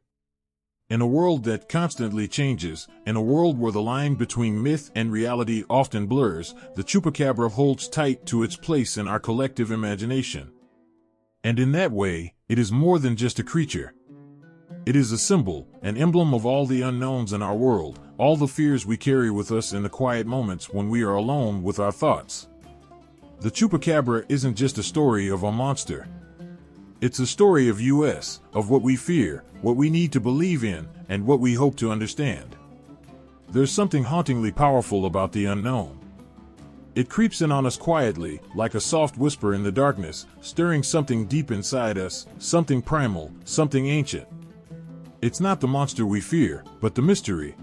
Speaker 1: In a world that constantly changes, in a world where the line between myth and reality often blurs, the Chupacabra holds tight to its place in our collective imagination. And in that way, it is more than just a creature. It is a symbol, an emblem of all the unknowns in our world, all the fears we carry with us in the quiet moments when we are alone with our thoughts. The Chupacabra isn't just a story of a monster. It's a story of us, of what we fear, what we need to believe in, and what we hope to understand. There's something hauntingly powerful about the unknown. It creeps in on us quietly, like a soft whisper in the darkness, stirring something deep inside us, something primal, something ancient. It's not the monster we fear, but the mystery.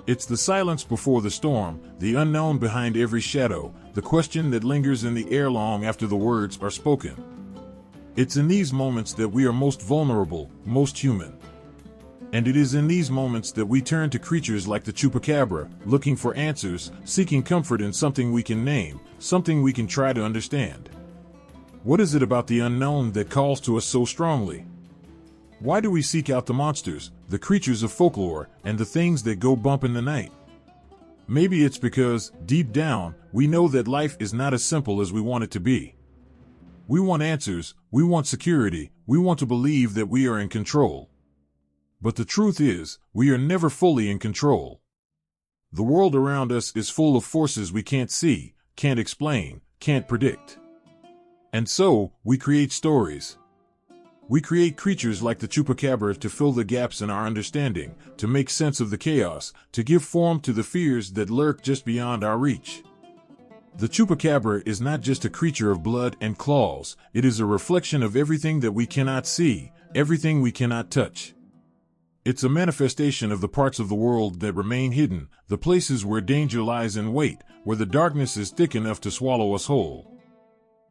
Speaker 1: It's the silence before the storm, the unknown behind every shadow, the question that lingers in the air long after the words are spoken. It's in these moments that we are most vulnerable, most human. And it is in these moments that we turn to creatures like the Chupacabra, looking for answers, seeking comfort in something we can name, something we can try to understand. What is it about the unknown that calls to us so strongly? Why do we seek out the monsters, the creatures of folklore, and the things that go bump in the night? Maybe it's because, deep down, we know that life is not as simple as we want it to be. We want answers, we want security, we want to believe that we are in control. But the truth is, we are never fully in control. The world around us is full of forces we can't see, can't explain, can't predict. And so, we create stories. We create creatures like the Chupacabra to fill the gaps in our understanding, to make sense of the chaos, to give form to the fears that lurk just beyond our reach. The Chupacabra is not just a creature of blood and claws, it is a reflection of everything that we cannot see, everything we cannot touch. It's a manifestation of the parts of the world that remain hidden, the places where danger lies in wait, where the darkness is thick enough to swallow us whole.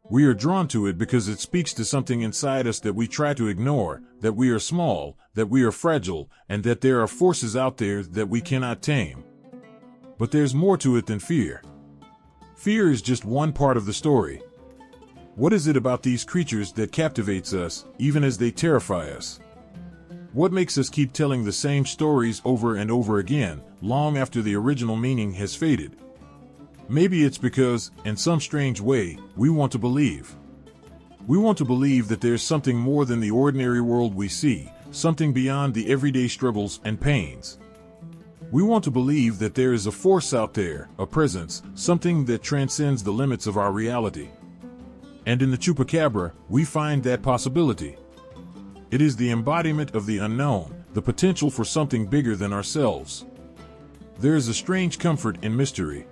Speaker 1: We are drawn to it because it speaks to something inside us that we try to ignore, that we are small, that we are fragile, and that there are forces out there that we cannot tame. But there's more to it than fear. Fear is just one part of the story. What is it about these creatures that captivates us, even as they terrify us? What makes us keep telling the same stories over and over again, long after the original meaning has faded? Maybe it's because, in some strange way, we want to believe. We want to believe that there's something more than the ordinary world we see, something beyond the everyday struggles and pains. We want to believe that there is a force out there, a presence, something that transcends the limits of our reality. And in the Chupacabra, we find that possibility. It is the embodiment of the unknown, the potential for something bigger than ourselves. There is a strange comfort in mystery.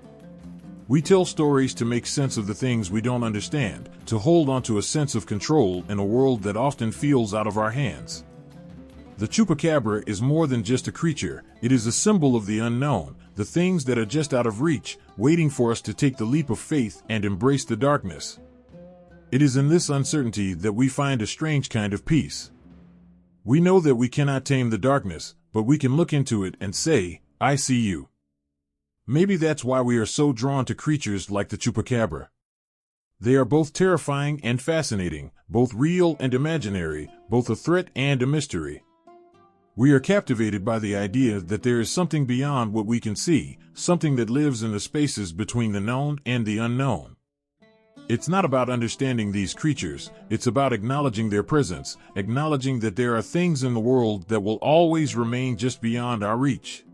Speaker 1: We tell stories to make sense of the things we don't understand, to hold on to a sense of control in a world that often feels out of our hands. The Chupacabra is more than just a creature, it is a symbol of the unknown, the things that are just out of reach, waiting for us to take the leap of faith and embrace the darkness. It is in this uncertainty that we find a strange kind of peace. We know that we cannot tame the darkness, but we can look into it and say, "I see you." Maybe that's why we are so drawn to creatures like the Chupacabra. They are both terrifying and fascinating, both real and imaginary, both a threat and a mystery. We are captivated by the idea that there is something beyond what we can see, something that lives in the spaces between the known and the unknown. It's not about understanding these creatures, it's about acknowledging their presence, acknowledging that there are things in the world that will always remain just beyond our reach.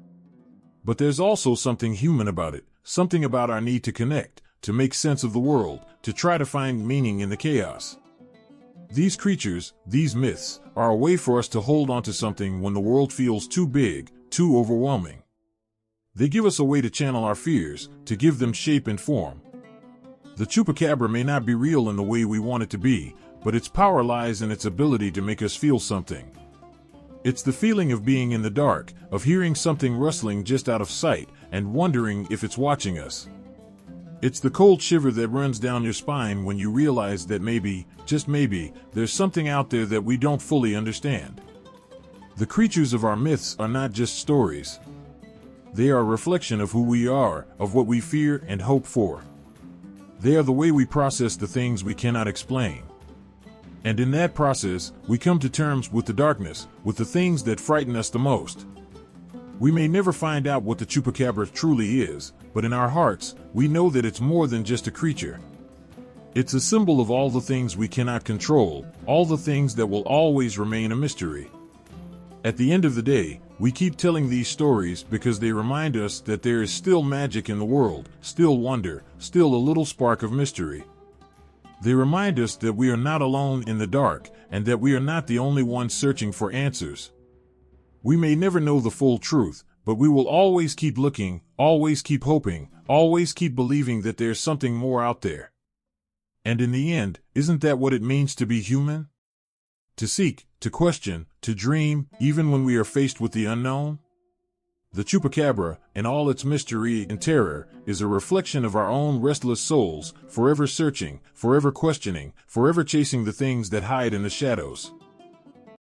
Speaker 1: But there's also something human about it, something about our need to connect, to make sense of the world, to try to find meaning in the chaos. These creatures, these myths, are a way for us to hold on to something when the world feels too big, too overwhelming. They give us a way to channel our fears, to give them shape and form. The Chupacabra may not be real in the way we want it to be, but its power lies in its ability to make us feel something. It's the feeling of being in the dark, of hearing something rustling just out of sight, and wondering if it's watching us. It's the cold shiver that runs down your spine when you realize that maybe, just maybe, there's something out there that we don't fully understand. The creatures of our myths are not just stories. They are a reflection of who we are, of what we fear and hope for. They are the way we process the things we cannot explain. And in that process, we come to terms with the darkness, with the things that frighten us the most. We may never find out what the Chupacabra truly is, but in our hearts, we know that it's more than just a creature. It's a symbol of all the things we cannot control, all the things that will always remain a mystery. At the end of the day, we keep telling these stories because they remind us that there is still magic in the world, still wonder, still a little spark of mystery. They remind us that we are not alone in the dark, and that we are not the only ones searching for answers. We may never know the full truth, but we will always keep looking, always keep hoping, always keep believing that there's something more out there. And in the end, isn't that what it means to be human? To seek, to question, to dream, even when we are faced with the unknown? The Chupacabra, in all its mystery and terror, is a reflection of our own restless souls, forever searching, forever questioning, forever chasing the things that hide in the shadows.